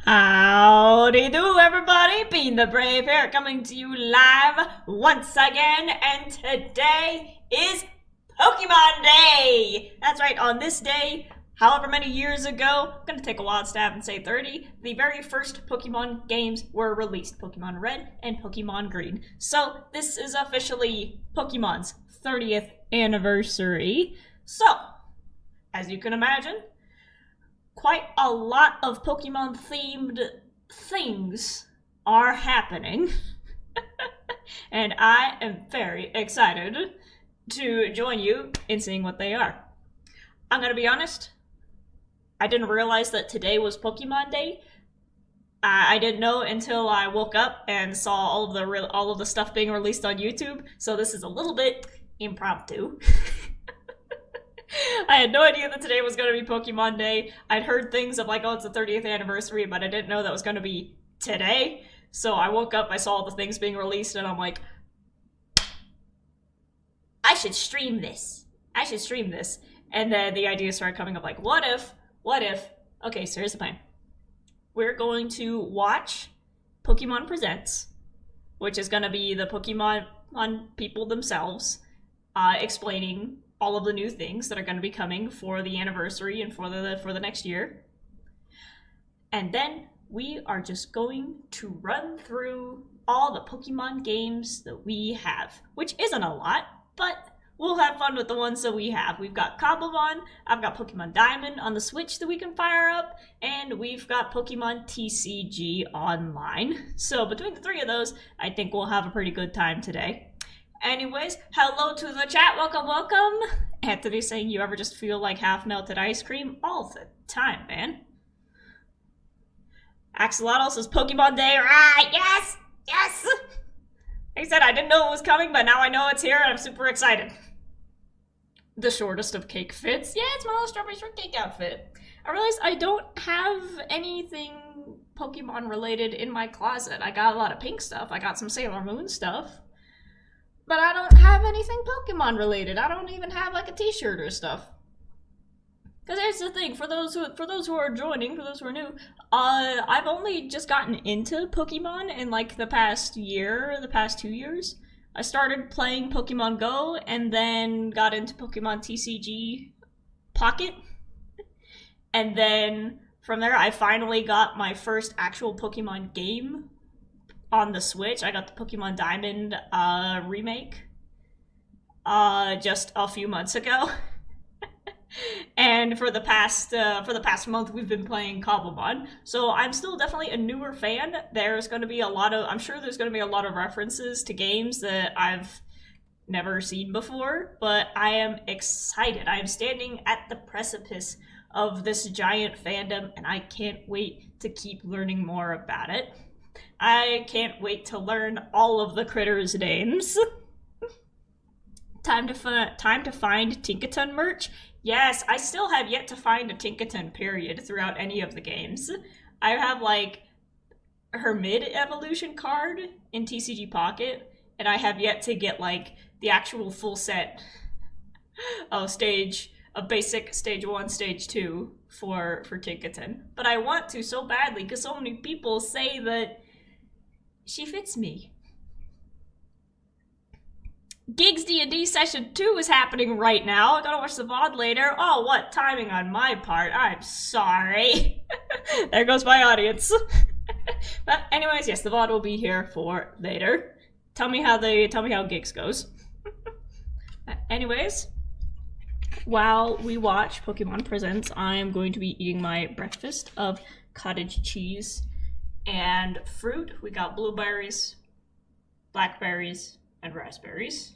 Howdy do, everybody! Being the Brave here, coming to you live once again, and today is Pokemon Day! That's right, on this day, however many years ago, I'm gonna take a wild stab and say 30, the very first Pokemon games were released. Pokemon Red and Pokemon Green. So, this is officially Pokemon's 30th anniversary. So, as you can imagine, quite a lot of Pokemon themed things are happening. And I am very excited to join you in seeing what they are. I'm gonna be honest, I didn't realize that today was Pokemon Day. I didn't know until I woke up and saw all of the stuff being released on YouTube. So this is a little bit impromptu. I had no idea that today was going to be Pokemon Day. I'd heard things of like, oh, it's the 30th anniversary, but I didn't know that was going to be today. So I woke up, I saw all the things being released, and I'm like, I should stream this. I should stream this. And then the idea started coming up like, what if, okay, so here's the plan. We're going to watch Pokemon Presents, which is going to be the Pokemon people themselves explaining all of the new things that are going to be coming for the anniversary and for the next year. And then we are just going to run through all the Pokemon games that we have, which isn't a lot, but we'll have fun with the ones that we have. We've got Cobblemon, I've got Pokemon Diamond on the Switch that we can fire up, and we've got Pokemon TCG Online. So between the three of those, I think we'll have a pretty good time today. Anyways, hello to the chat, welcome. Anthony saying you ever just feel like half-melted ice cream? All the time, man. Axolotl says Pokemon Day, right, yes! Like I said, I didn't know it was coming, but now I know it's here and I'm super excited. The shortest of cake fits. Yeah, it's my little strawberry shortcake outfit. I realized I don't have anything Pokemon related in my closet. I got a lot of pink stuff, I got some Sailor Moon stuff. But I don't have anything Pokemon related. I don't even have like a t-shirt or stuff. Because here's the thing, for those who are joining, for those who are new, I've only just gotten into Pokemon in like the past 2 years. I started playing Pokemon Go and then got into Pokemon TCG Pocket. And then from there I finally got my first actual Pokemon game on the Switch. I got the Pokemon Diamond remake just a few months ago. And for the past month we've been playing Cobblemon. So I'm still definitely a newer fan. I'm sure there's going to be a lot of references to games that I've never seen before, but I am excited. I am standing at the precipice of this giant fandom and I can't wait to keep learning more about it. I can't wait to learn all of the critters' names. Time to find Tinkaton merch. Yes, I still have yet to find a Tinkaton period throughout any of the games. I have like her mid-evolution card in TCG Pocket, and I have yet to get like the actual full set of basic stage 1, stage 2 for Tinkaton. But I want to so badly because so many people say that she fits me. Gigs D&D Session 2 is happening right now. I gotta watch the VOD later. Oh, what timing on my part. I'm sorry. There goes my audience. But anyways, yes, the VOD will be here for later. Tell me how Gigs goes. Anyways, while we watch Pokemon Presents, I am going to be eating my breakfast of cottage cheese and fruit. We got blueberries, blackberries, and raspberries.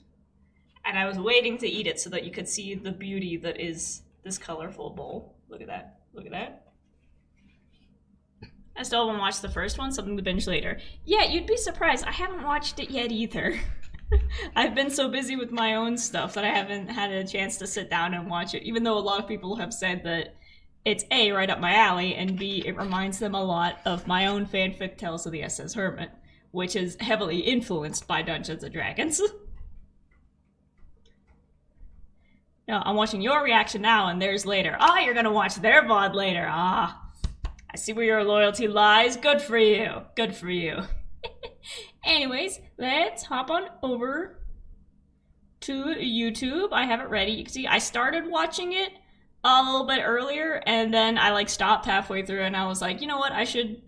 And I was waiting to eat it so that you could see the beauty that is this colorful bowl. Look at that. Look at that. I still haven't watched the first one, something to binge later. Yeah, you'd be surprised. I haven't watched it yet either. I've been so busy with my own stuff that I haven't had a chance to sit down and watch it, even though a lot of people have said that it's A, right up my alley, and B, it reminds them a lot of my own fanfic Tales of the SS Hermit, which is heavily influenced by Dungeons & Dragons. No, I'm watching your reaction now and theirs later. Ah, you're gonna watch their VOD later. Ah. I see where your loyalty lies. Good for you. Good for you. Anyways, let's hop on over to YouTube. I have it ready. You can see I started watching it a little bit earlier, and then I like stopped halfway through, and I was like, you know what? I should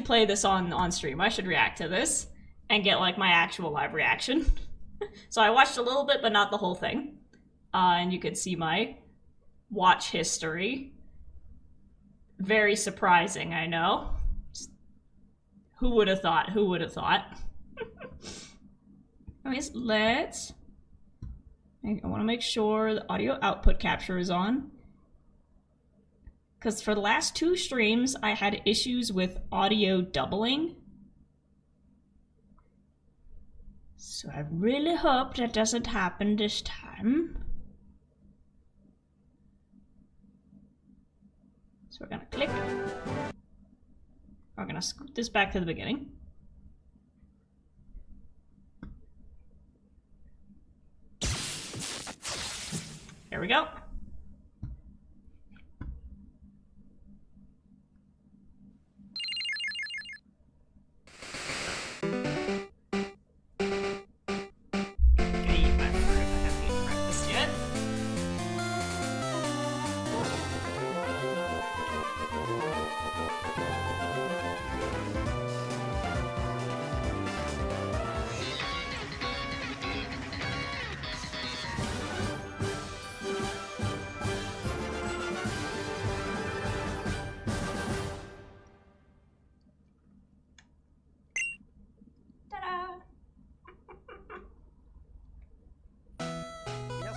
play this on stream. I should react to this and get like my actual live reaction. So I watched a little bit, but not the whole thing. And you could see my watch history. Very surprising, I know. Who would have thought? Who would have thought? Anyways, I want to make sure the audio output capture is on. Because for the last 2 streams, I had issues with audio doubling. So I really hope that doesn't happen this time. So we're gonna click. We're gonna scoot this back to the beginning. There we go.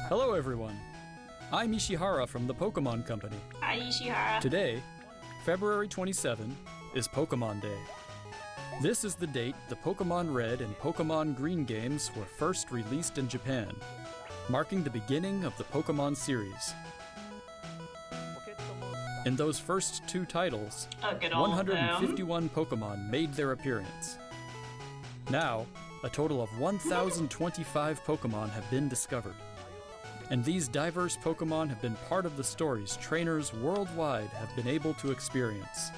Hello everyone, I'm Ishihara from the Pokemon Company. Hi Ishihara. Today, February 27, is Pokemon Day. This is the date the Pokemon Red and Pokemon Green games were first released in Japan, marking the beginning of the Pokemon series. In those first 2 titles, 151 Pokemon made their appearance. Now, a total of 1,025 Pokemon have been discovered. And these diverse Pokemon have been part of the stories trainers worldwide have been able to experience.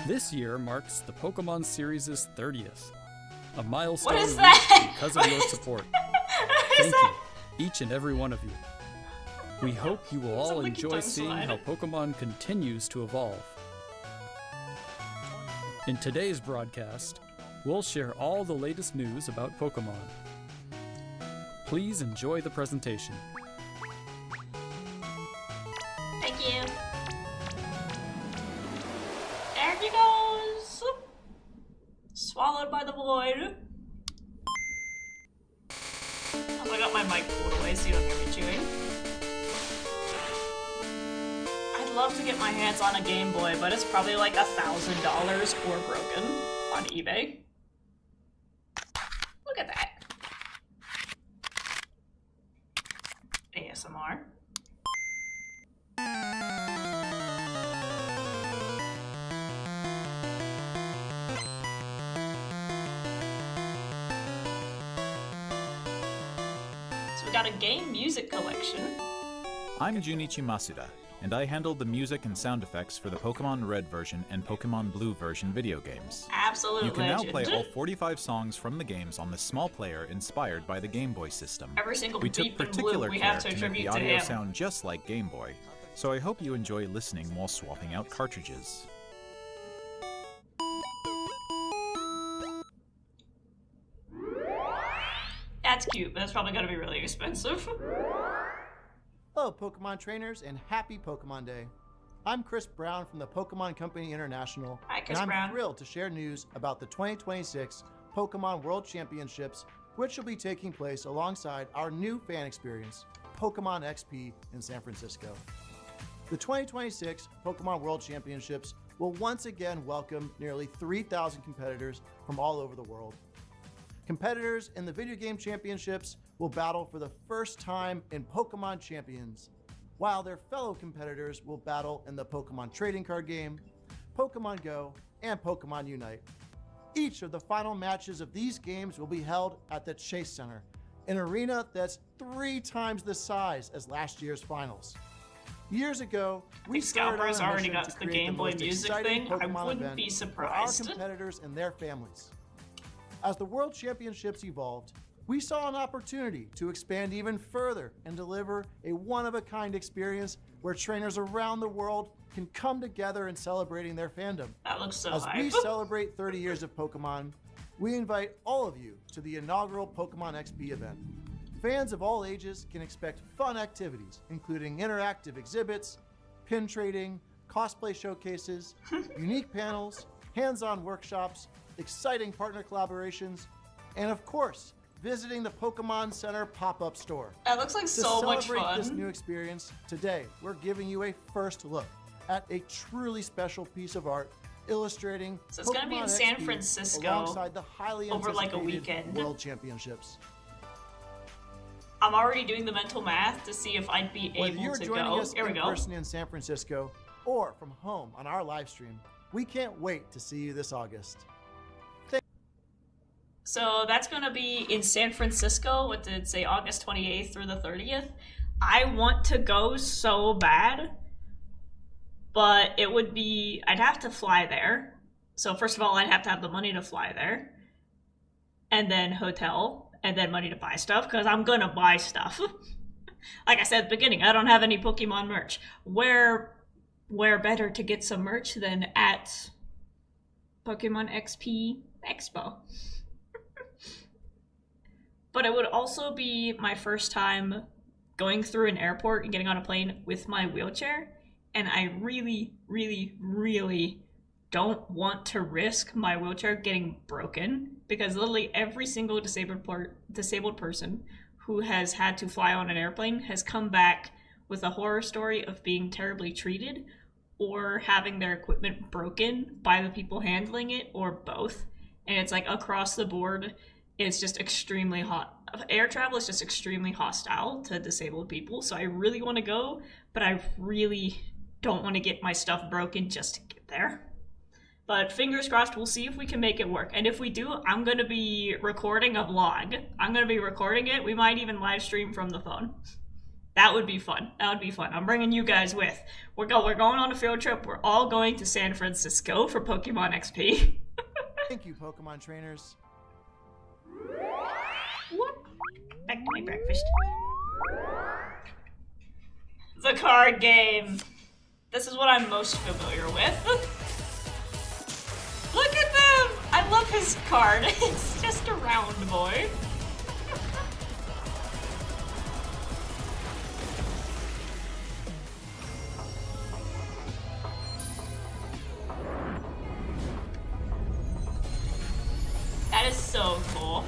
This year marks the Pokemon series' 30th, a milestone reached because of your support. Thank you, each and every one of you. We hope you will all enjoy seeing how Pokemon continues to evolve. In today's broadcast, we'll share all the latest news about Pokemon. Please enjoy the presentation. Thank you. There he goes. Swallowed by the void. Oh, I got my mic pulled away so you don't hear me chewing. I'd love to get my hands on a Game Boy, but it's probably like $1,000 or broken on eBay. Look at that. ASMR. So we got a game music collection. I'm Junichi Masuda, and I handled the music and sound effects for the Pokemon Red version and Pokemon Blue version video games. Absolute You can legend. now play all 45 songs from the games on the small player inspired by the Game Boy system. Every single We took beep and particular bloop we care have to to make attribute the to audio him. sound just like Game Boy, so I hope you enjoy listening while swapping out cartridges. That's cute, but that's probably gonna be really expensive. Hello, Pokemon trainers, and happy Pokemon Day. I'm Chris Brown from the Pokemon Company International, Hi, Chris and I'm Brown. thrilled to share news about the 2026 Pokemon World Championships, which will be taking place alongside our new fan experience, Pokemon XP in San Francisco. The 2026 Pokemon World Championships will once again welcome nearly 3,000 competitors from all over the world. Competitors in the video game championships will battle for the first time in Pokemon Champions, while their fellow competitors will battle in the Pokemon trading card game, Pokemon Go, and Pokemon Unite. Each of the final matches of these games will be held at the Chase Center, an arena that's 3 times the size as last year's finals. Years ago, we started Scalper's on a already mission got to to the create Game Boy most Music exciting thing. I Pokemon wouldn't event be for surprised. our competitors and their families. As the World Championships evolved, we saw an opportunity to expand even further and deliver a one-of-a-kind experience where trainers around the world can come together in celebrating their fandom. That looks so As hype. we celebrate 30 years of Pokemon, we invite all of you to the inaugural Pokemon XP event. Fans of all ages can expect fun activities, including interactive exhibits, pin trading, cosplay showcases, unique panels, hands-on workshops, exciting partner collaborations, and of course, visiting the Pokemon Center pop-up store. That looks like so much To celebrate fun. this new experience, today we're giving you a first look at a truly special piece of art illustrating So it's gonna be in Pokemon San XP Francisco alongside the highly over like a anticipated weekend. World Championships. I'm already doing the mental math to see if I'd be Whether able you're to joining go. us Here we in go. person in San Francisco or from home on our live stream, we can't wait to see you this August. So that's going to be in San Francisco. What did it say? August 28th through the 30th. I want to go so bad, but it would be, I'd have to fly there. So first of all, I'd have to have the money to fly there, and then hotel, and then money to buy stuff, because I'm going to buy stuff. Like I said at the beginning, I don't have any Pokemon merch. Where better to get some merch than at Pokemon XP Expo? But it would also be my first time going through an airport and getting on a plane with my wheelchair. And I really, really, really don't want to risk my wheelchair getting broken, because literally every single disabled person who has had to fly on an airplane has come back with a horror story of being terribly treated or having their equipment broken by the people handling it, or both. And it's like across the board, it's just extremely hot. Air travel is just extremely hostile to disabled people. So I really want to go, but I really don't want to get my stuff broken just to get there. But fingers crossed, we'll see if we can make it work. And if we do, I'm going to be recording a vlog. I'm going to be recording it. We might even live stream from the phone. That would be fun. That would be fun. I'm bringing you guys with. We're going on a field trip. We're all going to San Francisco for Pokemon XP. Thank you, Pokemon trainers. Whoop. Back to my breakfast. The card game. This is what I'm most familiar with. Look at them! I love his card. It's just a round boy. That is so cool.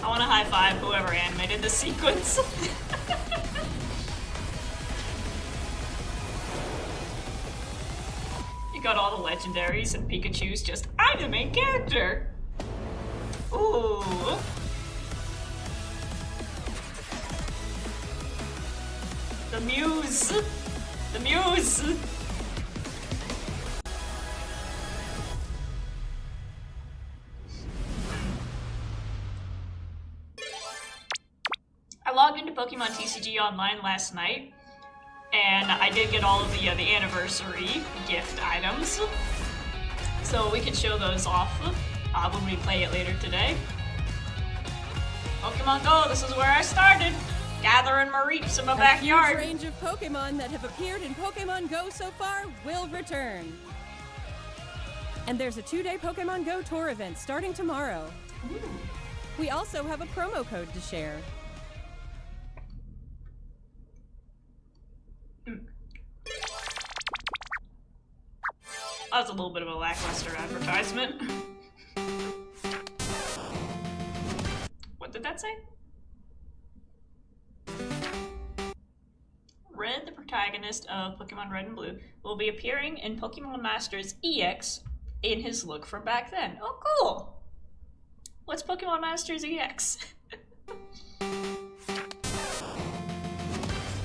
I want to high five whoever animated this sequence. You got all the legendaries and Pikachu's just, I'm the main character. Ooh. The Muse. The Muse. I logged into Pokemon TCG Online last night, and I did get all of the anniversary gift items, so we can show those off when we play it later today. Pokemon Go, this is where I started, gathering Mareeps in my backyard. A huge range of Pokemon that have appeared in Pokemon Go so far will return. And there's a 2-day Pokemon Go tour event starting tomorrow. Ooh. We also have a promo code to share. That was a little bit of a lackluster advertisement. What did that say? Red, the protagonist of Pokemon Red and Blue, will be appearing in Pokemon Masters EX in his look from back then. Oh, cool! What's Pokemon Masters EX?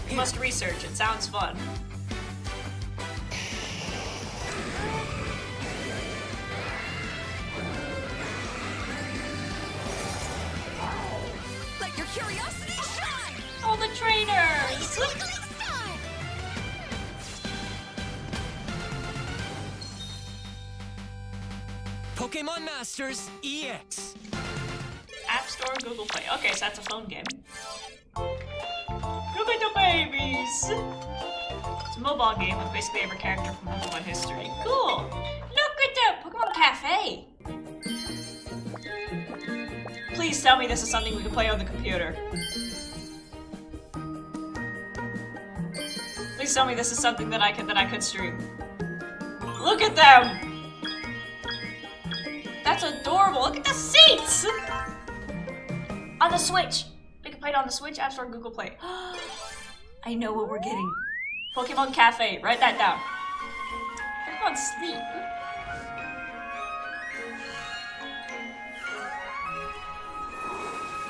You must research, it sounds fun. Let your curiosity show! Pokemon Masters EX. App Store, Google Play. Okay, so that's a phone game. Look at the babies! It's a mobile game with basically every character from Pokemon history. Cool! Look at that! Pokemon Cafe! Please tell me this is something we can play on the computer. Please tell me this is something that I could stream. Look at them! That's adorable! Look at the seats! On the Switch! We can play it on the Switch, App Store, Google Play. I know what we're getting. Pokemon Cafe. Write that down. Pokemon Sleep.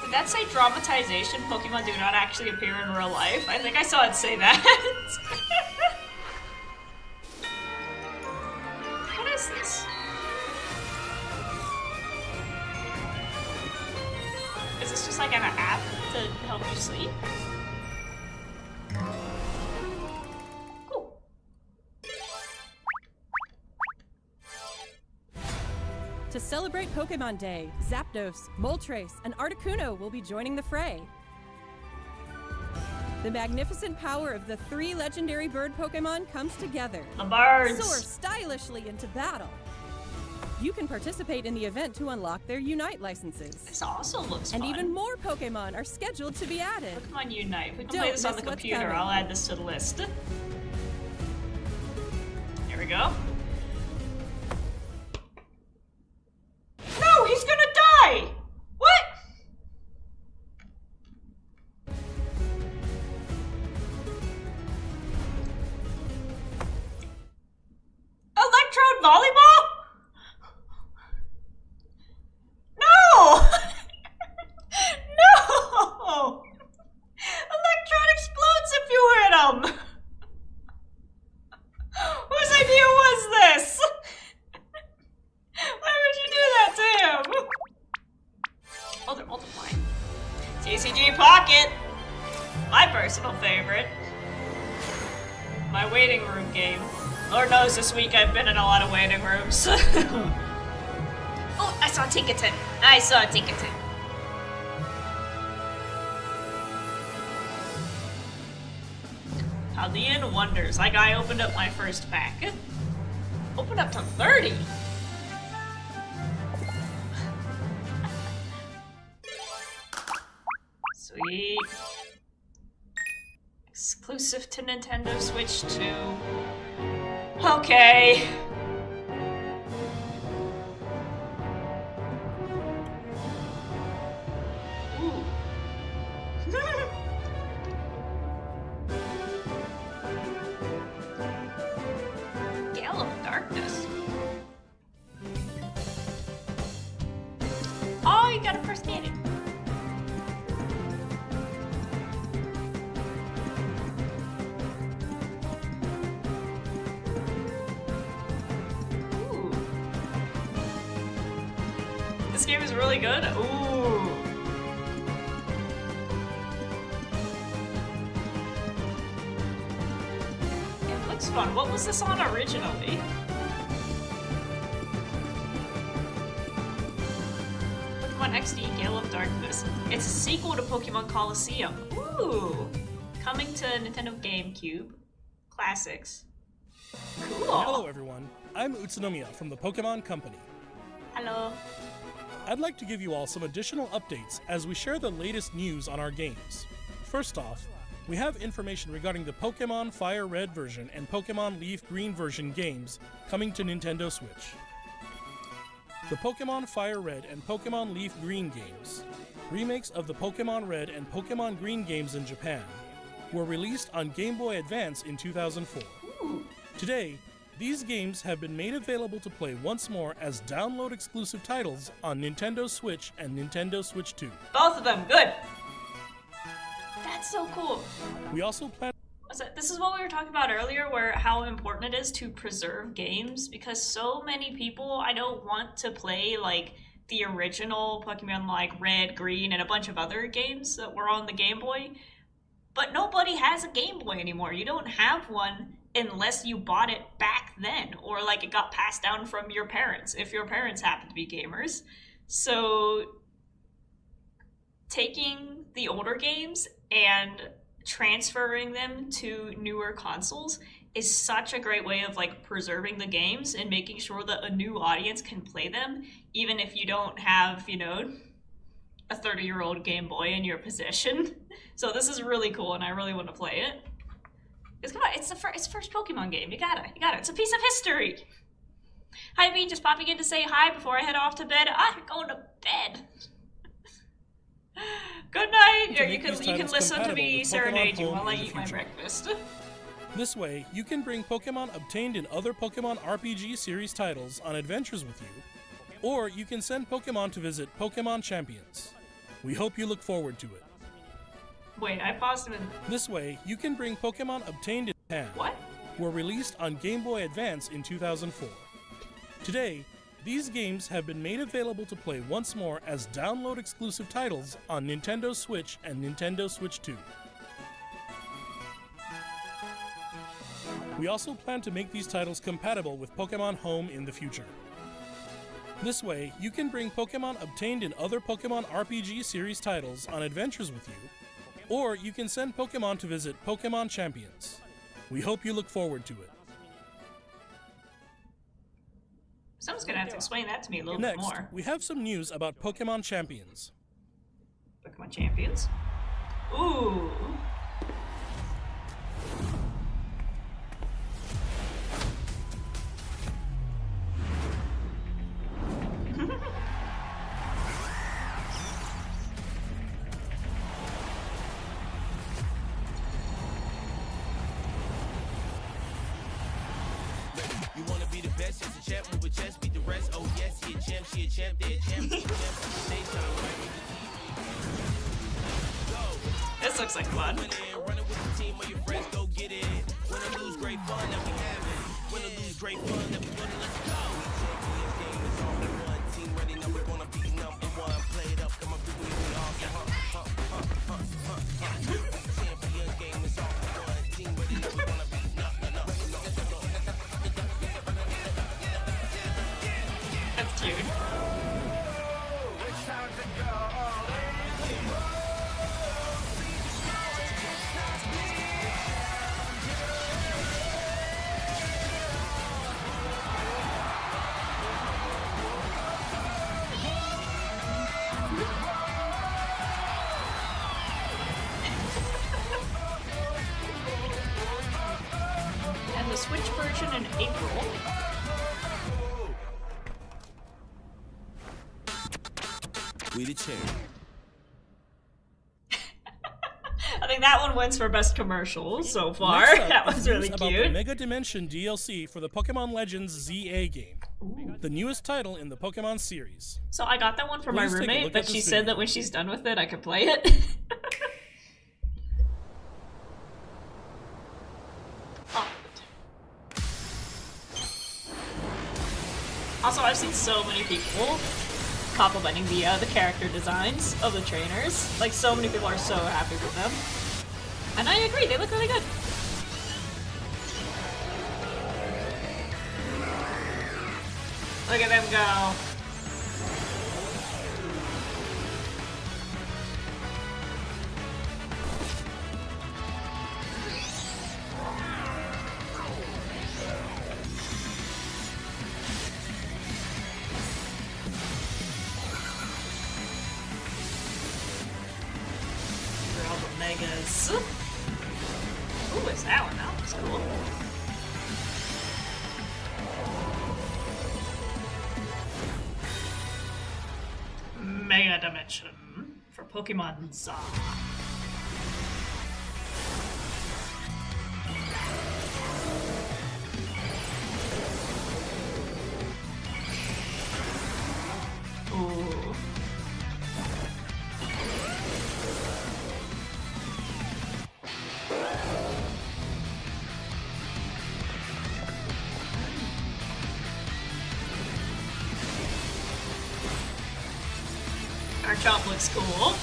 Did that say dramatization? Pokemon do not actually appear in real life? I think I saw it say that. What is this? Is this just like an app to help you sleep? Cool. To celebrate Pokemon Day, Zapdos, Moltres, and Articuno will be joining the fray. The magnificent power of the 3 legendary bird Pokemon comes together. The birds! Soar stylishly into battle. You can participate in the event to unlock their Unite licenses. This also looks fun. And even more Pokemon are scheduled to be added. Pokemon Unite. We can Don't play this on miss the what's computer. coming. I'll add this to the list. Here we go. No, he's gonna die! What? Electrode volleyball? No! No! Electron explodes if you hit him! Whose idea was this? Why would you do that to him? Oh, they're multiplying. TCG Pocket! My personal favorite. My waiting room game. Lord knows this week I've been in a lot of waiting rooms. Oh, I saw Tinkaton. I saw Tinkaton. Haldean Wonders. Like I opened up my first pack. Opened up to 30. Sweet. Exclusive to Nintendo Switch 2. Okay. Ooh. Gale of Darkness. Oh, you got a first aid. Ooh. This game is really good. Ooh. It looks fun. What was this on originally? Pokemon XD Gale of Darkness. It's a sequel to Pokemon Colosseum. Ooh. Coming to Nintendo GameCube. Classics. Cool. Hello everyone, I'm Utsunomiya from the Pokemon Company. Hello. I'd like to give you all some additional updates as we share the latest news on our games. First off, we have information regarding the Pokemon Fire Red version and Pokemon Leaf Green version games coming to Nintendo Switch. The Pokemon Fire Red and Pokemon Leaf Green games, remakes of the Pokemon Red and Pokemon Green games in Japan, were released on Game Boy Advance in 2004. Today, these games have been made available to play once more as download-exclusive titles on Nintendo Switch and Nintendo Switch 2. Both of them, good. That's so cool. We also plan... This is what we were talking about earlier, where how important it is to preserve games, because so many people I know want to play like the original Pokemon, like Red, Green, and a bunch of other games that were on the Game Boy, but nobody has a Game Boy anymore. You don't have one unless you bought it back then, or like it got passed down from your parents, if your parents happen to be gamers. So taking the older games and transferring them to newer consoles is such a great way of like preserving the games and making sure that a new audience can play them, even if you don't have, you know, a 30-year-old Game Boy in your possession. So this is really cool, and I really want to play it. It's the first Pokemon game. You gotta. It's a piece of history. Hi, Bean. Just popping in to say hi before I head off to bed. I'm going to bed. Good night. Or you can listen to me serenade you while I eat my breakfast. This way, you can bring Pokemon obtained in other Pokemon RPG series titles on adventures with you, or you can send Pokemon to visit Pokemon Champions. We hope you look forward to it. Wait, I paused him. This way, you can bring Pokemon obtained in Japan. What? Were released on Game Boy Advance in 2004. Today, these games have been made available to play once more as download-exclusive titles on Nintendo Switch and Nintendo Switch 2. We also plan to make these titles compatible with Pokemon Home in the future. This way, you can bring Pokemon obtained in other Pokemon RPG series titles on adventures with you, or you can send Pokemon to visit Pokemon Champions. We hope you look forward to it. Someone's gonna have to explain that to me a little Next, bit more. we have some news about Pokemon Champions. Pokemon Champions? Ooh. You wanna be the best, just a champ, move a chest, beat the rest. Oh yes, he a champ, she a champ, they a champ, he a champ. Stage time, right with the team. This looks like fun. Run it with the team or your friends, go get it. Win or lose, great fun that we having. Win or lose, great fun that we winning, let's go. Champions game is all we want. Team ready, now we're gonna be number one. Play it up, come on, people, we all Champions game is all we want. Team ready, now we're gonna be That's cute. And the Switch version in April. We the champ. I think that one wins for best commercial so far. Next up That is was really news about the cute. Mega Dimension DLC for the Pokemon Legends ZA game, the newest title in the Pokemon series. So I got that one for my Please take a roommate, look but at she this said video. that when she's done with it, I could play it. Oh. Also, I've seen so many people complimenting the character designs of the trainers. Like, so many people are so happy with them. And I agree, they look really good. Look at them go. For all the megas. Ooh, it's that one. That one's cool. Mega Dimension for Pokemon Za. Ooh. Our chop looks cool.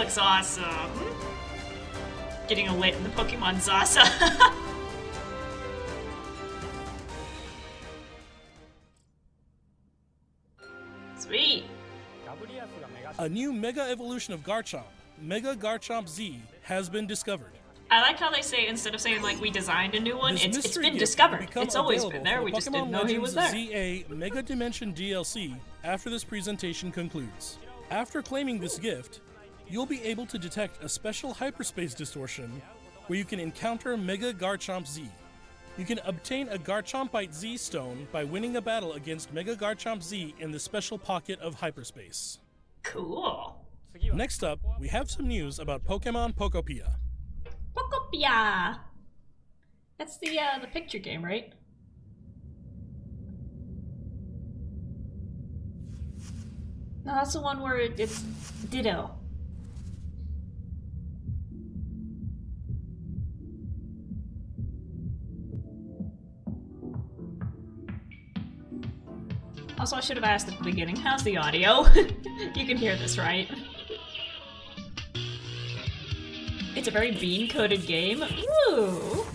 looks awesome. Getting a lit in the Pokemon Zaza. Sweet. A new Mega Evolution of Garchomp, Mega Garchomp Z, has been discovered. I like how they say, instead of saying like we designed a new one, This it's mystery been gift discovered. will become It's always available been there, for we the just Pokemon didn't know he was there. Legends ZA Mega Dimension DLC after this presentation concludes. After claiming this gift, you'll be able to detect a special hyperspace distortion where you can encounter Mega Garchomp Z. You can obtain a Garchompite Z stone by winning a battle against Mega Garchomp Z in the special pocket of hyperspace. Cool. Next up, we have some news about Pokemon Pokopia. Pokopia. That's the picture game, right? No, that's the one where it's Ditto. Also, I should have asked at the beginning, how's the audio? You can hear this, right? It's a very bean-coated game. Woo!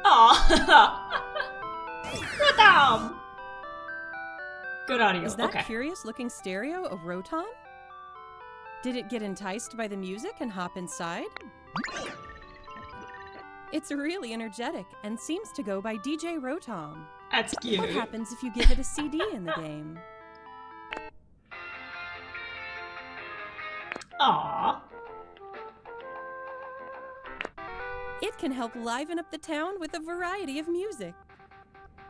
Aww! Rotom! Good audio, Is that okay. curious-looking stereo a Rotom? Did it get enticed by the music and hop inside? It's really energetic and seems to go by DJ Rotom. That's cute. What happens if you give it a CD in the game? Aww. It can help liven up the town with a variety of music.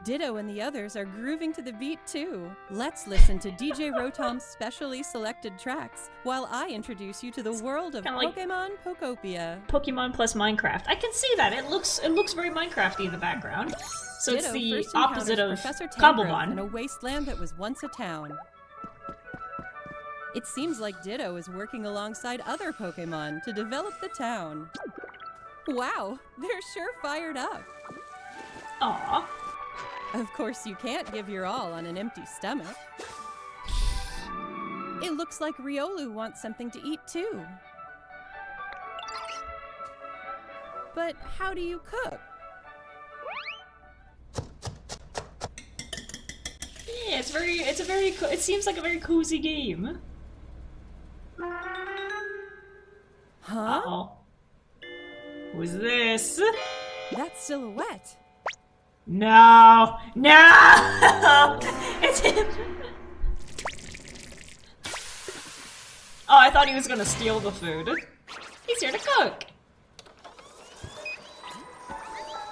Ditto and the others are grooving to the beat too. Let's listen to DJ Rotom's specially selected tracks while I introduce you to the world of Kinda like Pokemon Pokopia. Pokemon plus Minecraft. I can see that. It looks very Minecrafty in the background. So Ditto it's the first opposite encounters of Professor Tangrowth in a Cobblemon. wasteland that was once a town. It seems like Ditto is working alongside other Pokemon to develop the town. Wow, they're sure fired up. Aww. Of course, you can't give your all on an empty stomach. It looks like Riolu wants something to eat too. But how do you cook? Yeah, it seems like a very cozy game. Huh? Uh-oh. Who's this? That's Silhouette. No! No! It's him! Oh, I thought he was gonna steal the food. He's here to cook!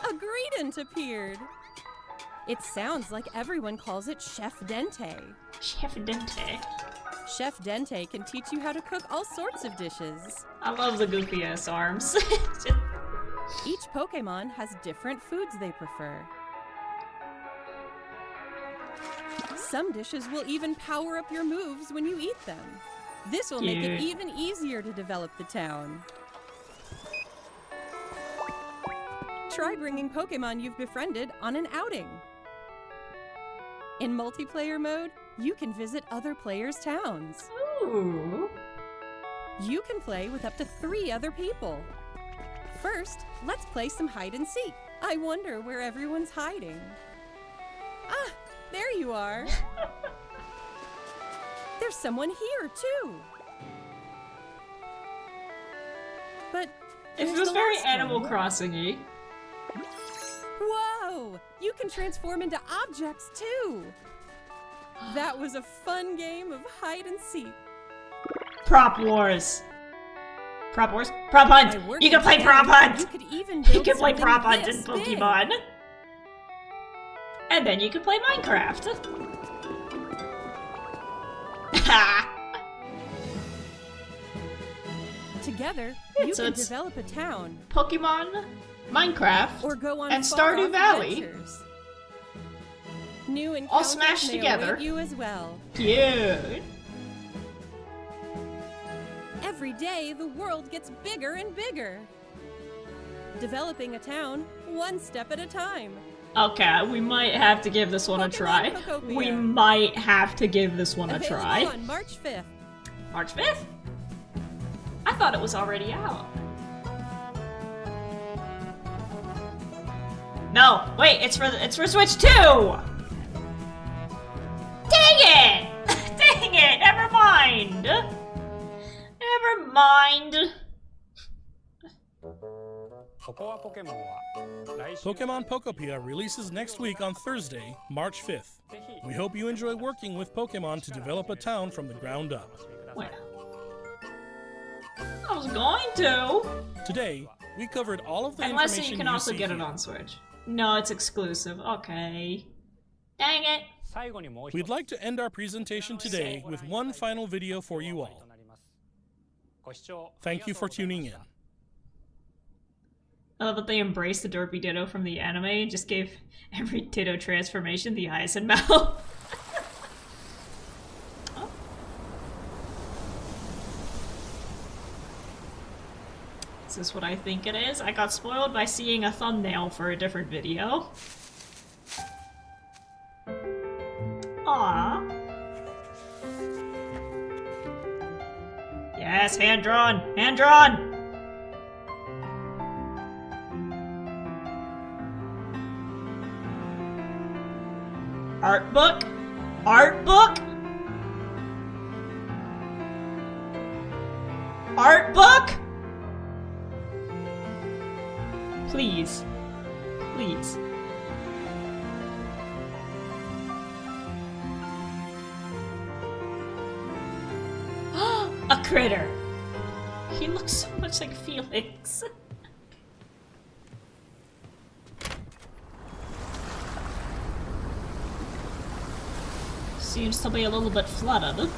A Greedent appeared. It sounds like everyone calls it Chef Dente. Chef Dente. Chef Dente can teach you how to cook all sorts of dishes. I love the goofy ass arms. Each Pokemon has different foods they prefer. Some dishes will even power up your moves when you eat them. This will make it Cute. even easier to develop the town. Try bringing Pokemon you've befriended on an outing. In multiplayer mode, you can visit other players' towns. Ooh. You can play with up to 3 other people. First, let's play some hide and seek. I wonder where everyone's hiding. Ah, there you are. There's someone here, too. But It who's feels the very last Animal one? Crossing-y. Whoa! You can transform into objects, too. That was a fun game of hide and seek. Prop Wars. Prop Wars? Prop Hunt! By You can play working Prop together, Hunt! You could even You build can play something Prop Hunt in this big. Pokemon. And then you can play Minecraft. Together, you So can it's- develop a town Pokemon, Minecraft, or go on and far-off Stardew Valley. adventures. New All encounters smashed may together. await you as well. Cute. Every day, the world gets bigger and bigger. Developing a town, one step at a time. Okay, we might have to give this one a try. We might have to give this one a try. On March 5th. March 5th? I thought it was already out. No, wait, it's for Switch 2! Dang it! Dang it, never mind! Never mind. Pokemon Pokopia releases next week on Thursday, March 5th. We hope you enjoy working with Pokemon to develop a town from the ground up. Well, I was going to. Today, we covered all of the Unless information you can also get it here. on Switch. No, it's exclusive. Okay. Dang it. We'd like to end our presentation today with one final video for you all. Thank you for tuning in. I love that they embraced the Derpy Ditto from the anime and just gave every Ditto transformation the eyes and mouth. Oh. Is this what I think it is? I got spoiled by seeing a thumbnail for a different video. Aww. Yes, hand-drawn! Hand-drawn! Art book? Art book? Art book? Please. Please. A critter. He looks so much like Felix. Seems to be a little bit flooded.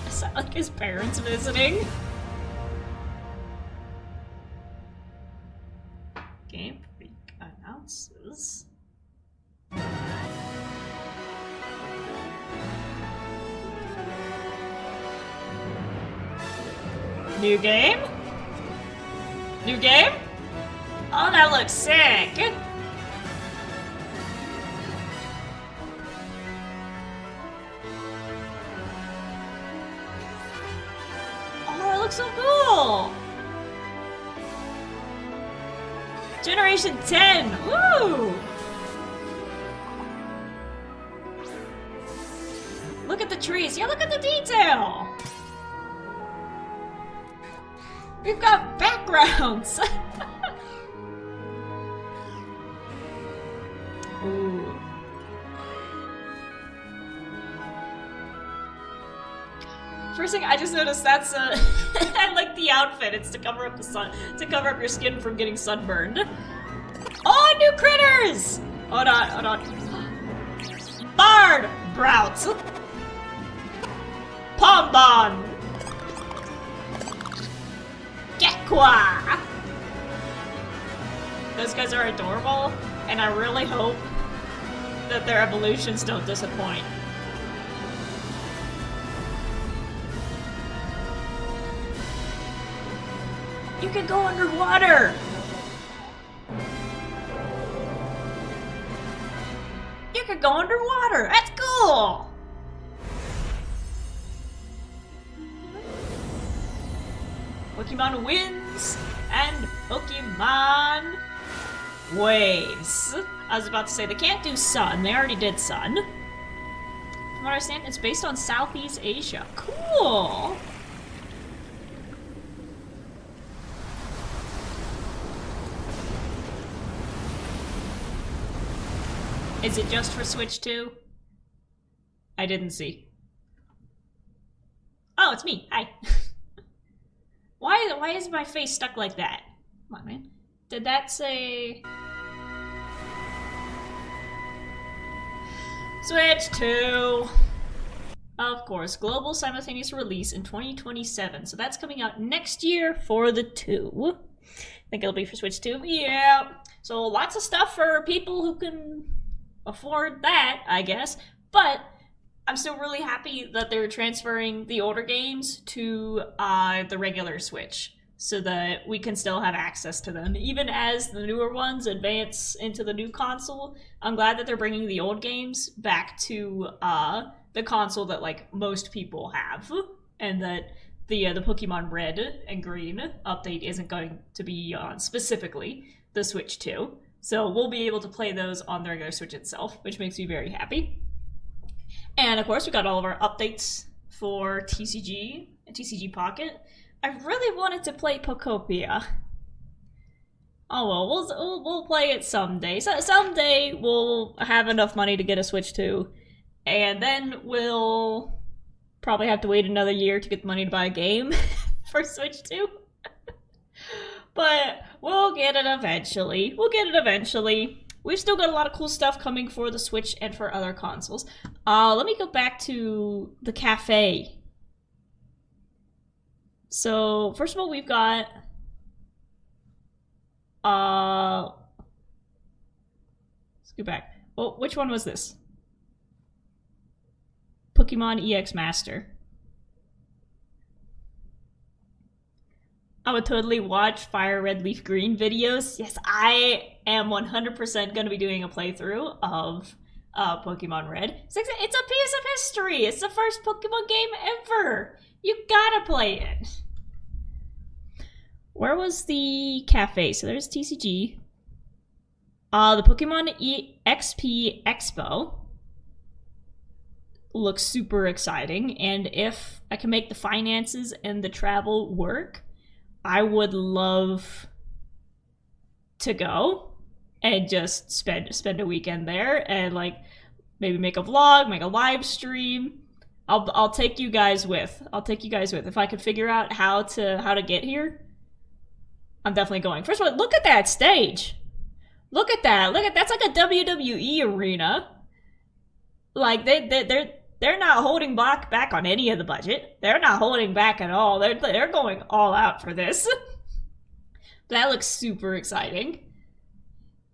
Is that like his parents visiting? Game Freak announces. New game? New game? Oh, that looks sick! Oh, that looks so cool! Generation 10! Woo! Look at the trees! Yeah, look at the detail! We've got backgrounds! Ooh. First thing I just noticed, that's I like the outfit. It's to cover up the sun, to cover up your skin from getting sunburned. Oh, new critters! Hold on, hold on. Bard Brouts. Pombon. Gekwa! Those guys are adorable, and I really hope that their evolutions don't disappoint. You can go underwater! You can go underwater! That's cool! Pokemon Winds and Pokemon Waves. I was about to say, they can't do Sun. They already did Sun. From what I understand, it's based on Southeast Asia. Cool! Is it just for Switch 2? I didn't see. Oh, it's me. Hi. Why is my face stuck like that? Come on, man. Did that say... Switch 2! Of course, global simultaneous release in 2027. So that's coming out next year for the 2. Think it'll be for Switch 2? Yeah. So lots of stuff for people who can afford that, I guess. But I'm still really happy that they're transferring the older games to the regular Switch, so that we can still have access to them. Even as the newer ones advance into the new console, I'm glad that they're bringing the old games back to the console that, like, most people have, and that the Pokemon Red and Green update isn't going to be on specifically the Switch 2. So we'll be able to play those on the regular Switch itself, which makes me very happy. And of course, we got all of our updates for TCG and TCG Pocket. I really wanted to play Pokopia. Oh well, we'll play it someday. So someday we'll have enough money to get a Switch 2, and then we'll probably have to wait another year to get the money to buy a game for Switch 2. But we'll get it eventually. We've still got a lot of cool stuff coming for the Switch and for other consoles. Let me go back to the cafe. So, first of all, we've got let's go back. Well, which one was this? Pokemon EX Master. I would totally watch Fire Red Leaf Green videos. Yes, I am 100% going to be doing a playthrough of Pokemon Red. It's a piece of history. It's the first Pokemon game ever. You gotta play it. Where was the cafe? So there's TCG. The Pokemon XP Expo looks super exciting, and if I can make the finances and the travel work, I would love to go and just spend a weekend there and, like, maybe make a vlog, make a live stream. I'll take you guys with. If I could figure out how to get here, I'm definitely going. First of all, look at that stage. Look at that. That's like a WWE arena. Like, they're not holding back on any of the budget. They're not holding back at all. They're going all out for this. That looks super exciting.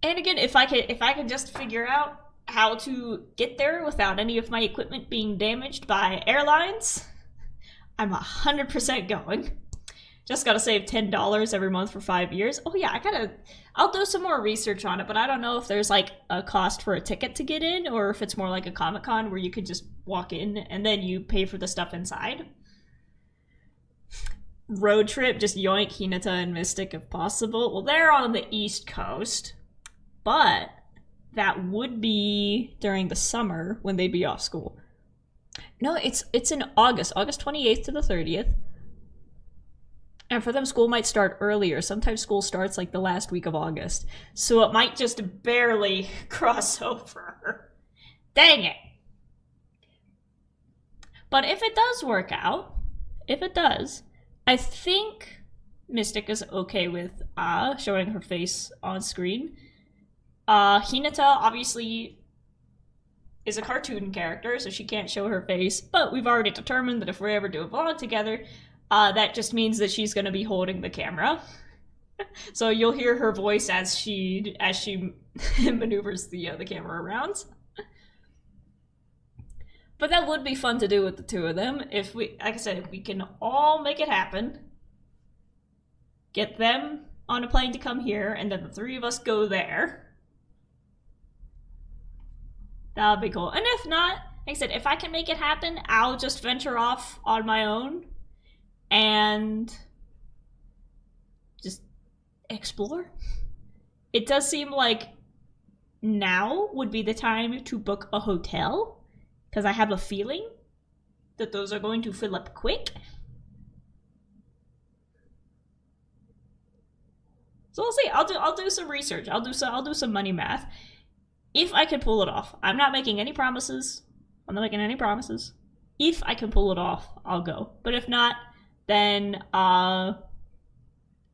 And again, if I could just figure out how to get there without any of my equipment being damaged by airlines, I'm 100% going. Just gotta save $10 every month for 5 years. Oh yeah, I'll do some more research on it, but I don't know if there's, like, a cost for a ticket to get in, or if it's more like a Comic-Con where you could just walk in and then you pay for the stuff inside. Road trip, just yoink Hinata and Mystic if possible. Well, they're on the East Coast, but that would be during the summer when they'd be off school. No, it's in August 28th to the 30th. And for them, school might start earlier. Sometimes school starts like the last week of August. So it might just barely cross over. Dang it. But if it does work out, I think Mystic is okay with showing her face on screen. Hinata obviously is a cartoon character, so she can't show her face, but we've already determined that if we ever do a vlog together, that just means that she's going to be holding the camera. So you'll hear her voice as she maneuvers the camera around. But that would be fun to do with the two of them. If we, like I said, if we can all make it happen, get them on a plane to come here, and then the three of us go there, that would be cool. And if not, like I said, if I can make it happen, I'll just venture off on my own and just explore. It does seem like now would be the time to book a hotel, because I have a feeling that those are going to fill up quick. So we'll see. I'll do some research. I'll do some money math. If I can pull it off. I'm not making any promises. If I can pull it off, I'll go. But if not, then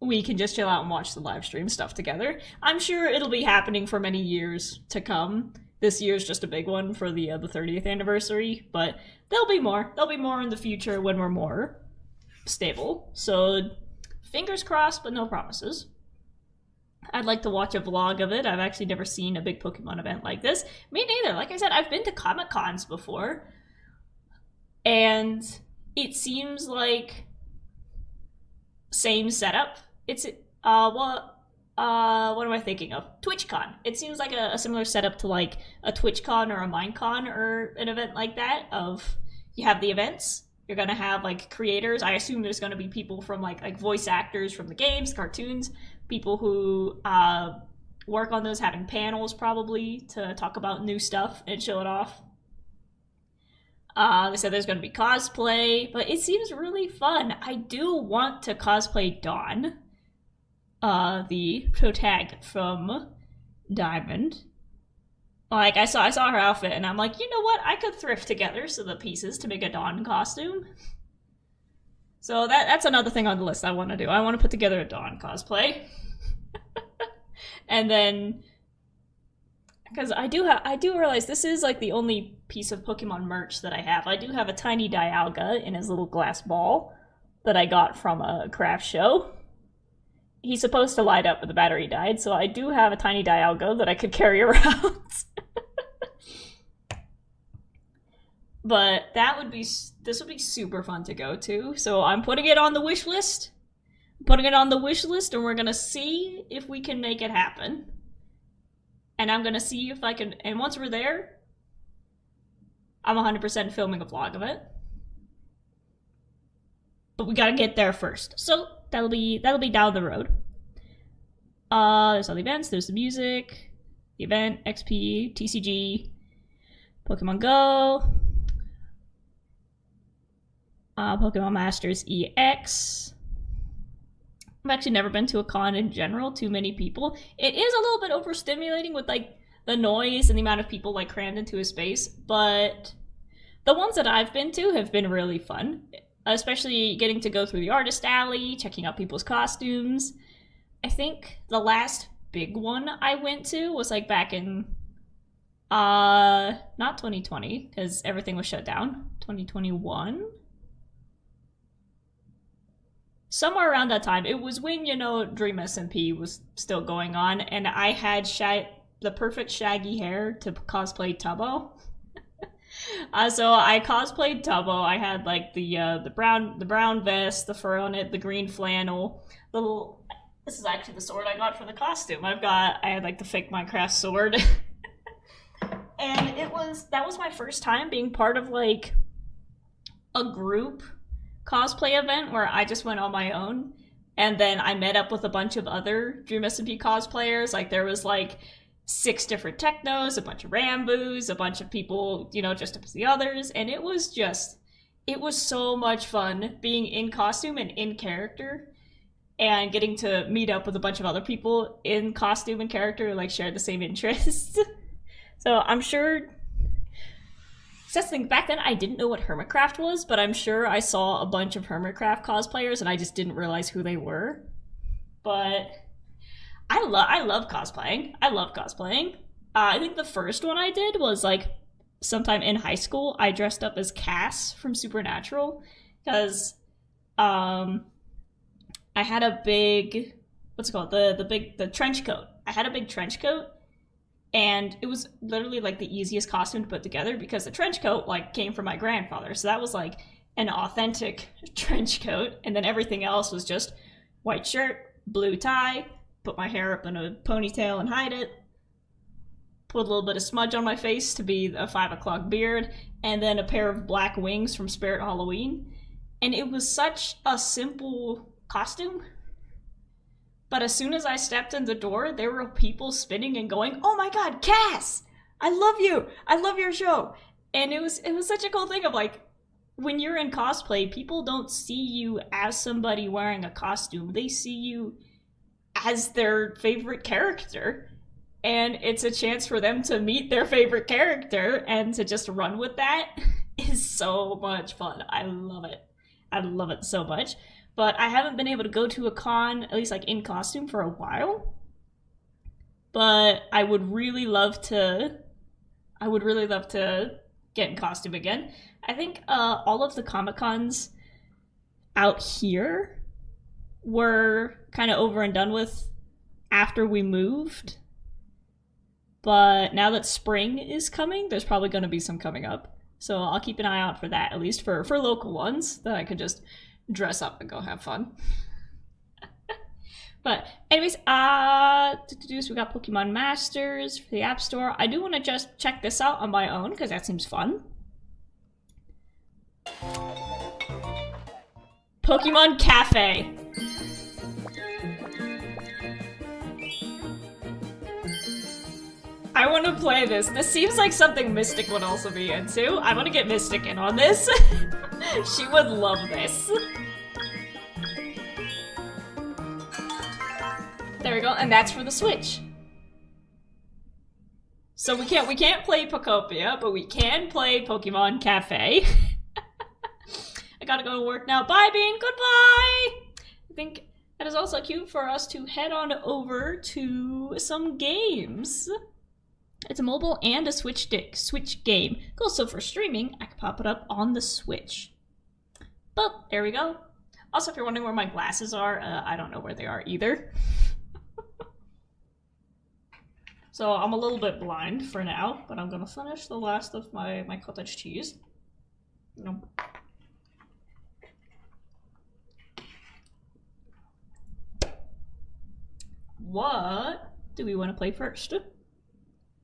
we can just chill out and watch the live stream stuff together. I'm sure it'll be happening for many years to come. This year's just a big one for the 30th anniversary, but there'll be more. There'll be more in the future when we're more stable. So fingers crossed, but no promises. I'd like to watch a vlog of it. I've actually never seen a big Pokemon event like this. Me neither. Like I said, I've been to Comic-Cons before, and it seems like same setup. It's what am I thinking of? TwitchCon. It seems like a similar setup to like a TwitchCon or a Minecon or an event like that. Of you have the events. You're gonna have like creators. I assume there's gonna be people from like voice actors from the games, cartoons, people who work on those having panels probably to talk about new stuff and show it off. They said there's gonna be cosplay, but it seems really fun. I do want to cosplay Dawn, the protag from Diamond. Like, I saw her outfit, and I'm like, you know what? I could thrift together some of the pieces to make a Dawn costume. So that's another thing on the list I want to do. I want to put together a Dawn cosplay. And then, because I do realize this is, like, the only piece of Pokemon merch that I have. I do have a tiny Dialga in his little glass ball that I got from a craft show. He's supposed to light up, but the battery died, so I do have a tiny Dialga that I could carry around. But this would be super fun to go to, so I'm putting it on the wish list. And we're gonna see if we can make it happen. And I'm gonna see if I can, and once we're there, I'm 100% filming a vlog of it. But we gotta get there first. So that'll be down the road. There's all the events, there's the music, the event, XP, TCG, Pokemon Go, Pokemon Masters EX. I've actually never been to a con in general, too many people. It is a little bit overstimulating with like the noise and the amount of people like crammed into a space, but the ones that I've been to have been really fun. Especially getting to go through the artist alley, checking out people's costumes. I think the last big one I went to was like back in, not 2020, because everything was shut down. 2021? Somewhere around that time. It was when, you know, Dream SMP was still going on, and I had the perfect shaggy hair to cosplay Tubbo. So I cosplayed Tubbo. I had like the brown vest, the fur on it, the green flannel. This is actually the sword I got for the costume. I had like the fake Minecraft sword. And that was my first time being part of like a group cosplay event where I just went on my own. And then I met up with a bunch of other Dream SMP cosplayers. Like there was like 6 different technos, a bunch of Rambus, a bunch of people, you know, dressed up as the others, and it was so much fun being in costume and in character, and getting to meet up with a bunch of other people in costume and character who like shared the same interests. So I'm sure, that's the thing, back then I didn't know what Hermitcraft was, but I'm sure I saw a bunch of Hermitcraft cosplayers and I just didn't realize who they were. But I love cosplaying. I think the first one I did was like sometime in high school. I dressed up as Cass from Supernatural because I had a big, what's it called? The trench coat. I had a big trench coat, and it was literally like the easiest costume to put together because the trench coat like came from my grandfather. So that was like an authentic trench coat, and then everything else was just white shirt, blue tie, put my hair up in a ponytail and hide it, put a little bit of smudge on my face to be a 5 o'clock beard, and then a pair of black wings from Spirit Halloween. And it was such a simple costume. But as soon as I stepped in the door, there were people spinning and going, "Oh my god, Cass! I love you! I love your show!" And it was such a cool thing of like, when you're in cosplay, people don't see you as somebody wearing a costume. They see you as their favorite character, and it's a chance for them to meet their favorite character and to just run with that is so much fun. I love it so much. But I haven't been able to go to a con, at least like in costume, for a while. But I would really love to get in costume again. I think all of the Comic-Cons out here were kind of over and done with after we moved. But now that spring is coming, there's probably going to be some coming up. So I'll keep an eye out for that, at least for local ones, that I could just dress up and go have fun. But anyways, we got Pokemon Masters for the App Store. I do want to just check this out on my own, because that seems fun. Pokemon Cafe. I want to play this. This seems like something Mystic would also be into. I want to get Mystic in on this. She would love this. There we go, and that's for the Switch. So we can't play Pokopia, but we can play Pokemon Cafe. I gotta go to work now. Bye, Bean. Goodbye. I think that is also cute for us to head on over to some games. It's a mobile and a Switch game. Also for streaming, I can pop it up on the Switch. But there we go. Also, if you're wondering where my glasses are, I don't know where they are either. So I'm a little bit blind for now, but I'm gonna finish the last of my cottage cheese. What do we want to play first?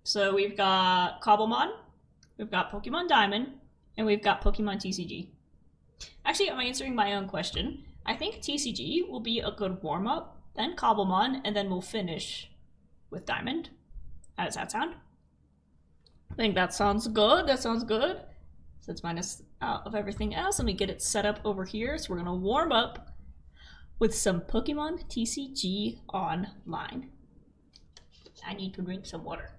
So we've got Cobblemon, we've got Pokemon Diamond, and we've got Pokemon TCG. Actually, I'm answering my own question. I think TCG will be a good warm-up, then Cobblemon, and then we'll finish with Diamond. How does that sound? I think that sounds good. That sounds good. So it's minus out of everything else. Let me get it set up over here. So we're going to warm up with some Pokemon TCG Online. I need to drink some water.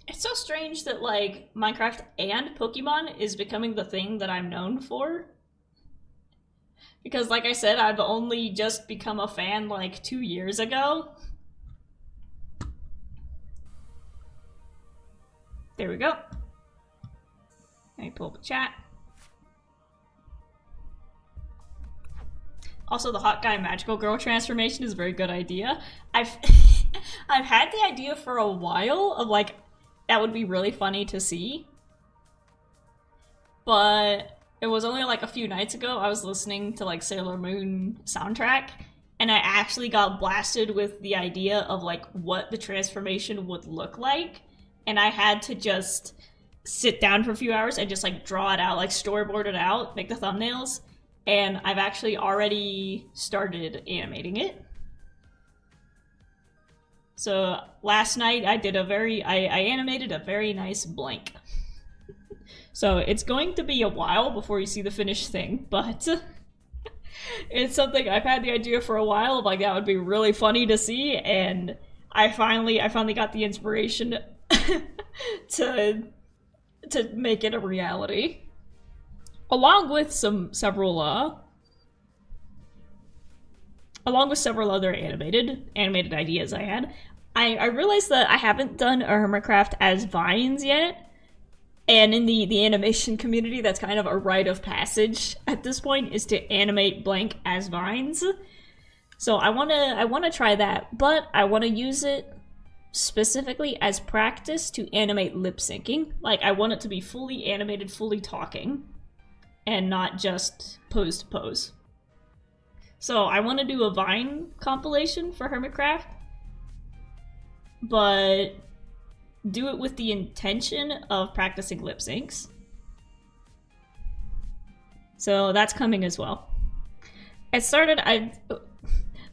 It's so strange that, like, Minecraft and Pokemon is becoming the thing that I'm known for. Because, like I said, I've only just become a fan, like, 2 years ago. There we go. Let me pull up the chat. Also, the Hot Guy Magical Girl transformation is a very good idea. I've had the idea for a while of, like, that would be really funny to see. But it was only like a few nights ago I was listening to like Sailor Moon soundtrack, and I actually got blasted with the idea of like what the transformation would look like, and I had to just sit down for a few hours and just like draw it out, like storyboard it out, make the thumbnails, and I've actually already started animating it. So last night I did I animated a very nice blank. So it's going to be a while before you see the finished thing, but it's something I've had the idea for a while of, like, that would be really funny to see, and I finally got the inspiration to make it a reality. Along with several other animated ideas I had. I realized that I haven't done a Hermitcraft as Vines yet, and in the animation community, that's kind of a rite of passage at this point, is to animate blank as Vines. So I wanna try that, but I wanna use it specifically as practice to animate lip syncing. Like, I want it to be fully animated, fully talking, and not just pose to pose. So I want to do a Vine compilation for Hermitcraft, but do it with the intention of practicing lip syncs. So that's coming as well. It started, I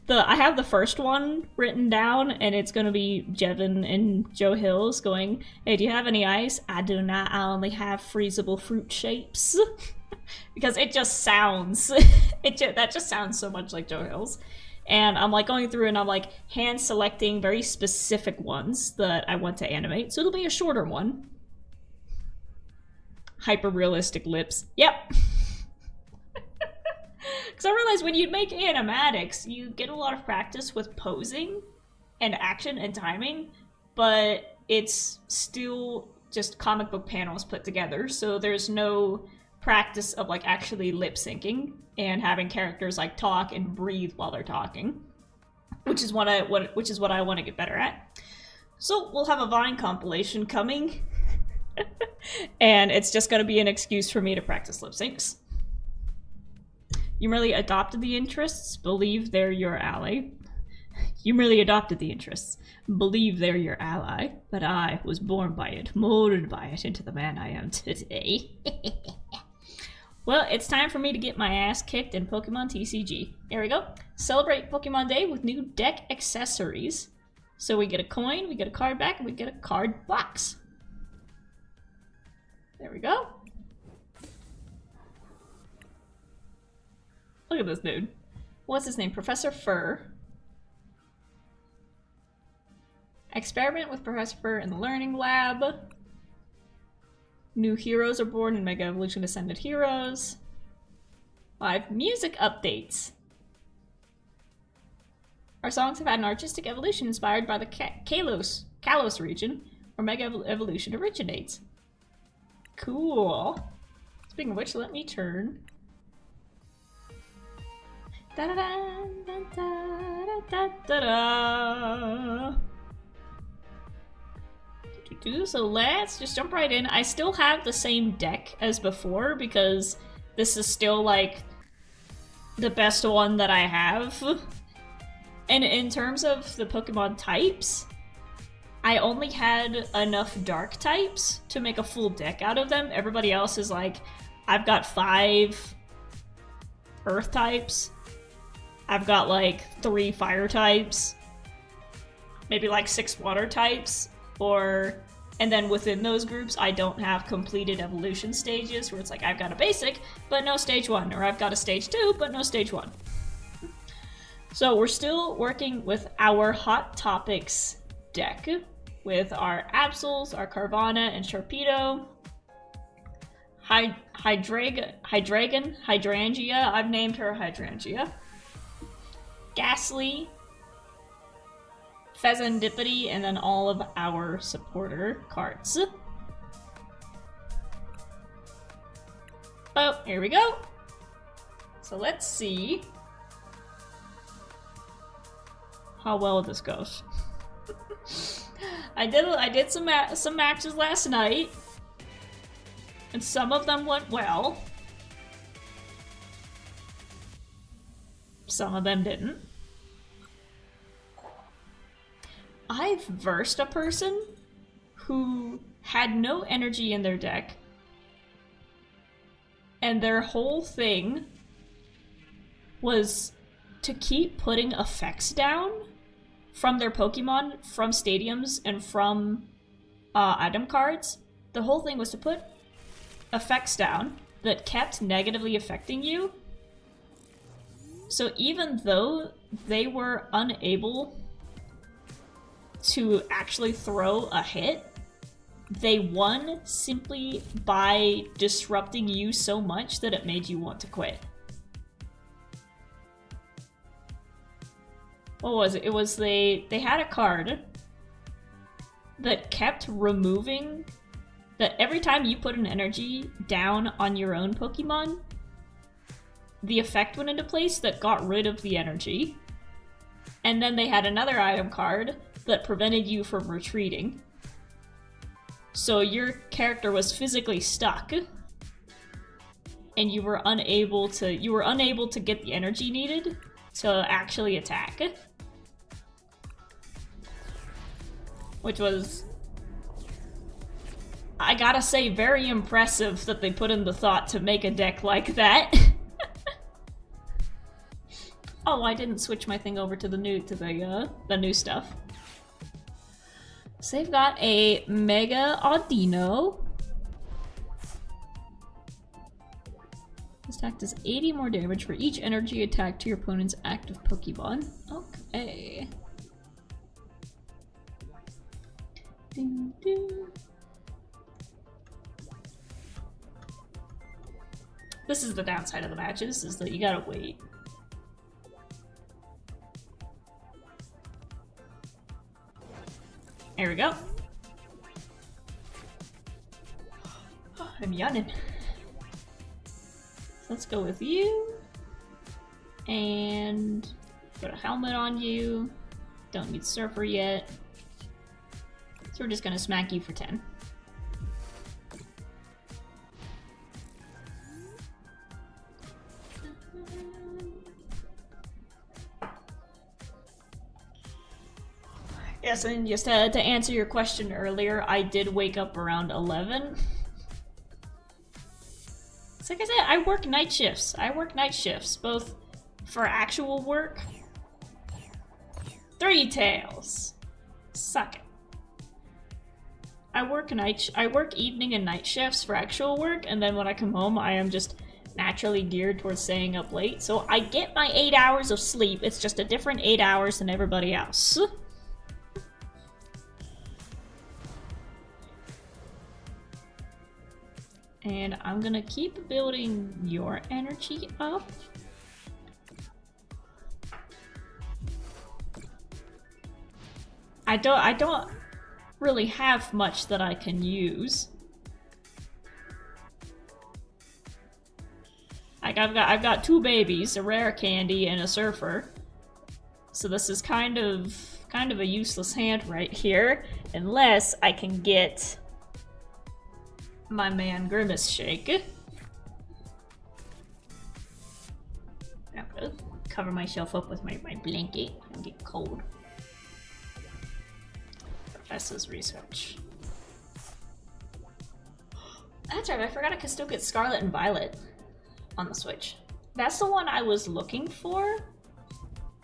have the first one written down, and it's gonna be Jevin and Joe Hills going, "Hey, do you have any ice?" "I do not, I only have freezable fruit shapes." Because it just sounds, that just sounds so much like Joe Hills. And I'm like going through and I'm like hand selecting very specific ones that I want to animate. So it'll be a shorter one. Hyper-realistic lips. Yep. Because I realized when you make animatics, you get a lot of practice with posing and action and timing, but it's still just comic book panels put together, so there's no practice of like actually lip syncing and having characters like talk and breathe while they're talking, which is what I want to get better at. So we'll have a Vine compilation coming, and it's just going to be an excuse for me to practice lip syncs. You merely adopted the interests, believe they're your ally. You merely adopted the interests, believe they're your ally, but I was born by it, molded by it into the man I am today. Well, it's time for me to get my ass kicked in Pokemon TCG. There we go. Celebrate Pokemon Day with new deck accessories. So we get a coin, we get a card back, and we get a card box. There we go. Look at this dude. What's his name? Professor Fur. Experiment with Professor Fur in the Learning Lab. New heroes are born in Mega Evolution Ascended Heroes. 5 music updates. Our songs have had an artistic evolution inspired by the Kalos region, where Mega Evolution originates. Cool. Speaking of which, let me turn. Da da da da da da da. So let's just jump right in. I still have the same deck as before because this is still like the best one that I have. And in terms of the Pokemon types, I only had enough dark types to make a full deck out of them. Everybody else is like, I've got 5 earth types. I've got like 3 fire types. Maybe like 6 water types. And then within those groups, I don't have completed evolution stages where it's like I've got a basic, but no stage 1, or I've got a stage 2, but no stage 1. So we're still working with our Hot Topics deck with our Absols, our Carvana, and Sharpedo. Hydrangea, I've named her Hydrangea. Ghastly, Fezandipity, and then all of our supporter cards. Oh, here we go. So let's see how well this goes. I did some matches last night, and some of them went well. Some of them didn't. I've versed a person who had no energy in their deck, and their whole thing was to keep putting effects down from their Pokemon, from stadiums, and from item cards. The whole thing was to put effects down that kept negatively affecting you. So even though they were unable to actually throw a hit, they won simply by disrupting you so much that it made you want to quit. What was it? It was they had a card that kept removing, that every time you put an energy down on your own Pokemon, the effect went into place that got rid of the energy. And then they had another item card that prevented you from retreating. So your character was physically stuck, and you were unable to get the energy needed to actually attack. Which was, I gotta say, very impressive that they put in the thought to make a deck like that. Oh, I didn't switch my thing over to the new stuff. So they've got a Mega Audino. This attack does 80 more damage for each energy attack to your opponent's active Pokemon. Okay. Ding, ding. This is the downside of the matches, is that you gotta wait. There we go. I'm yawning. So let's go with you. And put a helmet on you. Don't need Surfer yet. So we're just gonna smack you for 10. Yes, and just to answer your question earlier, I did wake up around 11. It's like I said, I work night shifts. I work night shifts, both for actual work. 3 tails. Suck it. I work evening and night shifts for actual work, and then when I come home, I am just naturally geared towards staying up late. So I get my 8 hours of sleep. It's just a different 8 hours than everybody else. And I'm gonna keep building your energy up. I don't really have much that I can use. Like I've got 2 babies, a rare candy and a surfer. So this is kind of a useless hand right here, unless I can get my man Grimace Shake. I'm gonna cover myself up with my blanket and get cold. Professor's research. That's right, I forgot I could still get Scarlet and Violet on the Switch. That's the one I was looking for.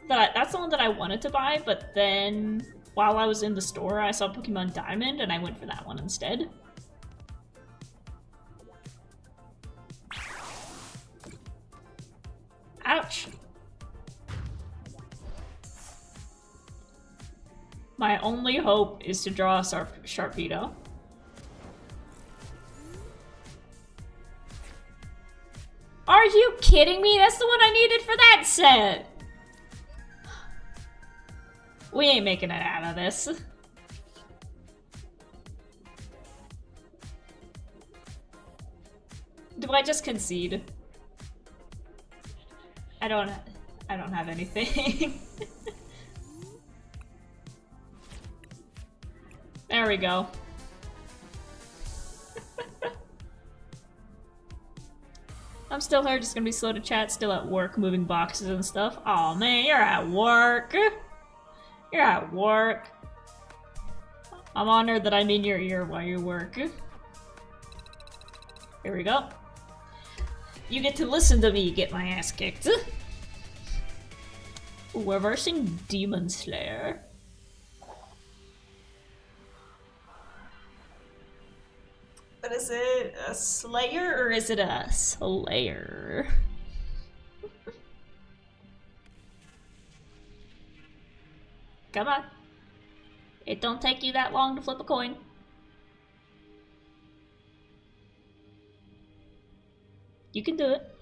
That's the one that I wanted to buy, but then while I was in the store, I saw Pokemon Diamond and I went for that one instead. Ouch. My only hope is to draw a Sharpedo. Are you kidding me? That's the one I needed for that set! We ain't making it out of this. Do I just concede? I don't have anything. There we go. I'm still here, just gonna be slow to chat, still at work, moving boxes and stuff. Aw, man, you're at work. You're at work. I'm honored that I'm in your ear while you work. Here we go. You get to listen to me get my ass kicked. We're versing Demon Slayer. But is it a Slayer or is it a Slayer? Come on. It don't take you that long to flip a coin. You can do it.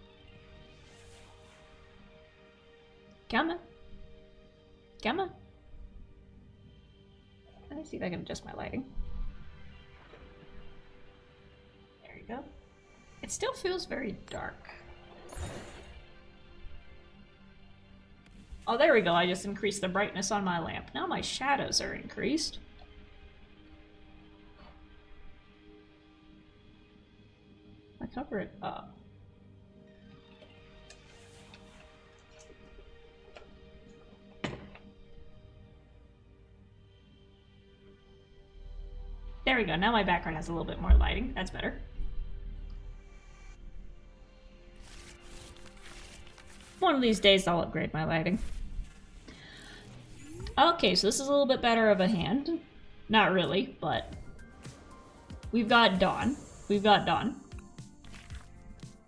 Come on. Come on. Let me see if I can adjust my lighting. There you go. It still feels very dark. Oh, there we go. I just increased the brightness on my lamp. Now my shadows are increased. I cover it up. There we go. Now my background has a little bit more lighting. That's better. One of these days I'll upgrade my lighting. Okay, so this is a little bit better of a hand. Not really, but we've got Dawn. We've got Dawn.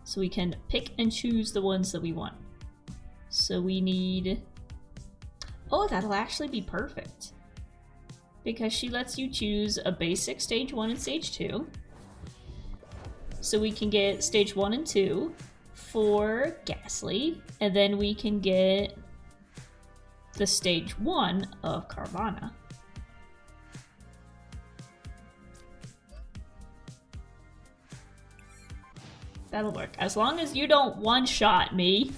So we can pick and choose the ones that we want. So we need... Oh, that'll actually be perfect. Because she lets you choose a basic stage 1 and stage 2. So we can get stage 1 and 2 for Ghastly, and then we can get the stage 1 of Carvanha. That'll work. As long as you don't one-shot me,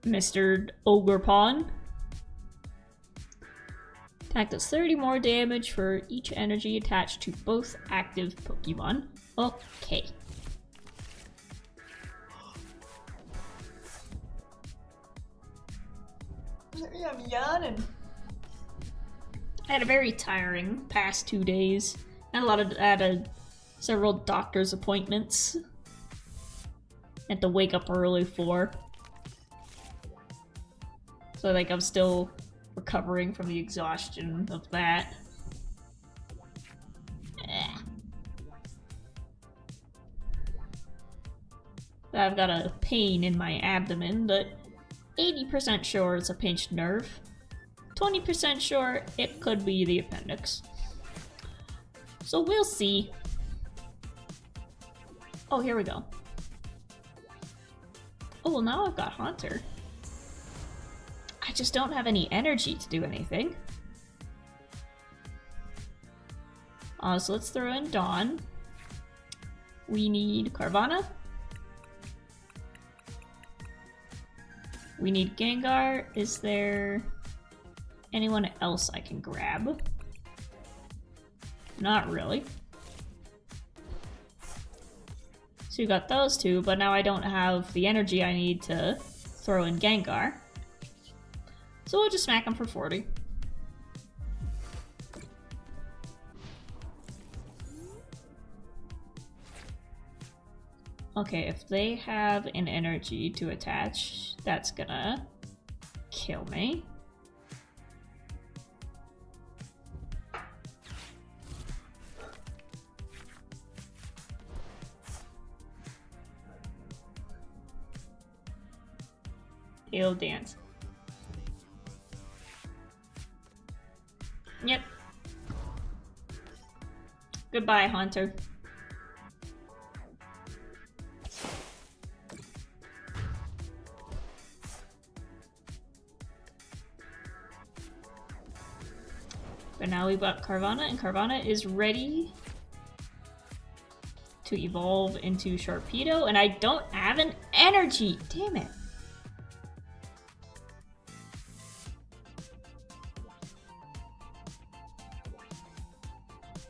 Mr. Ogerpon. Attack does 30 more damage for each energy attached to both active Pokemon. Okay. I'm yawning. I had a very tiring past 2 days. I had several doctor's appointments. Had to wake up early for. So like I'm still recovering from the exhaustion of that. I've got a pain in my abdomen, but 80% sure it's a pinched nerve. 20% sure it could be the appendix. So we'll see. Oh, here we go. Oh, well now I've got Haunter. I just don't have any energy to do anything. So let's throw in Dawn. We need Carvanha. We need Gengar. Is there anyone else I can grab? Not really. So you got those two, but now I don't have the energy I need to throw in Gengar. So we'll just smack him for 40. Okay, if they have an energy to attach, that's gonna kill me. He'll dance. Yep. Goodbye, Haunter. But now we've got Carvanha, and Carvanha is ready to evolve into Sharpedo, and I don't have an energy! Damn it!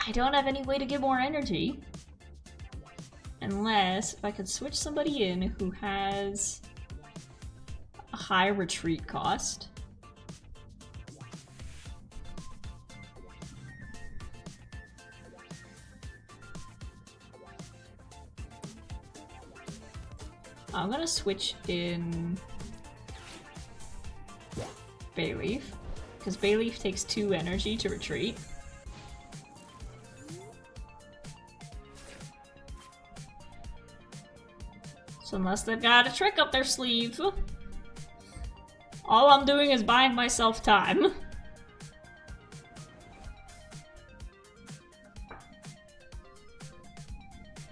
I don't have any way to get more energy. Unless if I could switch somebody in who has a high retreat cost. I'm gonna switch in Bayleaf, because Bayleaf takes 2 energy to retreat. So unless they've got a trick up their sleeve, all I'm doing is buying myself time.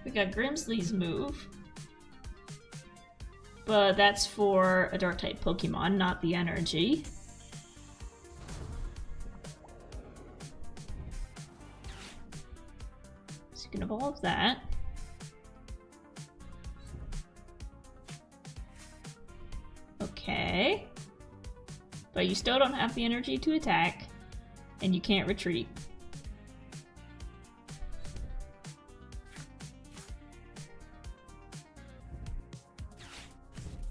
We got Grimsley's move. But that's for a Dark-type Pokemon, not the energy. So you can evolve that. Okay. But you still don't have the energy to attack, and you can't retreat.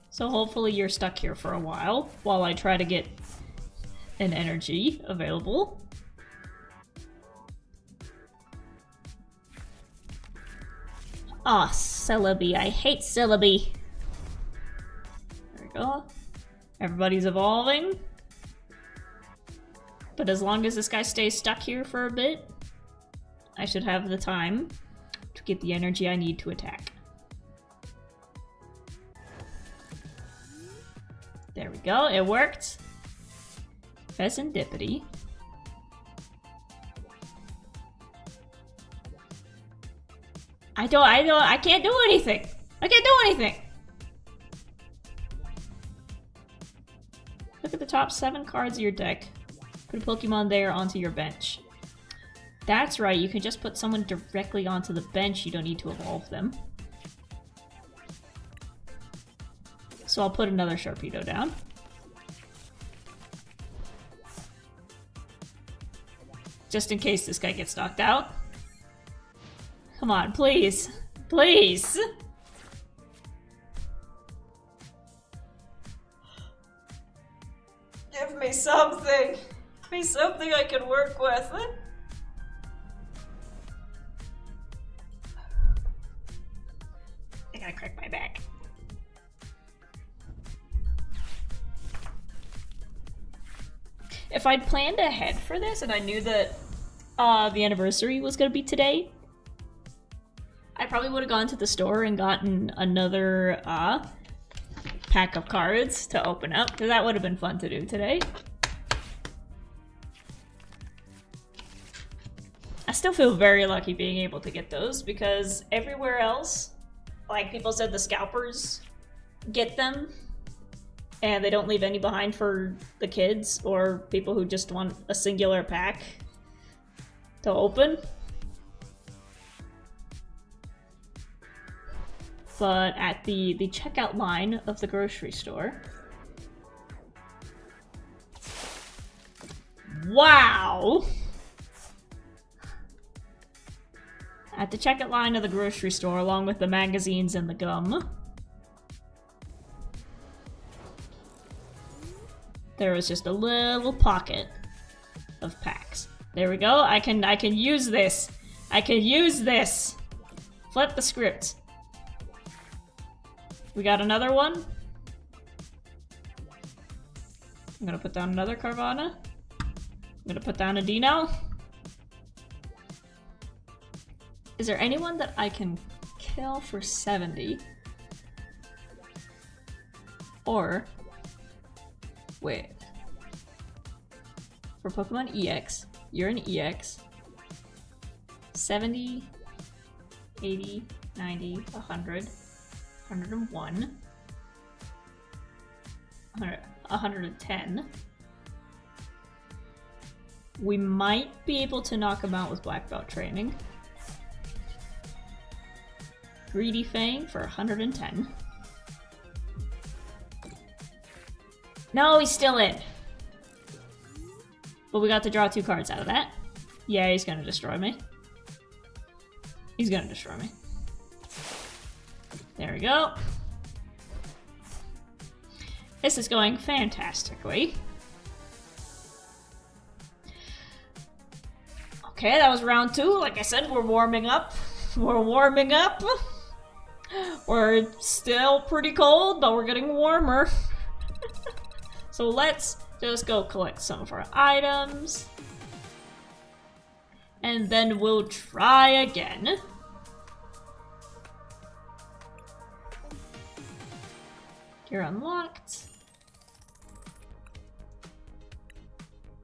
So hopefully you're stuck here for a while I try to get an energy available. Ah, Celebi. I hate Celebi. There we go. Everybody's evolving. But as long as this guy stays stuck here for a bit, I should have the time to get the energy I need to attack. There we go, it worked. Pheasantipity. I can't do anything. I can't do anything. Look at the top 7 cards of your deck. Put a Pokemon there onto your bench. That's right, you can just put someone directly onto the bench. You don't need to evolve them. So I'll put another Sharpedo down. Just in case this guy gets knocked out. Come on, please. Please! Give me something! Give me something I can work with. I gotta crack my back. If I'd planned ahead for this and I knew that the anniversary was gonna be today, I probably would have gone to the store and gotten another pack of cards to open up, because that would have been fun to do today. I still feel very lucky being able to get those, because everywhere else, like people said, the scalpers get them and they don't leave any behind for the kids or people who just want a singular pack to open. But at the checkout line of the grocery store, wow! At the checkout line of the grocery store, along with the magazines and the gum, there was just a little pocket of packs. There we go. I can use this. I can use this. Flip the script. We got another one. I'm gonna put down another Carvana. I'm gonna put down a Dino. Is there anyone that I can kill for 70? Or, wait. For Pokemon EX, you're an EX. 70, 80, 90, 100, 101, 110. We might be able to knock him out with Black Belt training. Greedy Fang for 110. No, he's still in. But we got to draw 2 cards out of that. Yeah, he's gonna destroy me. He's gonna destroy me. There we go. This is going fantastically. Okay, that was round 2. Like I said, we're warming up. We're warming up. We're still pretty cold, but we're getting warmer. So let's just go collect some of our items. And then we'll try again. You're unlocked.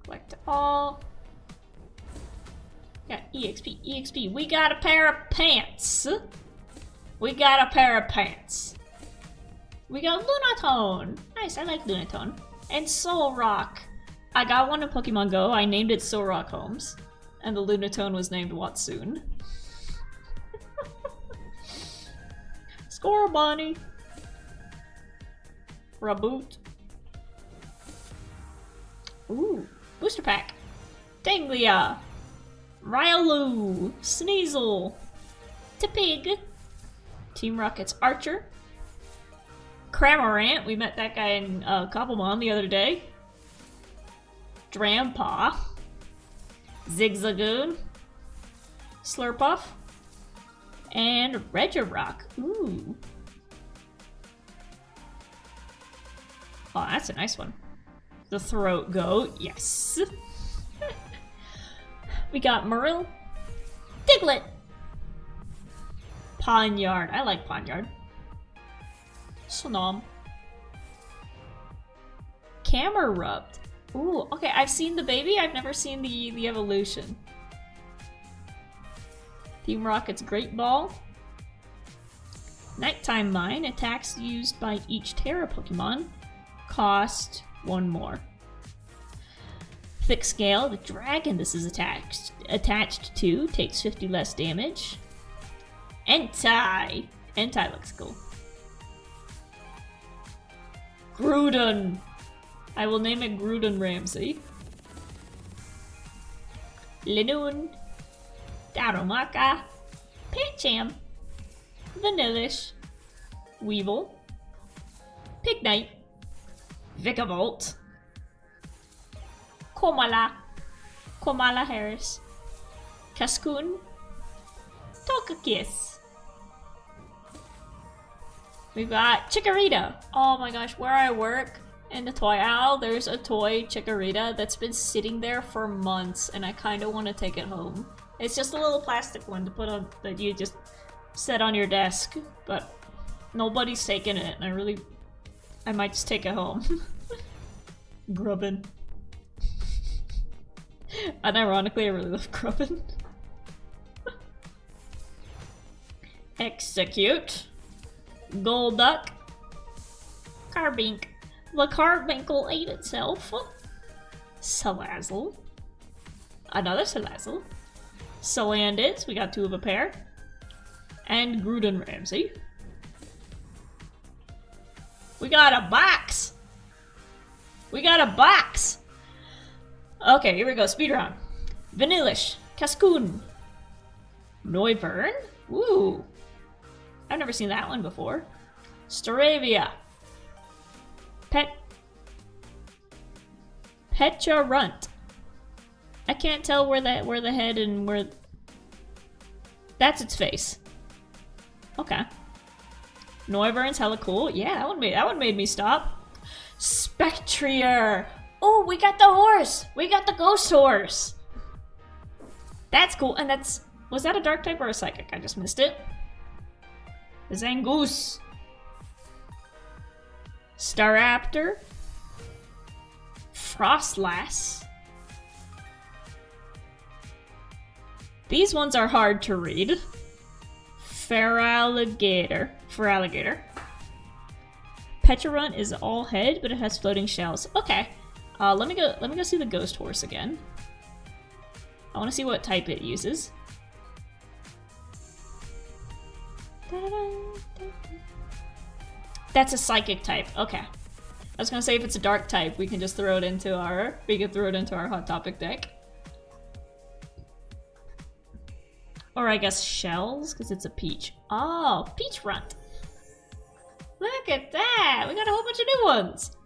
Collect all. Got EXP, EXP. We got a pair of pants. We got a pair of pants. We got Lunatone. Nice, I like Lunatone. And Solrock. I got one in Pokemon Go. I named it Solrock Holmes. And the Lunatone was named Watsoon. Scorbunny. Raboot. Ooh, booster pack. Danglia. Riolu. Sneasel. Tepig. Team Rocket's Archer. Cramorant. We met that guy in Cobblemon the other day. Drampaw. Zigzagoon. Slurpuff. And Regirock. Ooh. Oh, that's a nice one. The Throat Goat, yes. We got Muril. Diglett. Pawniard, I like Pawniard. Snom. Camerupt. Ooh, okay, I've seen the baby, I've never seen the evolution. Team Rocket's Great Ball. Nighttime Mine, attacks used by each Terra Pokemon cost 1 more. Thick Scale, the dragon this is attached to, takes 50 less damage. Entei looks cool. Groudon. I will name it Groudon Ramsey. Linoon. Darumaka. Pancham. Vanillish. Weevil. Pignite. Vikavolt. Komala. Komala Harris. Cascoon. Togekiss. We've got Chikorita. Oh my gosh, where I work in the toy aisle, there's a toy Chikorita that's been sitting there for months and I kind of want to take it home. It's just a little plastic one to put on that you just set on your desk, but nobody's taking it and I might just take it home. Grubbin. Unironically, I really love Grubbin. Execute. Golduck. Carbink. The Carbink ate itself. Salazzle. Another Salazzle. Salandit. We got two of a pair. And Groudon Ramsey. We got a box! We got a box! Okay, here we go. Speedrun. Vanillish. Cascoon. Noivern. Ooh. I've never seen that one before. Staravia. Pecharunt. I can't tell where the head and where... That's its face. Okay. Noivern's hella cool. Yeah, that one made me stop. Spectrier. Oh, we got the horse. We got the ghost horse. That's cool. And that's... Was that a dark type or a psychic? I just missed it. Zangoose. Staraptor. Frostlass. These ones are hard to read. Feraligatr. Pecharunt is all head, but it has floating shells. Okay. Let me go see the ghost horse again. I want to see what type it uses. That's a psychic type. Okay. I was gonna say if it's a dark type, we can just throw it into our Hot Topic deck. Or I guess shells, because it's a peach. Oh, Peachrunt. Look at that! We got a whole bunch of new ones!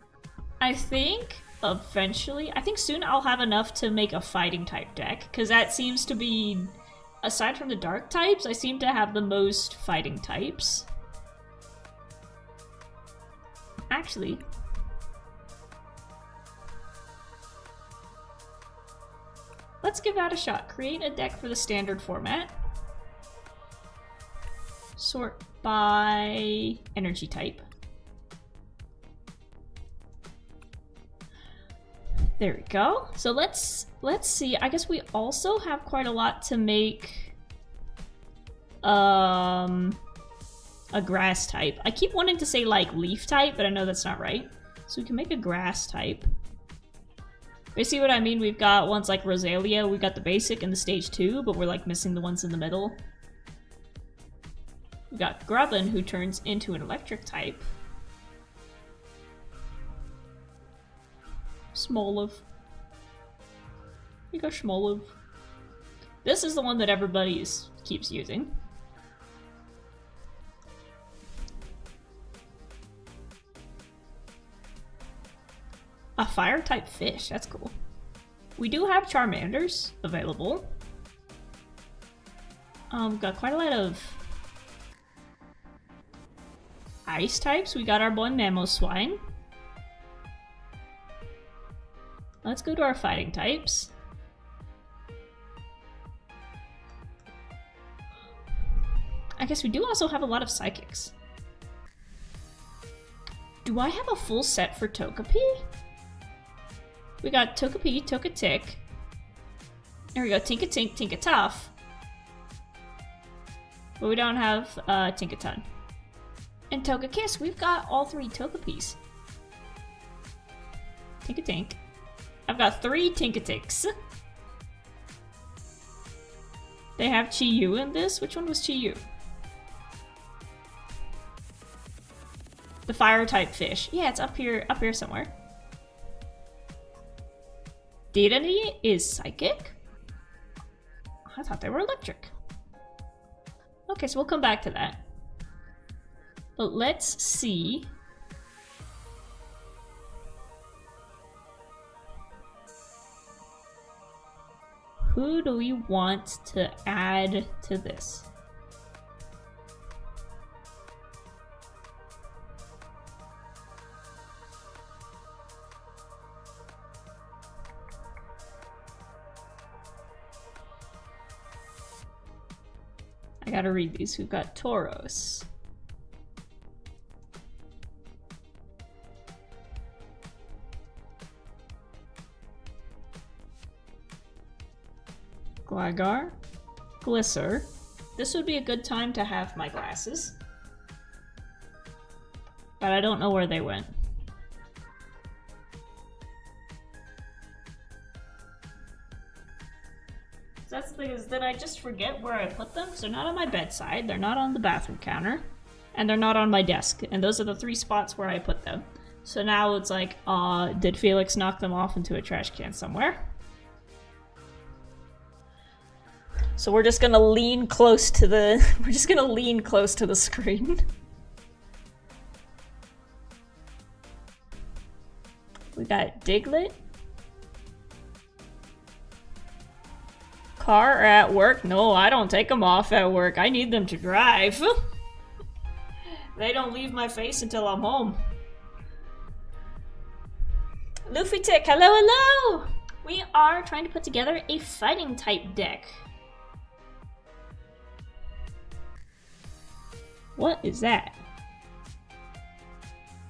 I think soon I'll have enough to make a fighting type deck, because that seems to be, aside from the dark types, I seem to have the most fighting types. Actually, let's give that a shot. Create a deck for the standard format. Sort by energy type. There we go. So let's see. I guess we also have quite a lot to make a grass type. I keep wanting to say like leaf type, but I know that's not right. So we can make a grass type. You see what I mean? We've got ones like Rosalia, we got the basic and the stage 2, but we're like missing the ones in the middle. We've got Grubbin, who turns into an electric type. Smoliv. You go Smoliv. This is the one that everybody keeps using. A fire type fish, that's cool. We do have Charmanders available. Got quite a lot of ice types. We got our boy Mamoswine. Let's go to our fighting types. I guess we do also have a lot of psychics. Do I have a full set for Togepi? We got Togepi, Togetic. There we go, Tinkatink, Tinkatuff. But we don't have Tinkaton. And Togekiss, we've got all 3 Togepis. Tinkatink. I've got 3 Tinkatiks. They have Chi-Yu in this? Which one was Chi-Yu? The fire type fish. Yeah, it's up here somewhere. Dedenne is psychic? I thought they were electric. Okay, so we'll come back to that. But let's see. Who do we want to add to this? I gotta read these. We've got Tauros. Gligar. Glisser. This would be a good time to have my glasses. But I don't know where they went. That's the thing, is that I just forget where I put them. So they're not on my bedside, they're not on the bathroom counter, and they're not on my desk. And those are the 3 spots where I put them. So now it's like, did Felix knock them off into a trash can somewhere? So we're just gonna lean close to the screen. We got Diglett. Car or at work? No, I don't take them off at work. I need them to drive. They don't leave my face until I'm home. Luffy Tick, hello, hello! We are trying to put together a fighting type deck. What is that?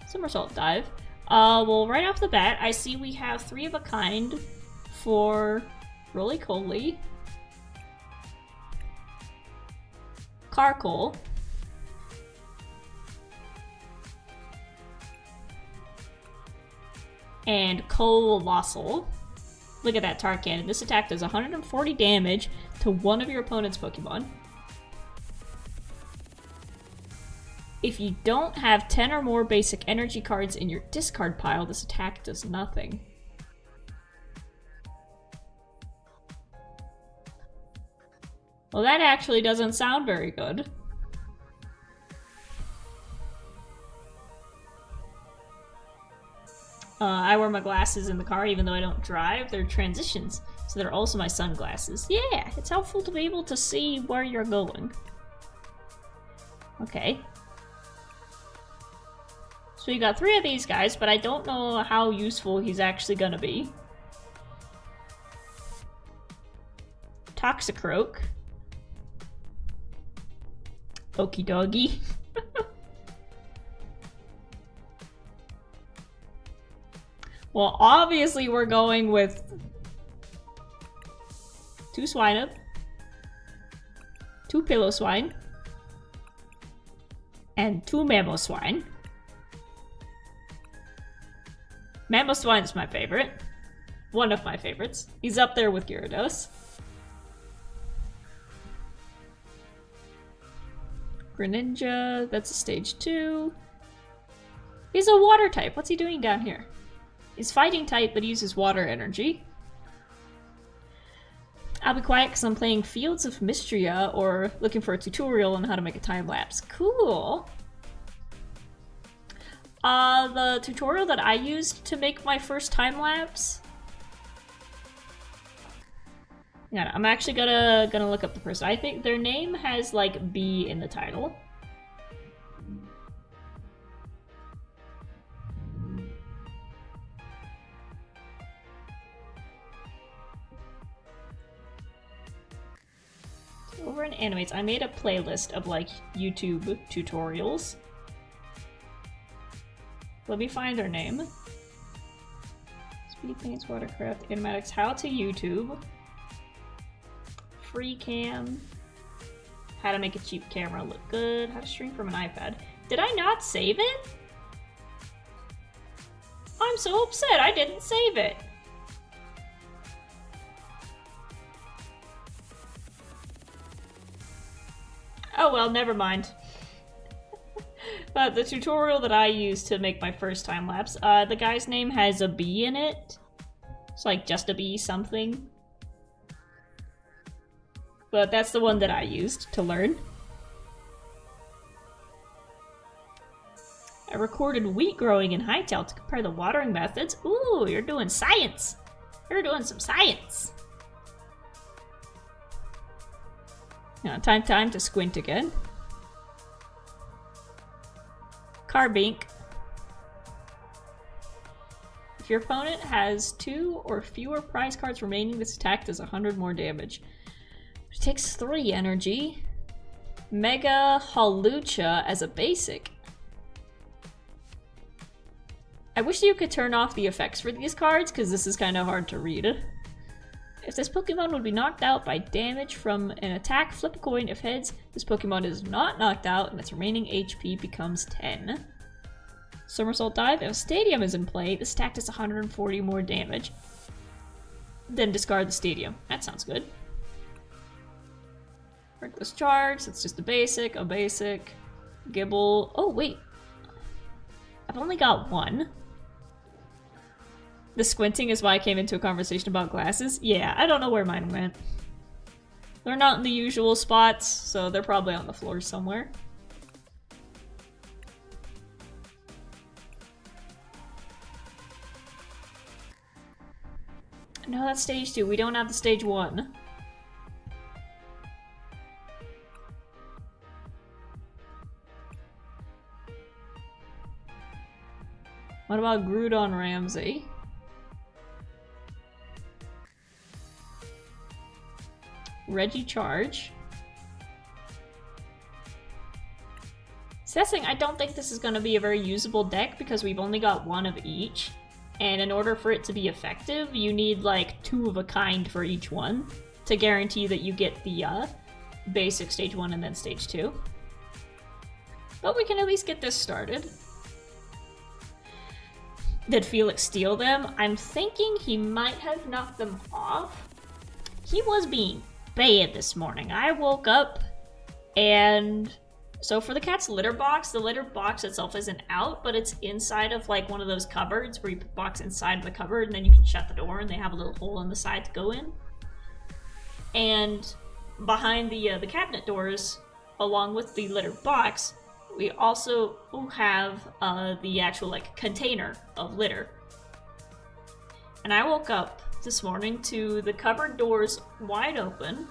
Somersault dive. Well, right off the bat, I see we have 3 of a kind for Roly-Poly, Carkol, and Colossal. Look at that Tart Cannon. This attack does 140 damage to one of your opponent's Pokemon. If you don't have 10 or more basic energy cards in your discard pile, this attack does nothing. Well, that actually doesn't sound very good. I wear my glasses in the car even though I don't drive. They're transitions, so they're also my sunglasses. Yeah, it's helpful to be able to see where you're going. Okay. So we got 3 of these guys, but I don't know how useful he's actually gonna be. Toxicroak. Okie doggy. Well, obviously we're going with 2 Swinub, 2 Piloswine, and 2 Mamoswine. Mamoswine's my favorite. One of my favorites. He's up there with Gyarados. Greninja, that's a stage 2. He's a water type. What's he doing down here? He's fighting type, but he uses water energy. I'll be quiet because I'm playing Fields of Mystria or looking for a tutorial on how to make a time lapse. Cool. The tutorial that I used to make my first time lapse. Yeah, I'm actually gonna look up the person. I think their name has like B in the title. Over in Animates, I made a playlist of like YouTube tutorials. Let me find their name. Speed Paints, Watercraft, Animatics, How to YouTube, Free Cam, How to make a cheap camera look good, How to stream from an iPad. Did I not save it? I'm so upset I didn't save it. Oh well, never mind. But the tutorial that I used to make my first time lapse, the guy's name has a B in it. It's like just a B something. But that's the one that I used to learn. I recorded wheat growing in Hightail to compare the watering methods. Ooh, you're doing science. You're doing some science. Now, time to squint again. Carbink. If your opponent has 2 or fewer prize cards remaining, this attack does 100 more damage. It takes 3 energy. Mega Halucha as a basic. I wish you could turn off the effects for these cards, because this is kind of hard to read. If this Pokemon would be knocked out by damage from an attack, flip a coin. If heads, this Pokemon is not knocked out and its remaining HP becomes 10. Somersault Dive. If a Stadium is in play, this attack does 140 more damage. Then discard the Stadium. That sounds good. Reckless Charge. That's just a basic. Gibble. Oh, wait. I've only got 1. The squinting is why I came into a conversation about glasses. Yeah, I don't know where mine went. They're not in the usual spots, so they're probably on the floor somewhere. No, that's stage 2. We don't have the stage 1. What about Groudon Ramsey? Regicharge. So that's the thing, I don't think this is going to be a very usable deck because we've only got 1 of each. And in order for it to be effective, you need like 2 of a kind for each one to guarantee that you get the basic stage 1 and then stage 2. But we can at least get this started. Did Felix steal them? I'm thinking he might have knocked them off. He was being bad this morning. I woke up and... So for the cat's litter box, the litter box itself isn't out, but it's inside of like one of those cupboards where you put the box inside the cupboard and then you can shut the door and they have a little hole in the side to go in. And behind the cabinet doors, along with the litter box, we also have the actual like container of litter. And I woke up this morning to the cupboard doors wide open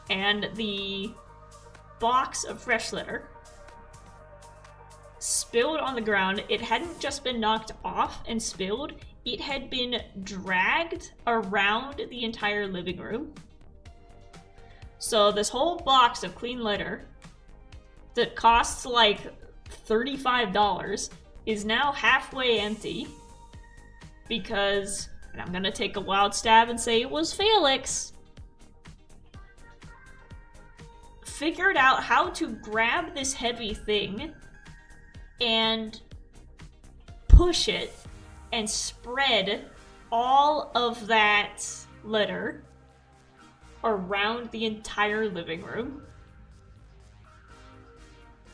and the box of fresh litter spilled on the ground. It hadn't just been knocked off and spilled, it had been dragged around the entire living room. So this whole box of clean litter that costs like $35 is now halfway empty because, and I'm gonna take a wild stab and say it was Felix, figured out how to grab this heavy thing and push it and spread all of that litter around the entire living room.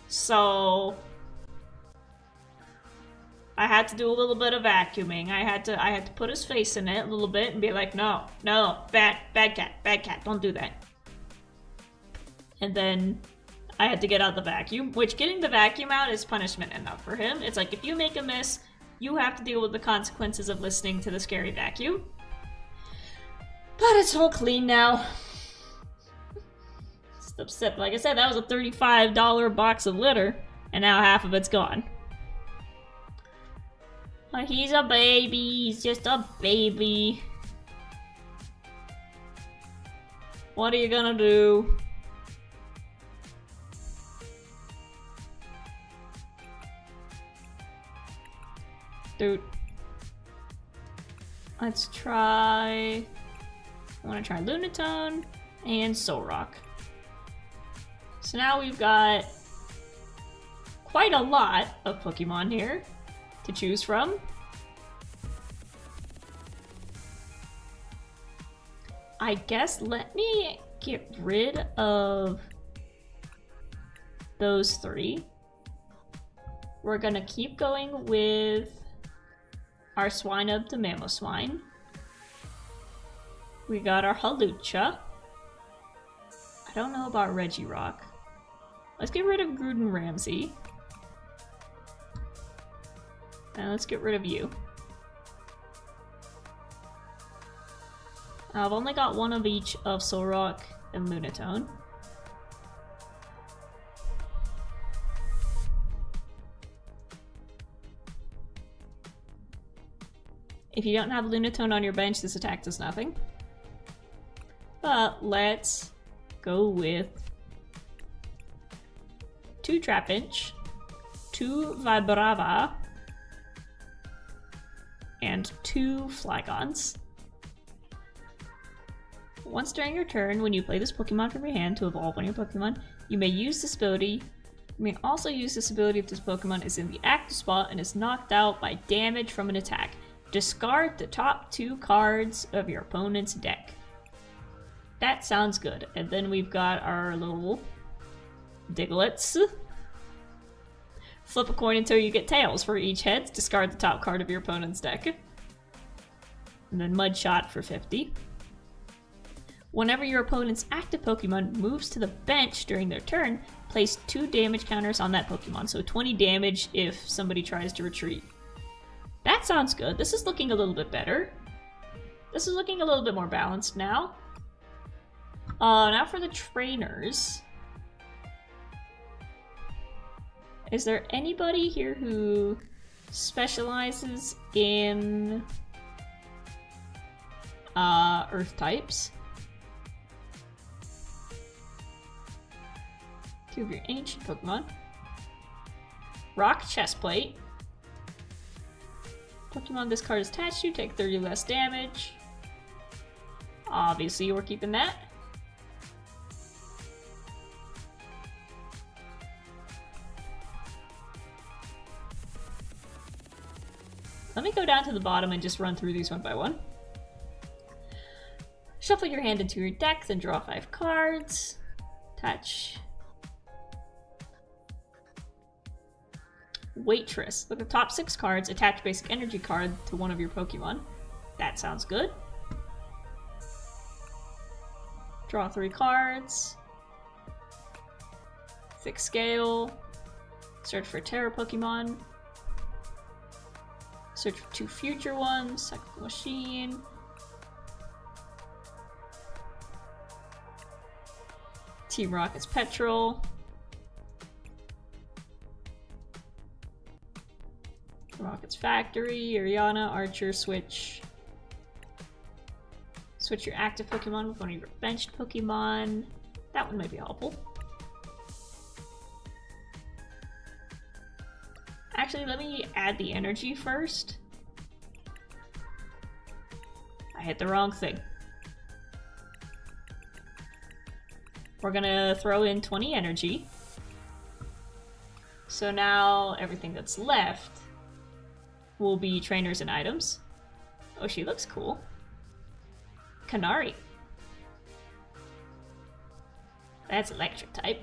So I had to do a little bit of vacuuming. I had to put his face in it a little bit and be like, no, bad cat, don't do that. And then I had to get out the vacuum, which getting the vacuum out is punishment enough for him. It's like, if you make a miss, you have to deal with the consequences of listening to the scary vacuum. But it's all clean now. Just upset. Like I said, that was a $35 box of litter, and now half of it's gone. He's a baby. He's just a baby. What are you gonna do? Dude. Let's try... I want to try Lunatone and Solrock. So now we've got quite a lot of Pokemon here to choose from. I guess let me get rid of those 3. we're gonna keep going with our Swinub the Mamoswine. We got our Hawlucha. I don't know about Regirock. Let's get rid of Gruden Ramsey. And let's get rid of you. I've only got one of each of Solrock and Lunatone. If you don't have Lunatone on your bench, this attack does nothing. But let's go with 2 Trapinch, 2 Vibrava, and 2 Flygons. Once during your turn, when you play this Pokemon from your hand to evolve one of your Pokemon, you may use this ability. You may also use this ability if this Pokemon is in the active spot and is knocked out by damage from an attack. Discard the top 2 cards of your opponent's deck. That sounds good. And then we've got our little Digletts. Flip a coin until you get tails. For each heads, discard the top card of your opponent's deck. And then Mudshot for 50. Whenever your opponent's active Pokemon moves to the bench during their turn, place 2 damage counters on that Pokemon. So 20 damage if somebody tries to retreat. That sounds good. This is looking a little bit better. This is looking a little bit more balanced now. Now for the trainers. Is there anybody here who specializes in Earth types? 2 of your ancient Pokemon. Rock Chestplate. Pokemon this card is attached to take 30 less damage. Obviously, we're keeping that. Let me go down to the bottom and just run through these one by one. Shuffle your hand into your deck, then draw 5 cards. Attach Waitress. Look at the top 6 cards, attach basic energy card to one of your Pokemon. That sounds good. Draw 3 cards. Thick Scale. Search for Terra Pokemon. Search for 2 future ones. Psychical Machine. Team Rocket's Petrol. Rocket's Factory, Ariana, Archer, switch. Switch your active Pokemon with one of your benched Pokemon. That one might be helpful. Actually, let me add the energy first. I hit the wrong thing. We're gonna throw in 20 energy. So now everything that's left will be trainers and items. Oh, she looks cool. Canary. That's electric type.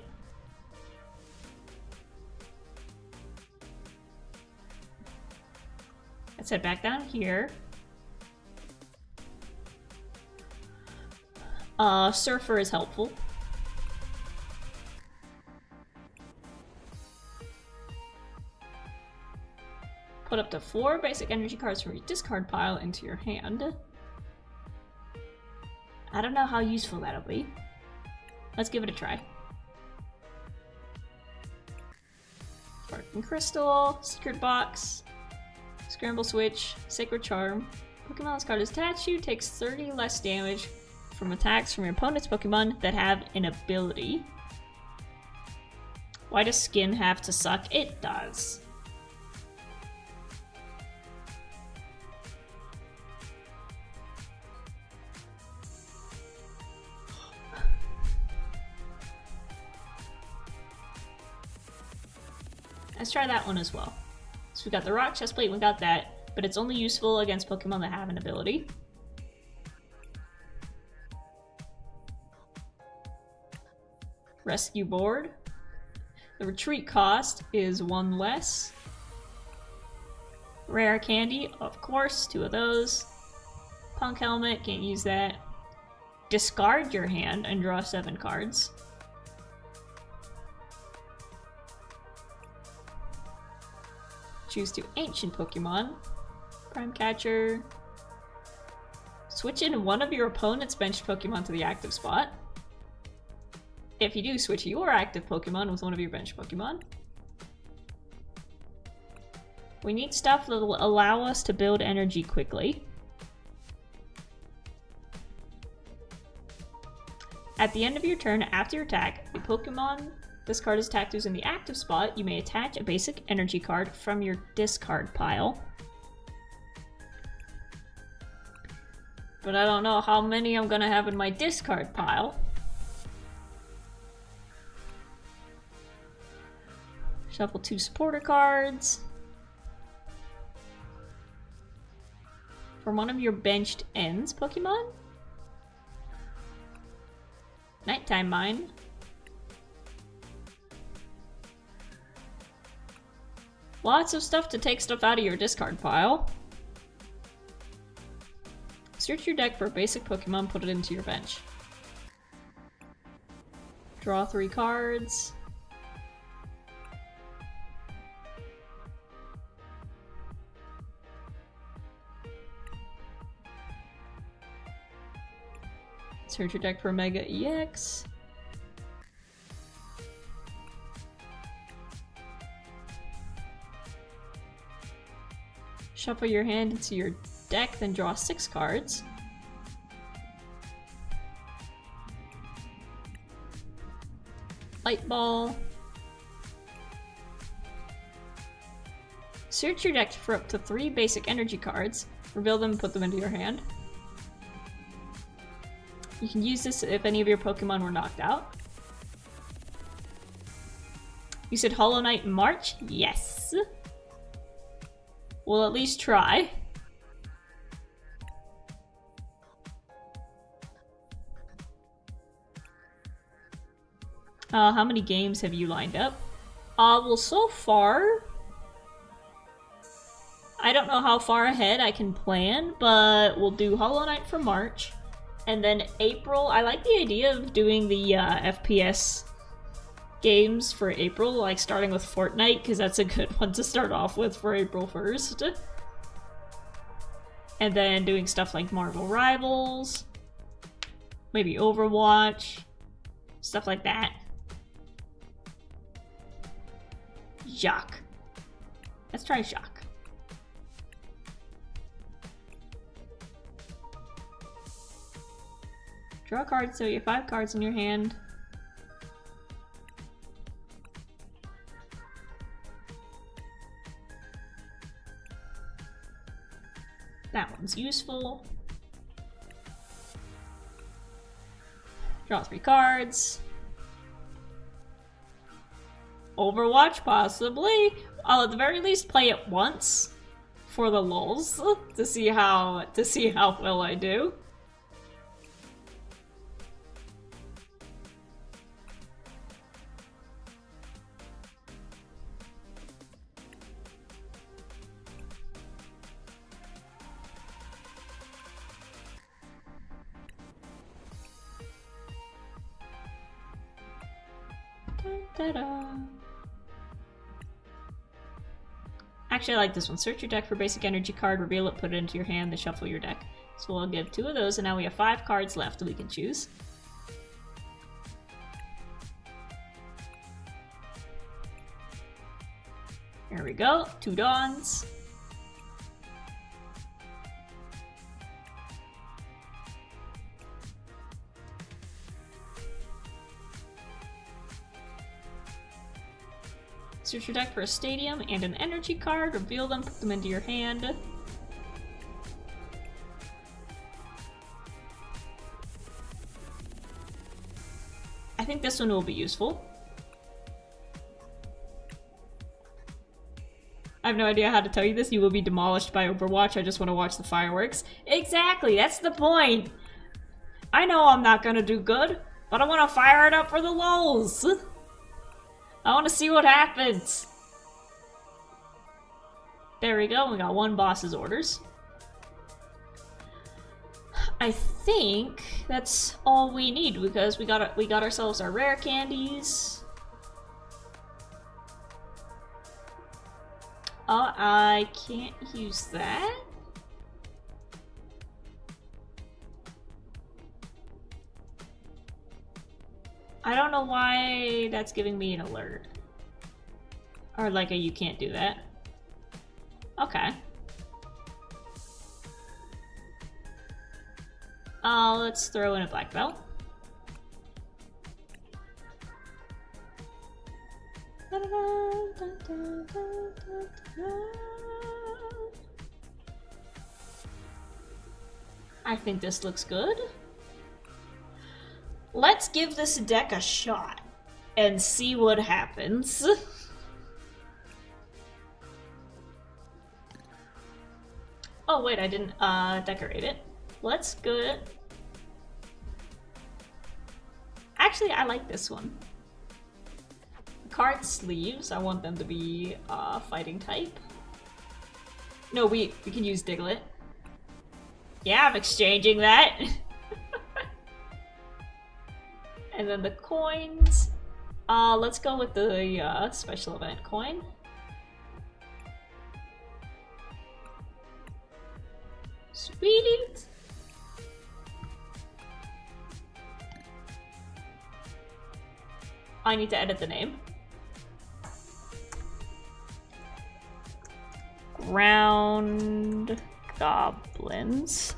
Let's head back down here. Surfer is helpful. Put up to 4 basic energy cards from your discard pile into your hand. I don't know how useful that'll be. Let's give it a try. Sparking Crystal, Secret Box, Scramble Switch, Sacred Charm. Pokemon this card is attached to takes 30 less damage from attacks from your opponent's Pokemon that have an ability. Why does skin have to suck? It does. Let's try that one as well. So we got the Rock Chestplate, we got that, but it's only useful against Pokemon that have an ability. Rescue Board. The retreat cost is 1 less. Rare candy, of course, 2 of those. Punk helmet, can't use that. Discard your hand and draw 7 cards. Choose 2 ancient Pokemon. Prime Catcher. Switch in one of your opponent's benched Pokemon to the active spot. If you do, switch your active Pokemon with one of your benched Pokemon. We need stuff that will allow us to build energy quickly. At the end of your turn, after your attack, a Pokemon this card is attacked who's in the active spot. You may attach a basic energy card from your discard pile. But I don't know how many I'm gonna have in my discard pile. Shuffle 2 supporter cards. From one of your benched ends Pokemon. Nighttime Mine. Lots of stuff to take stuff out of your discard pile. Search your deck for a basic Pokemon, put it into your bench. Draw 3 cards. Search your deck for Mega EX. Shuffle your hand into your deck, then draw 6 cards. Light Ball. Search your deck for up to 3 basic energy cards. Reveal them and put them into your hand. You can use this if any of your Pokemon were knocked out. You said Hollow Knight in March? Yes. We'll at least try. How many games have you lined up? Well, so far, I don't know how far ahead I can plan, but we'll do Hollow Knight for March. And then April, I like the idea of doing the FPS games for April, like starting with Fortnite, because that's a good one to start off with for April 1st. And then doing stuff like Marvel Rivals, maybe Overwatch, stuff like that. Jacques. Let's try Jacques. Draw a card, so you have 5 cards in your hand. That one's useful. Draw 3 cards. Overwatch, possibly. I'll at the very least play it once for the lulz to see how well I do. Ta-da. Actually, I like this one. Search your deck for basic energy card, reveal it, put it into your hand, then shuffle your deck. So we'll give 2 of those, and now we have 5 cards left that we can choose. There we go. 2 Dawns. Search your deck for a stadium and an energy card, reveal them, put them into your hand. I think this one will be useful. I have no idea how to tell you this. You will be demolished by Overwatch. I just want to watch the fireworks. Exactly, that's the point. I know I'm not gonna do good, but I want to fire it up for the lulz. I want to see what happens. There we go, we got one boss's orders. I think that's all we need because we got ourselves our rare candies. Oh, I can't use that. I don't know why that's giving me an alert. Or like a you can't do that. Okay. Let's throw in a black belt. I think this looks good. Let's give this deck a shot and see what happens. Oh wait, I didn't decorate it. Let's go. Actually, I like this one. Card sleeves, I want them to be fighting type. No, we can use Diglett. Yeah, I'm exchanging that. And then the coins. Let's go with the special event coin. Sweet. I need to edit the name. Ground goblins.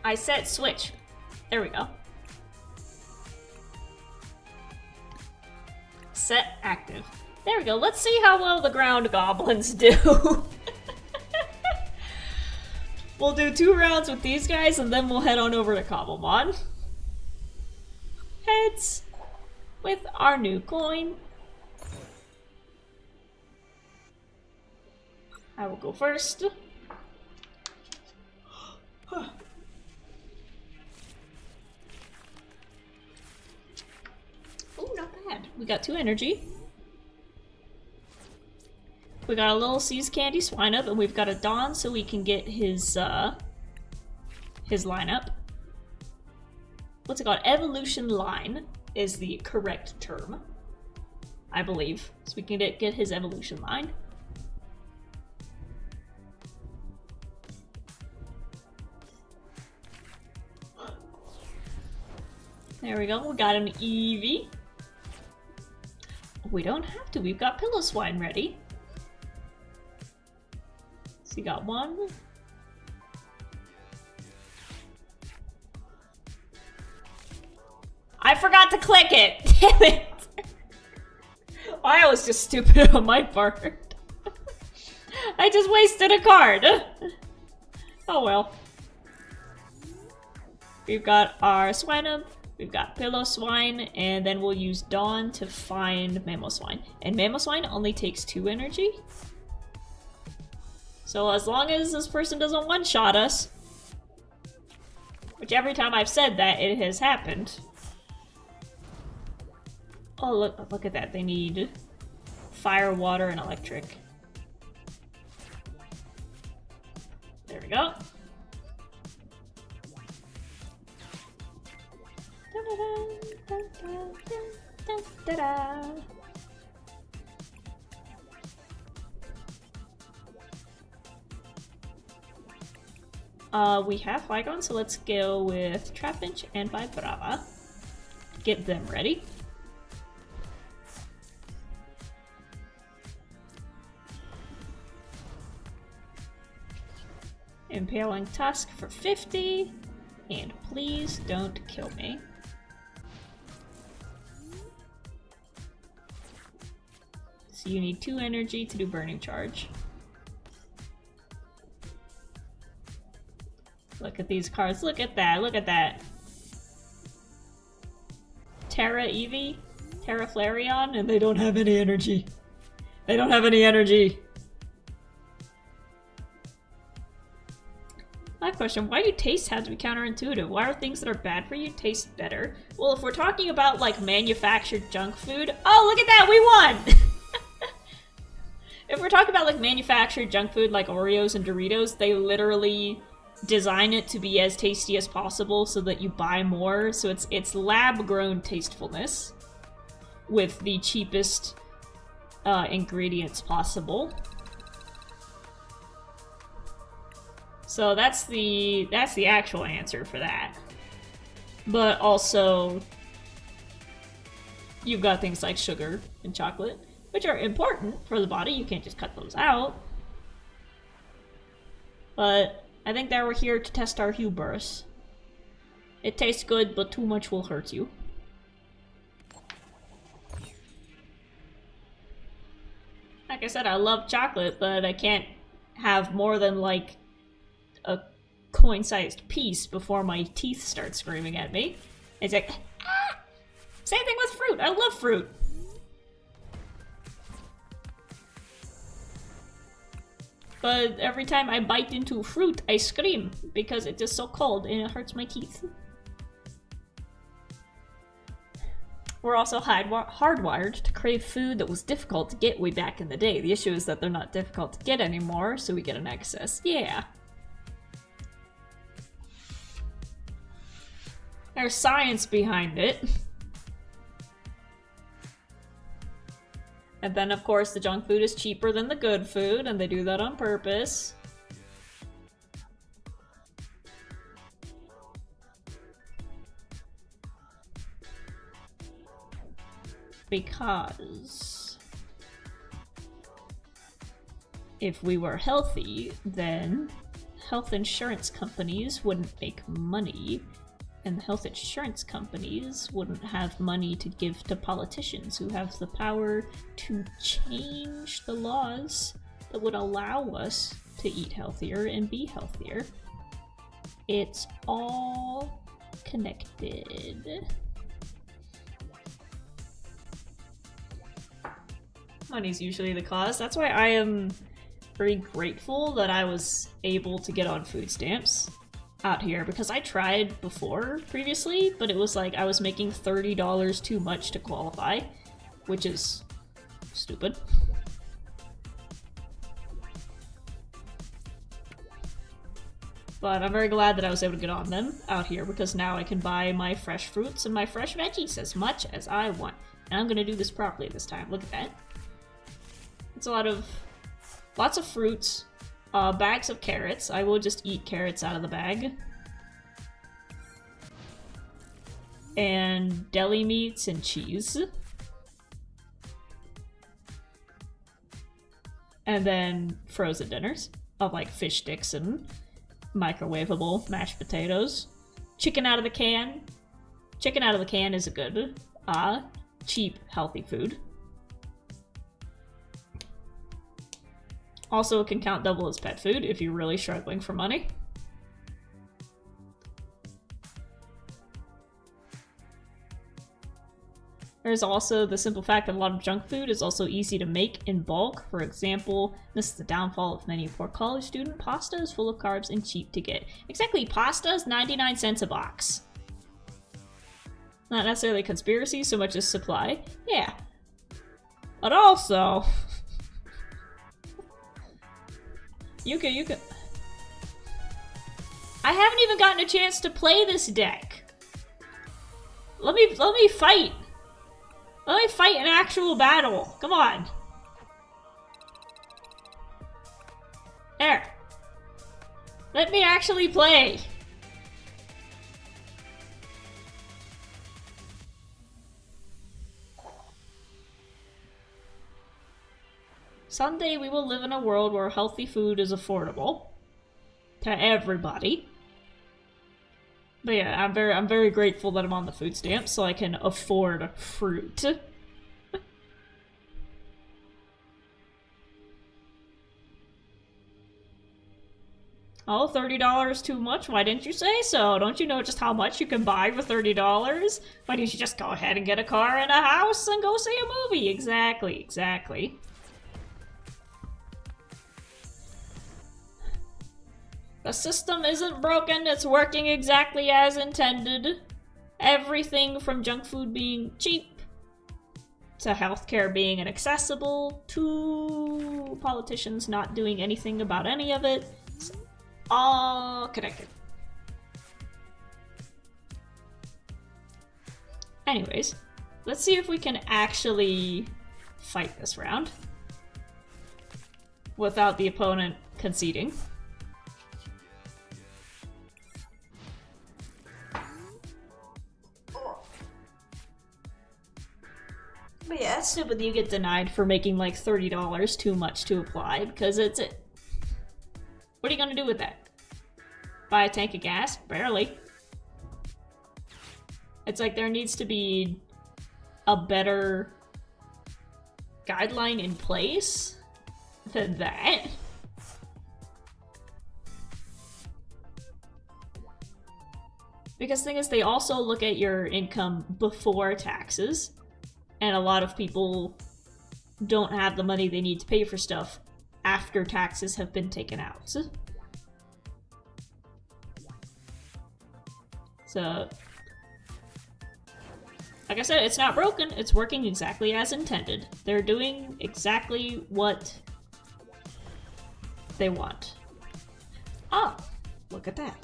I said switch. There we go. Set active. There we go. Let's see how well the ground goblins do. We'll do 2 rounds with these guys and then we'll head on over to Cobblemon. Heads with our new coin. I will go first. Oh, not bad. We got 2 energy. We got a little Seas Candy Swinub, and we've got a Dawn so we can get his lineup. What's it called? Evolution line is the correct term, I believe. So we can get his evolution line. There we go, we got an Eevee. We don't have to, we've got Piloswine ready. So you got 1. I forgot to click it! Damn it! I was just stupid on my part. I just wasted a card. Oh well. We've got our Swinub, we've got Piloswine, and then we'll use Dawn to find Mamoswine. And Mamoswine only takes 2 energy. So as long as this person doesn't one-shot us, which every time I've said that, it has happened. Oh, look at that. They need fire, water, and electric. There we go. We have Flygon, so let's go with Trapinch and Vibrava. Get them ready. Impaling Tusk for 50, and please don't kill me. So you need 2 energy to do Burning Charge. Look at these cards, look at that, look at that. Terra Eevee, Terra Flareon, and they don't have any energy. They don't have any energy. Live question, why do tastes have to be counterintuitive? Why are things that are bad for you taste better? Well, if we're talking about, like, manufactured junk food... Oh, look at that! We won! If we're talking about, like, manufactured junk food like Oreos and Doritos, they literally design it to be as tasty as possible so that you buy more. So it's lab-grown tastefulness with the cheapest ingredients possible. So that's the actual answer for that. But also, you've got things like sugar and chocolate, which are important for the body. You can't just cut those out. But I think that we're here to test our hubris. It tastes good, but too much will hurt you. Like I said, I love chocolate, but I can't have more than, like, a coin-sized piece before my teeth start screaming at me. It's like, ah! Same thing with fruit. I love fruit. But every time I bite into fruit, I scream because it is so cold and it hurts my teeth. We're also hardwired to crave food that was difficult to get way back in the day. The issue is that they're not difficult to get anymore, so we get an excess. Yeah. There's science behind it. And then, of course, the junk food is cheaper than the good food, and they do that on purpose. Because if we were healthy, then health insurance companies wouldn't make money, and the health insurance companies wouldn't have money to give to politicians who have the power to change the laws that would allow us to eat healthier and be healthier. It's all connected. Money's usually the cause. That's why I am very grateful that I was able to get on food stamps out here, because I tried before previously, but it was like I was making $30 too much to qualify, which is stupid. But I'm very glad that I was able to get on them out here, because now I can buy my fresh fruits and my fresh veggies as much as I want. And I'm gonna do this properly this time. Look at that. It's lots of fruits, bags of carrots. I will just eat carrots out of the bag. And deli meats and cheese. And then frozen dinners of like fish sticks and microwavable mashed potatoes. Chicken out of the can. Chicken out of the can is a good, cheap, healthy food. Also, it can count double as pet food if you're really struggling for money. There's also the simple fact that a lot of junk food is also easy to make in bulk. For example, this is the downfall of many poor college student. Pasta is full of carbs and cheap to get. Exactly, pasta is 99 cents a box. Not necessarily conspiracy so much as supply. Yeah. But also... You can. I haven't even gotten a chance to play this deck. Let me fight. Let me fight an actual battle. Come on. There. Let me actually play. Someday we will live in a world where healthy food is affordable to everybody. But yeah, I'm very grateful that I'm on the food stamps so I can afford fruit. Oh, $30 too much? Why didn't you say so? Don't you know just how much you can buy for $30? Why don't you just go ahead and get a car and a house and go see a movie? Exactly, exactly. The system isn't broken, it's working exactly as intended. Everything from junk food being cheap, to healthcare being inaccessible, to politicians not doing anything about any of it. It's all connected. Anyways, let's see if we can actually fight this round without the opponent conceding. But yeah, that's stupid that you get denied for making like $30 too much to apply, because it's it. What are you gonna do with that? Buy a tank of gas? Barely. It's like there needs to be a better guideline in place than that. Because the thing is, they also look at your income before taxes. And a lot of people don't have the money they need to pay for stuff after taxes have been taken out. So, like I said, it's not broken. It's working exactly as intended. They're doing exactly what they want. Oh, look at that.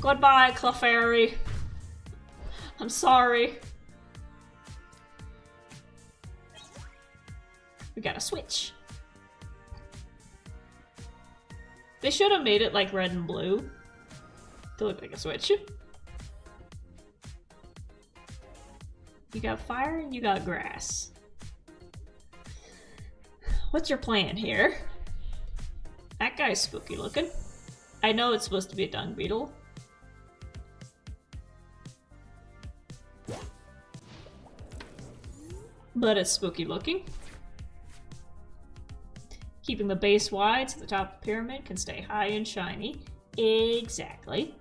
Goodbye, Clefairy. I'm sorry. We gotta switch. They should have made it like red and blue to look like a switch. You got fire and you got grass. What's your plan here? That guy's spooky looking. I know it's supposed to be a dung beetle. But it's spooky looking. Keeping the base wide so the top of the pyramid can stay high and shiny. Exactly.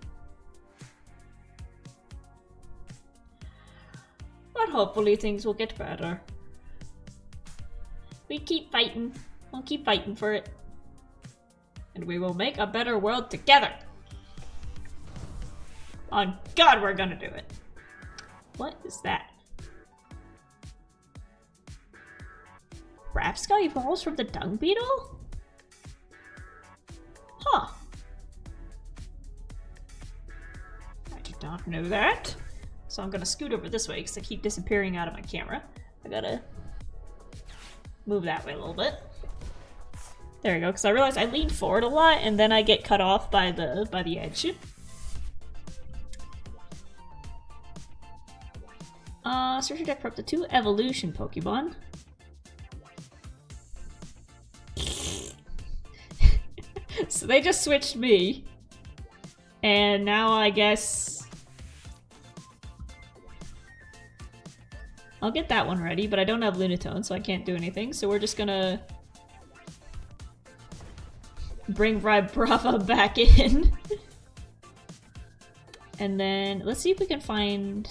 But hopefully things will get better. We keep fighting. We'll keep fighting for it. And we will make a better world together. On God, we're gonna do it. What is that? Rapsky evolves from the dung beetle? Huh. I did not know that. So I'm gonna scoot over this way because I keep disappearing out of my camera. I gotta move that way a little bit. There we go, because I realized I lean forward a lot and then I get cut off by the edge. Search your deck for up to 2 evolution Pokemon. So they just switched me. And now I guess I'll get that one ready, but I don't have Lunatone, so I can't do anything. So we're just gonna bring Vibrava back in. And then let's see if we can find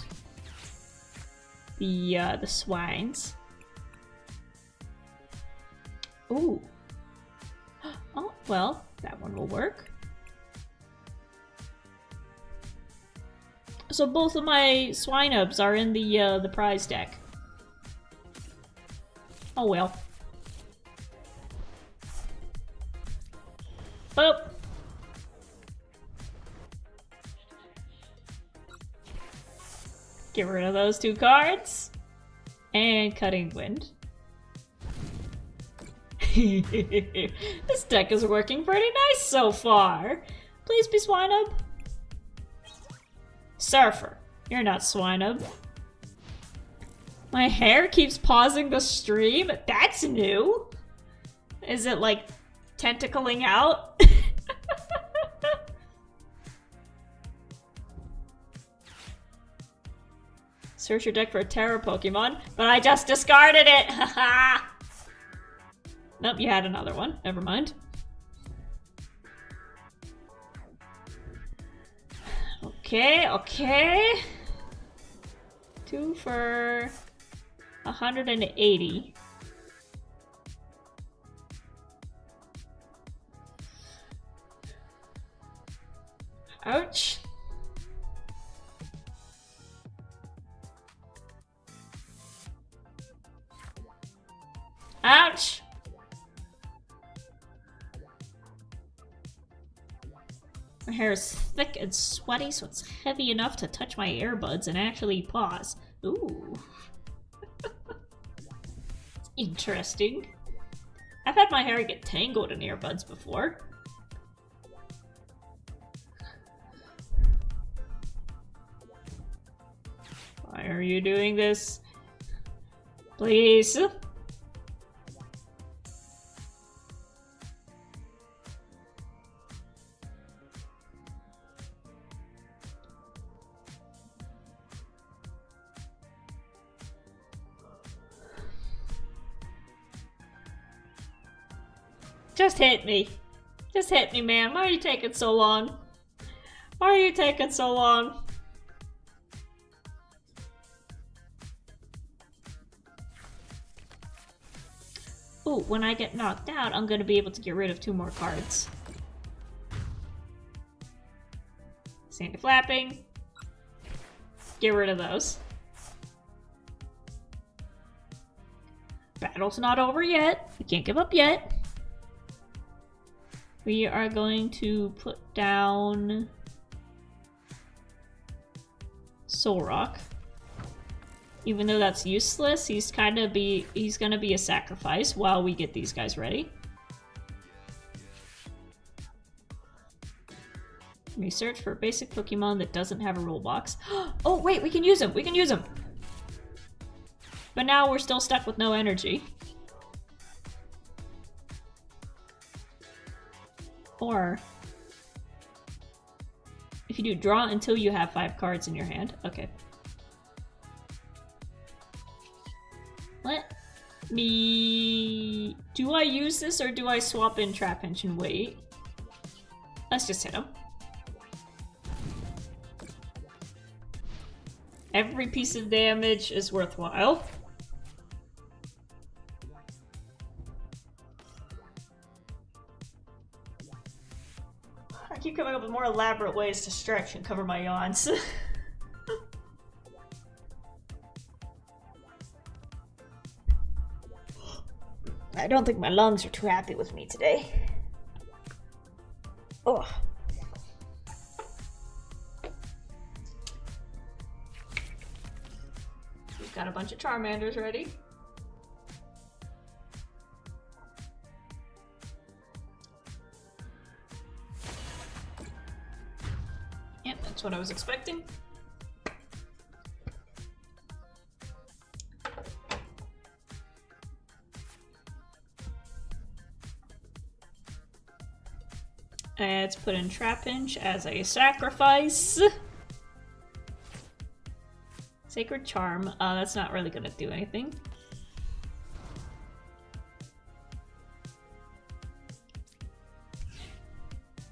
the swines. Ooh. Oh, well, that one will work. So both of my Swinubs are in the prize deck. Oh well. Boop. Get rid of those 2 cards. And Cutting Wind. This deck is working pretty nice so far. Please be Swinub. Surfer. You're not Swinub. My hair keeps pausing the stream? That's new. Is it like tentacling out? Search your deck for a Terra Pokemon, but I just discarded it! Haha! Nope, you had another one. Never mind. Okay, okay. 2 for 180. Ouch. Ouch! My hair is thick and sweaty, so it's heavy enough to touch my earbuds and actually pause. Ooh. Interesting. I've had my hair get tangled in earbuds before. Why are you doing this? Please. Just hit me. Just hit me, man. Why are you taking so long? Why are you taking so long? Ooh, when I get knocked out, I'm gonna be able to get rid of 2 more cards. Sandy Flapping. Get rid of those. Battle's not over yet. We can't give up yet. We are going to put down Solrock. Even though that's useless, he's gonna be a sacrifice while we get these guys ready. Let me search for a basic Pokemon that doesn't have a rule box. Oh wait, we can use him! We can use him! But now we're still stuck with no energy. Or if you do draw until you have 5 cards in your hand. Okay. Let me... Do I use this or do I swap in Trapinch and wait? Let's just hit him. Every piece of damage is worthwhile. I keep coming up with more elaborate ways to stretch and cover my yawns. I don't think my lungs are too happy with me today. Ugh. We've got a bunch of Charmanders ready. Yep, that's what I was expecting. Let's put in Trapinch as a sacrifice. Sacred Charm, that's not really gonna do anything.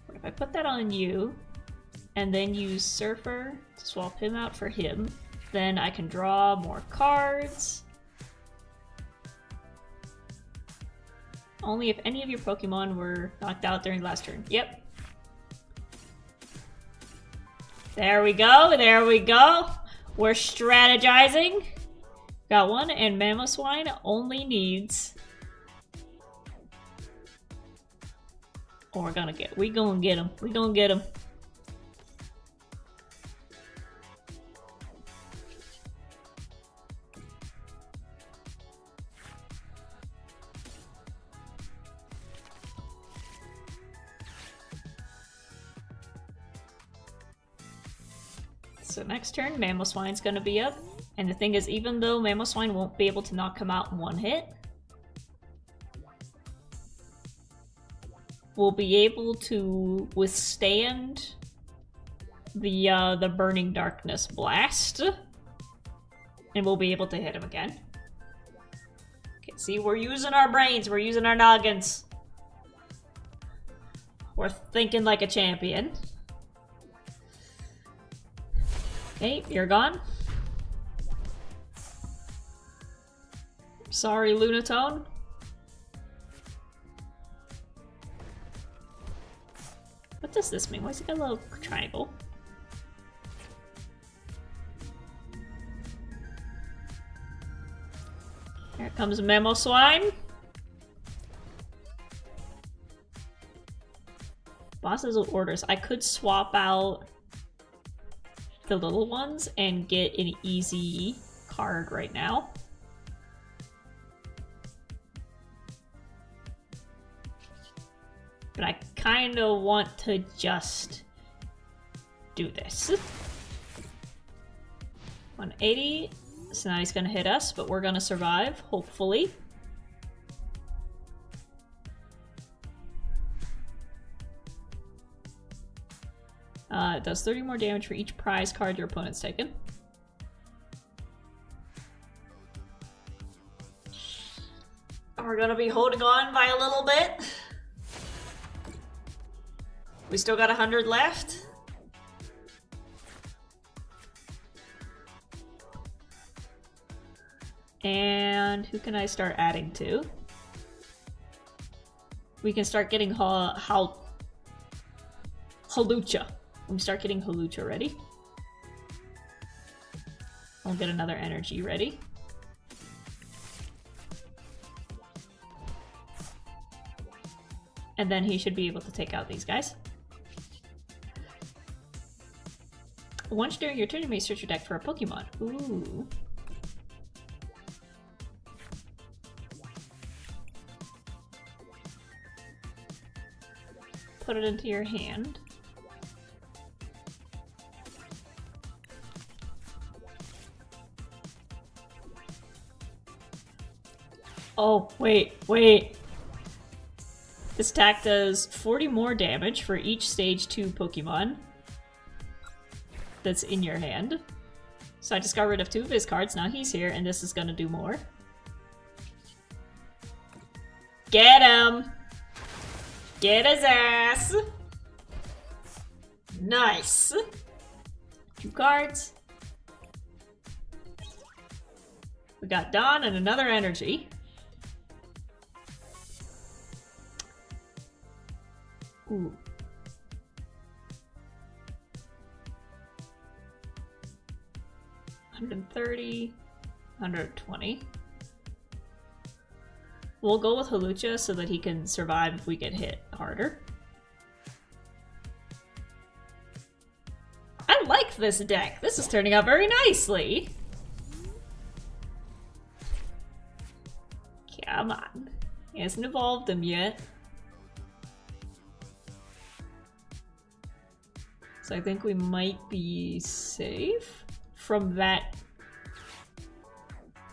What if I put that on you, and then use Surfer to swap him out for him? Then I can draw more cards. Only if any of your Pokemon were knocked out during the last turn. Yep. There we go, there we go. We're strategizing. Got one, and Mamoswine only needs... Oh, we gonna get him. We gonna get him. So next turn, Mamoswine's gonna be up. And the thing is, even though Mamoswine won't be able to knock him out in one hit, we'll be able to withstand the Burning Darkness Blast. And we'll be able to hit him again. Okay, see, we're using our brains, we're using our noggins. We're thinking like a champion. Okay, you're gone. Sorry, Lunatone. What does this mean? Why has it got a little triangle? Here comes Mamoswine. Boss's orders. I could swap out the little ones and get an easy card right now. But I kind of want to just do this. 180. So now he's going to hit us, but we're going to survive, hopefully. It does 30 more damage for each prize card your opponent's taken. We're going to be holding on by a little bit. We still got 100 left. And who can I start adding to? We can start getting Hawlucha. We start getting Hawlucha ready. I'll get another energy ready. And then he should be able to take out these guys. Once during your turn, you may search your deck for a Pokemon. Ooh. Put it into your hand. Oh, wait. This attack does 40 more damage for each stage 2 Pokemon that's in your hand. So I just got rid of 2 of his cards, now he's here, and this is gonna do more. Get him! Get his ass! Nice! 2 cards. We got Dawn and another energy. Ooh. $130, $120. We'll go with Hawlucha so that he can survive if we get hit harder. I like this deck. This is turning out very nicely. Come on. He hasn't evolved them yet. So I think we might be safe from that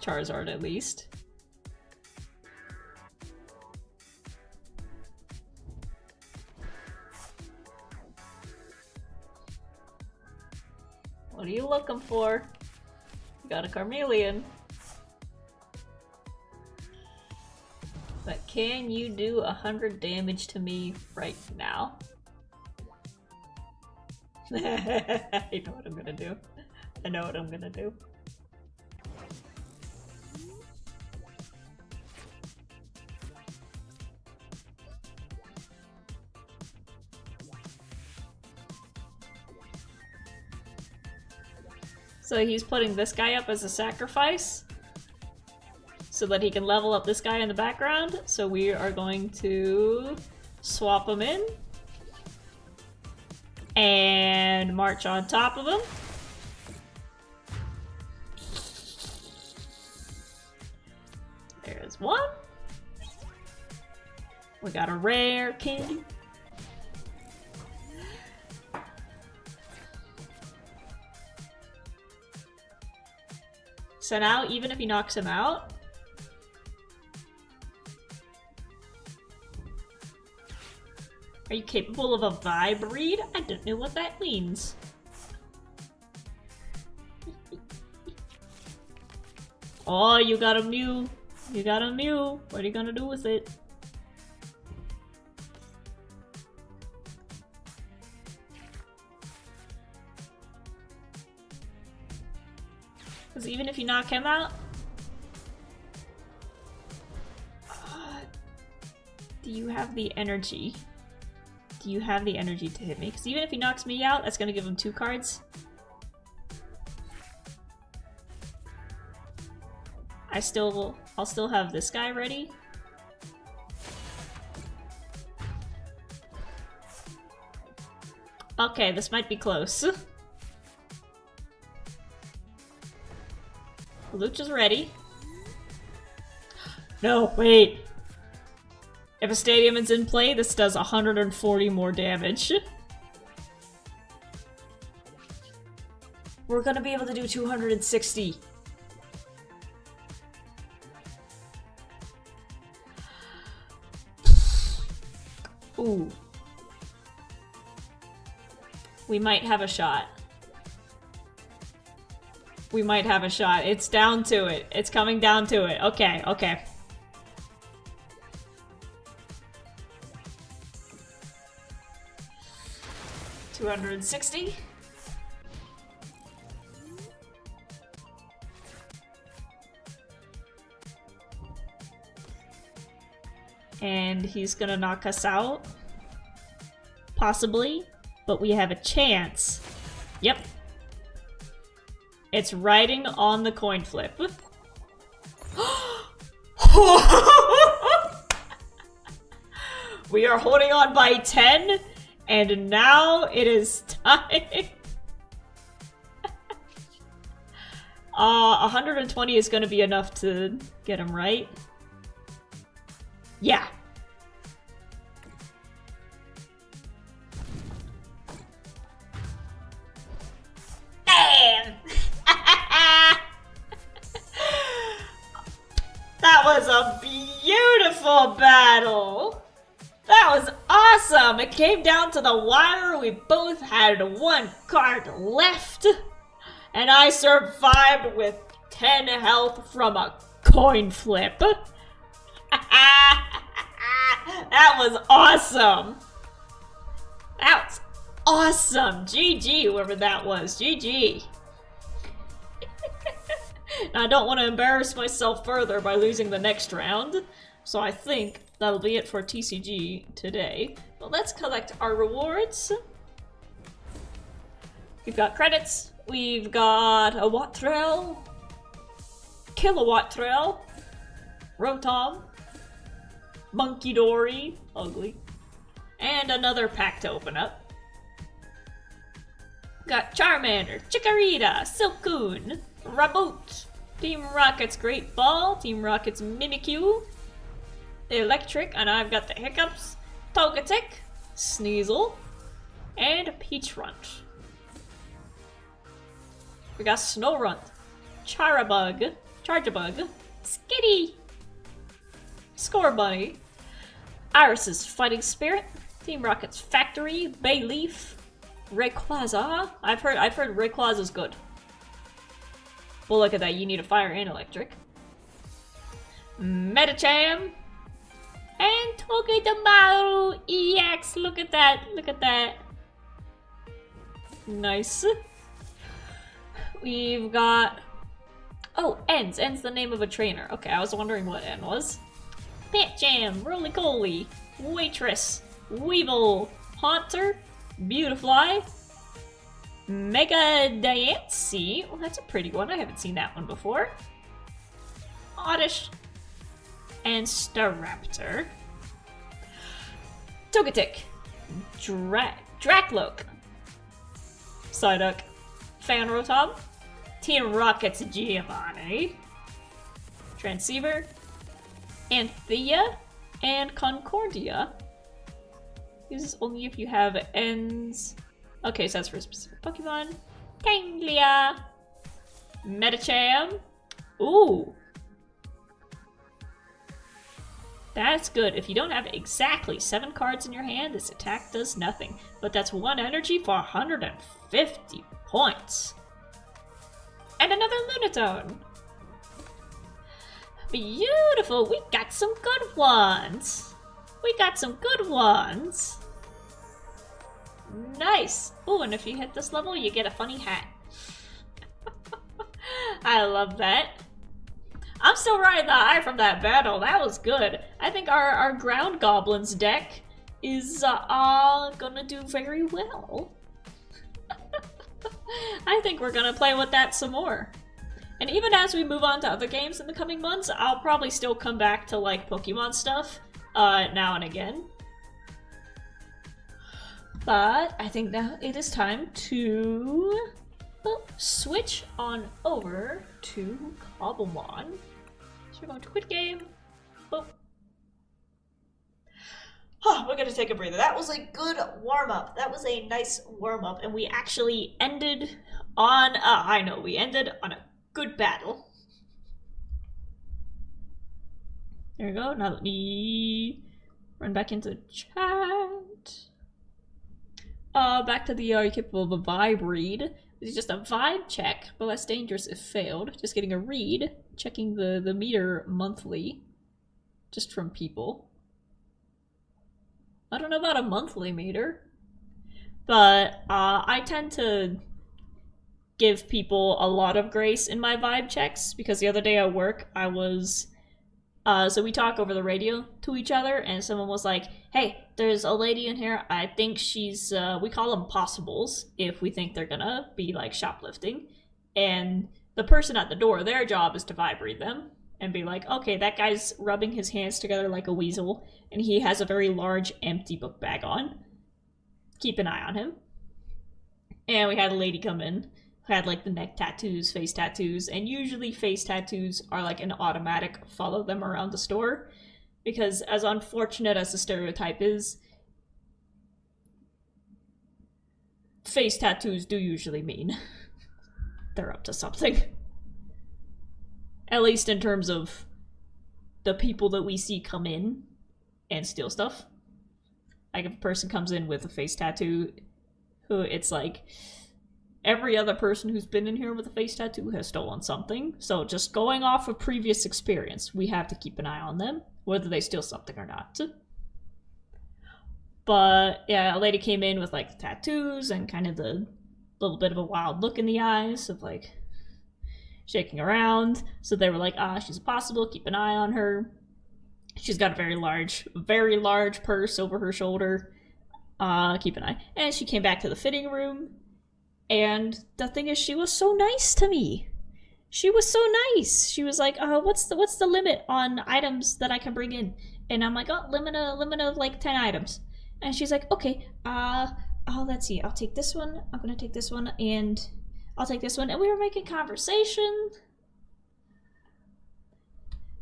Charizard at least. What are you looking for? You got a Charmeleon. But can you do 100 damage to me right now? I know what I'm gonna do. I know what I'm gonna do. So he's putting this guy up as a sacrifice so that he can level up this guy in the background. So we are going to swap him in and march on top of him. There's one. We got a rare candy. So now, even if he knocks him out, are you capable of a vibe read? I don't know what that means. Oh, you got a Mew. You got a Mew. What are you gonna do with it? Because even if you knock him out... do you have the energy? you have the energy to hit me? Because even if he knocks me out, that's gonna give him 2 cards. I'll still have this guy ready. Okay, this might be close. Lucha's ready. No, wait. If a stadium is in play, this does 140 more damage. We're gonna be able to do 260. Ooh. We might have a shot. We might have a shot. It's down to it. It's coming down to it. Okay, okay. $260. And he's gonna knock us out. Possibly. But we have a chance. Yep. It's riding on the coin flip. We are holding on by 10, and now it is time. 120 is going to be enough to get him right. Yeah. That was a beautiful battle! That was awesome! It came down to the wire, we both had 1 card left, and I survived with 10 health from a coin flip. That was awesome! That was awesome! GG, whoever that was. GG. I don't want to embarrass myself further by losing the next round, so I think that'll be it for TCG today. But let's collect our rewards. We've got credits, we've got a Watt Trail, Kilowatt Trail, Rotom, Monkey Dory, ugly, and another pack to open up. Got Charmander, Chikorita, Silcoon, Raboot, Team Rocket's Great Ball, Team Rocket's Mimikyu, Electric, and I've got the Hiccups, Togetic, Sneasel, and Peachrunt. We got Snorunt, Charabug, Charjabug, Skitty, Scorbunny, Iris's Fighting Spirit, Team Rocket's Factory, Bayleaf, Rayquaza. I've heard Rayquaza's good. Well, look at that. You need a fire and electric. Metacham and Togedemaru EX. Look at that. Look at that. Nice. We've got... Oh, En's. En's the name of a trainer. Okay, I was wondering what En was. Pantjam, Roly-Coly, Waitress, Weevil, Haunter, Beautifly, Mega Diancie. Well, that's a pretty one. I haven't seen that one before. Oddish, and Staraptor. Togetic, Drakloak, Psyduck, Fanrotom, Team Rocket's Giovanni, Transceiver, Anthea, and Concordia. This is only if you have ends. Okay, so that's for a specific Pokemon. Ganglia, Metacham. Ooh. That's good. If you don't have exactly 7 cards in your hand, this attack does nothing. But that's 1 energy for 150 points. And another Lunatone. Beautiful. We got some good ones. We got some good ones. Nice. Oh, and if you hit this level, you get a funny hat. I love that. I'm still riding the high from that battle. That was good. I think our Ground Goblins deck is gonna do very well. I think we're gonna play with that some more. And even as we move on to other games in the coming months, I'll probably still come back to like Pokemon stuff now and again. But I think now it is time to switch on over to Cobblemon. So we're going to quit game. We're gonna take a breather. That was a good warm-up. That was a nice warm-up, and we actually ended on we ended on a good battle. There we go. Now let me run back into chat. Back to the you capable of a vibe read. This is just a vibe check, but less dangerous if failed. Just getting a read, checking the meter monthly, just from people. I don't know about a monthly meter, but I tend to give people a lot of grace in my vibe checks, because the other day at work I was so we talk over the radio to each other, and someone was like, hey, there's a lady in here, I think she's we call them possibles if we think they're gonna be like shoplifting, and the person at the door, their job is to vibe read them and be like, okay, that guy's rubbing his hands together like a weasel, and he has a very large empty book bag on. Keep an eye on him. And we had a lady come in who had like the neck tattoos, face tattoos, and usually face tattoos are like an automatic follow them around the store, because as unfortunate as the stereotype is, face tattoos do usually mean they're up to something. At least in terms of the people that we see come in and steal stuff. Like if a person comes in with a face tattoo, who it's like every other person who's been in here with a face tattoo has stolen something. So just going off of previous experience, we have to keep an eye on them, whether they steal something or not. But yeah, a lady came in with like the tattoos and kind of the little bit of a wild look in the eyes of like shaking around. So they were like, she's a possible, keep an eye on her. She's got a very large purse over her shoulder. Keep an eye. And she came back to the fitting room. And the thing is, she was so nice to me. She was so nice. She was like, what's the limit on items that I can bring in? And I'm like, limit of like 10 items. And she's like, okay, let's see. I'll take this one. I'm gonna take this one, and I'll take this one. And we were making conversation.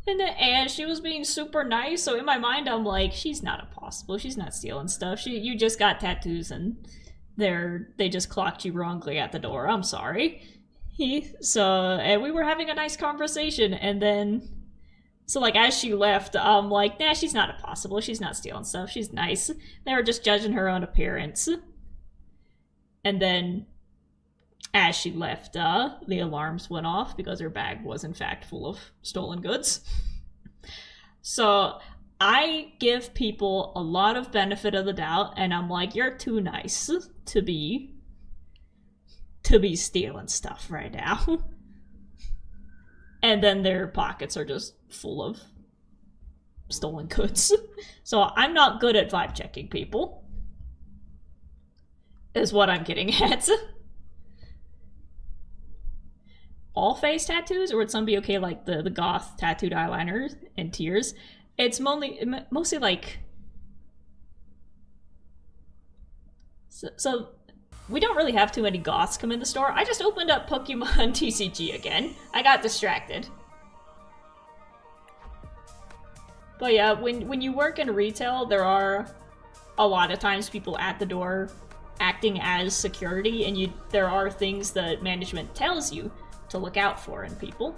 And she was being super nice. So in my mind, I'm like, she's not impossible. She's not stealing stuff. You just got tattoos, and they just clocked you wrongly at the door. I'm sorry. And we were having a nice conversation, and then, so like as she left, I'm like, nah, she's not impossible. She's not stealing stuff. She's nice. They were just judging her own appearance. And then, as she left, the alarms went off because her bag was in fact full of stolen goods. So I give people a lot of benefit of the doubt, and I'm like, you're too nice to be stealing stuff right now. And then their pockets are just full of stolen goods. So I'm not good at vibe checking people, is what I'm getting at. All face tattoos, or would some be okay, like the goth tattooed eyeliner and tears? It's mostly like... So we don't really have too many goths come in the store. I just opened up Pokemon TCG again. I got distracted. But yeah, when you work in retail, there are a lot of times people at the door acting as security, and there are things that management tells you to look out for in people.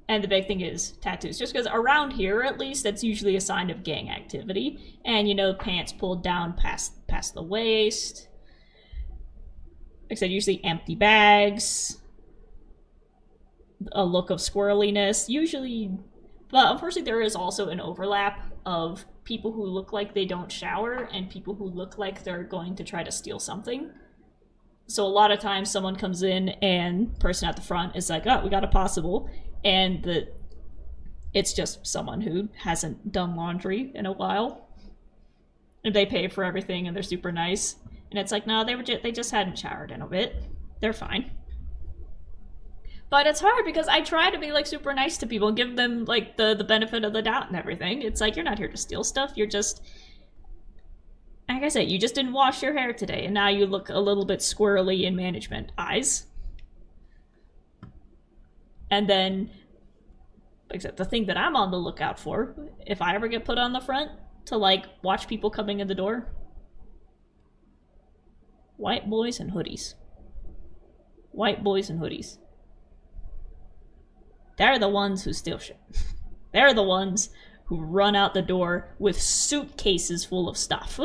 And the big thing is tattoos. Just because around here, at least, that's usually a sign of gang activity. And, pants pulled down past the waist. Like I said, usually empty bags. A look of squirreliness. Usually... But unfortunately, there is also an overlap of people who look like they don't shower and people who look like they're going to try to steal something. So a lot of times someone comes in and person at the front is like, we got a possible. And It's just someone who hasn't done laundry in a while. And they pay for everything and they're super nice. And it's like, no, they just hadn't showered in a bit. They're fine. But it's hard because I try to be like super nice to people and give them like the benefit of the doubt and everything. It's like, you're not here to steal stuff. You're just, like I said, you just didn't wash your hair today and now you look a little bit squirrely in management eyes. And then, like I said, the thing that I'm on the lookout for, if I ever get put on the front to like watch people coming in the door, white boys and hoodies. White boys and hoodies. They're the ones who steal shit. They're the ones who run out the door with suitcases full of stuff.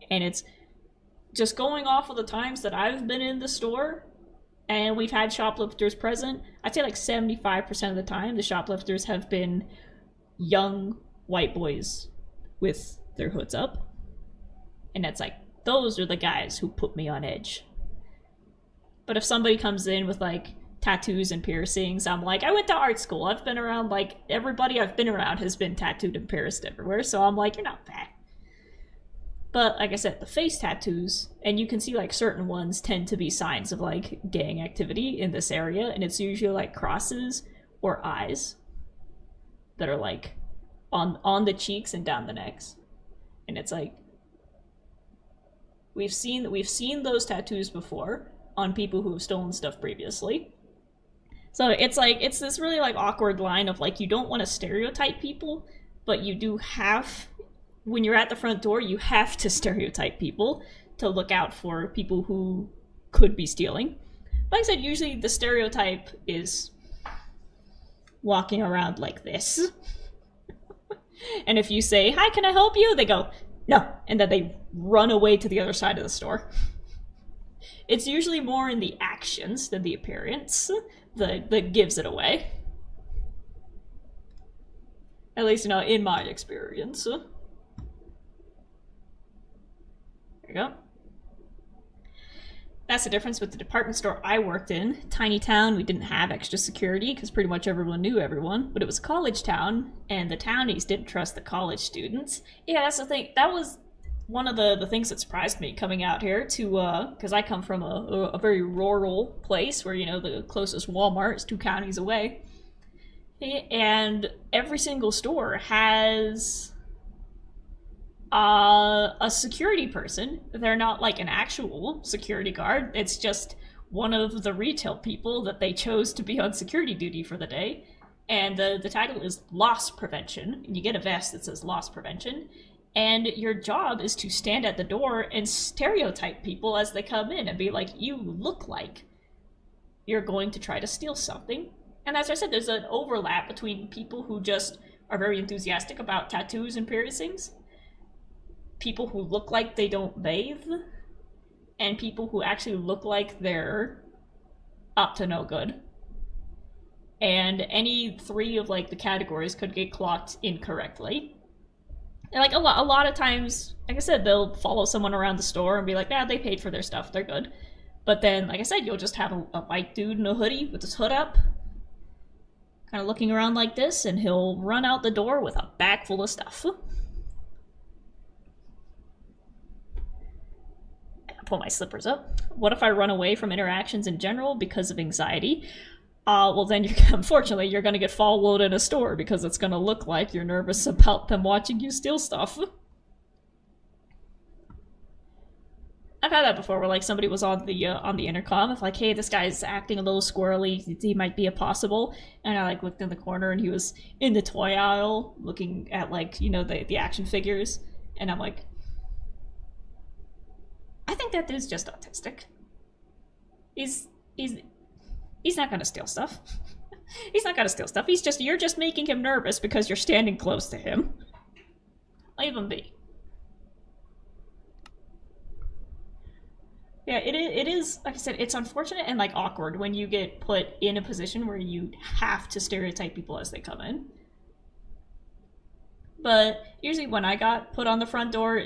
And it's just going off of the times that I've been in the store and we've had shoplifters present. I'd say like 75% of the time the shoplifters have been young white boys with their hoods up. And it's like, those are the guys who put me on edge. But if somebody comes in with like tattoos and piercings, I'm like, I went to art school. I've been around, like, everybody I've been around has been tattooed and pierced everywhere. So I'm like, you're not that. But like I said, the face tattoos, and you can see like certain ones tend to be signs of like gang activity in this area. And it's usually like crosses or eyes that are like on the cheeks and down the necks. And it's like, we've seen those tattoos before on people who have stolen stuff previously. So it's like, it's this really like awkward line of like, you don't want to stereotype people, but you do have, when you're at the front door, you have to stereotype people to look out for people who could be stealing. Like I said, usually the stereotype is walking around like this. And if you say, hi, can I help you? They go, no. And then they run away to the other side of the store. It's usually more in the actions than the appearance that gives it away. At least, in my experience. There you go. That's the difference with the department store I worked in. Tiny town, we didn't have extra security because pretty much everyone knew everyone, but it was a college town, and the townies didn't trust the college students. Yeah, that's the thing. That was one of the things that surprised me coming out here to, because I come from a very rural place where, the closest Walmart is 2 counties away. And every single store has a security person. They're not like an actual security guard. It's just one of the retail people that they chose to be on security duty for the day. And the title is loss prevention. You get a vest that says loss prevention. And your job is to stand at the door and stereotype people as they come in and be like, you look like you're going to try to steal something. And as I said, there's an overlap between people who just are very enthusiastic about tattoos and piercings, people who look like they don't bathe, and people who actually look like they're up to no good. And any 3 of like the categories could get clocked incorrectly. And like a lot of times, like I said, they'll follow someone around the store and be like, they paid for their stuff, they're good. But then, like I said, you'll just have a white dude in a hoodie with his hood up, kind of looking around like this, and he'll run out the door with a bag full of stuff. Pull my slippers up. What if I run away from interactions in general because of anxiety? Well then, unfortunately, you're gonna get followed in a store because it's gonna look like you're nervous about them watching you steal stuff. I've had that before, where like somebody was on the intercom, if like, hey, this guy's acting a little squirrely, he might be a possible, and I like looked in the corner and he was in the toy aisle looking at like, the action figures, and I'm like, I think that dude's just autistic. He's not gonna steal stuff. He's not gonna steal stuff. You're just making him nervous because you're standing close to him. Leave him be. Yeah, it is, like I said, it's unfortunate and like awkward when you get put in a position where you have to stereotype people as they come in. But usually when I got put on the front door,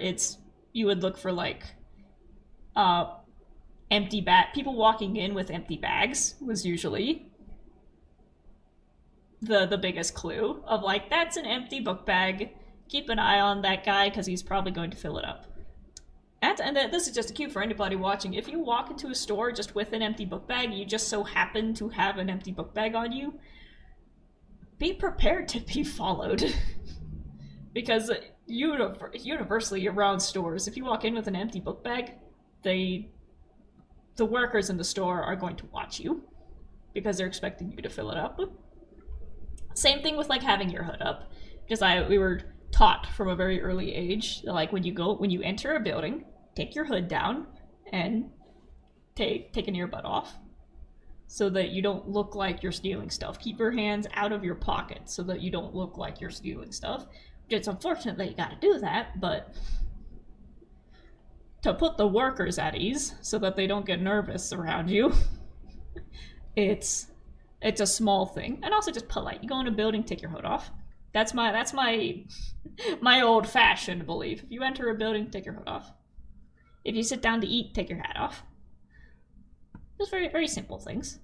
you would look for like empty people walking in with empty bags was usually the biggest clue of like, that's an empty book bag. Keep an eye on that guy because he's probably going to fill it up. And this is just a cue for anybody watching. If you walk into a store just with an empty book bag, you just so happen to have an empty book bag on you, be prepared to be followed. Because universally around stores, if you walk in with an empty book bag, the workers in the store are going to watch you because they're expecting you to fill it up. Same thing with like having your hood up, because we were taught from a very early age, like when you enter a building, take your hood down and take an earbud off so that you don't look like you're stealing stuff. Keep your hands out of your pockets so that you don't look like you're stealing stuff. It's unfortunate that you gotta do that, but to put the workers at ease so that they don't get nervous around you, it's a small thing. And also just polite. You go in a building, take your hood off. That's my old-fashioned belief. If you enter a building, take your hood off. If you sit down to eat, take your hat off. Just very, very simple things.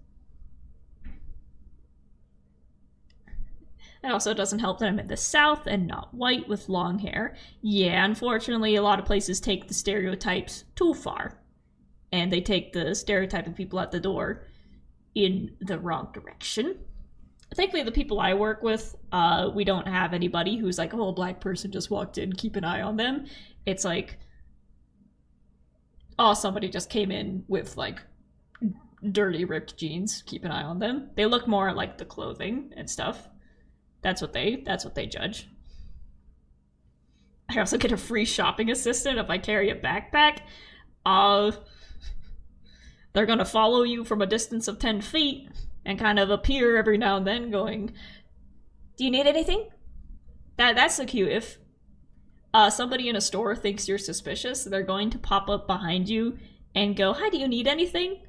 It also doesn't help that I'm in the South and not white with long hair. Yeah, unfortunately, a lot of places take the stereotypes too far. And they take the stereotyping people at the door in the wrong direction. Thankfully, the people I work with, we don't have anybody who's like, oh, a black person just walked in, keep an eye on them. It's like, oh, somebody just came in with like dirty, ripped jeans, keep an eye on them. They look more like the clothing and stuff. That's what they judge. I also get a free shopping assistant if I carry a backpack. They're gonna follow you from a distance of 10 feet and kind of appear every now and then going, do you need anything? That's the cue. If somebody in a store thinks you're suspicious, they're going to pop up behind you and go, hi, do you need anything?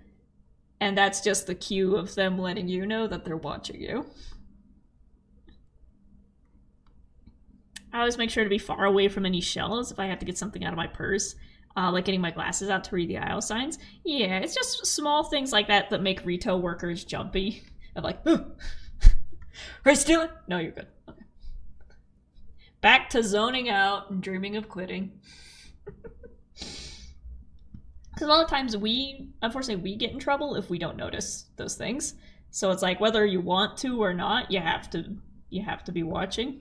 And that's just the cue of them letting you know that they're watching you. I always make sure to be far away from any shelves if I have to get something out of my purse. Like getting my glasses out to read the aisle signs. Yeah, it's just small things like that that make retail workers jumpy. Of like, are you stealing? No, you're good. Okay. Back to zoning out and dreaming of quitting. Because a lot of times unfortunately, we get in trouble if we don't notice those things. So it's like, whether you want to or not, you have to be watching.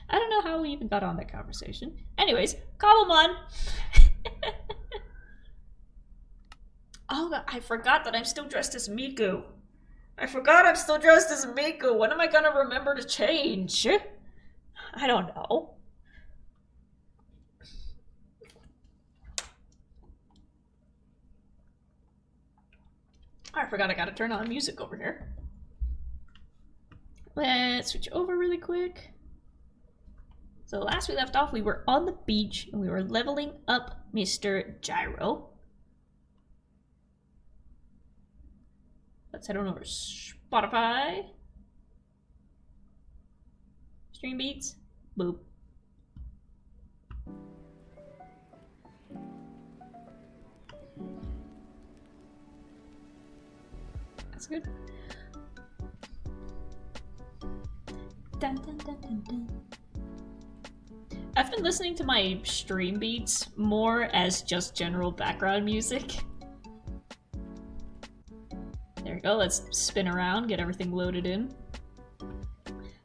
I don't know how we even got on that conversation. Anyways, Cobblemon! Oh, I forgot that I'm still dressed as Miku. When am I gonna remember to change? I don't know. I forgot I gotta turn on music over here. Let's switch over really quick. So last we left off, we were on the beach and we were leveling up Mr. Gyro. Let's head on over to Spotify. Stream beats. Boop. That's good. Dun, dun, dun, dun, dun. I've been listening to my stream beats more as just general background music. There we go, let's spin around, get everything loaded in.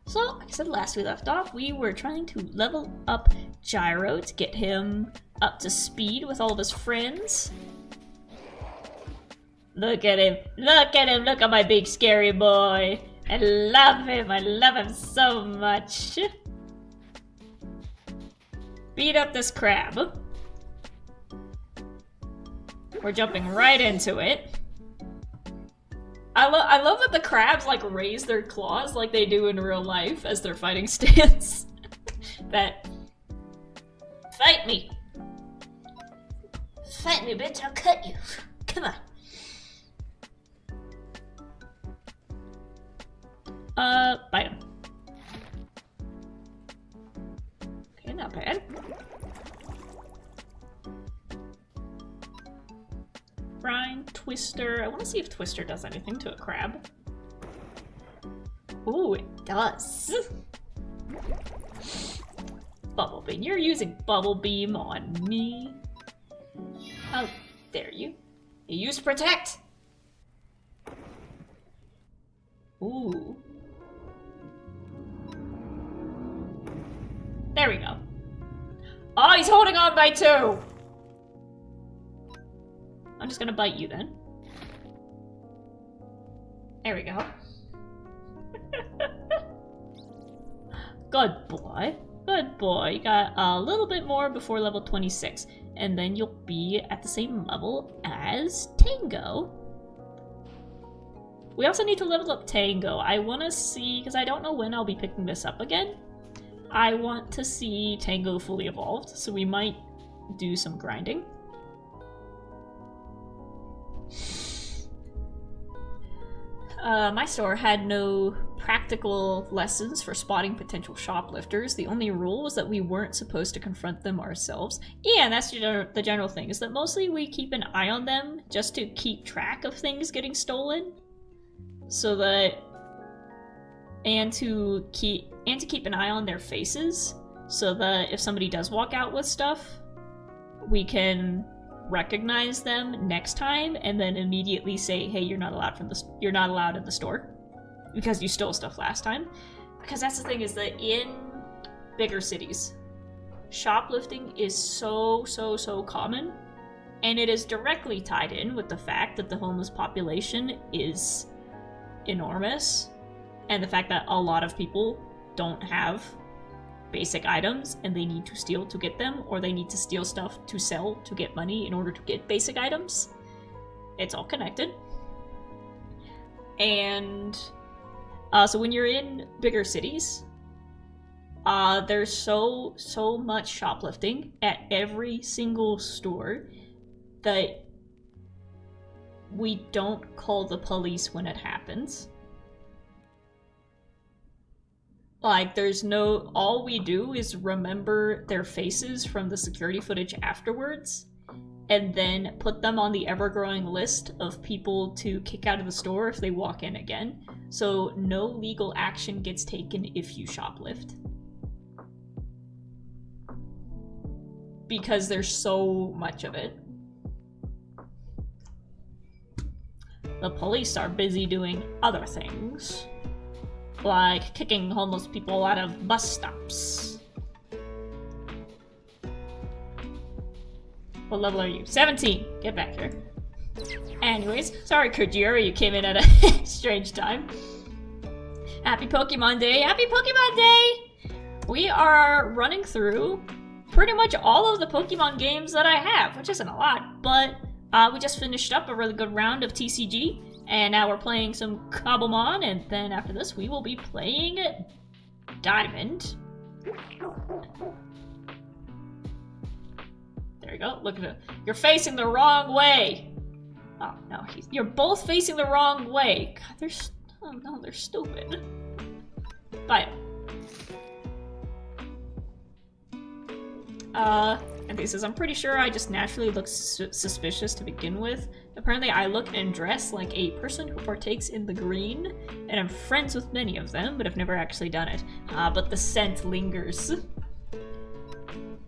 So, like I said, last we left off, we were trying to level up Gyro to get him up to speed with all of his friends. Look at him, look at my big scary boy. I love him so much. Beat up this crab. We're jumping right into it. I love that the crabs like raise their claws like they do in real life as their fighting stance. That fight me, bitch! I'll cut you. Come on. Bite him. Okay, not bad. Brine, Twister. I want to see if Twister does anything to a crab. Ooh, does. Bubble Beam. You're using Bubble Beam on me. How dare you? You use Protect! Ooh. There we go. Oh, he's holding on by 2! I'm just gonna bite you then. There we go. Good boy. Good boy. You got a little bit more before level 26. And then you'll be at the same level as Tango. We also need to level up Tango. I want to see, because I don't know when I'll be picking this up again. I want to see Tango fully evolved, so we might do some grinding. My store had no practical lessons for spotting potential shoplifters. The only rule was that we weren't supposed to confront them ourselves. Yeah, and that's the general thing, is that mostly we keep an eye on them just to keep track of things getting stolen. So that... And to keep an eye on their faces, so that if somebody does walk out with stuff, we can recognize them next time and then immediately say, hey, you're not allowed in the store because you stole stuff last time. Because that's the thing, is that in bigger cities, shoplifting is so common, and it is directly tied in with the fact that the homeless population is enormous, and the fact that a lot of people don't have basic items and they need to steal to get them, or they need to steal stuff to sell to get money in order to get basic items. It's all connected. And so when you're in bigger cities, there's so much shoplifting at every single store that we don't call the police when it happens. Like, all we do is remember their faces from the security footage afterwards, and then put them on the ever-growing list of people to kick out of the store if they walk in again. So no legal action gets taken if you shoplift. Because there's so much of it. The police are busy doing other things, like kicking homeless people out of bus stops. What level are you? 17! Get back here. Anyways, sorry Kujira, you came in at a strange time. Happy Pokemon Day! Happy Pokemon Day! We are running through pretty much all of the Pokemon games that I have, which isn't a lot, but we just finished up a really good round of TCG. And now we're playing some Cobblemon, and then after this we will be playing Diamond. There you go, look at it. You're facing the wrong way! Oh no, you're both facing the wrong way! God, oh no, they're stupid. Bye. And he says, I'm pretty sure I just naturally look suspicious to begin with. Apparently I look and dress like a person who partakes in the green, and I'm friends with many of them, but I've never actually done it. But the scent lingers.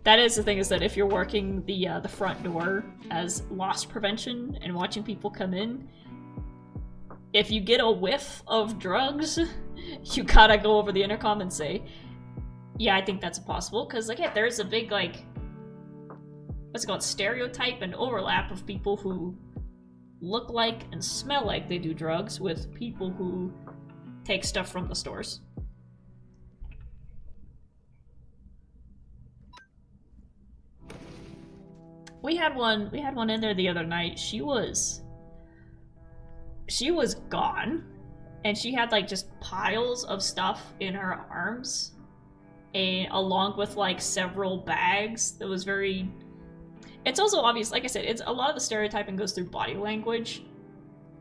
That is the thing, is that if you're working the front door as loss prevention and watching people come in, if you get a whiff of drugs, you gotta go over the intercom and say, yeah, I think that's possible, because again, there's a big, like, what's it called, stereotype and overlap of people who look like and smell like they do drugs with people who take stuff from the stores. We had one in there the other night. She was gone, and she had like just piles of stuff in her arms, and along with like several bags. That was very... It's also obvious, like I said, it's a lot of the stereotyping goes through body language.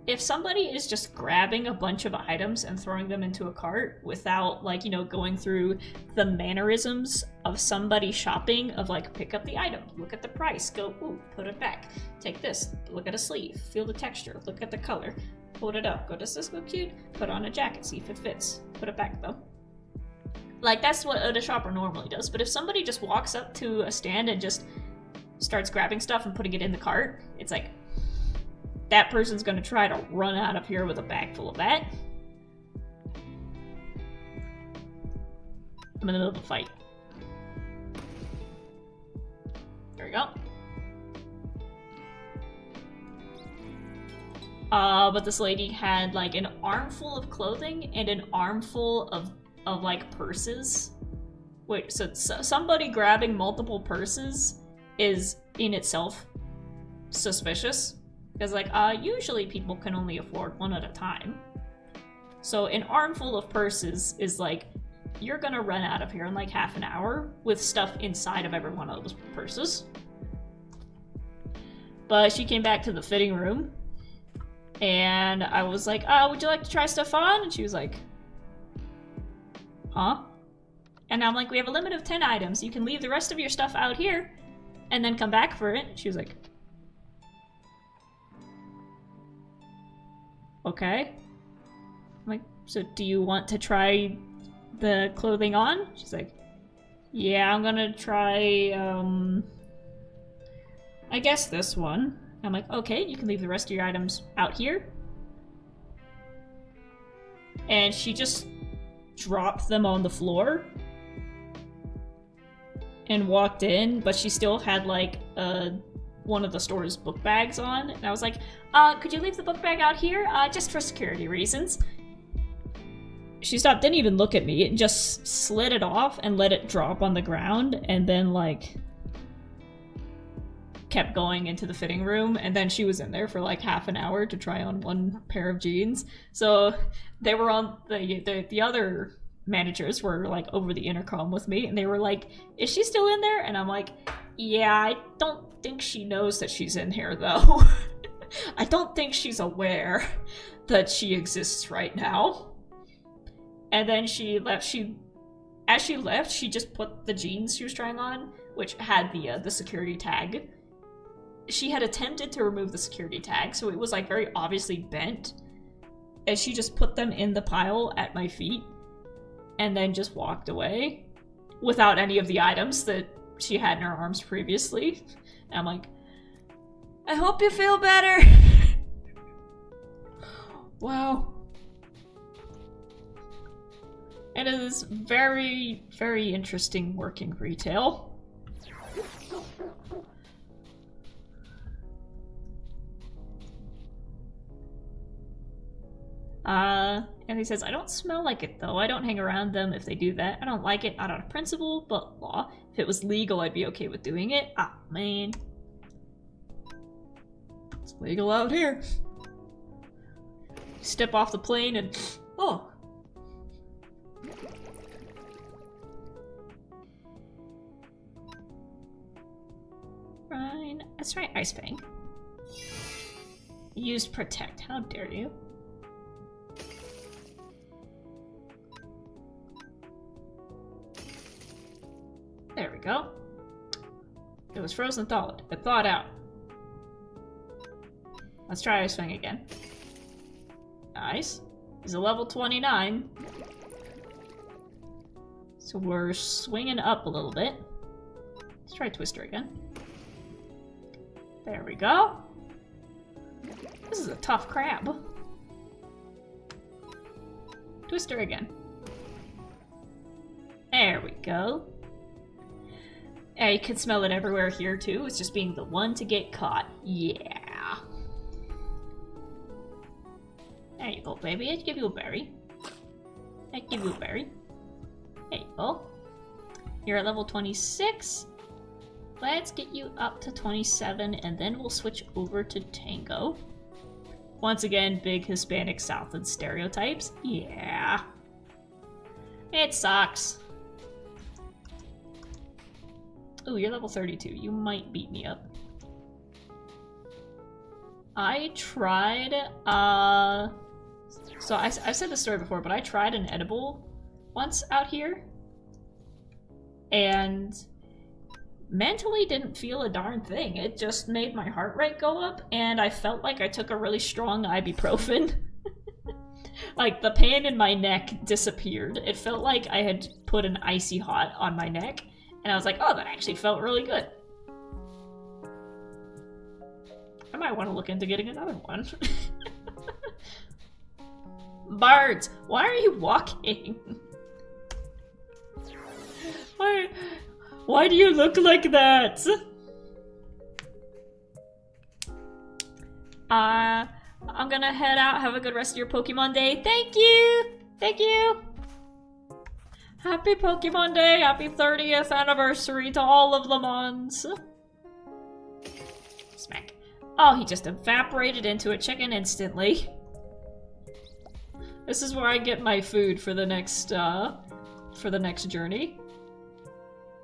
If somebody is just grabbing a bunch of items and throwing them into a cart without, like, you know, going through the mannerisms of somebody shopping, of like, pick up the item, look at the price, go, ooh, put it back, take this, look at a sleeve, feel the texture, look at the color. Hold it up. Go, does this look cute? Put on a jacket, see if it fits. Put it back though. Like, that's what the shopper normally does. But if somebody just walks up to a stand and just starts grabbing stuff and putting it in the cart, it's like, that person's gonna try to run out of here with a bag full of that. I'm in the middle of a fight. There we go. But this lady had like an armful of clothing and an armful of like purses. Wait, so somebody grabbing multiple purses is in itself suspicious. Because like, usually people can only afford one at a time. So an armful of purses is like, you're gonna run out of here in like half an hour with stuff inside of every one of those purses. But she came back to the fitting room. And I was like, would you like to try stuff on? And she was like, huh? And I'm like, we have a limit of 10 items. You can leave the rest of your stuff out here and then come back for it. She was like, okay. I'm like, so do you want to try the clothing on? She's like, yeah, I'm gonna try, I guess this one. I'm like, okay, you can leave the rest of your items out here. And she just dropped them on the floor and walked in, but she still had like one of the store's book bags on. And I was like, could you leave the book bag out here? Just for security reasons. She stopped, didn't even look at me, and just slid it off and let it drop on the ground, and then like kept going into the fitting room. And then she was in there for like half an hour to try on one pair of jeans. So they were on the other managers were like over the intercom with me, and they were like, is she still in there? And I'm like, yeah, I don't think she knows that she's in here though. I don't think she's aware that she exists right now. And then she left. As she left, she just put the jeans she was trying on, which had the security tag. She had attempted to remove the security tag, so it was like very obviously bent. And she just put them in the pile at my feet, and then just walked away without any of the items that she had in her arms previously. And I'm like, I hope you feel better. Wow. And it is very, very interesting working retail. And he says, I don't smell like it though. I don't hang around them if they do that. I don't like it, not out of principle, but law. If it was legal, I'd be okay with doing it. Ah, man. It's legal out here. Step off the plane and... oh. Fine. That's right, Ice Fang. Used protect. How dare you? There we go. It was frozen thawed. It thawed out. Let's try Ice Fang again. Nice. He's a level 29. So we're swinging up a little bit. Let's try Twister again. There we go. This is a tough crab. Twister again. There we go. Yeah, you can smell it everywhere here too. It's just being the one to get caught. Yeah. There you go, baby. I'd give you a berry. I'd give you a berry. There you go. You're at level 26. Let's get you up to 27, and then we'll switch over to Tango. Once again, big Hispanic Southland stereotypes. Yeah. It sucks. Ooh, you're level 32. You might beat me up. I tried, so I've said this story before, but I tried an edible once out here. And mentally didn't feel a darn thing. It just made my heart rate go up, and I felt like I took a really strong ibuprofen. Like, the pain in my neck disappeared. It felt like I had put an icy hot on my neck, and I was like, oh, that actually felt really good. I might want to look into getting another one. Birds, why are you walking? Why do you look like that? I'm gonna head out. Have a good rest of your Pokemon day. Thank you! Thank you! Happy Pokemon Day! Happy 30th anniversary to all of the Mons! Smack. Oh, he just evaporated into a chicken instantly. This is where I get my food for the next journey.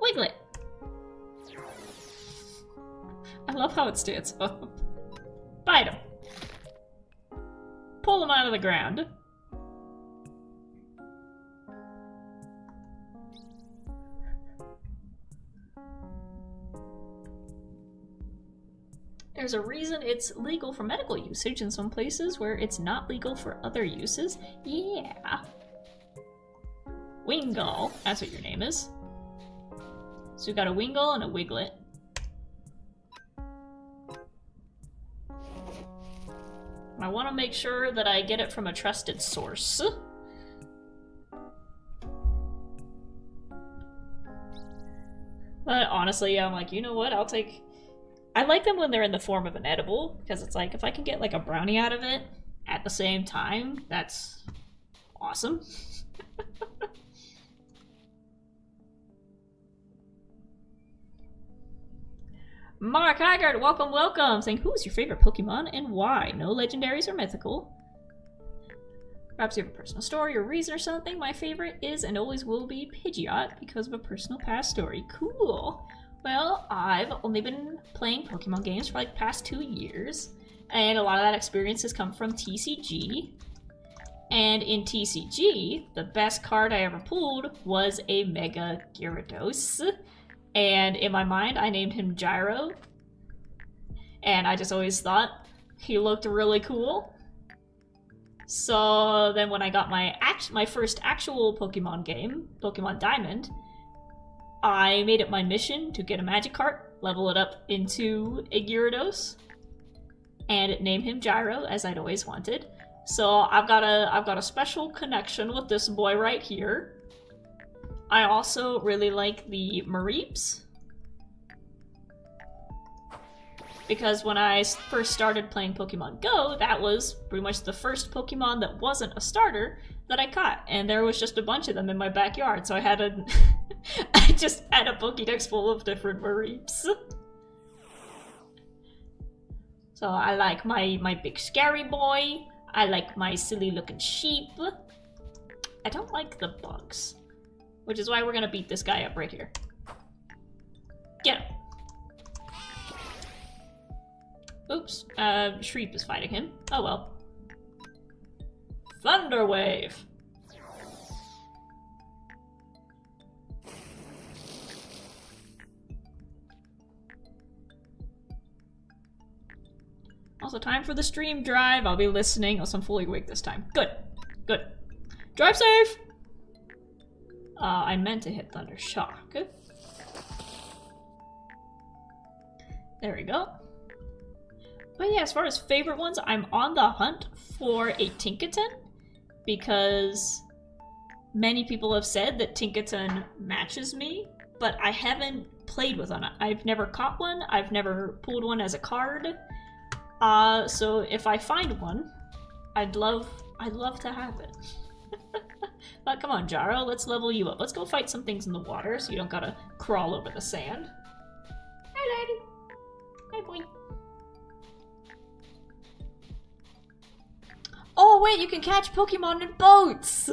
Wiglet! I love how it stands up. Bite him. Pull him out of the ground. There's a reason it's legal for medical usage in some places where it's not legal for other uses. Yeah. Wingull, that's what your name is. So we got a Wingull and a Wiglet. I want to make sure that I get it from a trusted source. But honestly, I'm like, you know what, I like them when they're in the form of an edible, because it's like, if I can get like a brownie out of it at the same time, that's awesome. Mark Haggard, welcome, welcome! Saying, who is your favorite Pokemon and why? No legendaries or mythical. Perhaps you have a personal story or reason or something. My favorite is and always will be Pidgeot because of a personal past story. Cool! Well, I've only been playing Pokemon games for like the past 2 years, and a lot of that experience has come from TCG. And in TCG, the best card I ever pulled was a Mega Gyarados. And in my mind, I named him Gyro. And I just always thought he looked really cool. So then when I got my first actual Pokemon game, Pokemon Diamond, I made it my mission to get a Magikarp, level it up into a Gyarados, and name him Gyro, as I'd always wanted. So I've got a special connection with this boy right here. I also really like the Mareeps, because when I first started playing Pokemon Go, that was pretty much the first Pokemon that wasn't a starter that I caught, and there was just a bunch of them in my backyard, so I had I just had a Pokédex full of different Mareeps. So I like my big scary boy, I like my silly looking sheep. I don't like the bugs, which is why we're gonna beat this guy up right here. Get him. Oops, Shreep is fighting him. Oh well. Thunder Wave! Also, time for the stream drive. I'll be listening, unless I'm fully awake this time. Good. Good. Drive safe! I meant to hit Thunder Shock. There we go. But yeah, as far as favorite ones, I'm on the hunt for a Tinkaton, because many people have said that Tinkaton matches me, but I haven't played with one. I've never caught one, I've never pulled one as a card. So if I find one, I'd love to have it. But come on, Jaro, let's level you up. Let's go fight some things in the water so you don't gotta crawl over the sand. Hi, lady. Hi, boy. Oh, wait, you can catch Pokemon in boats!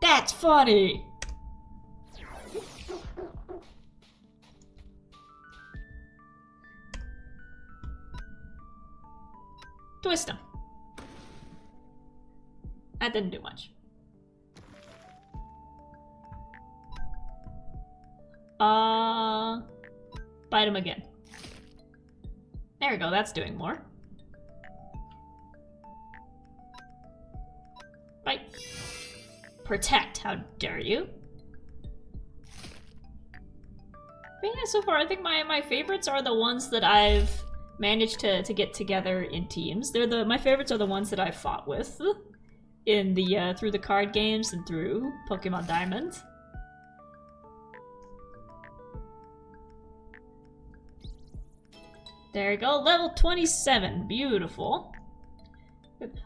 That's funny! Twist him. That didn't do much. Bite him again. There we go, that's doing more. Protect, how dare you? But yeah, so far I think my favorites are the ones that I've managed to get together in teams. My favorites are the ones that I've fought with in the through the card games and through Pokemon Diamond. There you go, level 27, beautiful.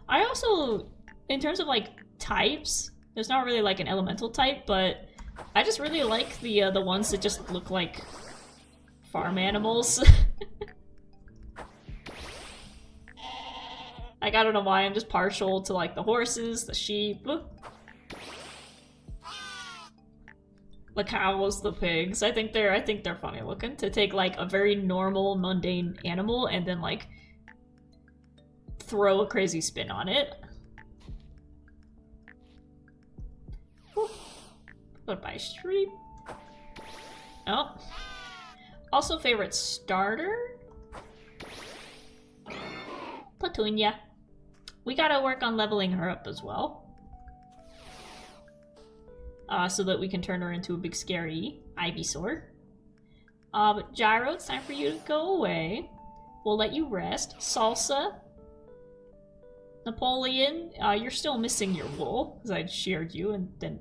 I also, in terms of like types, there's not really like an elemental type, but I just really like the ones that just look like farm animals. Like, I don't know why, I'm just partial to like the horses, the sheep, the cows, the pigs. I think they're funny looking to take like a very normal, mundane animal and then like throw a crazy spin on it. Goodbye, street. Oh. Also favorite starter? Petunia. We gotta work on leveling her up as well. So that we can turn her into a big scary Ivysaur. But Gyro, it's time for you to go away. We'll let you rest. Salsa. Napoleon, you're still missing your wool, because I'd sheared you and then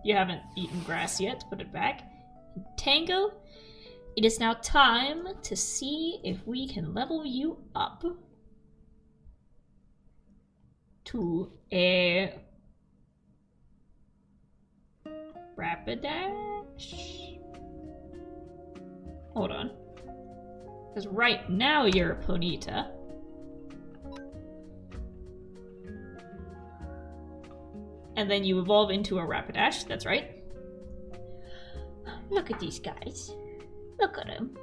you haven't eaten grass yet. Put it back. Tango, it is now time to see if we can level you up to a Rapidash. Hold on. Because right now you're a Ponyta. And then you evolve into a Rapidash, that's right. Look at these guys. Look at them.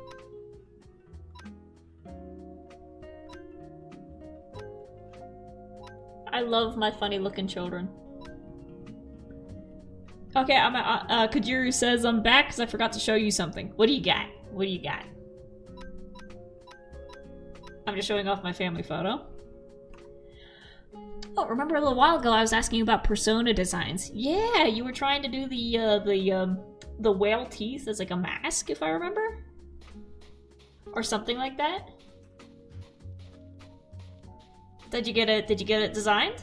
I love my funny looking children. Okay, Kajuru says I'm back because I forgot to show you something. What do you got? What do you got? I'm just showing off my family photo. Oh, remember a little while ago I was asking you about persona designs. Yeah, you were trying to do the whale teeth as like a mask, if I remember? Or something like that? Did you get it designed?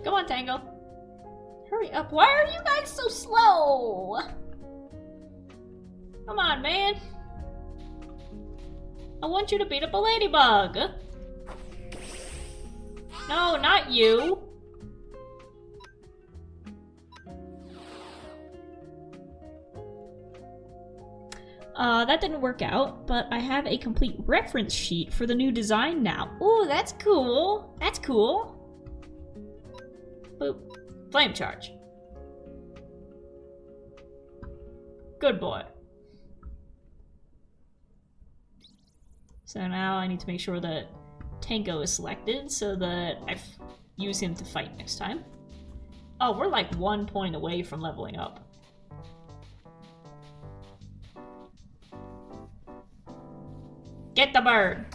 Come on, Tango. Hurry up. Why are you guys so slow? Come on, man. I want you to beat up a ladybug. No, not you. That didn't work out, but I have a complete reference sheet for the new design now. Ooh, that's cool. That's cool. Boop. Flame charge. Good boy. So now I need to make sure that Tango is selected so that I use him to fight next time. Oh, we're like 1 point away from leveling up. Get the bird!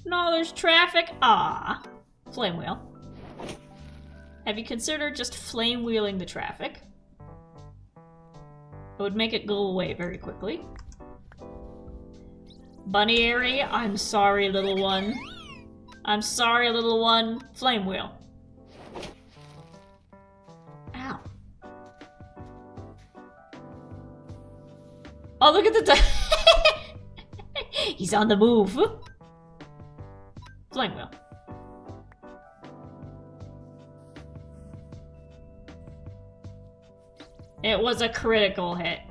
No, there's traffic. Ah, flame wheel. Have you considered just flame wheeling the traffic? It would make it go away very quickly. Bunny-airy, I'm sorry, little one. I'm sorry, little one. Flame wheel. Ow. Oh, look at the he's on the move. Flame wheel. It was a critical hit.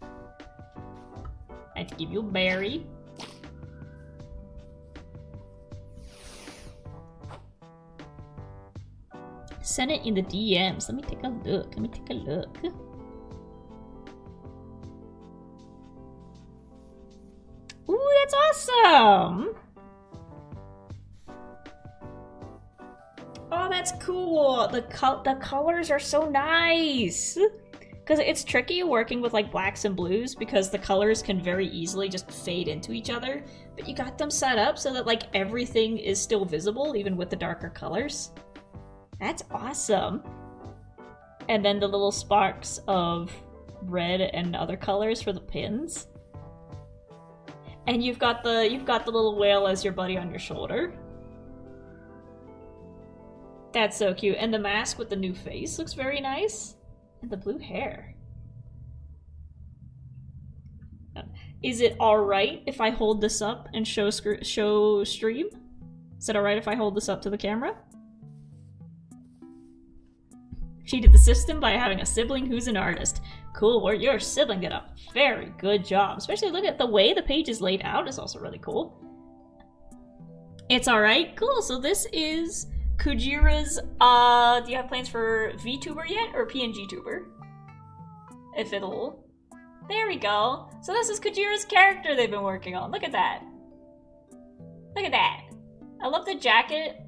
I have to give you a berry. Send it in the DMs. Let me take a look. Let me take a look. Ooh, that's awesome! Oh, that's cool. The colors are so nice. Because it's tricky working with like blacks and blues because the colors can very easily just fade into each other. But you got them set up so that like everything is still visible even with the darker colors. That's awesome. And then the little sparks of red and other colors for the pins. And you've got the little whale as your buddy on your shoulder. That's so cute. And the mask with the new face looks very nice. And the blue hair. Is it alright if I hold this up and show stream? Is it alright if I hold this up to the camera? Cheated the system by having a sibling who's an artist. Cool, well, your sibling did a very good job. Especially look at the way the page is laid out is also really cool. It's alright? Cool, so this is Kujira's, do you have plans for VTuber yet, or PNG Tuber? If it'll... There we go. So this is Kujira's character they've been working on. Look at that. Look at that. I love the jacket,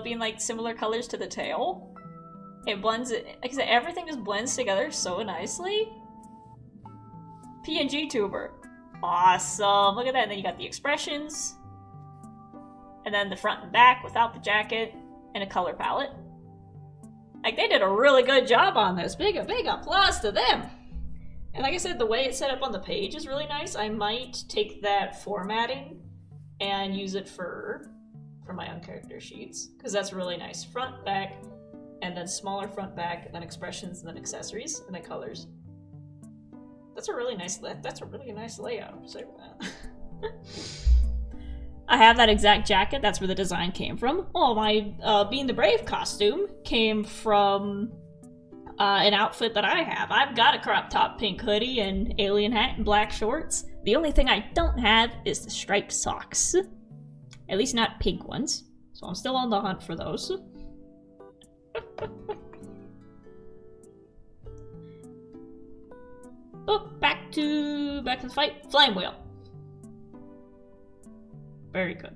being like similar colors to the tail. It blends, like I said, everything just blends together so nicely. PNG Tuber. Awesome. Look at that, and then you got the expressions. And then the front and back without the jacket. And a color palette. Like, they did a really good job on this. Big applause to them. And like I said, the way it's set up on the page is really nice. I might take that formatting and use it for my own character sheets. Because that's really nice. Front, back, and then smaller front, back, and then expressions, and then accessories, and then colors. That's a really nice layout. Say that. I have that exact jacket. That's where the design came from. Oh, my Being the Brave costume came from an outfit that I have. I've got a crop top pink hoodie and alien hat and black shorts. The only thing I don't have is the striped socks. At least not pink ones. So I'm still on the hunt for those. Oh, back to the fight. Flame wheel. Very good.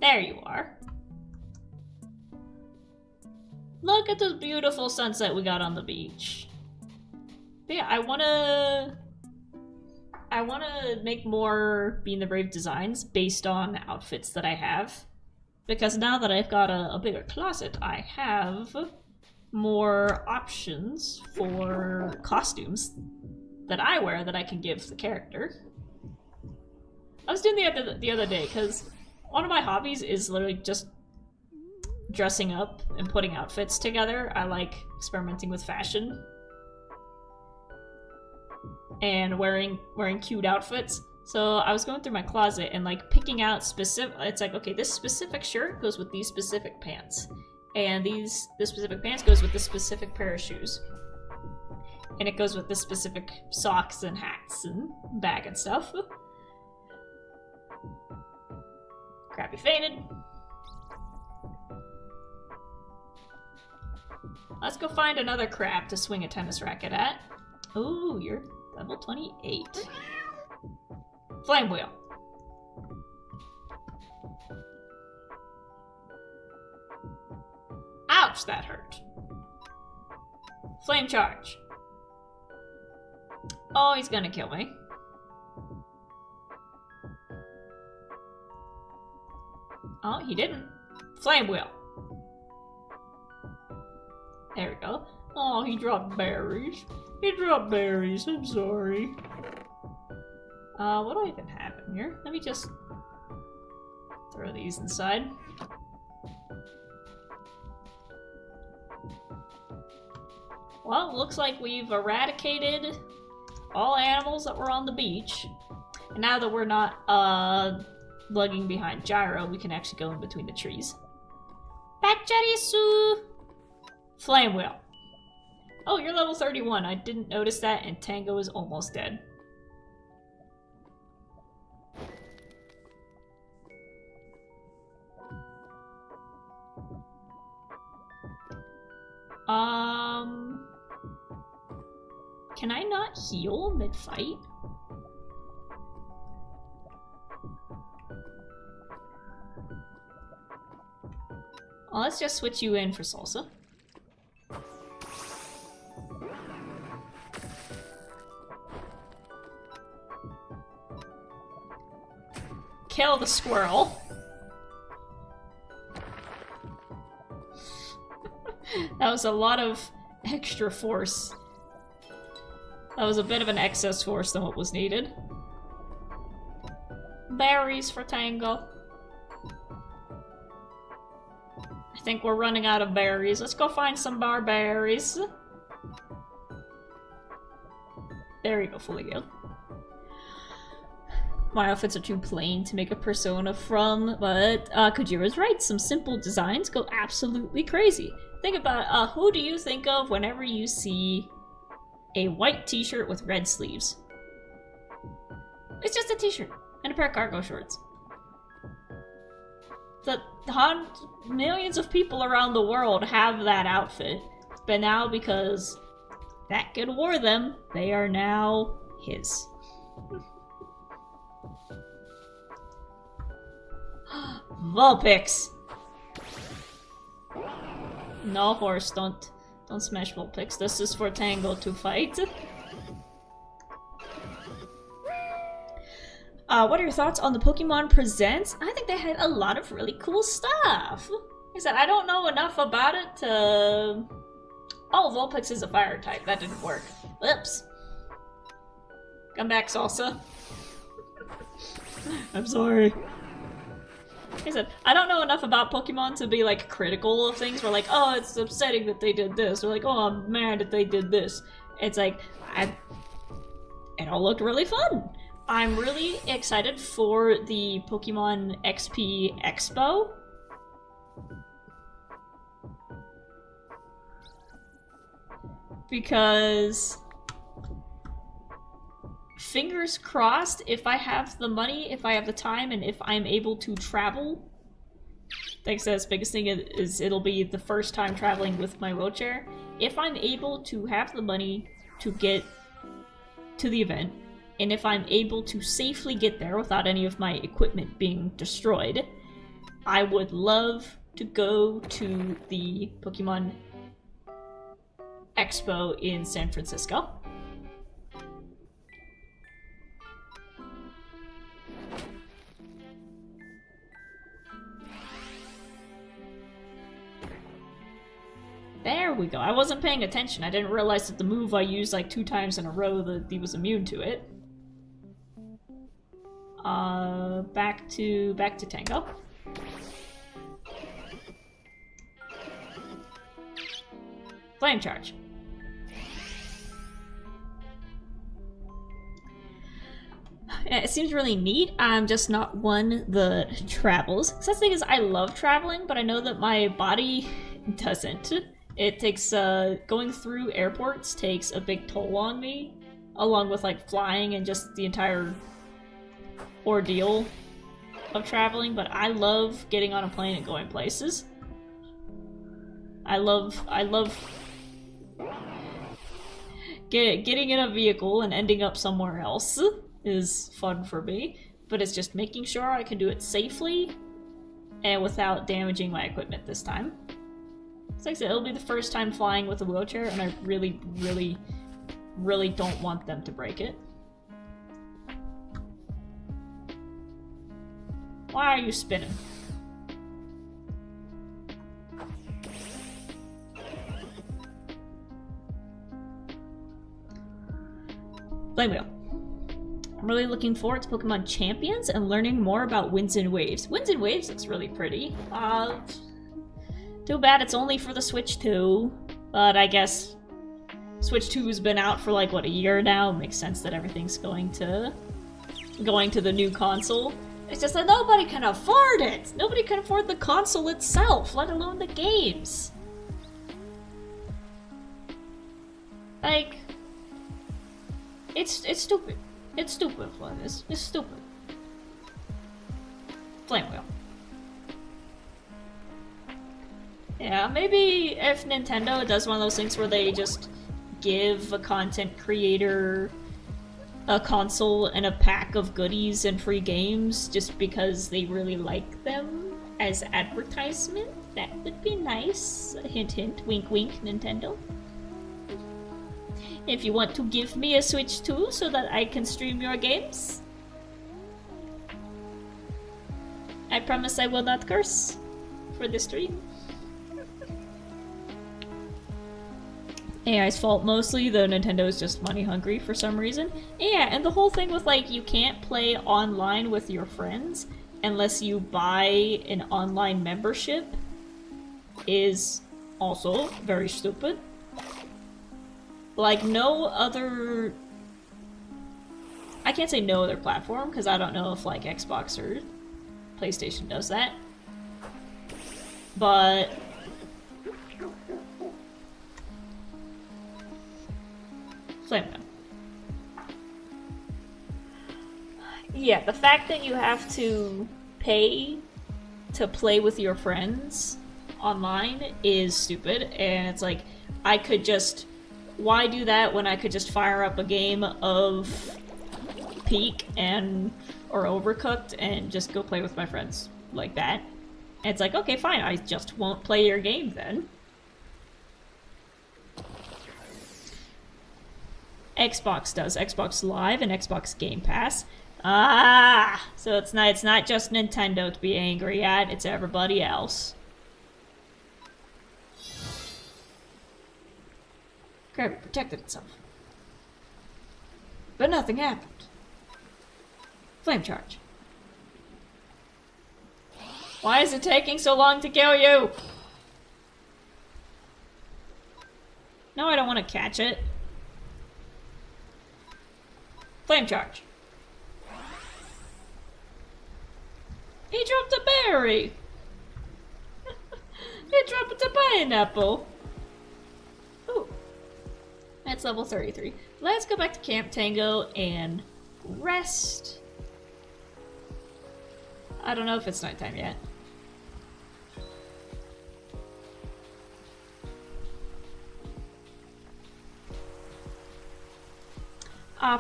There you are. Look at this beautiful sunset we got on the beach. But yeah, I wanna make more Being the Brave designs based on outfits that I have. Because now that I've got a bigger closet, I have more options for costumes that I wear that I can give the character. I was doing the other day, because one of my hobbies is literally just dressing up and putting outfits together. I like experimenting with fashion. And wearing cute outfits. So I was going through my closet and like picking out specific, it's like, okay, this specific shirt goes with these specific pants. And this specific pants goes with this specific pair of shoes. And it goes with this specific socks and hats and bag and stuff. Crappy fainted. Let's go find another crab to swing a tennis racket at. Ooh, you're level 28. Flame wheel. Ouch, that hurt. Flame charge. Oh, he's gonna kill me. Oh, he didn't. Flame wheel. There we go. Oh, he dropped berries. He dropped berries. I'm sorry. What do I even have in here? Let me just throw these inside. Well, looks like we've eradicated all animals that were on the beach. And now that we're not lugging behind Gyro, we can actually go in between the trees. Pachirisu! Flame wheel. Oh, you're level 31. I didn't notice that, and Tango is almost dead. Can I not heal mid-fight? Well, let's just switch you in for Salsa. Kill the squirrel. That was a lot of extra force. That was a bit of an excess force than what was needed. Berries for Tango. I think we're running out of berries. Let's go find some barberries. There you go, fully healed. My outfits are too plain to make a persona from, but Kojira's right. Some simple designs go absolutely crazy. Think about who do you think of whenever you see a white t-shirt with red sleeves? It's just a t-shirt and a pair of cargo shorts. The millions of people around the world have that outfit, but now because that kid wore them, they are now his. Vulpix! No, horse, don't smash Vulpix. This is for Tango to fight. What are your thoughts on the Pokemon Presents? I think they had a lot of really cool stuff. Like I said, I don't know enough about it to... Oh, Vulpix is a fire type. That didn't work. Oops. Come back, Salsa. I'm sorry. Like I said, I don't know enough about Pokemon to be, like, critical of things. We're like, oh, it's upsetting that they did this. Or like, oh, I'm mad that they did this. It's like, it all looked really fun. I'm really excited for the Pokemon XP Expo. Because... fingers crossed, if I have the money, if I have the time, and if I'm able to travel. Like I said, the biggest thing is it'll be the first time traveling with my wheelchair. If I'm able to have the money to get to the event, and if I'm able to safely get there without any of my equipment being destroyed, I would love to go to the Pokemon Expo in San Francisco. There we go. I wasn't paying attention. I didn't realize that the move I used like 2 times in a row that he was immune to it. Back to Tango. Flame charge. It seems really neat. I'm just not one that travels. So the thing is, I love traveling, but I know that my body doesn't. It takes, going through airports takes a big toll on me, along with, like, flying and just the entire ordeal of traveling, but I love getting on a plane and going places. I love getting in a vehicle and ending up somewhere else is fun for me, but it's just making sure I can do it safely and without damaging my equipment this time. Like I said, it'll be the first time flying with a wheelchair, and I really, really, really don't want them to break it. Why are you spinning? Flame Wheel. I'm really looking forward to Pokemon Champions and learning more about Winds and Waves. Winds and Waves looks really pretty. Too bad it's only for the Switch 2, but I guess Switch 2 has been out for like, what, a year now? It makes sense that everything's going to the new console. It's just that nobody can afford it! Nobody can afford the console itself, let alone the games. Like, it's stupid. It's stupid, Flavis. It's stupid. Flame Wheel. Yeah, maybe if Nintendo does one of those things where they just give a content creator a console and a pack of goodies and free games just because they really like them as advertisement, That would be nice. Hint, hint, wink, wink, Nintendo. If you want to give me a Switch too, so that I can stream your games, I promise I will not curse for the stream. AI's fault mostly, though Nintendo is just money hungry for some reason. Yeah, and the whole thing with like, you can't play online with your friends unless you buy an online membership is also very stupid. Like, no other... I can't say no other platform, because I don't know if, like, Xbox or PlayStation does that. But... Flame gun. Yeah, the fact that you have to pay to play with your friends online is stupid, and it's like, I could just... Why do that when I could just fire up a game of Peak or Overcooked and just go play with my friends like that? And it's like, okay, fine, I just won't play your game then. Xbox does. Xbox Live and Xbox Game Pass. So it's not just Nintendo to be angry at, it's everybody else. Kirby protected itself. But nothing happened. Flame charge. Why is it taking so long to kill you? No, I don't want to catch it. Flame charge. He dropped a berry. He dropped a pineapple. Ooh. That's level 33. Let's go back to Camp Tango and rest. I don't know if it's nighttime yet.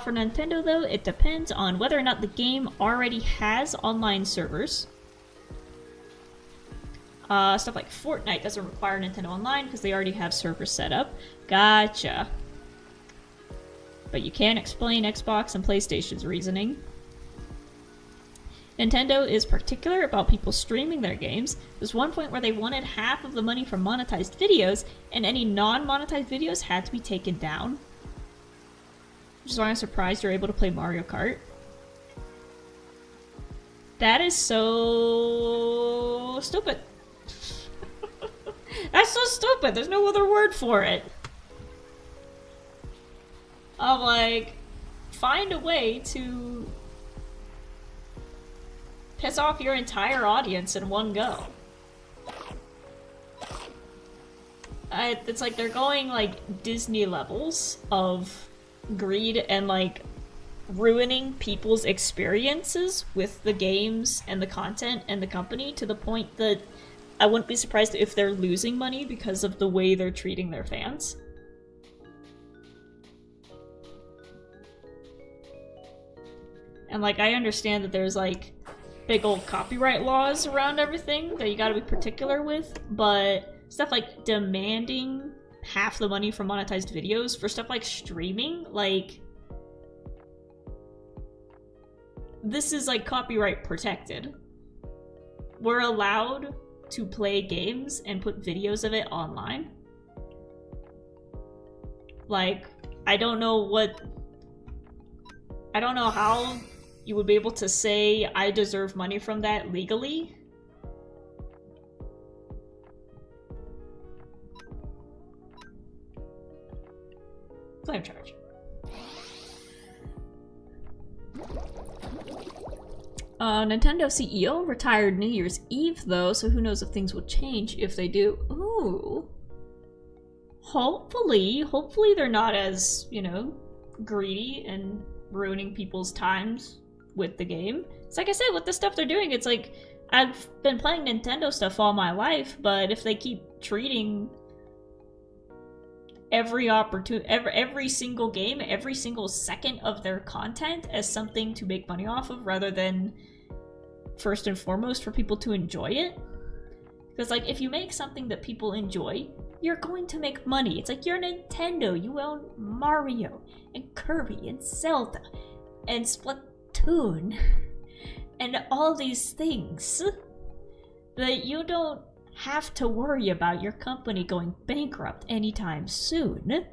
For Nintendo though, it depends on whether or not the game already has online servers. Stuff like Fortnite doesn't require Nintendo Online because they already have servers set up. Gotcha. But you can't explain Xbox and PlayStation's reasoning. Nintendo is particular about people streaming their games. There's one point where they wanted half of the money from monetized videos, and any non-monetized videos had to be taken down. Which is why I'm surprised you're able to play Mario Kart. That is so stupid. That's so stupid. There's no other word for it. I'm like, find a way to piss off your entire audience in one go. It's like they're going like Disney levels of greed and like ruining people's experiences with the games and the content and the company to the point that I wouldn't be surprised if they're losing money because of the way they're treating their fans. And like, I understand that there's like big old copyright laws around everything that you gotta be particular with, but stuff like demanding half the money from monetized videos for stuff like streaming, like, this is like copyright protected. We're allowed to play games and put videos of it online. Like, I don't know how you would be able to say I deserve money from that legally. Flame charge. Nintendo CEO retired New Year's Eve though, so who knows if things will change if they do. Ooh. Hopefully they're not as, you know, greedy and ruining people's times with the game. It's like I said, with the stuff they're doing, it's like, I've been playing Nintendo stuff all my life, but if they keep treating every single game, every single second of their content as something to make money off of rather than first and foremost for people to enjoy it, Because, like, if you make something that people enjoy, you're going to make money. It's like you're Nintendo. You own Mario and Kirby and Zelda and Splatoon and all these things that you don't have to worry about your company going bankrupt anytime soon.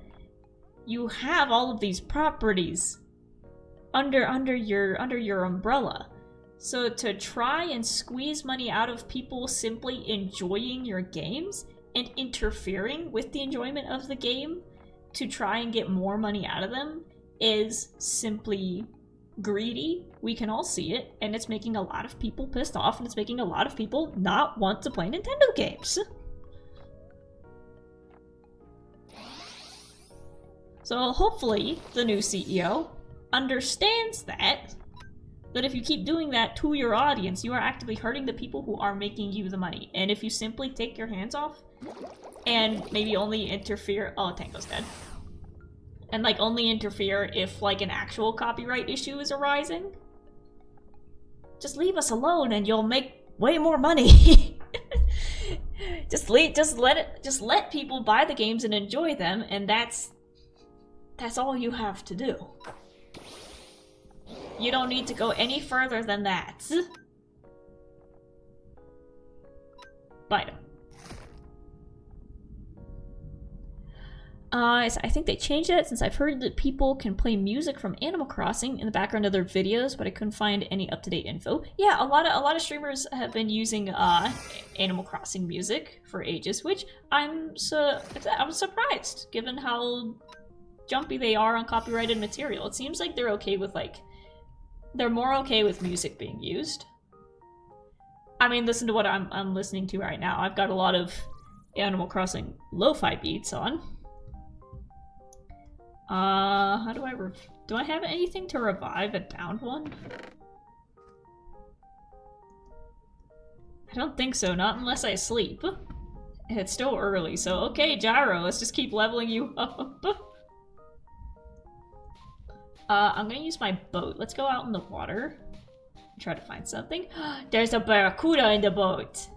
You have all of these properties under your umbrella. So to try and squeeze money out of people simply enjoying your games and interfering with the enjoyment of the game to try and get more money out of them is simply greedy. We can all see it, and it's making a lot of people pissed off, and it's making a lot of people not want to play Nintendo games. So hopefully the new CEO understands that if you keep doing that to your audience, you are actively hurting the people who are making you the money. And if you simply take your hands off and maybe only interfere— oh, Tango's dead. And like only interfere if like an actual copyright issue is arising, just leave us alone and you'll make way more money. just let people buy the games and enjoy them, and that's all you have to do. You don't need to go any further than that. Bite him. I think they changed it, since I've heard that people can play music from Animal Crossing in the background of their videos, but I couldn't find any up-to-date info. Yeah, a lot of streamers have been using Animal Crossing music for ages, which I'm surprised, given how jumpy they are on copyrighted material. It seems like they're okay with, like, they're more okay with music being used. I mean, listen to what I'm listening to right now. I've got a lot of Animal Crossing lo-fi beats on. How do do I have anything to revive a downed one? I don't think so, not unless I sleep. It's still early, so okay, Gyro, let's just keep leveling you up. I'm gonna use my boat. Let's go out in the water and try to find something. There's a barracuda in the boat.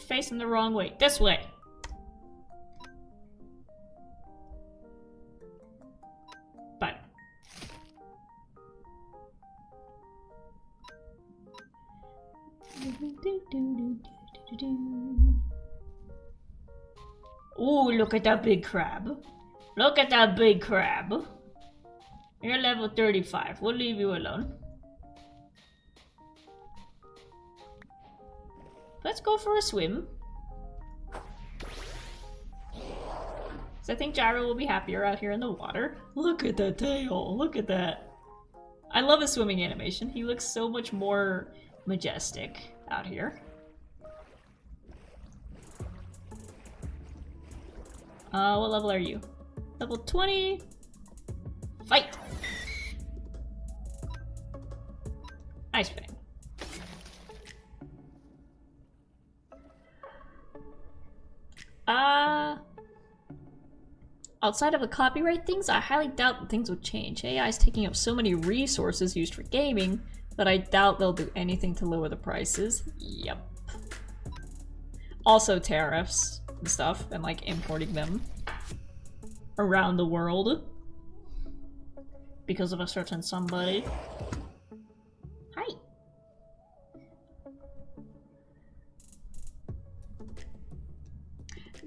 Facing the wrong way. This way. But ooh, look at that big crab. Look at that big crab. You're level 35. We'll leave you alone. Let's go for a swim. So I think Gyro will be happier out here in the water. Look at that tail. Look at that. I love his swimming animation. He looks so much more majestic out here. What level are you? Level 20. Fight! Ice Fang. Outside of the copyright things, I highly doubt that things would change. AI is taking up so many resources used for gaming that I doubt they'll do anything to lower the prices. Yep. Also tariffs and stuff, and like importing them around the world because of a certain somebody. Hi.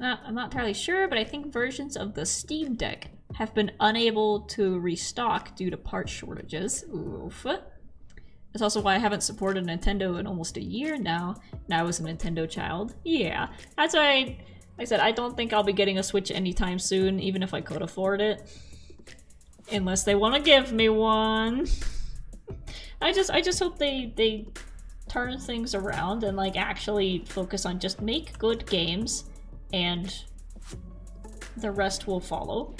I'm not entirely sure, but I think versions of the Steam Deck have been unable to restock due to part shortages. Oof. That's also why I haven't supported Nintendo in almost a year now. Now I was a Nintendo child. Yeah, that's why like I said, I don't think I'll be getting a Switch anytime soon, even if I could afford it. Unless they want to give me one. I just hope they turn things around and like actually focus on just make good games, and the rest will follow.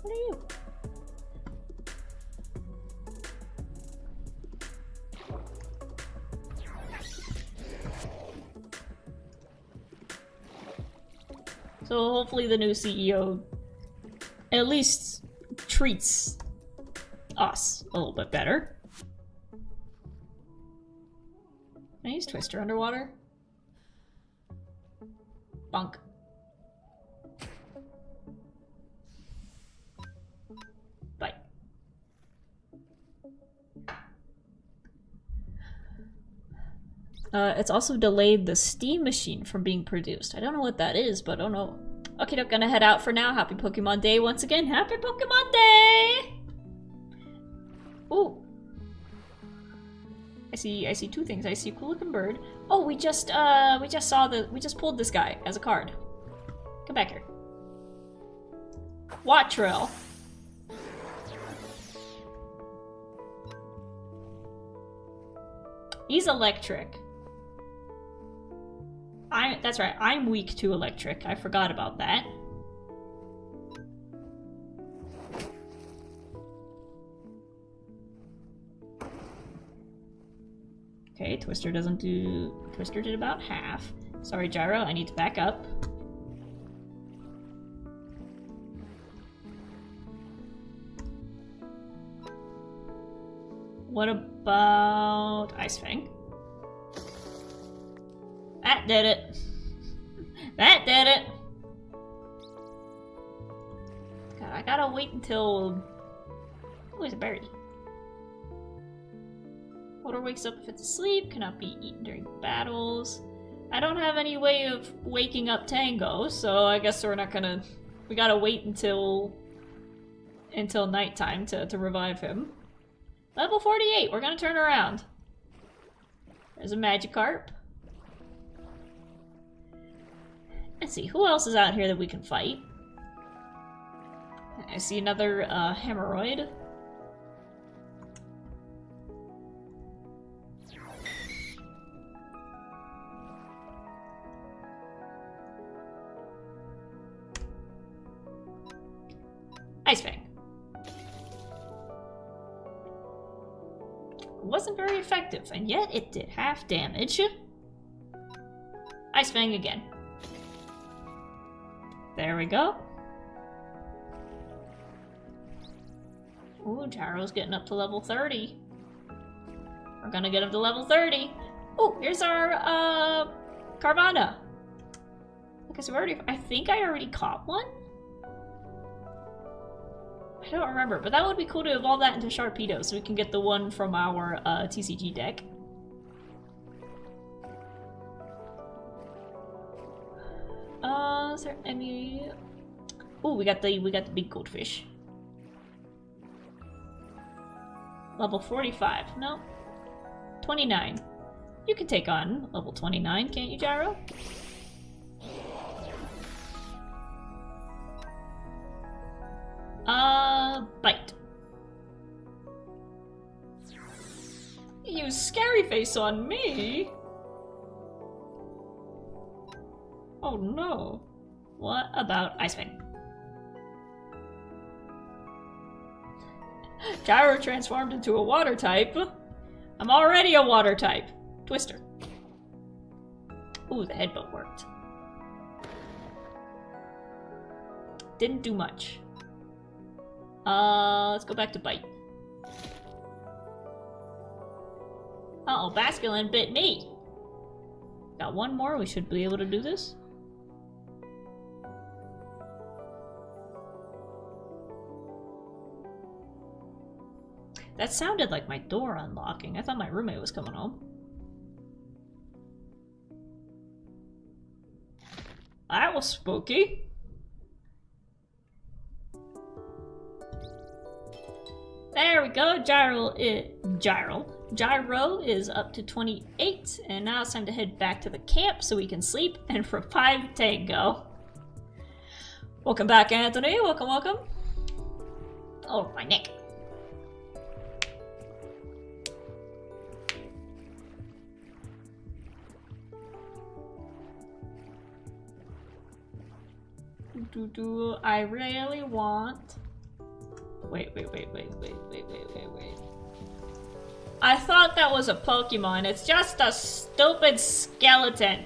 What are you? So hopefully the new CEO at least treats us a little bit better. Can I use Twister underwater? Bunk. Bite. It's also delayed the Steam Machine from being produced. I don't know what that is, but I don't know. Okay, I'm gonna head out for now. Happy Pokemon Day once again. Happy Pokemon Day! Ooh. I see two things. I see a cool looking bird. Oh, we just pulled this guy as a card. Come back here. Wattrel. He's electric. That's right, I'm weak to electric. I forgot about that. Okay, Twister did about half. Sorry, Gyro, I need to back up. What about Ice Fang? That did it. That did it. God, I gotta wait until... Oh, it's a berry. Water wakes up if it's asleep, cannot be eaten during battles. I don't have any way of waking up Tango, so I guess we're not gonna... We gotta wait until nighttime to revive him. Level 48, we're gonna turn around. There's a Magikarp. Let's see, who else is out here that we can fight? I see another Hemorrhoid. Ice Fang. Wasn't very effective, and yet it did half damage. Ice Fang again. There we go. Ooh, Gyro's getting up to level 30. We're gonna get him to level 30. Oh, here's our Carvanha. Okay, so I think I already caught one? I don't remember, but that would be cool to evolve that into Sharpedo so we can get the one from our TCG deck. Is there any... Ooh, we got the big goldfish. Level 45. No. 29. You can take on level 29, can't you, Gyro? Bite. You use Scary Face on me? Oh no. What about Ice Fang? Gyro transformed into a water type. I'm already a water type. Twister. Ooh, the headbutt worked. Didn't do much. Let's go back to Bite. Uh-oh, Basculin bit me. Got one more, we should be able to do this. That sounded like my door unlocking. I thought my roommate was coming home. That was spooky. There we go. Gyro is up to 28, and now it's time to head back to the camp so we can sleep and revive Tango. Welcome back, Anthony. Welcome, welcome. Oh, my neck. I really want... Wait. I thought that was a Pokemon. It's just a stupid skeleton.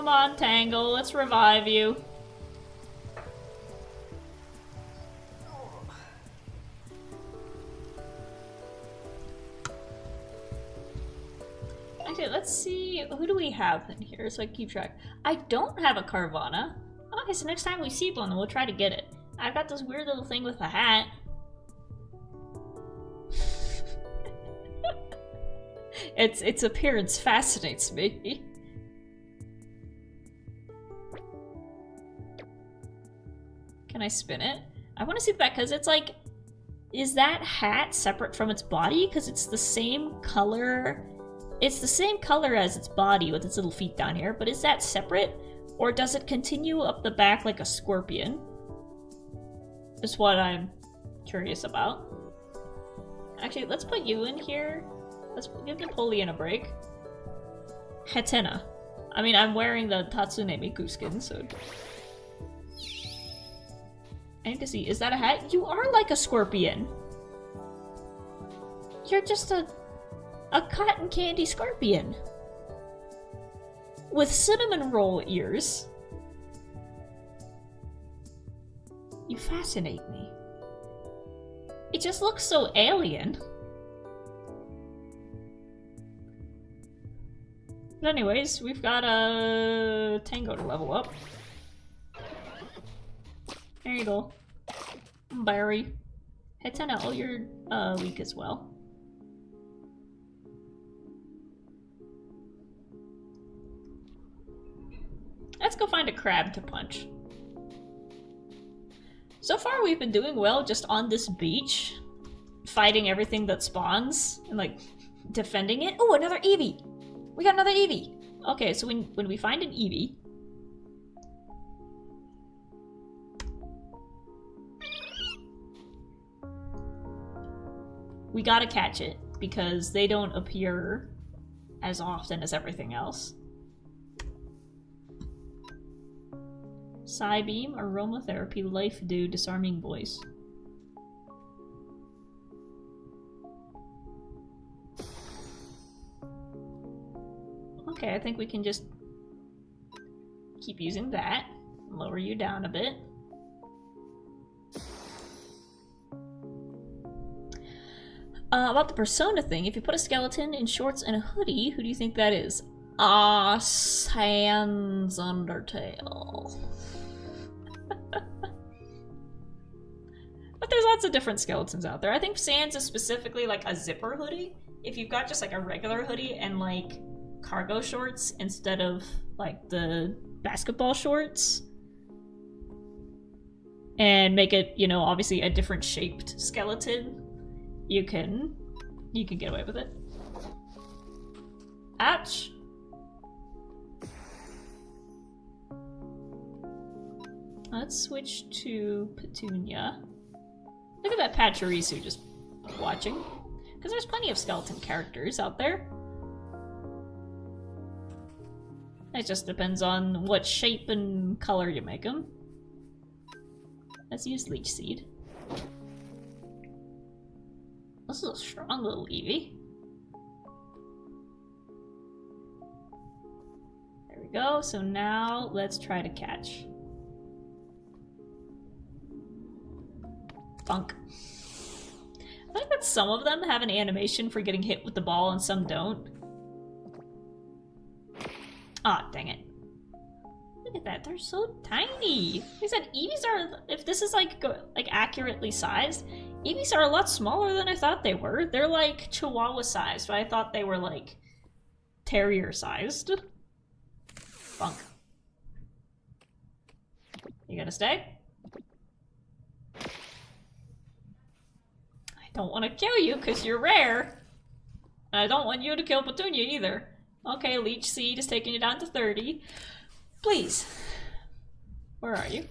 Come on, Tangle, let's revive you. Okay, let's see, who do we have in here so I can keep track? I don't have a Carvana. Okay, so next time we see one, we'll try to get it. I've got this weird little thing with a hat. Its appearance fascinates me. Can I spin it? I want to see that because it's like, is that hat separate from its body? Because it's the same color. It's the same color as its body with its little feet down here, but is that separate? Or does it continue up the back like a scorpion? Is what I'm curious about. Actually, let's put you in here. Let's give Napoleon a break. Hatena. I mean, I'm wearing the Tatsune Miku skin, so... I need to see, is that a hat? You are like a scorpion. You're just a cotton candy scorpion. With cinnamon roll ears. You fascinate me. It just looks so alien. But anyways, we've got a Tango to level up. There you go. Barry. Hatena, oh, you're weak as well. Let's go find a crab to punch. So far we've been doing well just on this beach. Fighting everything that spawns and like defending it. Oh, another Eevee! We got another Eevee! Okay, so when we find an Eevee, we gotta catch it because they don't appear as often as everything else. Psybeam, aromatherapy, life dew, disarming voice. Okay, I think we can just keep using that. Lower you down a bit. About the persona thing, if you put a skeleton in shorts and a hoodie, who do you think that is? Sans Undertale. But there's lots of different skeletons out there. I think Sans is specifically like a zipper hoodie. If you've got just like a regular hoodie and like cargo shorts instead of like the basketball shorts, and make it, you know, obviously a different shaped skeleton, you can get away with it. Ouch. Let's switch to Petunia. Look at that Pachirisu just watching. Because there's plenty of skeleton characters out there. It just depends on what shape and color you make them. Let's use Leech Seed. This is a strong little Eevee. There we go. So now let's try to catch. Funk. I think that some of them have an animation for getting hit with the ball and some don't. Ah, dang it. Look at that, they're so tiny. Like I said, Eevees are, if this is like accurately sized, Eevees are a lot smaller than I thought they were. They're like Chihuahua sized, but I thought they were like terrier sized. Funk. You gonna stay? I don't want to kill you because you're rare. And I don't want you to kill Petunia either. Okay, Leech Seed is taking you down to 30. Please. Where are you?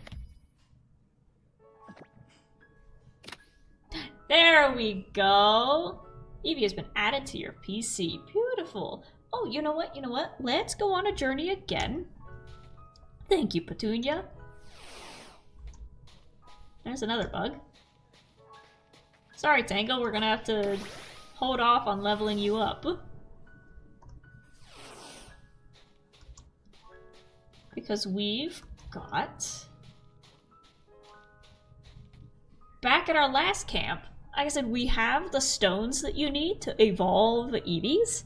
There we go. Eevee has been added to your PC. Beautiful. Oh, you know what? You know what? Let's go on a journey again. Thank you, Petunia. There's another bug. Sorry, Tango, we're gonna have to hold off on leveling you up. because we've got... Back at our last camp, like I said, we have the stones that you need to evolve the Eevees.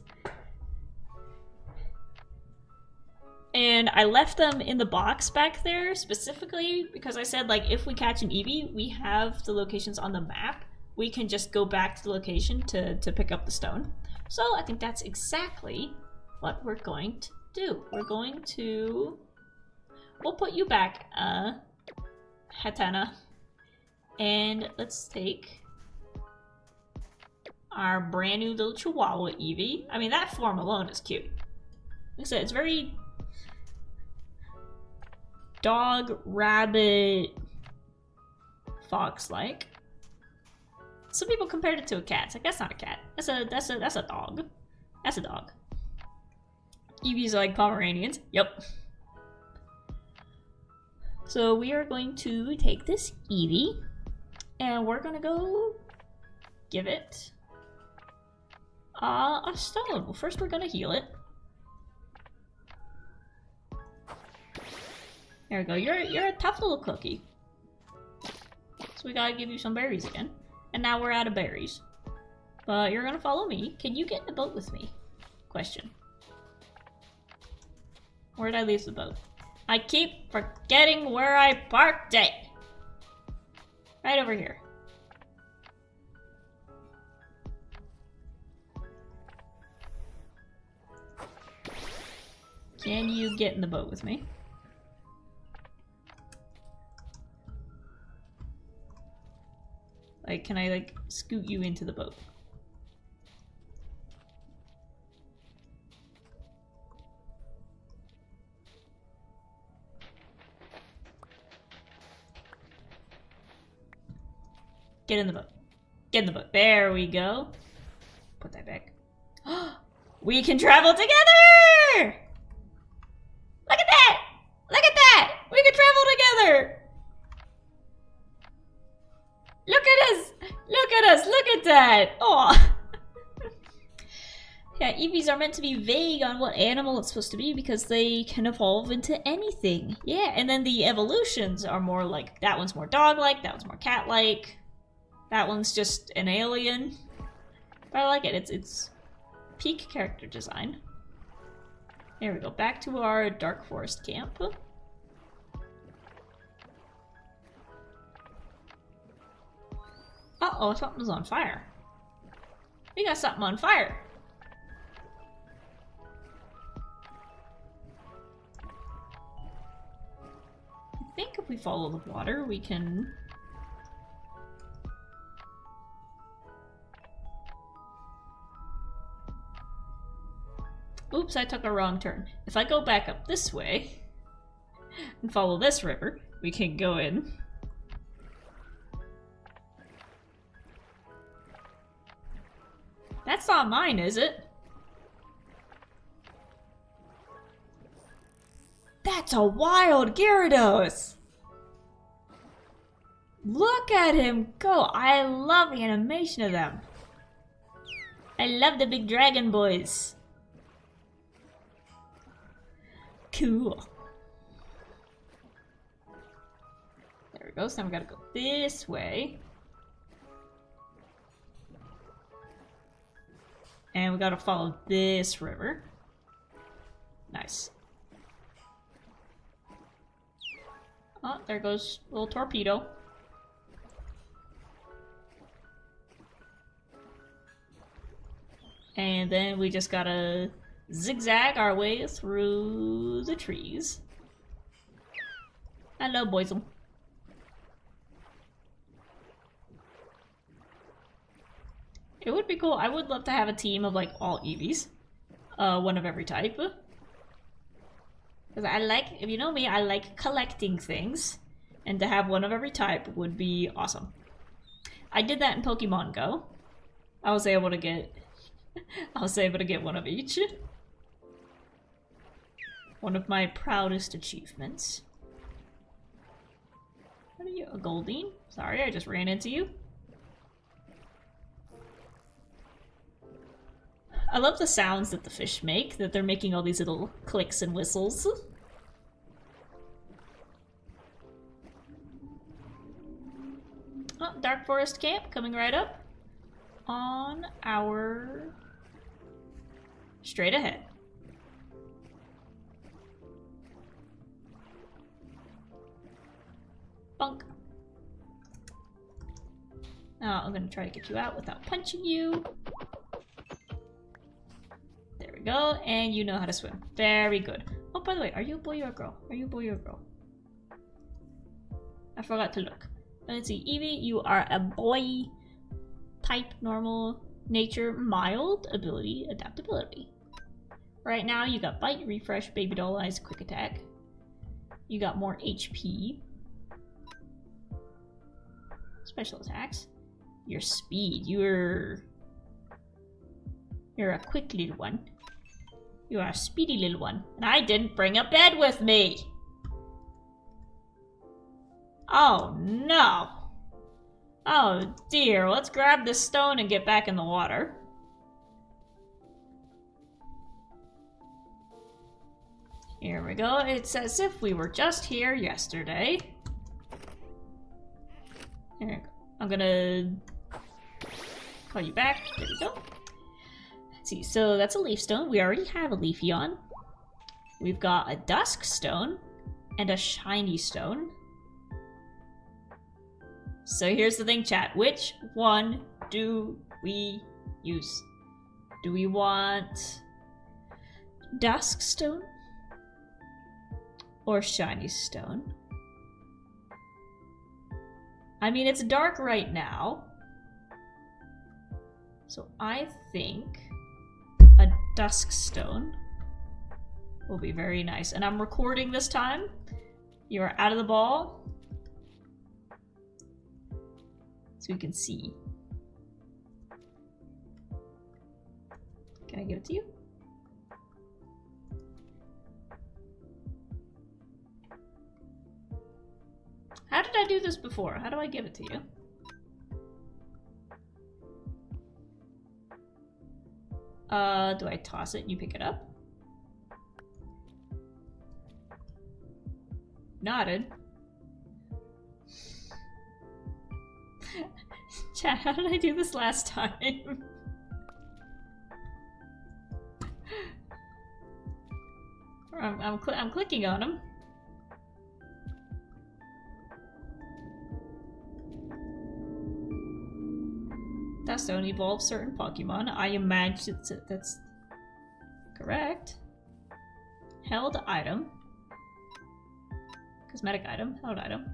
And I left them in the box back there specifically because I said, like, if we catch an Eevee, we have the locations on the map. We can just go back to the location to pick up the stone. So I think that's exactly what we're going to do. We're going to... We'll put you back, Hatena. And let's take our brand new little Chihuahua Eevee. I mean, that form alone is cute. Like I said, it's very dog, rabbit, fox-like. Some people compared it to a cat. It's like, that's not a cat. That's a dog. That's a dog. Eevees are like Pomeranians. Yep. So we are going to take this Eevee. And we're gonna go give it a stone. Well, first we're gonna heal it. There we go. You're a tough little cookie. So we gotta give you some berries again. And now we're out of berries. But you're gonna follow me. Can you get in the boat with me? Question. Where did I leave the boat? I keep forgetting where I parked it. Right over here. Can you get in the boat with me? Like, can I, like, scoot you into the boat? Get in the boat. Get in the boat. There we go. Put that back. We can travel together! Look at that! Look at that! We can travel together! Look at us! Look at us! Look at that! Oh. Yeah, Eevees are meant to be vague on what animal it's supposed to be because they can evolve into anything. Yeah, and then the evolutions are more like, that one's more dog-like, that one's more cat-like. That one's just an alien. But I like it. It's peak character design. There we go. Back to our Dark Forest camp. Uh-oh, something's on fire. We got something on fire. I think if we follow the water, we can... Oops, I took a wrong turn. If I go back up this way and follow this river, we can go in. That's not mine, is it? That's a wild Gyarados! Look at him go! I love the animation of them. I love the big dragon boys. Cool. There we go. So now we gotta go this way. And we gotta follow this river. Nice. Oh, there goes a little torpedo. And then we just gotta zigzag our way through the trees. Hello, boys. It would be cool. I would love to have a team of like all Eevees. One of every type. Because I like, if you know me, I like collecting things. And to have one of every type would be awesome. I did that in Pokemon Go. I was able to get one of each. One of my proudest achievements. What are you, a Goldeen? Sorry, I just ran into you. I love the sounds that the fish make, that they're making all these little clicks and whistles. Oh, Dark Forest Camp coming right up on our straight ahead. Bunk. Now I'm gonna try to get you out without punching you. There we go, and you know how to swim. Very good. Oh, by the way, are you a boy or a girl? Are you a boy or a girl? I forgot to look. Let's see, Eevee, you are a boy. Type, normal, nature, mild, ability, adaptability. Right now, you got bite, refresh, baby doll eyes, quick attack. You got more HP. Special attacks. Your speed, you're a quick little one. You are a speedy little one. And I didn't bring a bed with me! Oh no! Oh dear, let's grab this stone and get back in the water. Here we go, it's as if we were just here yesterday. Here, I'm gonna call you back, there we go. Let's see, so that's a leaf stone, we already have a Leafeon. We've got a dusk stone and a shiny stone. So here's the thing, chat. Which one do we use? Do we want dusk stone or shiny stone? I mean, it's dark right now, so I think a dusk stone will be very nice. And I'm recording this time. You are out of the ball. So you can see. Can I give it to you? How did I do this before? How do I give it to you? Do I toss it and you pick it up? Nodded. Chat, how did I do this last time? I'm clicking on them. Dust Stone evolves certain Pokemon. I imagine that's correct. Held item. Cosmetic item. Held item.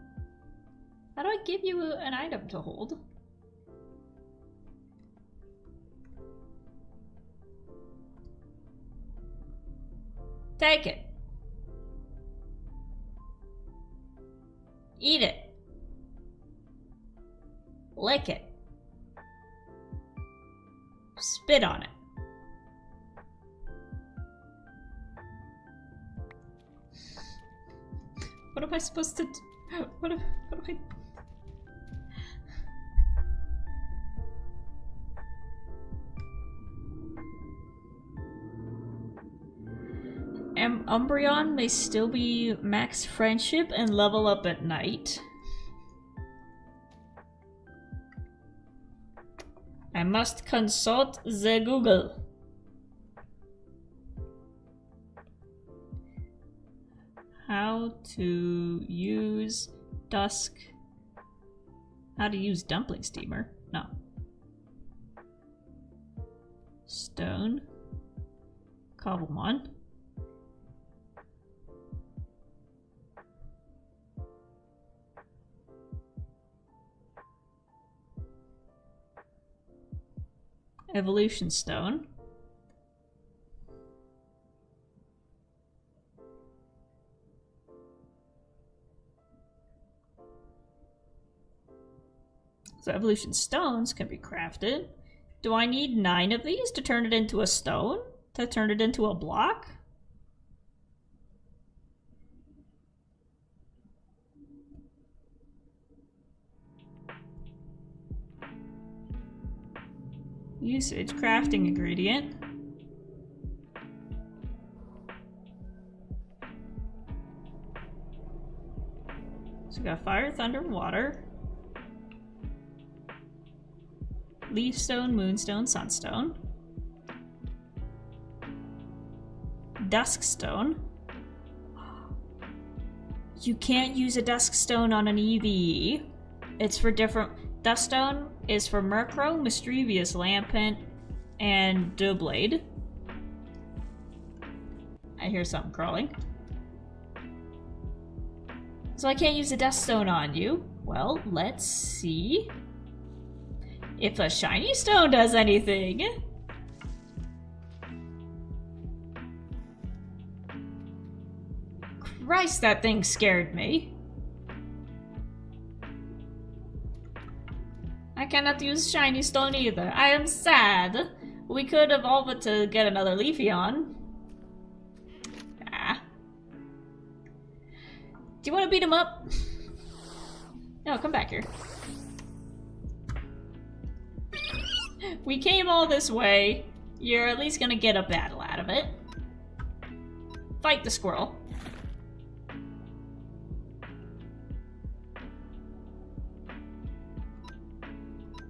How do I give you an item to hold? Take it. Eat it. Lick it. Spit on it. What am I supposed to do? What am I... Umbreon may still be max friendship and level up at night. I must consult the Google. How to use Dusk. How to use Dumpling Steamer? No. Stone. Cobblemon. Evolution Stone. So evolution stones can be crafted. Do I need 9 of these to turn it into a stone? To turn it into a block? Usage, crafting ingredient. So we got fire, thunder, water. Leafstone, Moonstone, Sunstone. Duskstone. You can't use a Duskstone on an EV. It's for different... Duskstone is for Murkrow, Mischievous Lampent, and Doublade. I hear something crawling. So I can't use a Duskstone on you. Well, let's see if a Shiny Stone does anything. Christ, that thing scared me. I cannot use Shiny Stone either. I am sad. We could evolve it to get another Leafeon. Ah. Do you want to beat him up? No, come back here. We came all this way. You're at least gonna get a battle out of it. Fight the squirrel.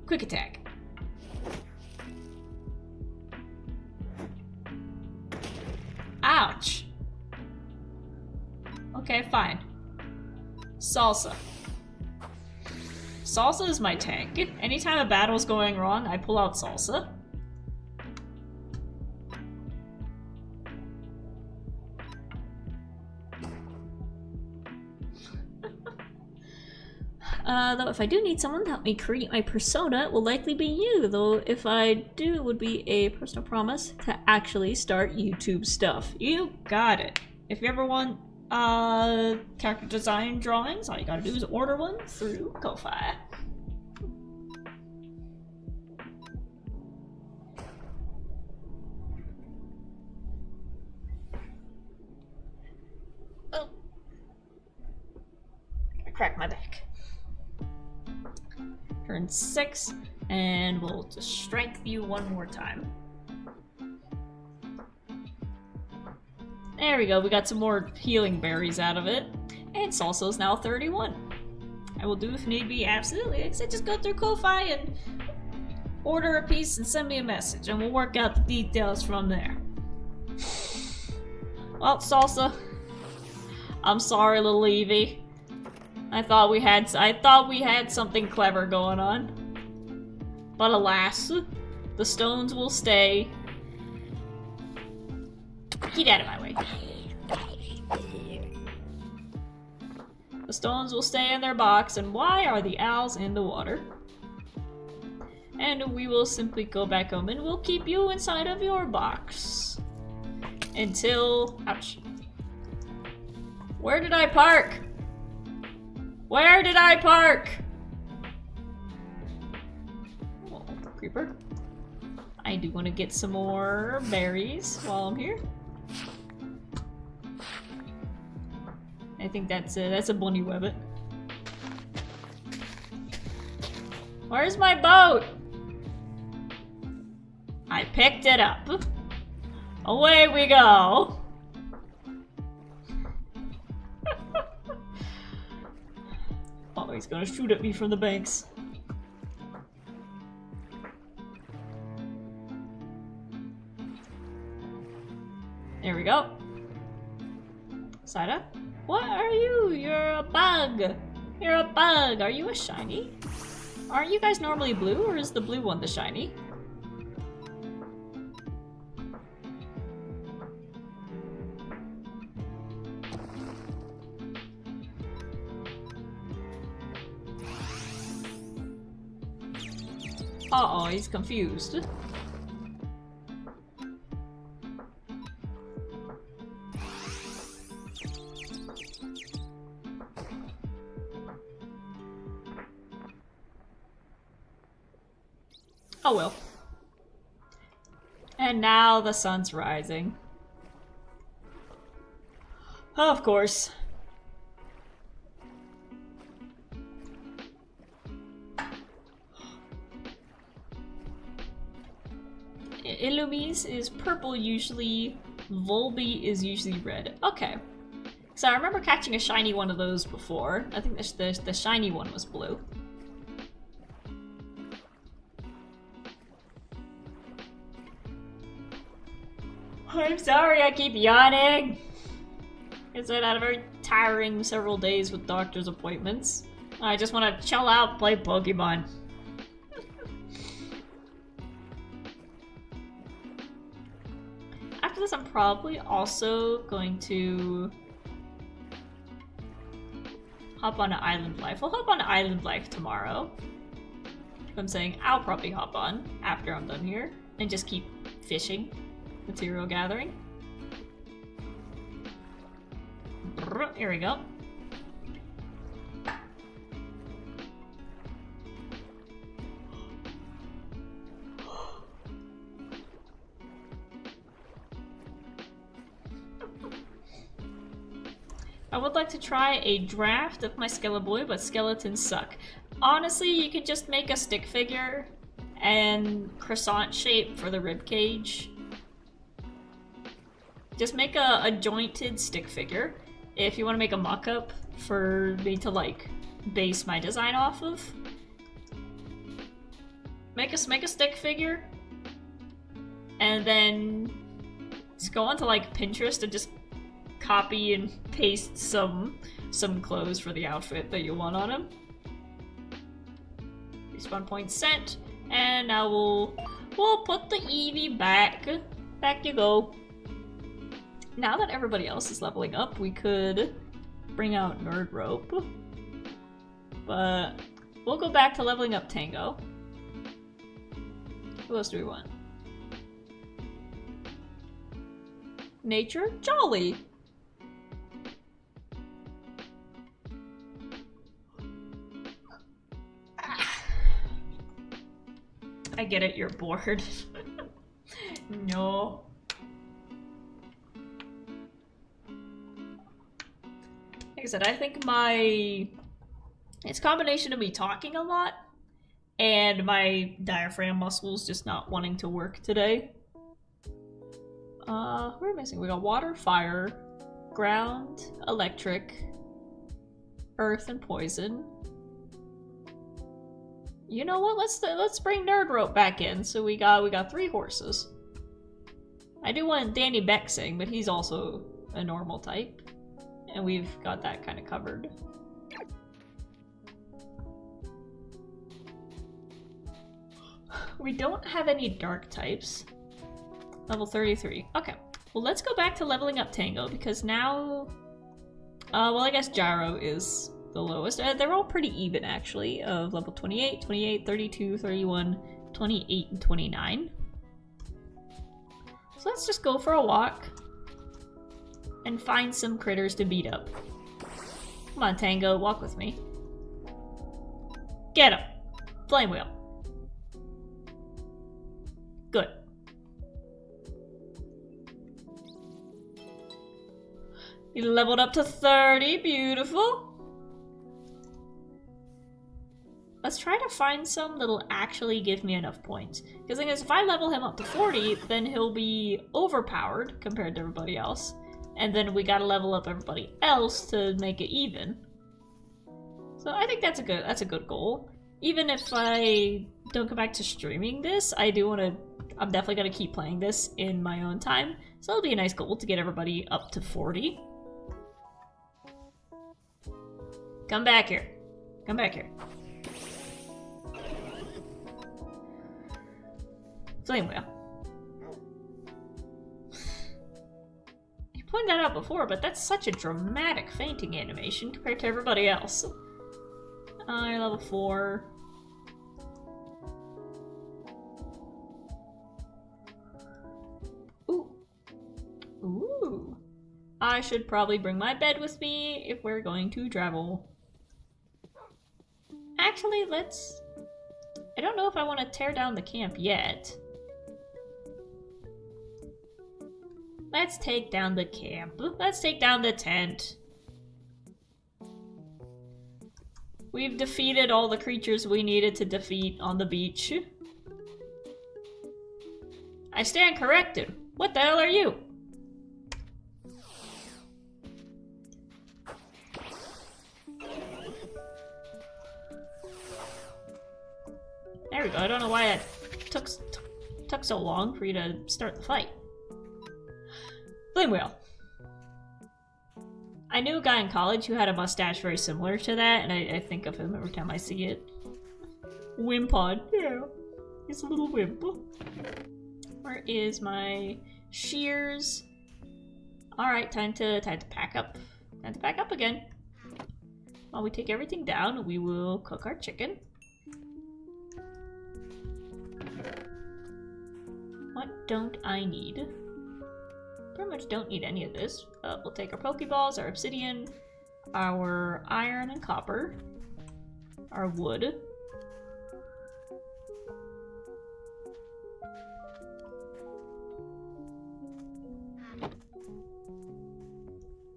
Quick attack. Ouch. Okay, fine. Salsa. Salsa is my tank. Anytime a battle's going wrong, I pull out Salsa. Though if I do need someone to help me create my persona, it will likely be you. Though if I do, it would be a personal promise to actually start YouTube stuff. You got it. If you ever want character design drawings, all you gotta do is order one through Ko-Fi. Oh. I cracked my back. Turn 6, and we'll just strength you one more time. There we go, we got some more healing berries out of it. And Salsa is now 31. I will do if need be, absolutely. Like I said, just go through Ko-Fi and order a piece and send me a message, and we'll work out the details from there. Well, Salsa, I'm sorry, little Eevee. I thought we had something clever going on. But alas, the stones will stay. Get out of my way. The stones will stay in their box, and why are the owls in the water? And we will simply go back home and we'll keep you inside of your box. Until... ouch. Where did I park? Where did I park? Oh, creeper. I do want to get some more berries while I'm here. I think that's a bunny webbit. Where's my boat? I picked it up. Away we go. Oh, he's gonna shoot at me from the banks. There we go. Side up. What are you? You're a bug. You're a bug. Are you a shiny? Aren't you guys normally blue, or is the blue one the shiny? Uh-oh, he's confused. Oh well. And now the sun's rising. Of course. Illumise is purple usually, Volby is usually red. Okay. So I remember catching a shiny one of those before. I think the shiny one was blue. I'm sorry I keep yawning. It's had a very tiring several days with doctor's appointments. I just want to chill out, play Pokemon. After this, I'm probably also going to hop on Island Life. We'll hop on Island Life tomorrow. I'm saying I'll probably hop on after I'm done here and just keep fishing, material gathering. Here we go. I would like to try a draft of my Skeleboy, but skeletons suck. Honestly, you could just make a stick figure and croissant shape for the ribcage. Just make a jointed stick figure. If you want to make a mock-up for me to like base my design off of, make a stick figure, and then just go onto like Pinterest and just copy and paste some clothes for the outfit that you want on him. Respawn point sent, and now we'll put the Eevee back. Back you go. Now that everybody else is leveling up, we could bring out Nerd Rope, but we'll go back to leveling up Tango. Who else do we want? Nature Jolly. I get it, you're bored. No. Like I said, I think it's a combination of me talking a lot and my diaphragm muscles just not wanting to work today. We're missing. We got water, fire, ground, electric, earth, and poison. You know what? Let's bring Nerd Rope back in. So we got 3 horses. I do want Danny Bexing, but he's also a normal type, and we've got that kind of covered. We don't have any dark types. Level 33. Okay. Well, let's go back to leveling up Tango because now, well, I guess Gyro is the lowest. They're all pretty even, actually, of level 28, 28, 32, 31, 28, and 29. So let's just go for a walk and find some critters to beat up. Come on, Tango, walk with me. Get him! Flame Wheel. Good. You leveled up to 30, beautiful. Let's try to find some that'll actually give me enough points. Because the thing is, if I level him up to 40, then he'll be overpowered compared to everybody else. And then we gotta level up everybody else to make it even. So I think that's a good goal. Even if I don't come back to streaming this, I'm definitely gonna keep playing this in my own time. So it'll be a nice goal to get everybody up to 40. Come back here. Come back here. Flame Wheel. You pointed that out before, but that's such a dramatic fainting animation compared to everybody else. You're level 4. Ooh. Ooh. I should probably bring my bed with me if we're going to travel. Actually, I don't know if I want to tear down the camp yet. Let's take down the camp. Let's take down the tent. We've defeated all the creatures we needed to defeat on the beach. I stand corrected. What the hell are you? There we go. I don't know why it took so long for you to start the fight. Flame Wheel. I knew a guy in college who had a mustache very similar to that, and I think of him every time I see it. Wimpod. Yeah. He's a little wimp. Where is my shears? Alright, time to pack up. Time to pack up again. While we take everything down, we will cook our chicken. What don't I need? Pretty much don't need any of this. We'll take our Pokeballs, our obsidian, our iron and copper, our wood.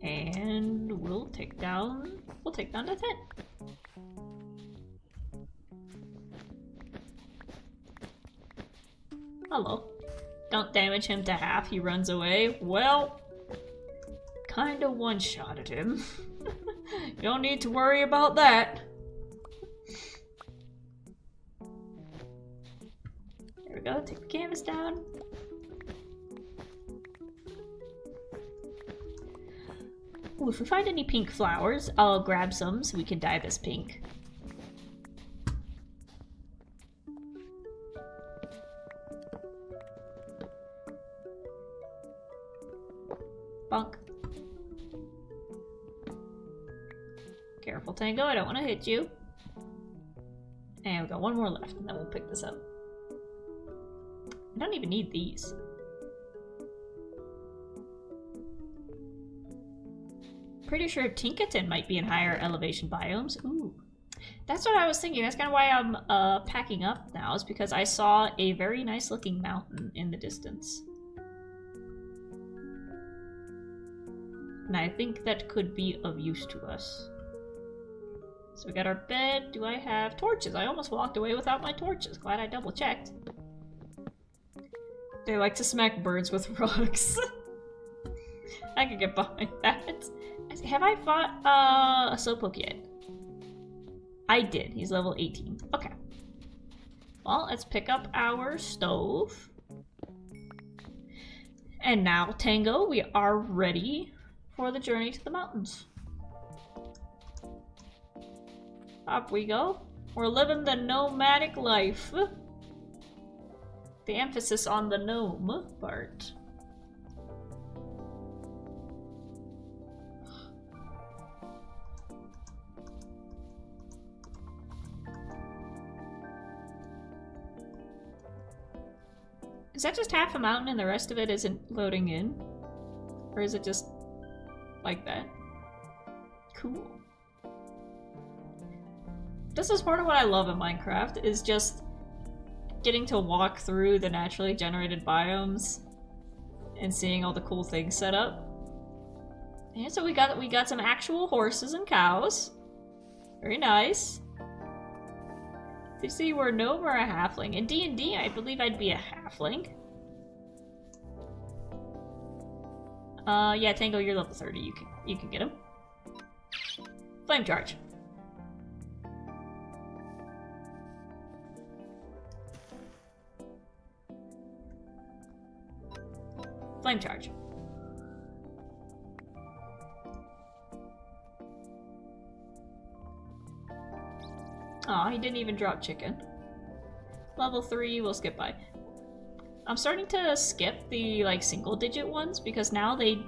And we'll take down the tent. Hello. Don't damage him to half, he runs away. Well, kinda one-shotted him. You don't need to worry about that. There we go, take the canvas down. Ooh, if we find any pink flowers, I'll grab some so we can dye this pink. Bonk. Careful, Tango, I don't want to hit you. And we've got one more left, and then we'll pick this up. I don't even need these. Pretty sure Tinkaton might be in higher elevation biomes. Ooh. That's what I was thinking. That's kind of why I'm packing up now, is because I saw a very nice looking mountain in the distance. And I think that could be of use to us. So we got our bed. Do I have torches? I almost walked away without my torches. Glad I double checked. They like to smack birds with rocks. I could get behind that. Have I fought a Slowpoke yet? I did. He's level 18. Okay. Well, let's pick up our stove. And now, Tango, we are ready for the journey to the mountains. Up we go. We're living the nomadic life. The emphasis on the gnome part. Is that just half a mountain and the rest of it isn't loading in? Or is it just like that? Cool. This is part of what I love in Minecraft, is just getting to walk through the naturally generated biomes and seeing all the cool things set up. And so we got some actual horses and cows. Very nice. Did you see we're a gnome or a halfling? In D&D, I believe I'd be a halfling. Yeah, Tango, you're level 30. You can get him. Flame charge. Flame charge. Aw, he didn't even drop chicken. Level 3, we'll skip by. I'm starting to skip the like single digit ones because now that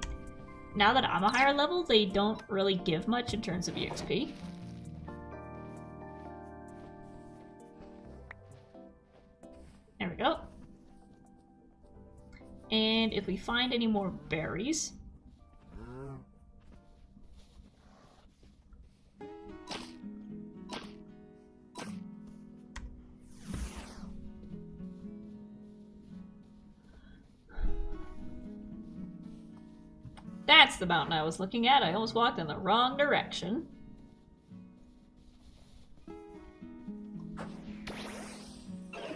I'm a higher level, they don't really give much in terms of EXP. There we go. And if we find any more berries, that's the mountain I was looking at. I almost walked in the wrong direction.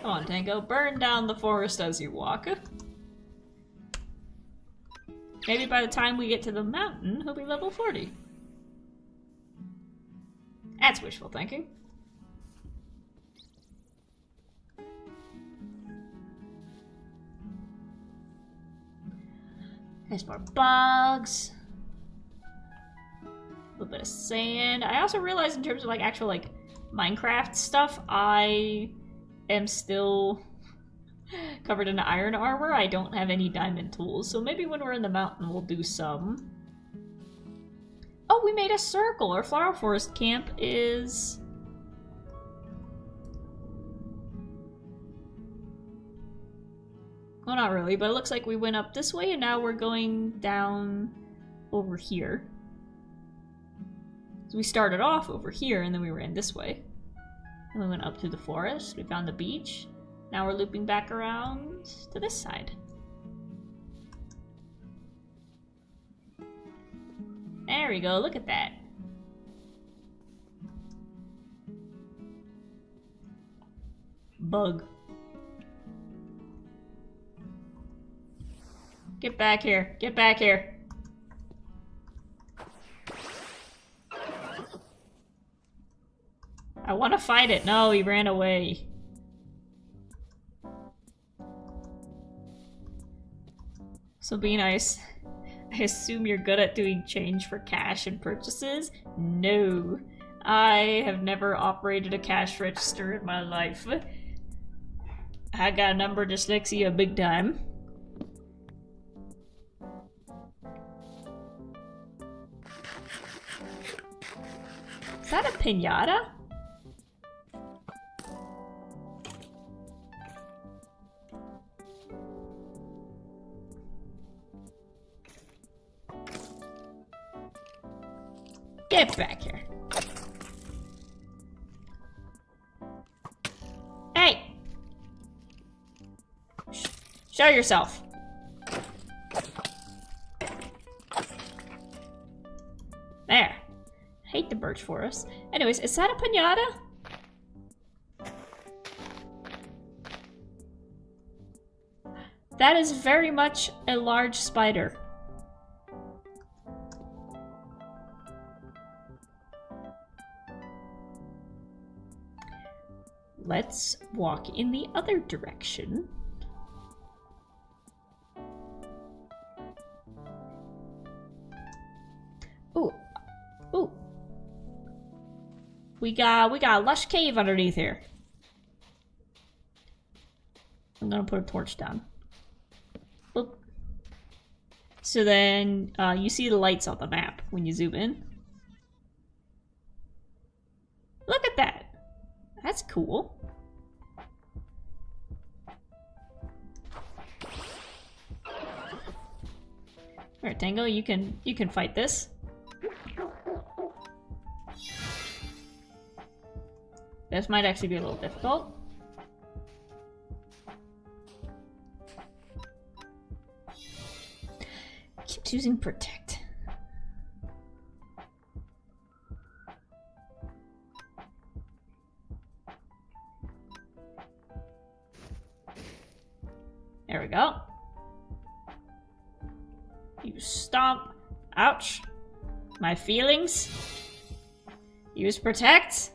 Come on, Tango. Burn down the forest as you walk. Maybe by the time we get to the mountain, he'll be level 40. That's wishful thinking. There's more bugs. A little bit of sand. I also realized in terms of like actual like Minecraft stuff, I am still covered in iron armor. I don't have any diamond tools, so maybe when we're in the mountain we'll do some. Oh, we made a circle. Our flower forest camp is... well, not really, but it looks like we went up this way and now we're going down over here. So we started off over here and then we ran this way. And we went up through the forest, we found the beach. Now we're looping back around to this side. There we go, look at that. Bug. Get back here, get back here. I want to fight it. No, he ran away. So be nice. I assume you're good at doing change for cash and purchases? No. I have never operated a cash register in my life. I got number dyslexia big time. Is that a piñata? Get back here. Hey! Show yourself. There. Hate the birch forest. Anyways, is that a piñata? That is very much a large spider. Let's walk in the other direction. Ooh. Ooh. We got a lush cave underneath here. I'm gonna put a torch down. Oop. So then you see the lights on the map when you zoom in. Look at that. That's cool. Alright, Tango, you can fight this. This might actually be a little difficult. Keeps using protect. There we go. You stomp. Ouch. My feelings. Use protect.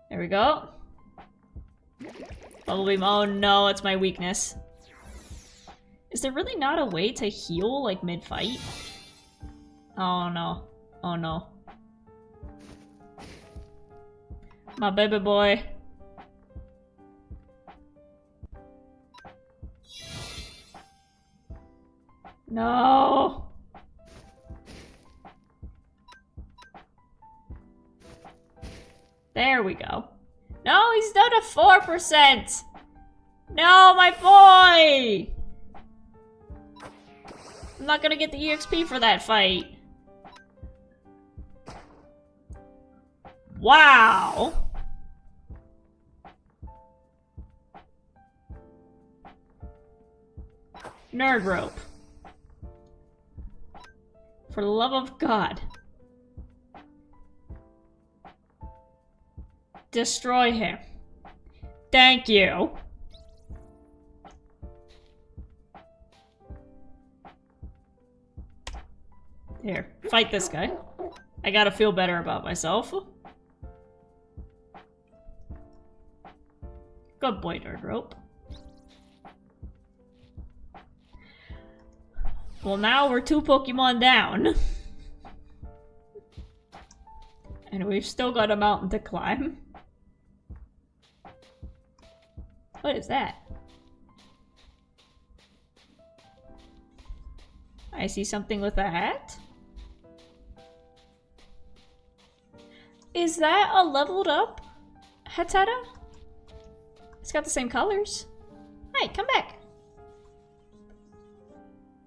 There we go. Bubble beam. Oh no, it's my weakness. Is there really not a way to heal like mid-fight? Oh no. Oh no. My baby boy. No. There we go. No, he's down to 4%. No, my boy. I'm not gonna get the EXP for that fight. Wow. Nerd rope. For the love of God. Destroy him. Thank you. Here, fight this guy. I gotta feel better about myself. Good boy, Nerd Rope. Well, now we're 2 Pokemon down. And we've still got a mountain to climb. What is that? I see something with a hat. Is that a leveled up Hatata? It's got the same colors. Hey, come back.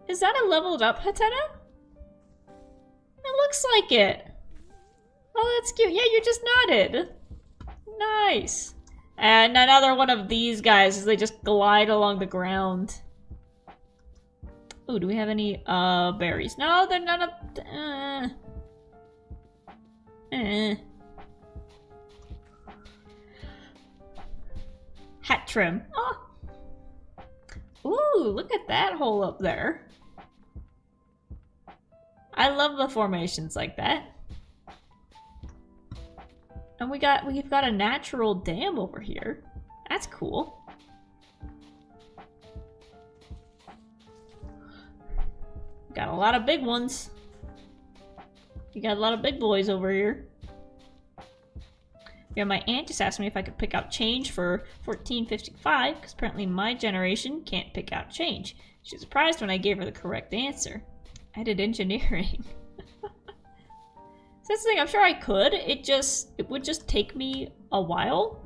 Is that a leveled up Hatata? It looks like it. Oh, that's cute. Yeah, you just nodded. Nice. And another one of these guys as they just glide along the ground. Oh, do we have any berries? No, they're not up. Hat trim. Oh. Ooh, look at that hole up there. I love the formations like that. And we've got a natural dam over here. That's cool. Got a lot of big ones. You got a lot of big boys over here. Yeah, my aunt just asked me if I could pick out change for 1455, because apparently my generation can't pick out change. She was surprised when I gave her the correct answer. I did engineering. So that's the thing, I'm sure I could. It would just take me a while.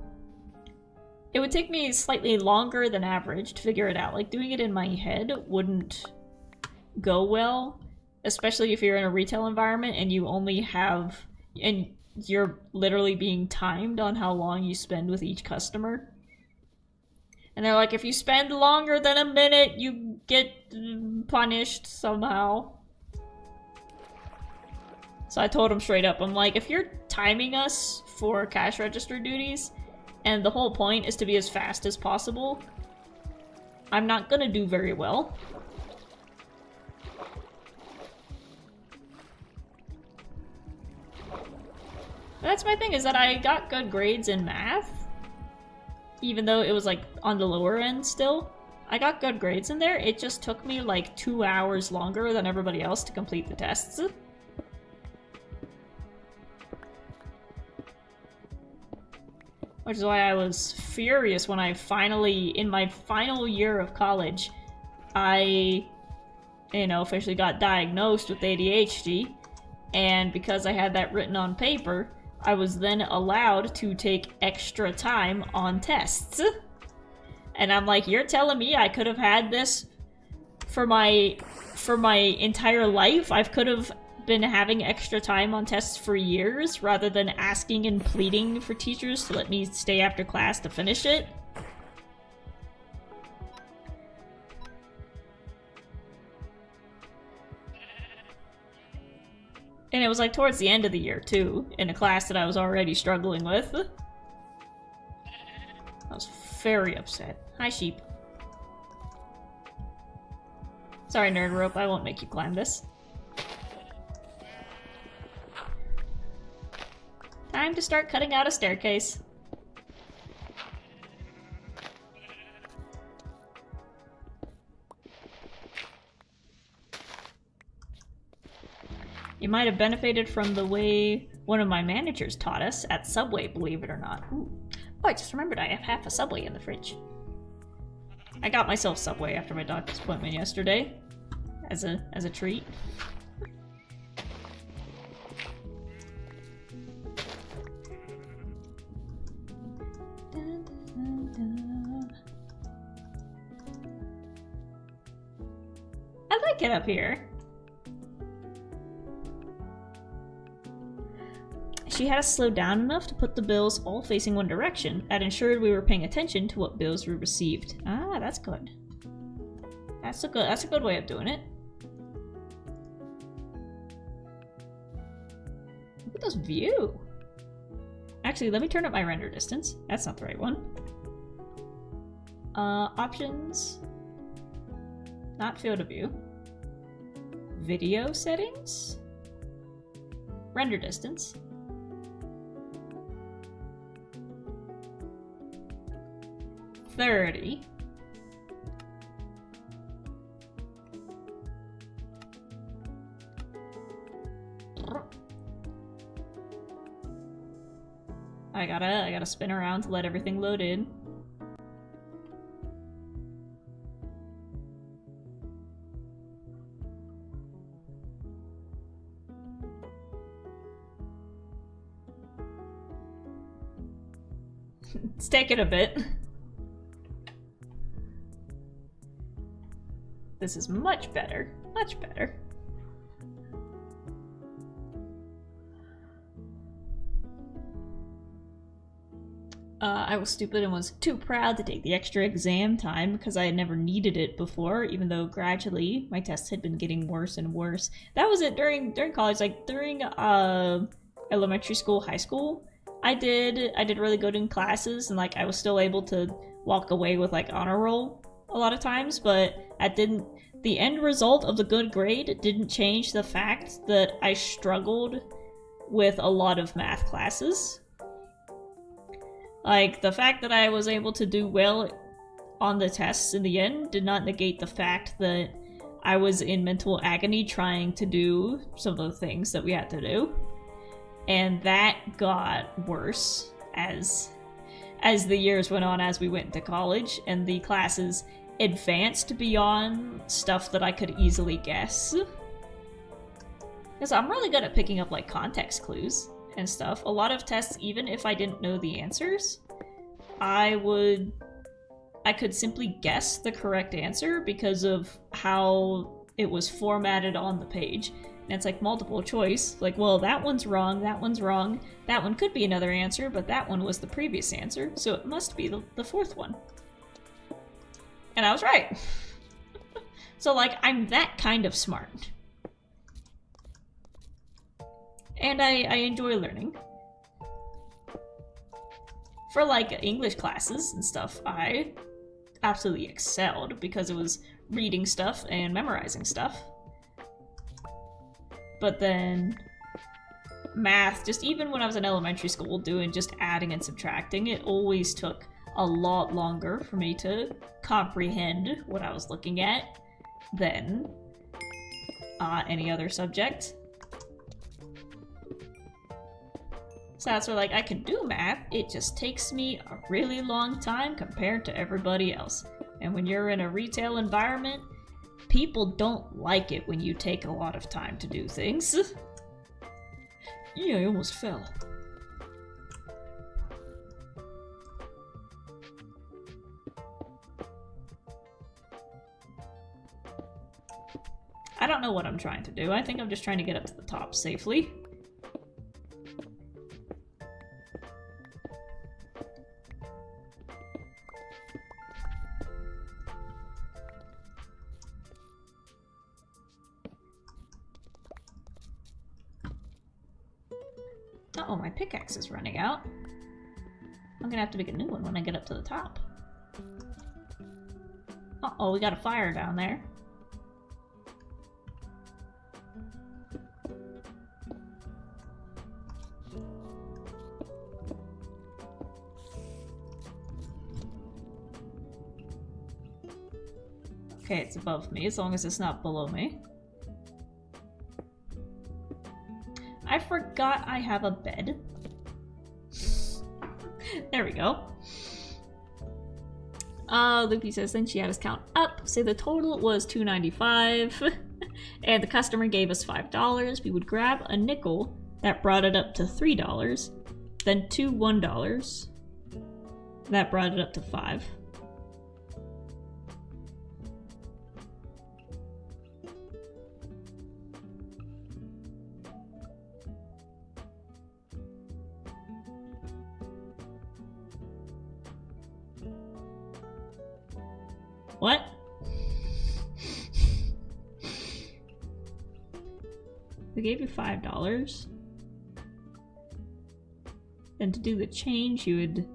It would take me slightly longer than average to figure it out. Like, doing it in my head wouldn't go well, especially if you're in a retail environment and you only have, and you're literally being timed on how long you spend with each customer. And they're like, if you spend longer than a minute, you get punished somehow. So I told him straight up, I'm like, if you're timing us for cash register duties, and the whole point is to be as fast as possible, I'm not gonna do very well. That's my thing, is that I got good grades in math, even though it was like on the lower end still. I got good grades in there, it just took me like 2 hours longer than everybody else to complete the tests. Which is why I was furious when I finally, in my final year of college, I, officially got diagnosed with ADHD. And because I had that written on paper, I was then allowed to take extra time on tests. And I'm like, you're telling me I could have had this for my entire life? I could have been having extra time on tests for years rather than asking and pleading for teachers to let me stay after class to finish it? And it was like towards the end of the year too, in a class that I was already struggling with. I was very upset. Hi, sheep. Sorry, Nerd Rope, I won't make you climb this. Time to start cutting out a staircase. You might have benefited from the way one of my managers taught us at Subway, believe it or not. Ooh. Oh, I just remembered I have half a Subway in the fridge. I got myself Subway after my doctor's appointment yesterday. As a treat. I like it up here. She had us slow down enough to put the bills all facing one direction. That ensured we were paying attention to what bills we received. Ah, that's good. That's a good way of doing it. Look at this view. Actually, let me turn up my render distance. That's not the right one. Options. Not field of view. Video settings. Render distance. 30. I gotta spin around to let everything load in. It's taking a bit. This is much better. Much better. I was stupid and was too proud to take the extra exam time because I had never needed it before, even though gradually my tests had been getting worse and worse. That was it during college, like during elementary school, high school. I did really good in classes, and like I was still able to walk away with like honor roll a lot of times, but the end result of the good grade didn't change the fact that I struggled with a lot of math classes. Like, the fact that I was able to do well on the tests in the end did not negate the fact that I was in mental agony trying to do some of the things that we had to do. And that got worse as the years went on, as we went into college, and the classes advanced beyond stuff that I could easily guess. Because I'm really good at picking up, like, context clues and stuff. A lot of tests, even if I didn't know the answers, I could simply guess the correct answer because of how it was formatted on the page. And it's like multiple choice, like, well, that one's wrong, that one could be another answer, but that one was the previous answer, so it must be the fourth one. And I was right. So, like, I'm that kind of smart. And I enjoy learning. For, like, English classes and stuff, I absolutely excelled because it was reading stuff and memorizing stuff. But then math, just even when I was in elementary school doing just adding and subtracting, it always took a lot longer for me to comprehend what I was looking at than any other subject. So that's where, like, I can do math, it just takes me a really long time compared to everybody else. And when you're in a retail environment, people don't like it when you take a lot of time to do things. Yeah, I almost fell. I don't know what I'm trying to do. I think I'm just trying to get up to the top safely. Uh-oh, my pickaxe is running out. I'm gonna have to make a new one when I get up to the top. Uh-oh, we got a fire down there. Okay, it's above me, as long as it's not below me. I forgot I have a bed. There we go. Loopy says then she had us count up. Say the total was $2.95 and the customer gave us $5. We would grab a nickel. That brought it up to $3. Then two $1. That brought it up to $5. What? We gave you $5. Then to do the change, you would...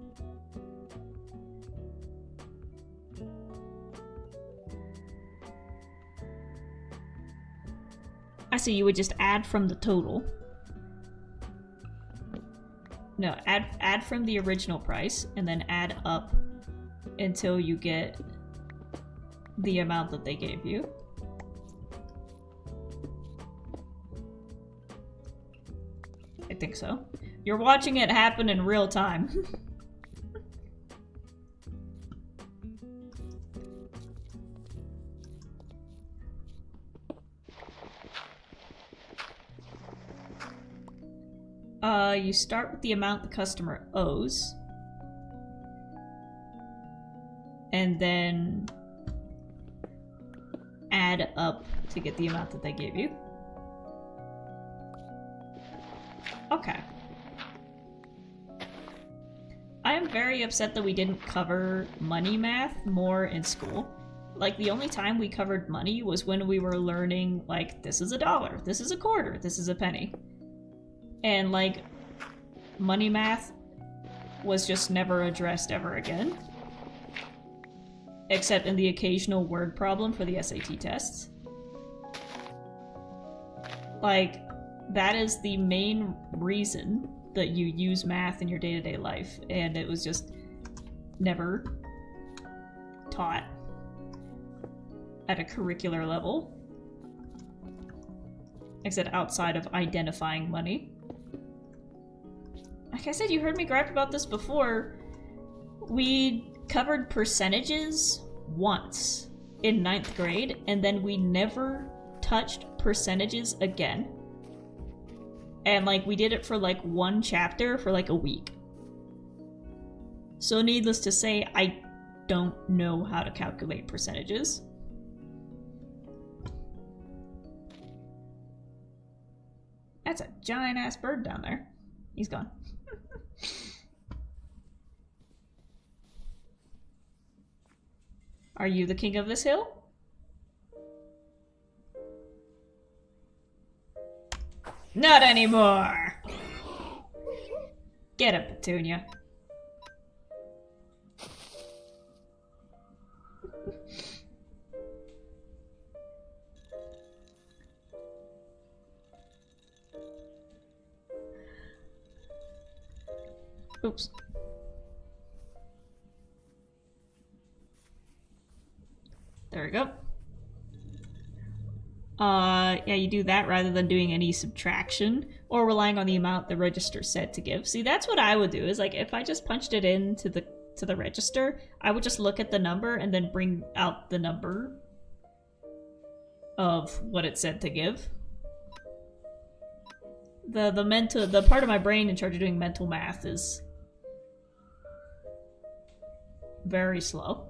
I see, you would just add from the total. No, add from the original price, and then add up until you get the amount that they gave you. I think so. You're watching it happen in real time. You start with the amount the customer owes. And then add up to get the amount that they gave you. Okay. I am very upset that we didn't cover money math more in school. Like, the only time we covered money was when we were learning, like, this is $1, this is a quarter, this is a penny. And, like, money math was just never addressed ever again. Except in the occasional word problem for the SAT tests. Like, that is the main reason that you use math in your day-to-day life, and it was just never taught at a curricular level. Except outside of identifying money. Like I said, you heard me gripe about this before. We covered percentages once in 9th grade, and then we never touched percentages again. And, like, we did it for, like, one chapter for, like, a week. So needless to say, I don't know how to calculate percentages. That's a giant-ass bird down there. He's gone. Are you the king of this hill? Not anymore! Get up, Petunia. Oops. There we go. Yeah, you do that rather than doing any subtraction or relying on the amount the register said to give. See, that's what I would do, is like if I just punched it into the register, I would just look at the number and then bring out the number of what it said to give. The part of my brain in charge of doing mental math is very slow.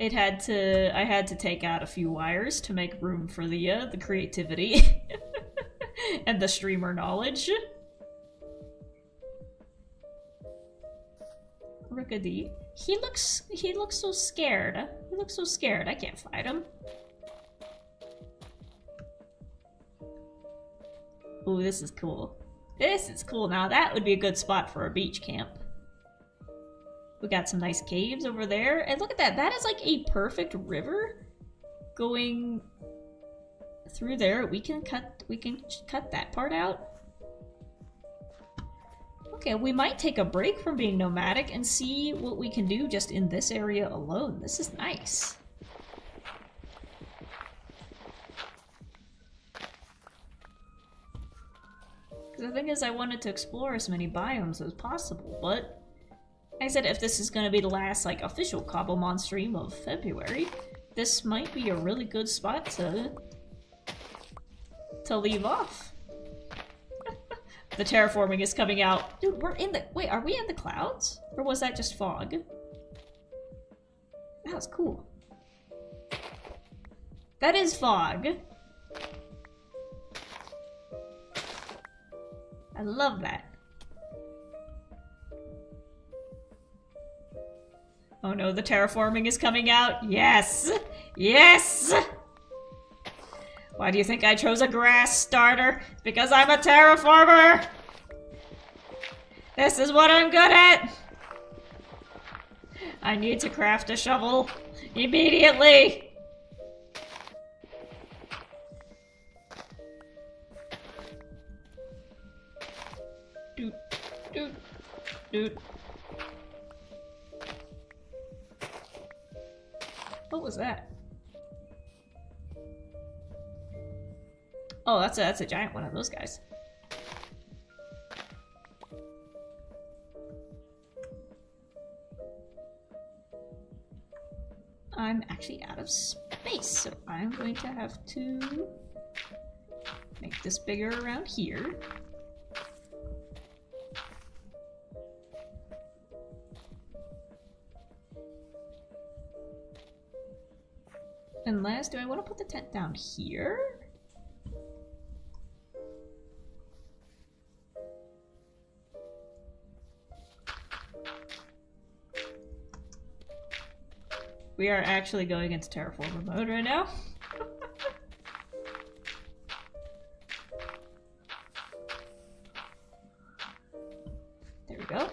I had to take out a few wires to make room for the creativity and the streamer knowledge. Rookady. He looks so scared. He looks so scared. I can't fight him. Ooh, this is cool. This is cool. Now that would be a good spot for a beach camp. We got some nice caves over there. And look at that. That is like a perfect river going through there. We can cut that part out. Okay, we might take a break from being nomadic and see what we can do just in this area alone. This is nice. The thing is, I wanted to explore as many biomes as possible, but like I said, if this is going to be the last, like, official Cobblemon stream of February, this might be a really good spot to leave off. The terraforming is coming out. Dude, we're in the... Wait, are we in the clouds? Or was that just fog? That was cool. That is fog. I love that. Oh no, the terraforming is coming out. Yes! Yes! Why do you think I chose a grass starter? Because I'm a terraformer! This is what I'm good at! I need to craft a shovel immediately! Dude. Dude. What was that? Oh, that's a giant one of those guys. I'm actually out of space, so I'm going to have to make this bigger around here. Unless, do I want to put the tent down here? We are actually going into terraformer mode right now. There we go.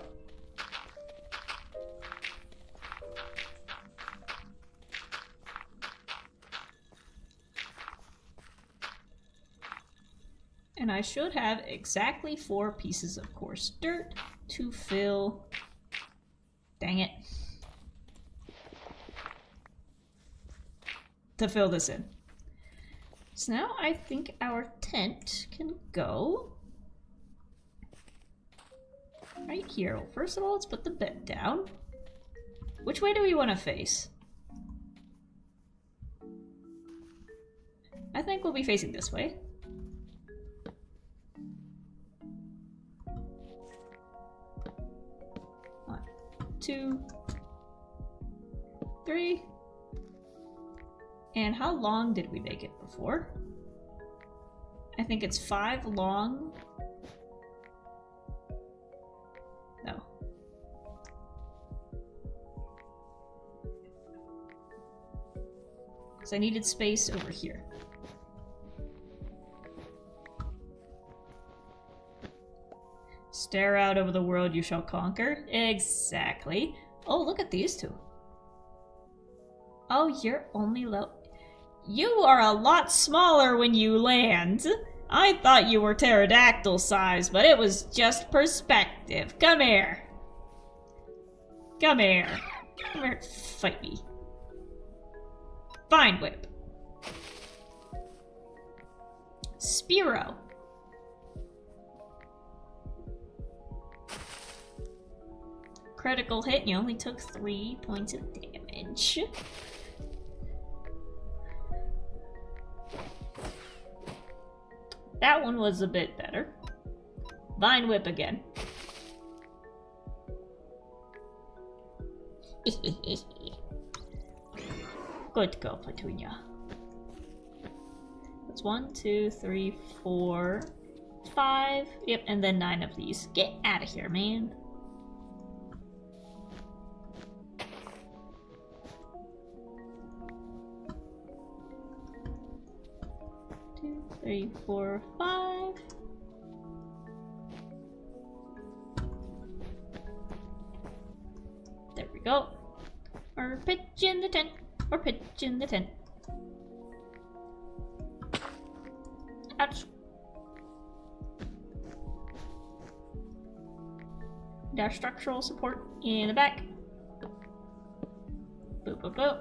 And I should have exactly 4 pieces of coarse dirt to fill. Dang it. To fill this in. So now I think our tent can go right here. Well, first of all, let's put the bed down. Which way do we want to face? I think we'll be facing this way. 1, 2, 3. And how long did we make it before? I think it's 5 long. No. Because I needed space over here. Stare out over the world you shall conquer. Exactly. Oh, look at these two. Oh, you're only low. You are a lot smaller when you land. I thought you were pterodactyl size, but it was just perspective. Come here. Come here. Come here, fight me. Vine Whip. Spearow. Critical hit, and you only took 3 points of damage. That one was a bit better. Vine Whip again. Good go, Petunia. That's 1, 2, 3, 4, 5. Yep, and then 9 of these. Get out of here, man. 2, 3, 4, 5. There we go. Or pitch in the tent. Or pitch in the tent. Ouch. Dash structural support in the back. Boop, boop, boop.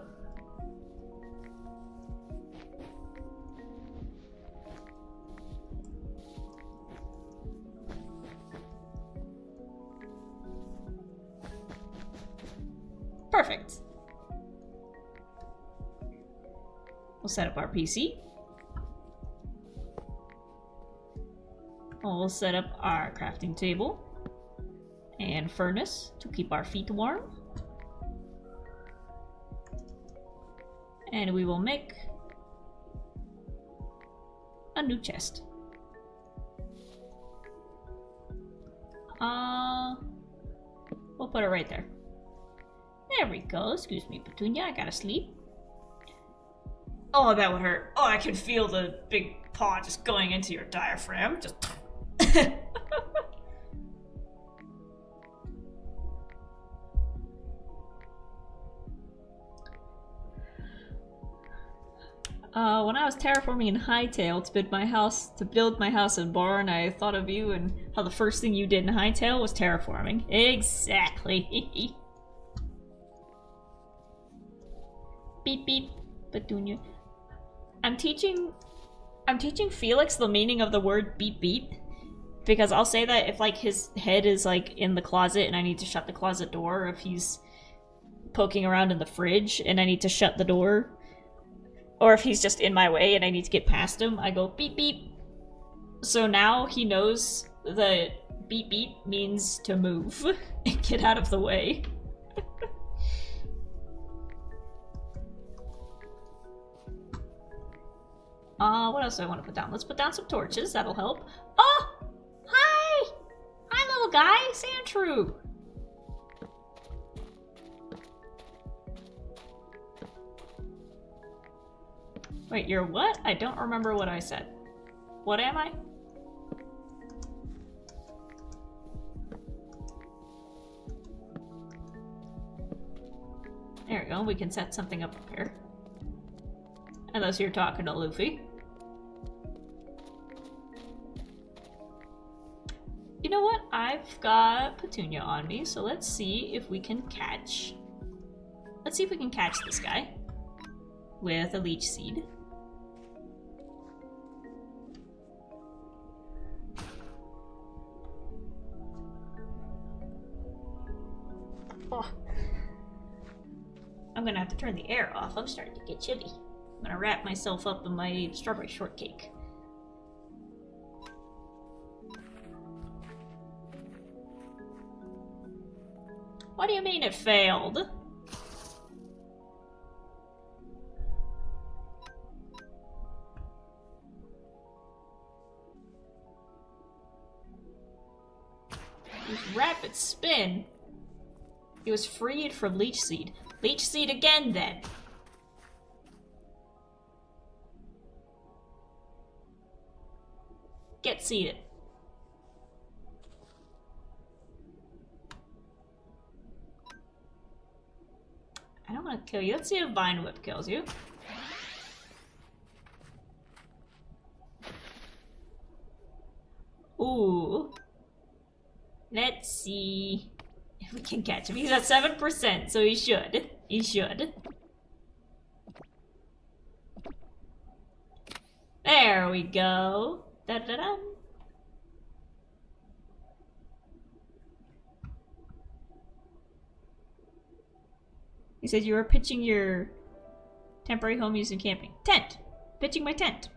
Perfect. We'll set up our PC. We'll set up our crafting table and furnace to keep our feet warm. And we will make a new chest. We'll put it right there. There we go. Excuse me, Petunia. I gotta sleep. Oh, that would hurt. Oh, I can feel the big paw just going into your diaphragm. Just. When I was terraforming in Hytale to build my house and barn, I thought of you and how the first thing you did in Hytale was terraforming. Exactly. Beep beep, Petunia. I'm teaching Felix the meaning of the word beep beep. Because I'll say that if like his head is like in the closet and I need to shut the closet door, or if he's poking around in the fridge and I need to shut the door, or if he's just in my way and I need to get past him, I go beep beep. So now he knows that beep beep means to move and get out of the way. What else do I want to put down? Let's put down some torches, that'll help. Oh! Hi! Hi, little guy! Sandshrew! Wait, you're what? I don't remember what I said. What am I? There we go, we can set something up here. Unless you're talking to Luffy. You know what? I've got Petunia on me, so let's see if we can catch... Let's see if we can catch this guy. With a leech seed. Oh. I'm gonna have to turn the air off. I'm starting to get chilly. I'm gonna wrap myself up in my strawberry shortcake. What do you mean it failed? Rapid spin. He was freed from Leech Seed. Leech Seed again, then. Get seated. I don't want to kill you. Let's see if Vine Whip kills you. Ooh. Let's see if we can catch him. He's at 7%, so he should. He should. There we go. Da-da-da. He said you were pitching your temporary home using camping. Tent! Pitching my tent.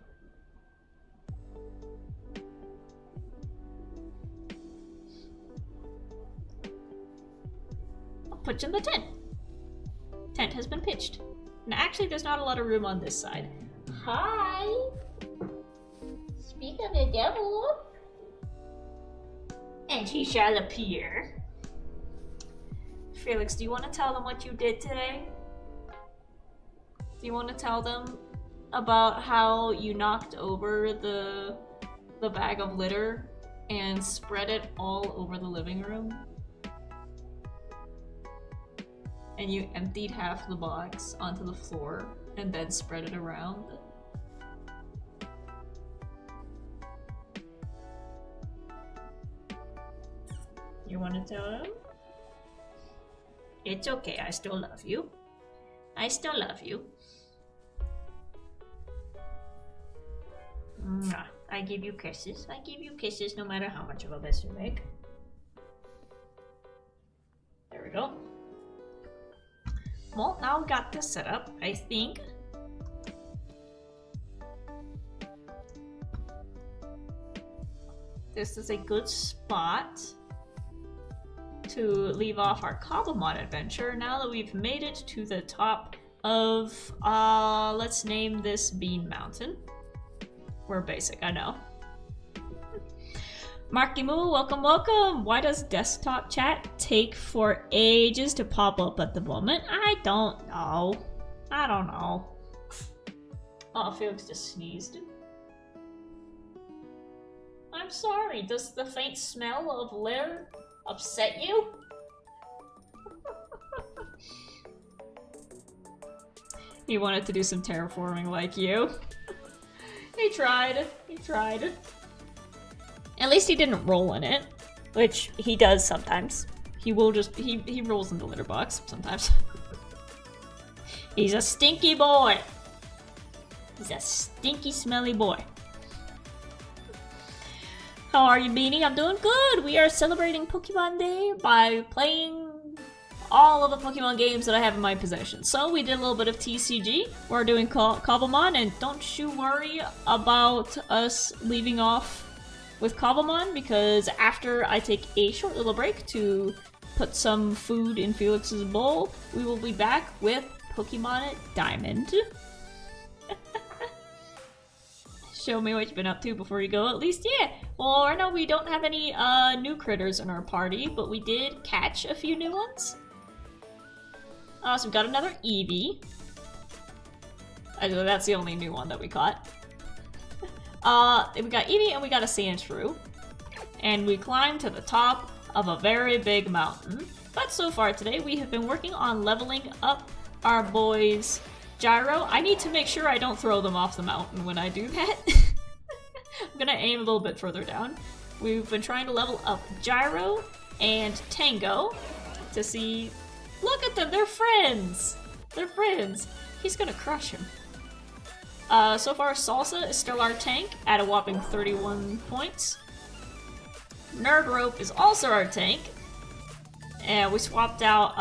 I'll pitch in the tent. Tent has been pitched. Now actually there's not a lot of room on this side. Hi! Speak of the devil. And he shall appear. Felix, do you want to tell them what you did today? Do you want to tell them about how you knocked over the bag of litter and spread it all over the living room? And you emptied half the box onto the floor and then spread it around? You want to tell them? It's okay, I still love you. I still love you. Mwah. I give you kisses. I give you kisses no matter how much of a mess you make. There we go. Well, now we got this set up, I think. This is a good spot to leave off our Cobblemon adventure now that we've made it to the top of, let's name this Bean Mountain. We're basic, I know. Marky Moo, welcome, welcome! Why does desktop chat take for ages to pop up at the moment? I don't know. I don't know. Oh, Felix just sneezed. I'm sorry, does the faint smell of litter upset you? He wanted to do some terraforming like you. He tried. He tried. At least he didn't roll in it, which he does sometimes. He will just he rolls in the litter box sometimes. He's a stinky boy. He's a stinky, smelly boy. How are you, Beanie? I'm doing good. We are celebrating Pokemon Day by playing all of the Pokemon games that I have in my possession. So we did a little bit of TCG. We're doing Cobblemon, and don't you worry about us leaving off with Cobblemon, because after I take a short little break to put some food in Felix's bowl, we will be back with Pokemon Diamond. Show me what you've been up to before you go, at least, yeah. Well, right now we don't have any new critters in our party, but we did catch a few new ones. So we got another Eevee. That's the only new one that we caught. We got Eevee and we got a Sandshrew. And we climbed to the top of a very big mountain. But so far today we have been working on leveling up our boys Gyro. I need to make sure I don't throw them off the mountain when I do that. I'm gonna aim a little bit further down. We've been trying to level up Gyro and Tango to see... Look at them, they're friends! They're friends. He's gonna crush him. So far, Salsa is still our tank at a whopping 31 points. Nerdrope is also our tank. And we swapped out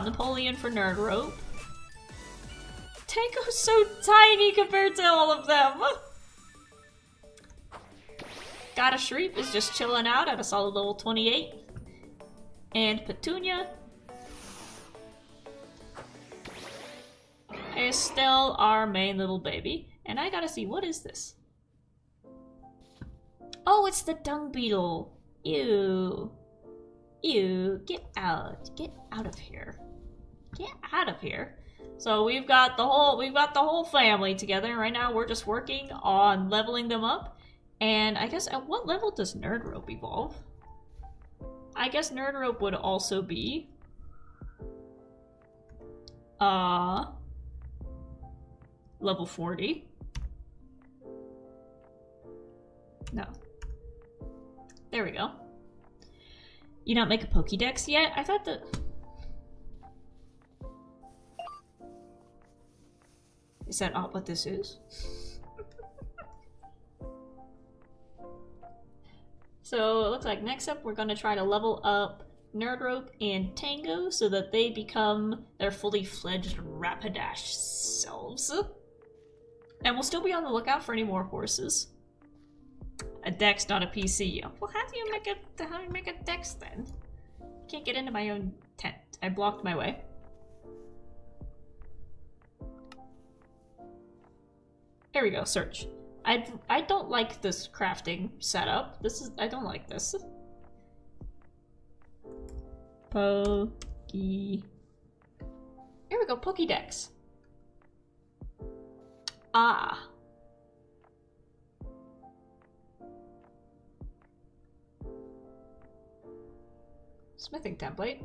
Napoleon for Nerdrope. Tango's so tiny compared to all of them. Gotta Shreep is just chilling out at a solid level 28. And Petunia is still our main little baby. And I gotta see, what is this? Oh, it's the dung beetle. Ew. Ew, get out of here. Get out of here. So we've got the whole family together. Right now we're just working on leveling them up. And I guess at what level does Nerdrope evolve? I guess Nerdrope would also be level 40. No. There we go. You not make a Pokédex yet? I thought that... Is that not what this is? So it looks like next up we're going to try to level up Nerdrope and Tango so that they become their fully fledged Rapidash selves. And we'll still be on the lookout for any more horses. A dex, not a PC. Well, how do you make a dex then? Can't get into my own tent. I blocked my way. There we go, search. I don't like this crafting setup. I don't like this. Here we go, Pokédex. Ah. Smithing template.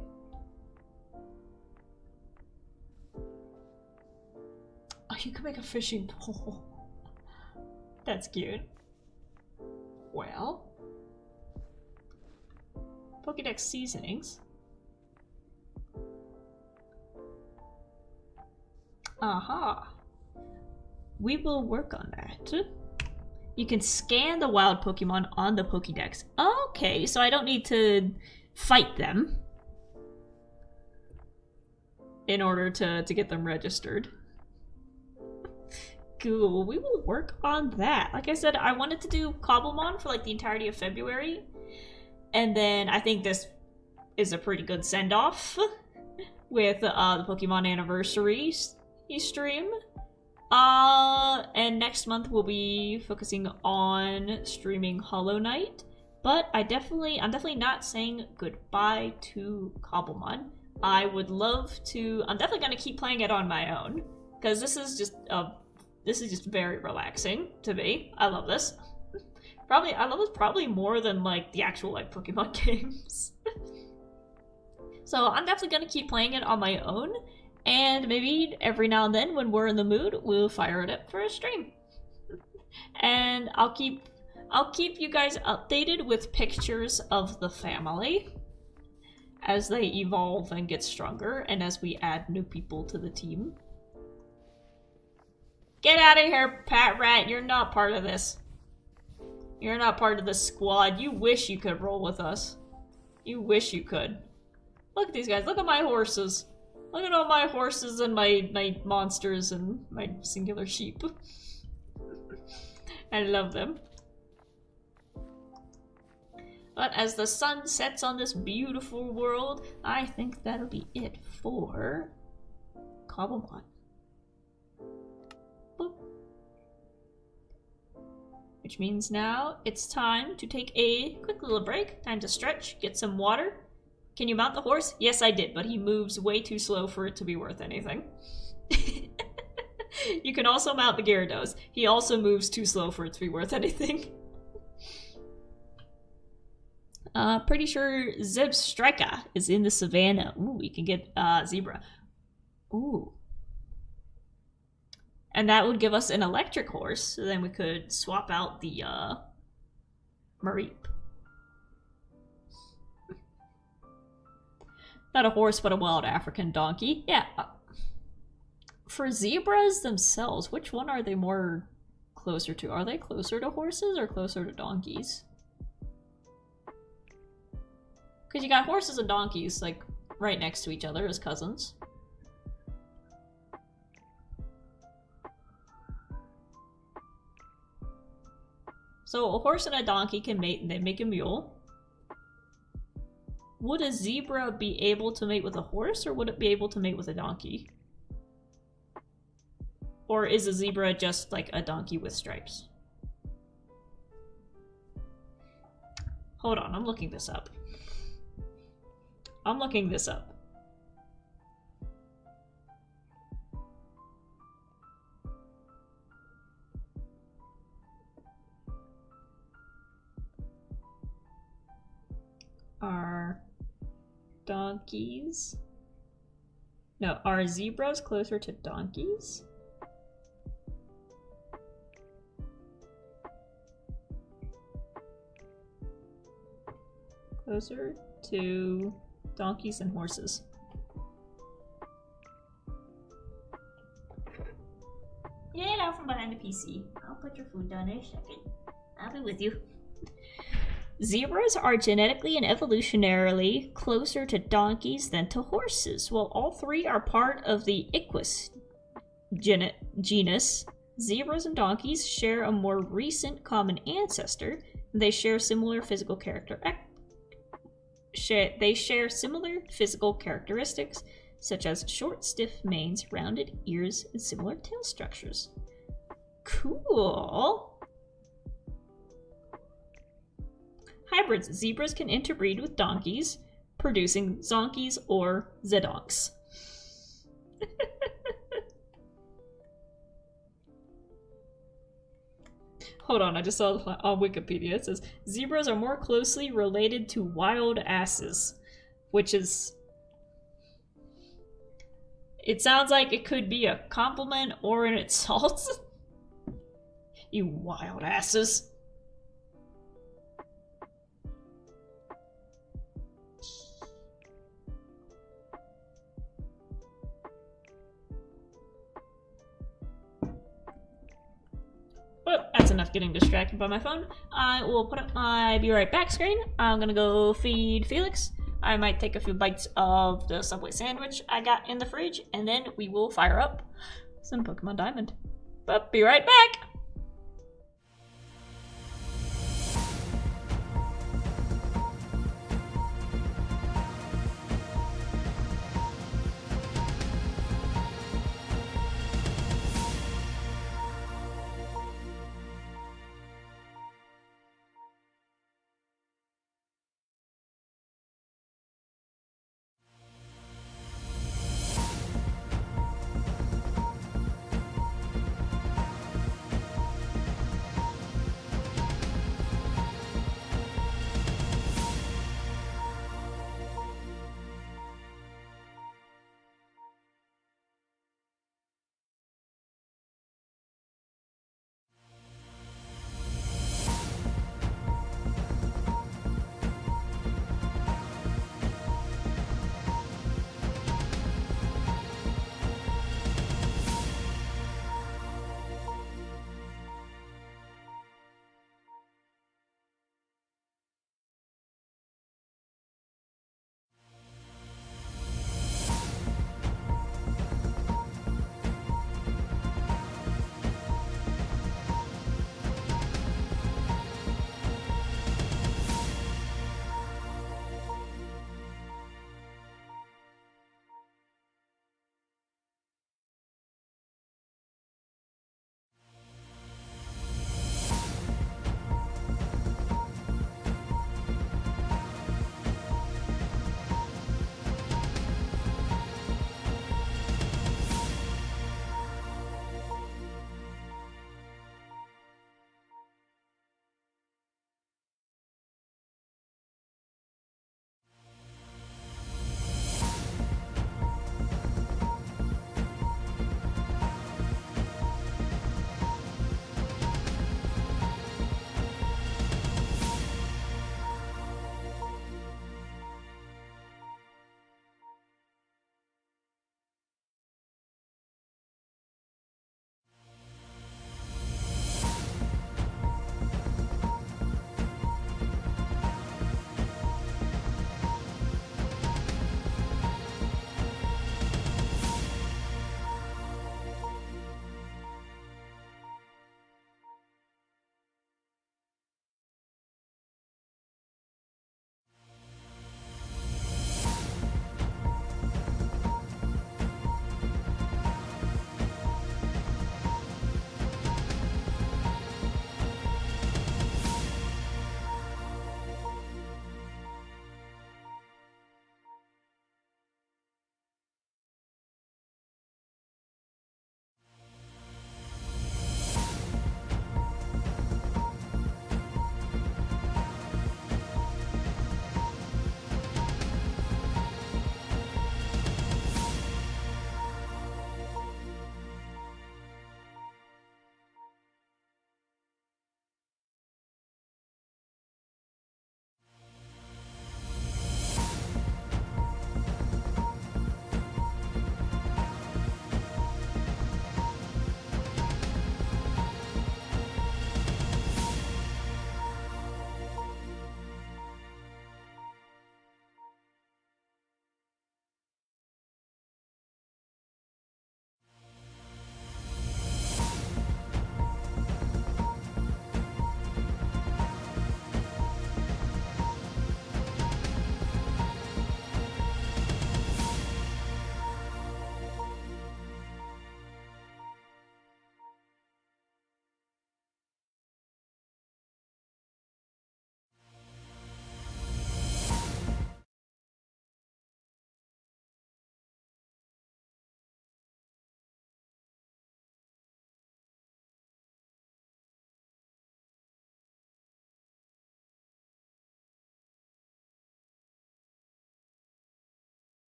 Oh, you can make a fishing pole. That's cute. Well. Pokédex seasonings. Aha. We will work on that. You can scan the wild Pokemon on the Pokédex. Okay, so I don't need to fight them in order to get them registered. Cool, we will work on that. Like I said, I wanted to do Cobblemon for like the entirety of February. And then I think this is a pretty good send-off with the Pokemon Anniversary stream. And next month we'll be focusing on streaming Hollow Knight. But I'm definitely not saying goodbye to Cobblemon. I'm definitely gonna keep playing it on my own. Because this is just very relaxing to me. I love this. I love this probably more than like the actual like Pokemon games. So I'm definitely gonna keep playing it on my own. And maybe every now and then when we're in the mood, we'll fire it up for a stream. And I'll keep you guys updated with pictures of the family as they evolve and get stronger, and as we add new people to the team. Get out of here, Pat Rat. You're not part of this. You're not part of the squad. You wish you could roll with us. You wish you could. Look at these guys. Look at my horses. Look at all my horses and my monsters and my singular sheep. I love them. But as the sun sets on this beautiful world, I think that'll be it for Cobblemon. Boop. Which means now it's time to take a quick little break. Time to stretch, get some water. Can you mount the horse? Yes, I did, but he moves way too slow for it to be worth anything. You can also mount the Gyarados. He also moves too slow for it to be worth anything. Pretty sure Zebstrika is in the savannah. Ooh, we can get Zebra. Ooh. And that would give us an electric horse, so then we could swap out the Mareep. Not a horse, but a wild African donkey. Yeah. For zebras themselves, which one are they more closer to? Are they closer to horses or closer to donkeys? Because you got horses and donkeys, like, right next to each other as cousins. So a horse and a donkey can mate and they make a mule. Would a zebra be able to mate with a horse, or would it be able to mate with a donkey? Or is a zebra just like a donkey with stripes? Hold on, I'm looking this up. I'm looking this up. Are donkeys? No, are zebras closer to donkeys? Closer to donkeys and horses. Get out from behind the PC. I'll put your food down in a second. I'll be with you. Zebras are genetically and evolutionarily closer to donkeys than to horses. While all three are part of the Equus genus, zebras and donkeys share a more recent common ancestor. They share similar physical characteristics, such as short, stiff manes, rounded ears, and similar tail structures. Cool! Hybrids. Zebras can interbreed with donkeys, producing zonkies or zedonks. Hold on, I just saw on Wikipedia, it says, zebras are more closely related to wild asses, which is... It sounds like it could be a compliment or an insult. You wild asses. Well, that's enough getting distracted by my phone. I will put up my be right back screen. I'm gonna go feed Felix. I might take a few bites of the Subway sandwich I got in the fridge, and then we will fire up some Pokemon Diamond. But be right back!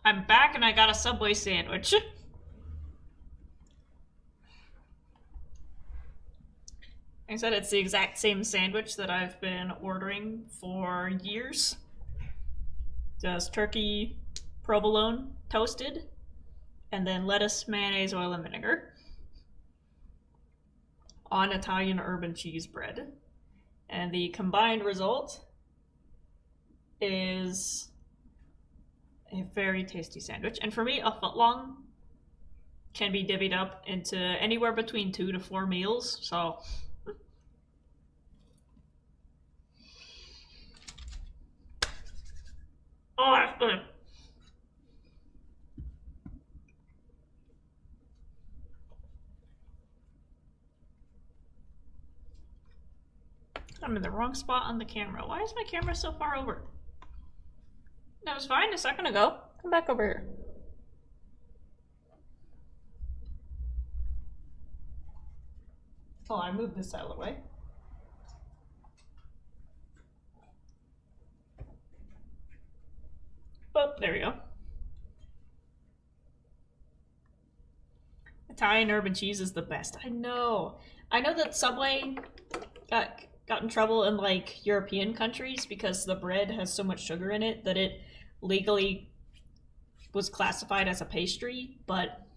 I'm back and I got a Subway sandwich. I said it's the exact same sandwich that I've been ordering for years. Just turkey, provolone, toasted, and then lettuce, mayonnaise, oil, and vinegar on Italian urban cheese bread. And the combined result is a very tasty sandwich. And for me, a footlong can be divvied up into anywhere between 2 to 4 meals, so... Oh, that's good. I'm in the wrong spot on the camera. Why is my camera so far over? That was fine a second ago. Come back over here. Oh, I moved this out of the way. Oh, there we go. Italian urban cheese is the best. I know that Subway got in trouble in like European countries because the bread has so much sugar in it that it legally was classified as a pastry, but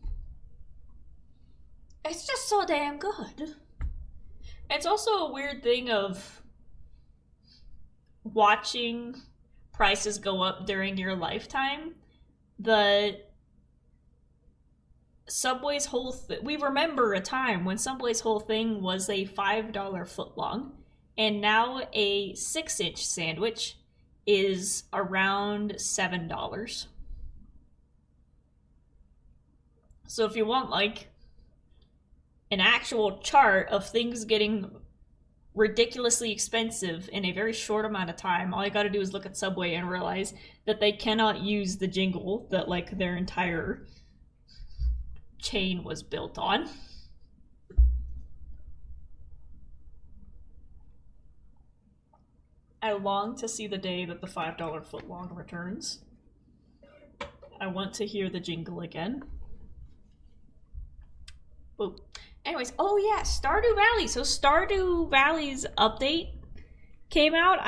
it's just so damn good. It's also a weird thing of watching prices go up during your lifetime. The Subway's whole we remember a time when Subway's whole thing was a $5 footlong, and now a 6-inch sandwich is around $7. So if you want like an actual chart of things getting ridiculously expensive in a very short amount of time, all you gotta do is look at Subway and realize that they cannot use the jingle that like their entire chain was built on. I long to see the day that the $5 footlong returns. I want to hear the jingle again. Boop. Anyways, oh yeah, Stardew Valley. So Stardew Valley's update came out.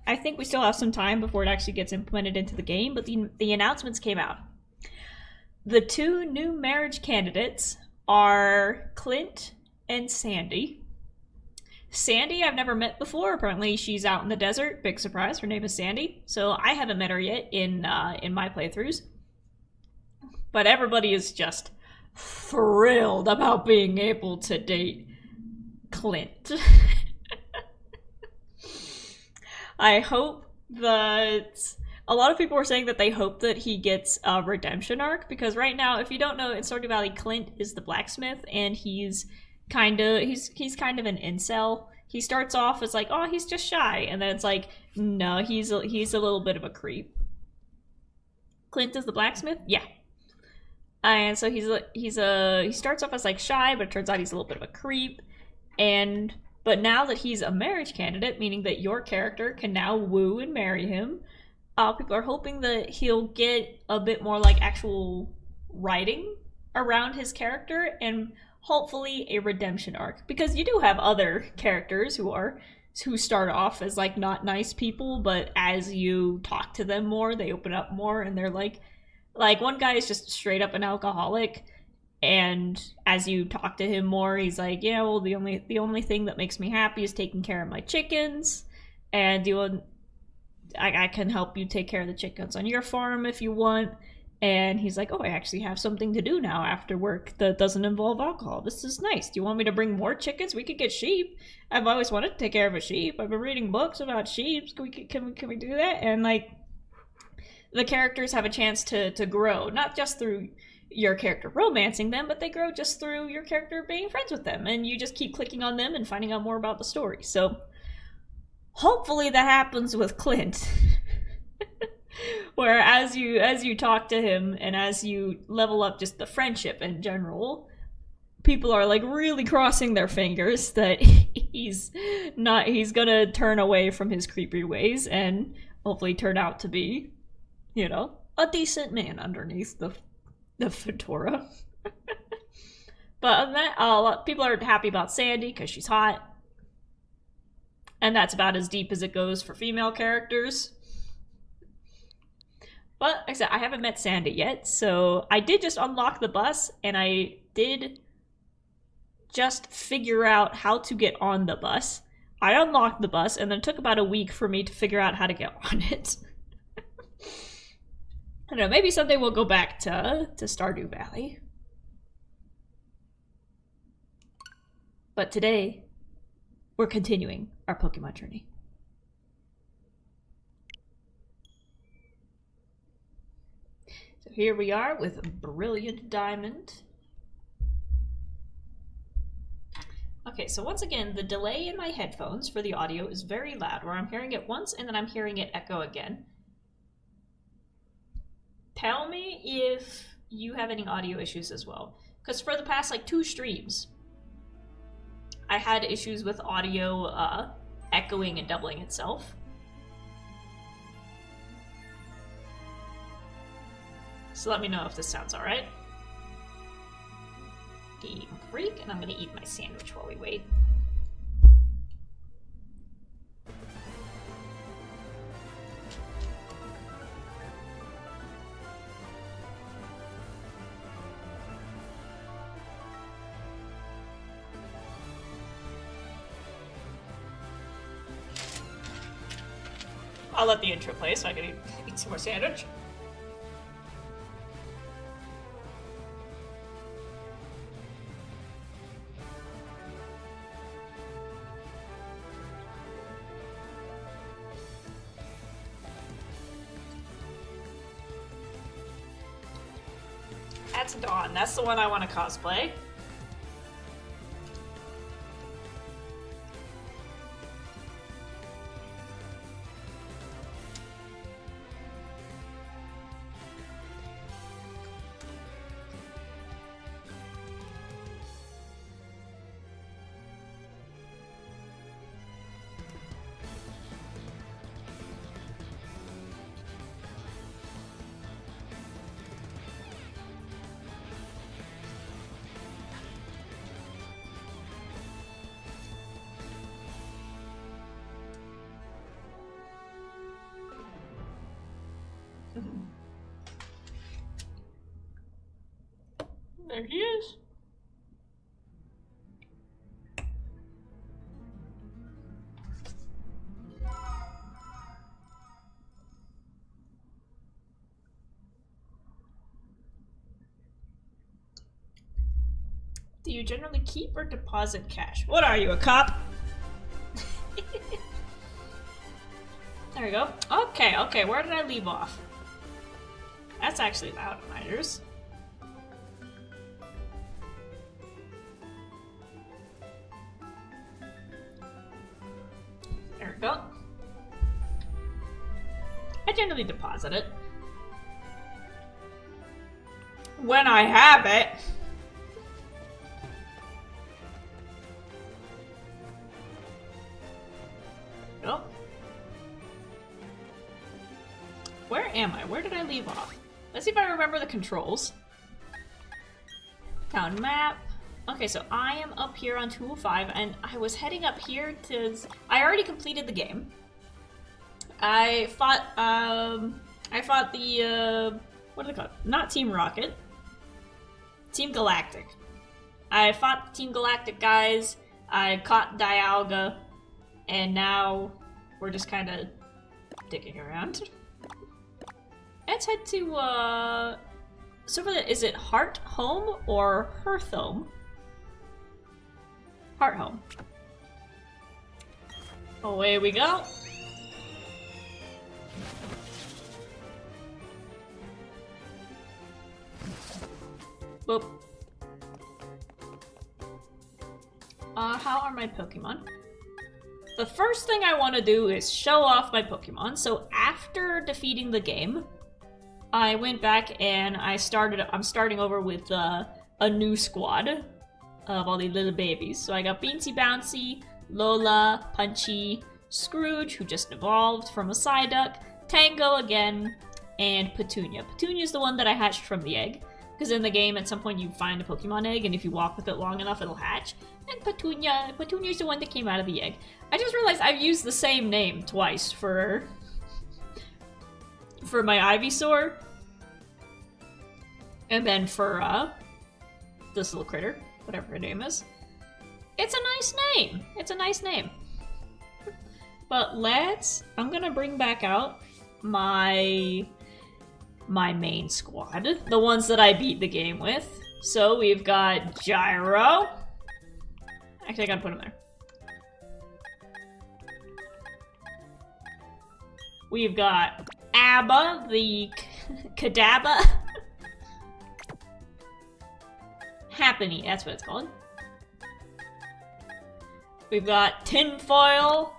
I think we still have some time before it actually gets implemented into the game, but the announcements came out. The 2 new marriage candidates are Clint and Sandy. Sandy I've never met before. Apparently she's out in the desert. Big surprise. Her name is Sandy. So I haven't met her yet in my playthroughs. But everybody is just thrilled about being able to date Clint. I hope that a lot of people were saying that they hope that he gets a redemption arc, because right now, if you don't know, in Stardew Valley, Clint is the blacksmith, and he's kind of an incel. He starts off as like, oh, he's just shy, and then it's like, no, he's a little bit of a creep. Clint is the blacksmith, yeah. And so he starts off as like shy, but it turns out he's a little bit of a creep. But now that he's a marriage candidate, meaning that your character can now woo and marry him, people are hoping that he'll get a bit more like actual writing around his character and hopefully a redemption arc. Because you do have other characters who start off as like not nice people, but as you talk to them more, they open up more, and they're like one guy is just straight up an alcoholic, and as you talk to him more, he's like, yeah, well, the only thing that makes me happy is taking care of my chickens, and I can help you take care of the chickens on your farm if you want. And he's like, oh, I actually have something to do now after work that doesn't involve alcohol. This is nice. Do you want me to bring more chickens? We could get sheep. I've always wanted to take care of a sheep. I've been reading books about sheep. Can we do that? And like, the characters have a chance to grow, not just through your character romancing them, but they grow just through your character being friends with them, and you just keep clicking on them and finding out more about the story. So hopefully that happens with Clint. Where as you talk to him and as you level up just the friendship in general, people are like really crossing their fingers that he's gonna turn away from his creepy ways and hopefully turn out to be, a decent man underneath the fedora. But other than that, people are happy about Sandy because she's hot. And that's about as deep as it goes for female characters. But like I said, I haven't met Sandy yet, so I did just unlock the bus, and I did just figure out how to get on the bus. I unlocked the bus, and then it took about a week for me to figure out how to get on it. I don't know, maybe someday we'll go back to Stardew Valley. But today, we're continuing our Pokemon journey. So here we are with Brilliant Diamond. Okay, so once again, the delay in my headphones for the audio is very loud, where I'm hearing it once and then I'm hearing it echo again. Tell me if you have any audio issues as well. Because for the past, like, 2 streams, I had issues with audio echoing and doubling itself. So let me know if this sounds alright. Game Freak, and I'm gonna eat my sandwich while we wait. I'll let the intro play so I can eat some more sandwich. That's Dawn. That's the one I want to cosplay. There he is. Do you generally keep or deposit cash? What are you, a cop? There we go. Okay, where did I leave off? That's actually loud in my ears. There we go. I generally deposit it. When I have it. Oh. Where am I? Where did I leave off? Let's see if I remember the controls. Town map. Okay, so I am up here on 205, and I was heading up here to... I already completed the game. I fought the, what are they called? Not Team Rocket. Team Galactic. I fought the Team Galactic guys, I caught Dialga, and now we're just kind of dicking around. Let's head to, so for the, is it Heart Home or Hearth Home? Heart Home. Away we go. Boop. How are my Pokemon? The first thing I want to do is show off my Pokemon. So after defeating the game, I went back and I'm starting over with a new squad of all the little babies. So I got Beansy Bouncy, Lola, Punchy, Scrooge, who just evolved from a Psyduck, Tango again, and Petunia. Petunia is the one that I hatched from the egg, because in the game at some point you find a Pokemon egg, and if you walk with it long enough it'll hatch. And Petunia's the one that came out of the egg. I just realized I've used the same name twice for my Ivysaur. And then for this little critter, whatever her name is. It's a nice name. It's a nice name. But I'm gonna bring back out my main squad. The ones that I beat the game with. So we've got Gyro. Actually, I gotta put him there. We've got Abba, the Kadabba. Happiny, that's what it's called. We've got Tinfoil.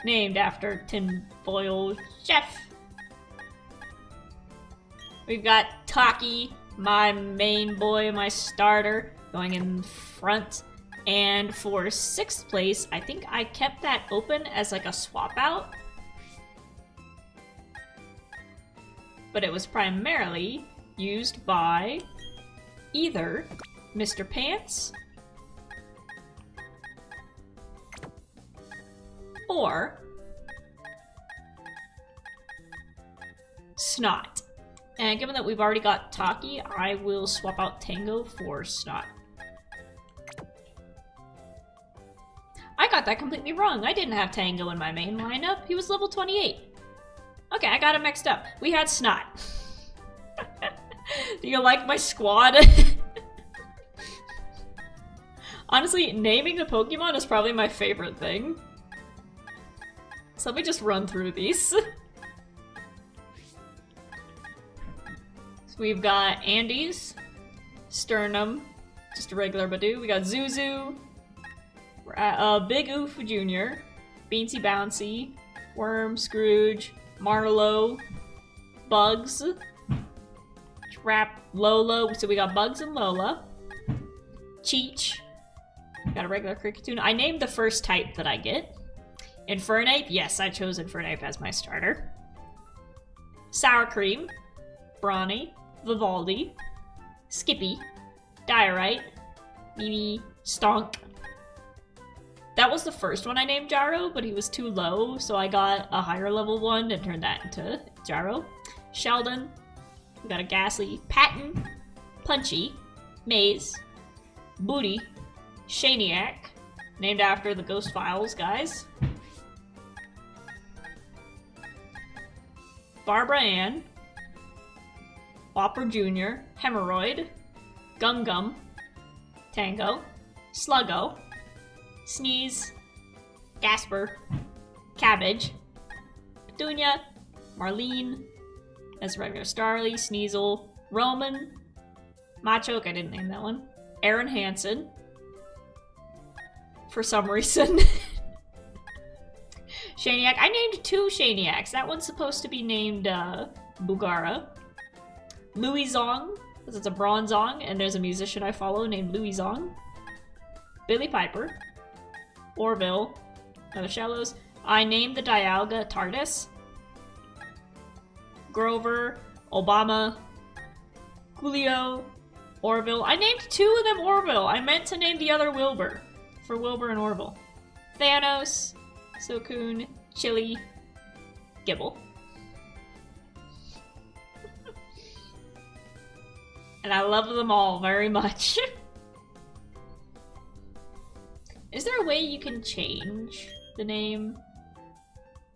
Named after Tinfoil Chef. We've got Taki, my main boy, my starter, going in front. And for 6th place, I think I kept that open as like a swap out. But it was primarily used by either Mr. Pants or Snot. And given that we've already got Taki, I will swap out Tango for Snot. I got that completely wrong. I didn't have Tango in my main lineup. He was level 28. Okay, I got it mixed up. We had Snot. Do you like my squad? Honestly, naming the Pokemon is probably my favorite thing. So let me just run through these. So we've got Andes, Sternum, just a regular Badoo. We got Zuzu, Big Oof Jr., Beansy Bouncy, Worm, Scrooge, Marlowe, Bugs, Trap, Lola. So we got Bugs and Lola. Cheech. Got a regular Kricketune. I named the first type that I get. Infernape. Yes, I chose Infernape as my starter. Sour Cream. Brawny. Vivaldi. Skippy. Diorite. Mimi. Stonk. That was the first one I named Gyro, but he was too low, so I got a higher level one and turned that into Gyro. Sheldon. We got a Ghastly. Patton. Punchy. Maze. Booty. Shaniac. Named after the Ghost Files guys. Barbara Ann. Whopper Jr. Hemorrhoid. Gum Gum. Tango. Sluggo. Sneeze. Gasper. Cabbage. Petunia. Marlene. As regular Starly. Sneasel. Roman. Machoke, I didn't name that one. Aaron Hansen. For some reason. Shaniac. I named 2 Shaniacs. That one's supposed to be named Bugara. Louis Zong, because it's a Bronzong, and there's a musician I follow named Louis Zong. Billy Piper. Orville. The Shallows. I named the Dialga TARDIS. Grover. Obama. Julio. Orville. I named 2 of them Orville. I meant to name the other Wilbur. For Wilbur and Orville. Thanos. Suicune. Chili. Gibble. And I love them all very much. Is there a way you can change the name?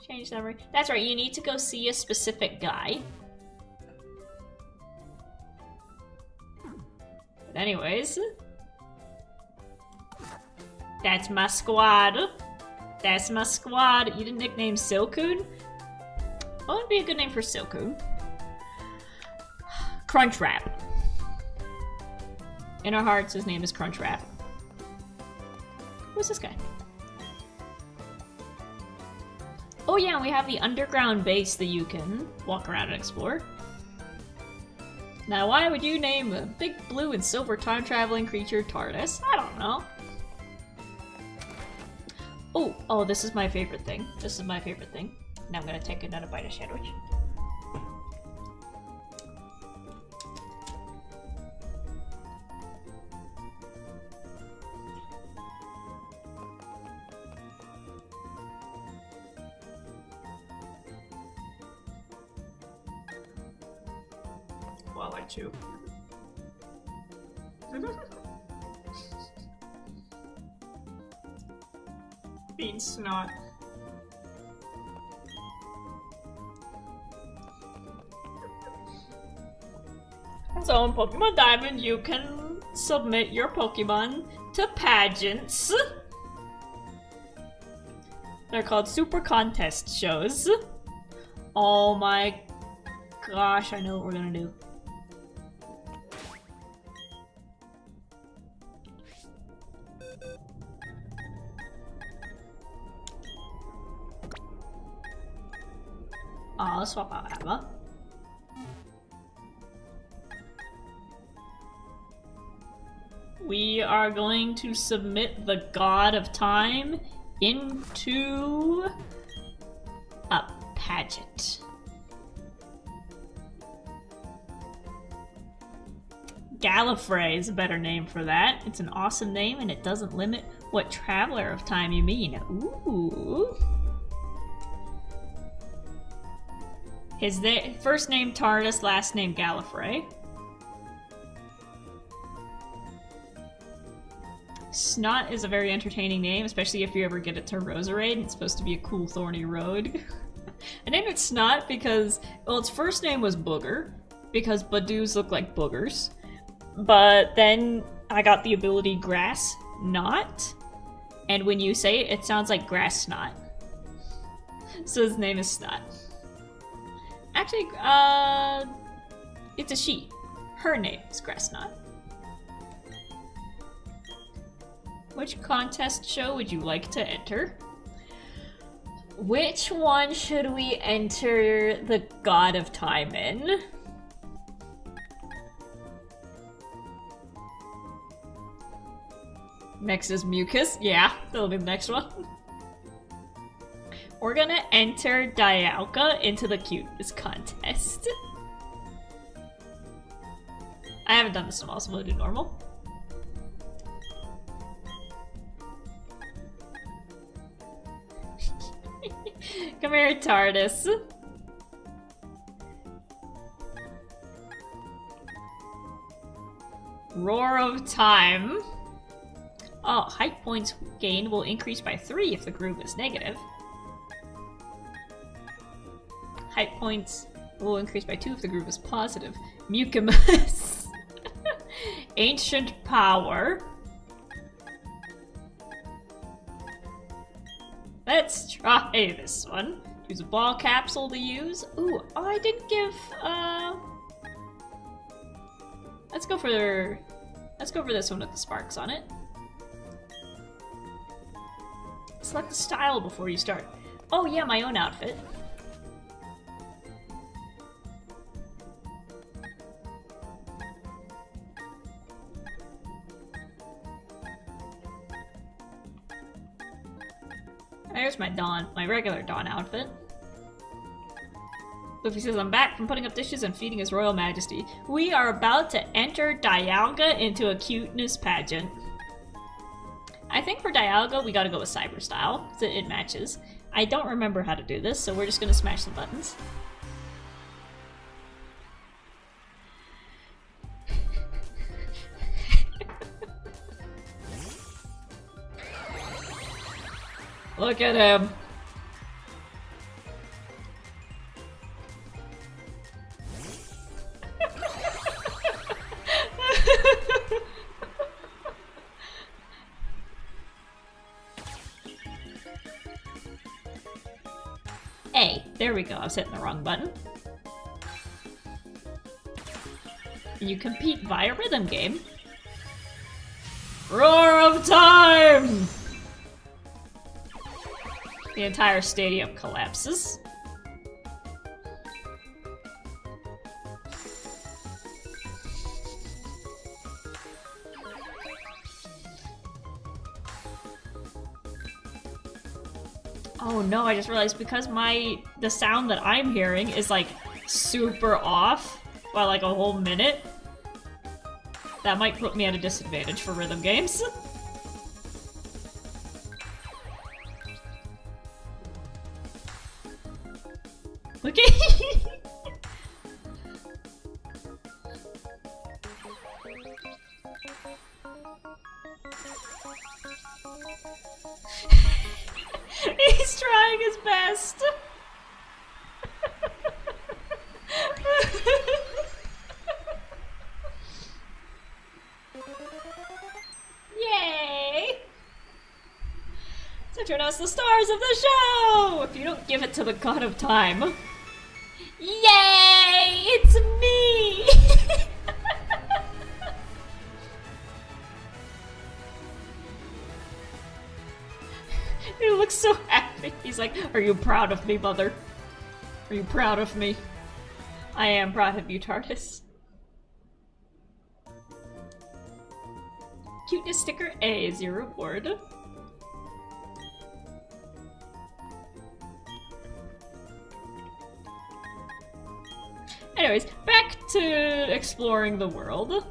Change summary? That's right, you need to go see a specific guy. But anyways. That's my squad. That's my squad. You didn't nickname Silcoon? What would be a good name for Silcoon? Crunchwrap. In our hearts, his name is Crunchwrap. Who's this guy? Oh yeah, we have the underground base that you can walk around and explore. Now, why would you name a big blue and silver time-traveling creature TARDIS? I don't know. Oh, this is my favorite thing. This is my favorite thing. Now I'm gonna take another bite of sandwich. While I chew. Bean snot. So in Pokemon Diamond, you can submit your Pokemon to pageants. They're called Super Contest shows. Oh my gosh, I know what we're gonna do. I'll swap out Emma. We are going to submit the God of Time into a pageant. Gallifrey is a better name for that. It's an awesome name and it doesn't limit what Traveler of Time you mean. Ooh. His first name TARDIS, last name Gallifrey. Snot is a very entertaining name, especially if you ever get it to Roserade. It's supposed to be a cool thorny road. I named it Snot because, well, its first name was Booger, because Badoos look like boogers. But then I got the ability Grass Knot, and when you say it, it sounds like grass snot. So his name is Snot. Actually, it's a she. Her name is Grass Knot. Which contest show would you like to enter? Which one should we enter the God of Time in? Next is Mucus. Yeah, that'll be the next one. We're gonna enter Dialga into the cuteness contest. I haven't done this in a while, so we'll do normal. Come here, TARDIS. Roar of Time. Oh, height points gained will increase by 3 if the groove is negative. Height points will increase by 2 if the groove is positive. Mucimus. Ancient Power. Let's try this one. Use a ball capsule to use. Ooh, oh, I didn't give, Let's go for this one with the sparks on it. Select the style before you start. Oh yeah, my own outfit. There's my regular Dawn outfit. Luffy says, I'm back from putting up dishes and feeding His Royal Majesty. We are about to enter Dialga into a cuteness pageant. I think for Dialga, we gotta go with Cyber Style, so it matches. I don't remember how to do this, so we're just gonna smash the buttons. Look at him. Hey, there we go. I was hitting the wrong button. And you compete via rhythm game. Roar of Time! The entire stadium collapses. Oh no, I just realized because the sound that I'm hearing is like super off by like a whole minute. That might put me at a disadvantage for rhythm games. Okay. He's trying his best. Yay! So turn us the stars of the show! If you don't give it to the god of time. Yay! It's me! He looks so happy. He's like, are you proud of me, mother? Are you proud of me? I am proud of you, TARDIS. Cuteness sticker A is your reward. Anyways, back to exploring the world.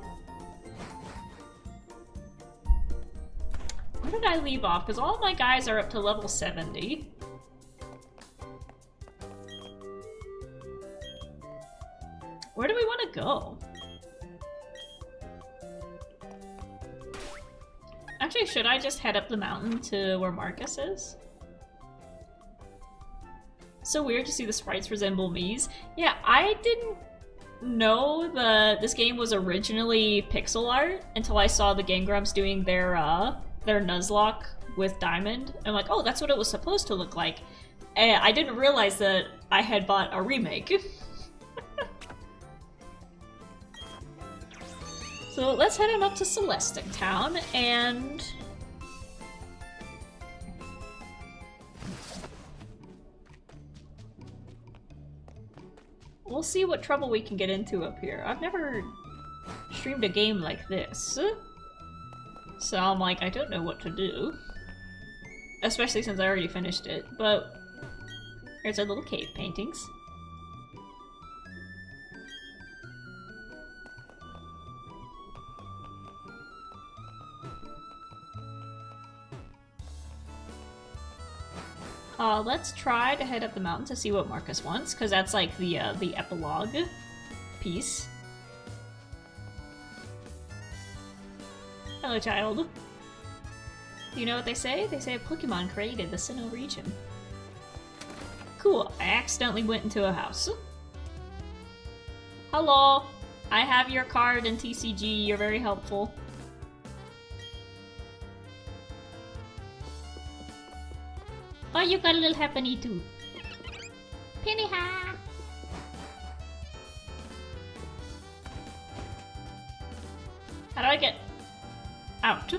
Where did I leave off? Because all of my guys are up to level 70. Where do we want to go? Actually, should I just head up the mountain to where Marcus is? So weird to see the sprites resemble Mii's. Yeah, I didn't know this game was originally pixel art until I saw the Game Grumps doing their Nuzlocke with Diamond. I'm like, oh, that's what it was supposed to look like. And I didn't realize that I had bought a remake. So let's head on up to Celestic Town and... we'll see what trouble we can get into up here. I've never streamed a game like this. So I'm like, I don't know what to do. Especially since I already finished it, but... here's our little cave paintings. Let's try to head up the mountain to see what Marcus wants, because that's like the epilogue piece. Hello, child. Do you know what they say? They say a Pokemon created the Sinnoh region. Cool, I accidentally went into a house. Hello, I have your card in TCG, you're very helpful. Oh, you got a little happening too. Pinnyha! How do I get out?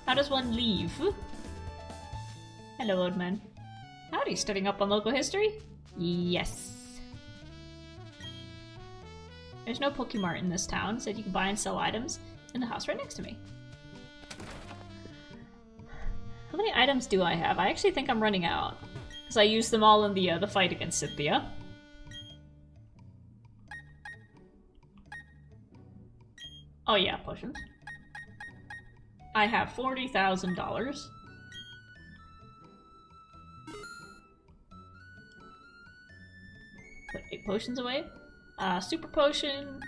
How does one leave? Hello, old man. Howdy, studying up on local history? Yes. There's no Pokemart in this town, so you can buy and sell items in the house right next to me. How many items do I have? I actually think I'm running out, because I used them all in the fight against Cynthia. Oh yeah, potions. I have $40,000. Put 8 potions away. Super potion.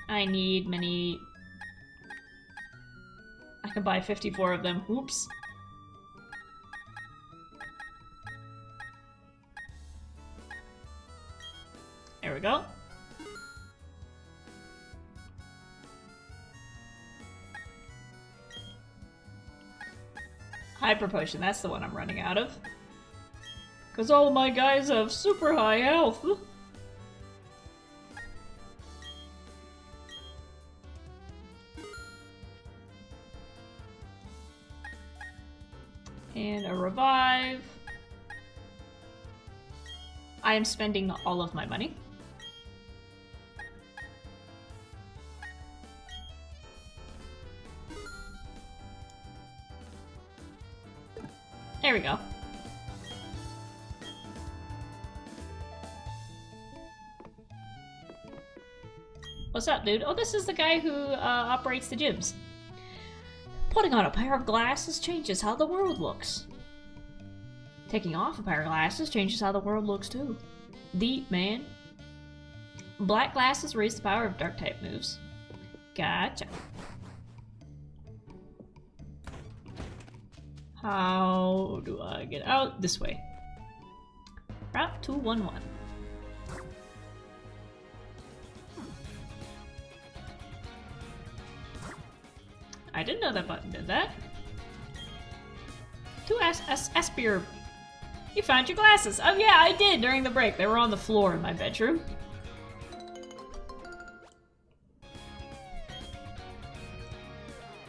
I need many... I can buy 54 of them. Oops. There we go. Hyper potion, that's the one I'm running out of. Because all my guys have super high health. And a revive. I am spending all of my money. There we go. What's up, dude? Oh, this is the guy who operates the gyms. Putting on a pair of glasses changes how the world looks. Taking off a pair of glasses changes how the world looks too. Deep, man. Black glasses raise the power of dark type moves. Gotcha. How do I get out? This way. Route 211. I didn't know that button did that. To Aspir. You found your glasses. Oh yeah, I did during the break. They were on the floor in my bedroom.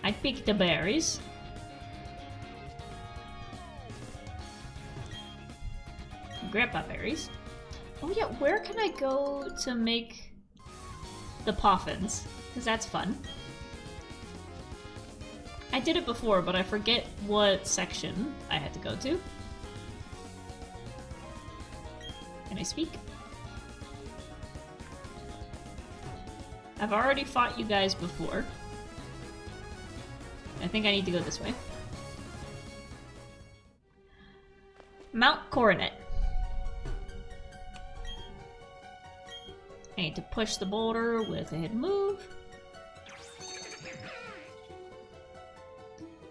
I picked the berries. Grandpa berries. Oh yeah, where can I go to make the poffins? Because that's fun. I did it before, but I forget what section I had to go to. Can I speak? I've already fought you guys before. I think I need to go this way. Mount Coronet. I need to push the boulder with a hidden move.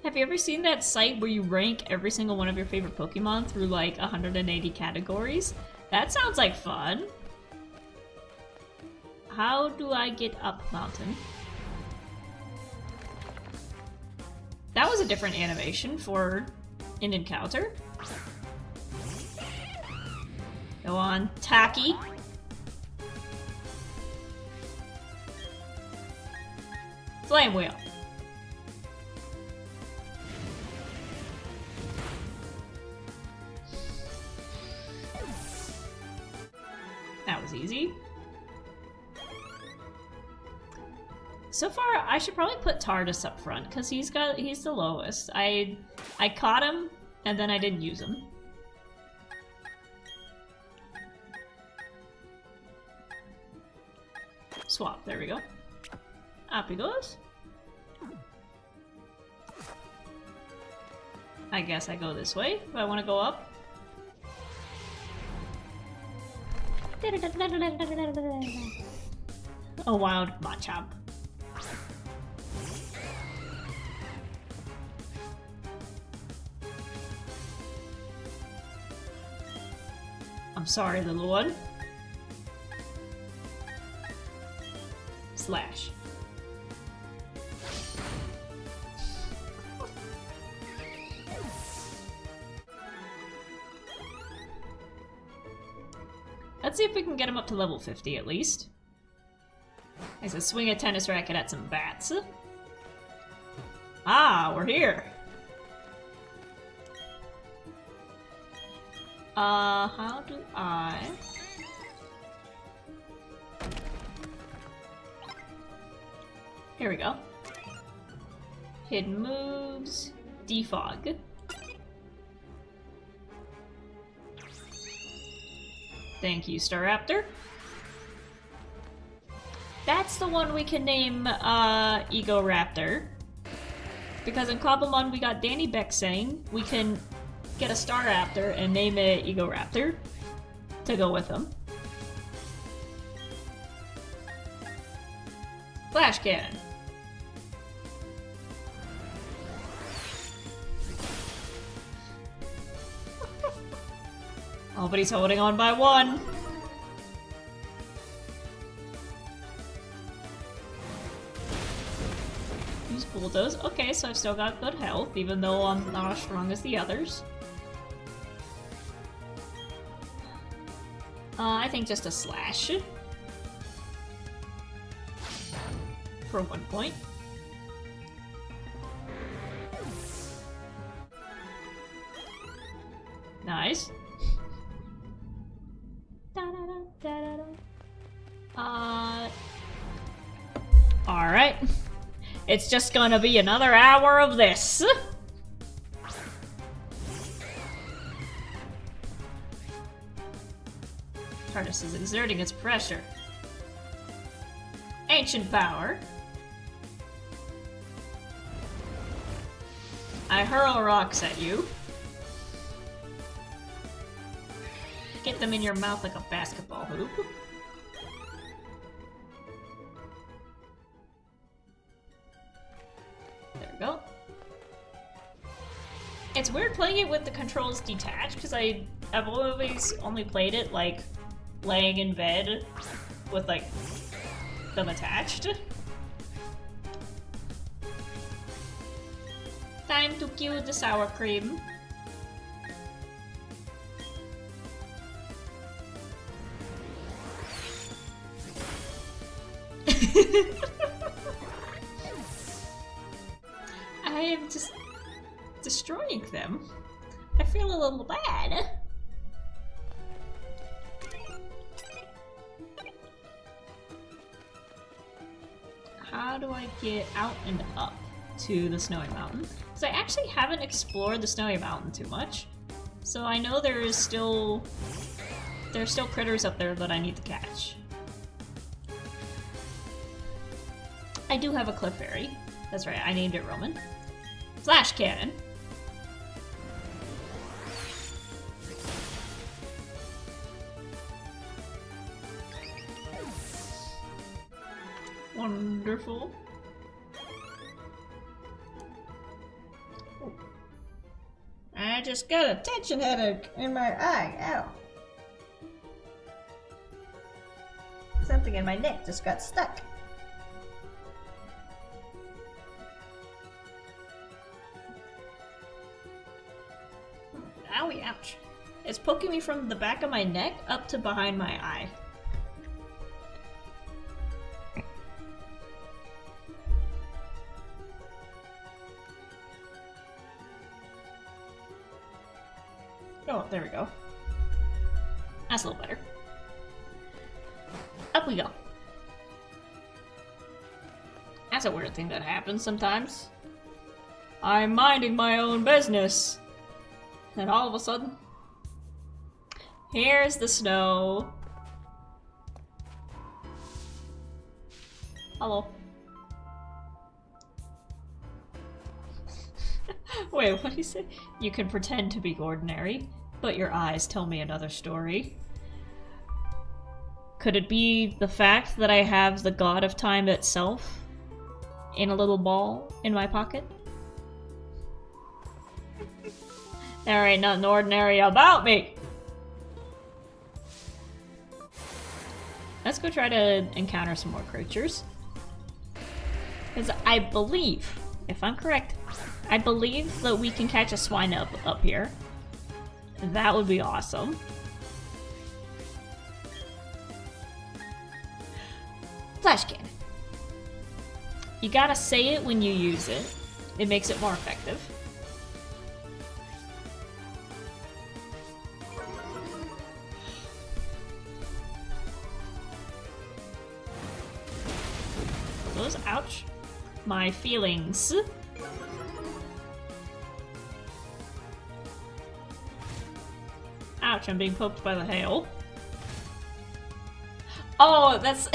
Have you ever seen that site where you rank every single one of your favorite Pokemon through like 180 categories? That sounds like fun. How do I get up mountain? That was a different animation for an encounter. Go on, Taki. Flame Wheel. That was easy. So far, I should probably put Tardis up front because he's the lowest. I caught him and then I didn't use him. Swap. There we go. Up he goes. I guess I go this way if I want to go up. A wild Machamp. I'm sorry, little one. Slash. Let's see if we can get him up to level 50 at least. I said swing a tennis racket at some bats. Ah, we're here. How do I... Here we go. Hidden moves. Defog. Thank you, Staraptor. That's the one we can name Ego Raptor. Because in Cobblemon we got Danny Beck saying we can get a Staraptor and name it Ego Raptor to go with him. Flash Cannon. Oh, but he's holding on by one. Use Bulldoze. Okay, so I've still got good health, even though I'm not as strong as the others. I think just a slash. For 1 point. Nice. Alright. It's just gonna be another hour of this. TARDIS is exerting its pressure. Ancient power. I hurl rocks at you. Get them in your mouth like a basketball hoop. There we go. It's weird playing it with the controls detached because I've always only played it like laying in bed with like them attached. Time to kill the sour cream. I am just destroying them. I feel a little bad. How do I get out and up to the Snowy Mountain? Because I actually haven't explored the Snowy Mountain too much. So I know there's still critters up there that I need to catch. I do have a Clefairy. That's right, I named it Roman. Flash Cannon. Wonderful. Oh. I just got a tension headache in my eye. Ow. Something in my neck just got stuck. Owie, ouch. It's poking me from the back of my neck up to behind my eye. Oh, there we go. That's a little better. Up we go. That's a weird thing that happens sometimes. I'm minding my own business. And all of a sudden, here's the snow. Hello. Wait, what did he say? You can pretend to be ordinary, but your eyes tell me another story. Could it be the fact that I have the god of time itself in a little ball in my pocket? There ain't nothing ordinary about me! Let's go try to encounter some more creatures. Because I believe, if I'm correct, I believe that we can catch a swine up here. That would be awesome. Flash cannon. You gotta say it when you use it. It makes it more effective. Those, ouch. My feelings. Ouch, I'm being poked by the hail. Oh, that's...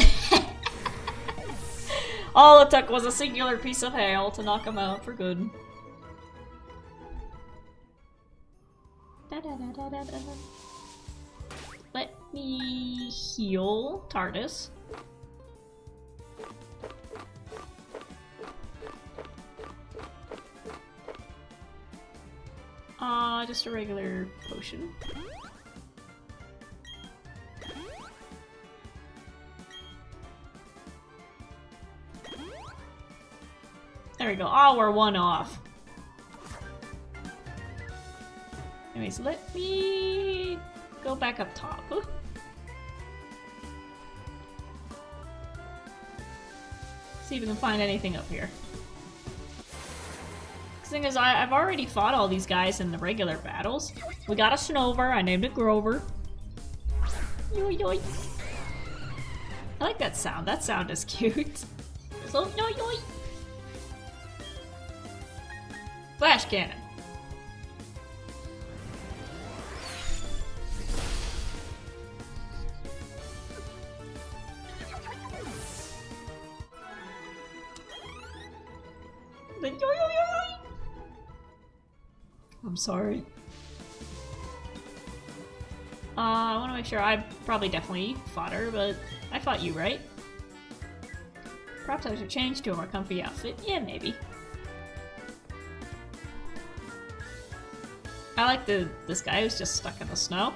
All it took was a singular piece of hail to knock him out for good. Let me heal TARDIS. Just a regular potion. There we go. Oh, we're one off. Anyways, let me go back up top. See if we can find anything up here. The thing is, I've already fought all these guys in the regular battles. We got a Snover. I named it Grover. Yoy yoy. I like that sound. That sound is cute. So yoy yoy. Flash cannon. the yo. I'm sorry. I want to make sure. I probably definitely fought her, but I fought you, right? Perhaps I should change to a more comfy outfit. Yeah, maybe. I like this guy who's just stuck in the snow.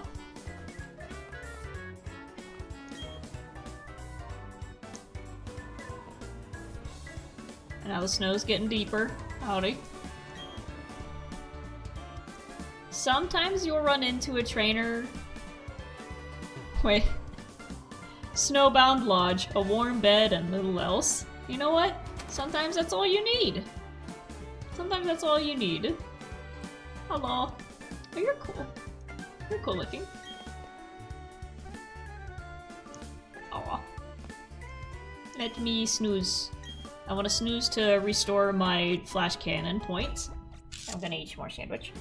And now the snow's getting deeper. Howdy. Sometimes you'll run into a trainer. Wait. Snowbound Lodge, a warm bed, and little else. You know what? Sometimes that's all you need. Sometimes that's all you need. Hello. Oh, you're cool. You're cool looking. Aw. Let me snooze. I want to snooze to restore my flash cannon points. I'm gonna eat more sandwich.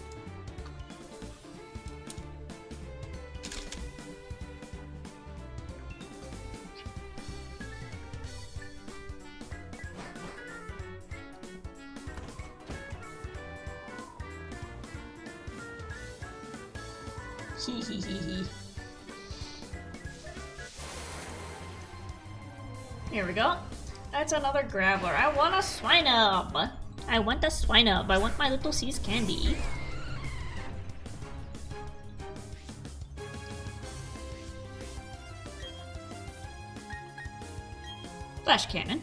Here we go. That's another Graveler. I want a Swinub! I want a Swinub. I want my little C's candy. Flash cannon.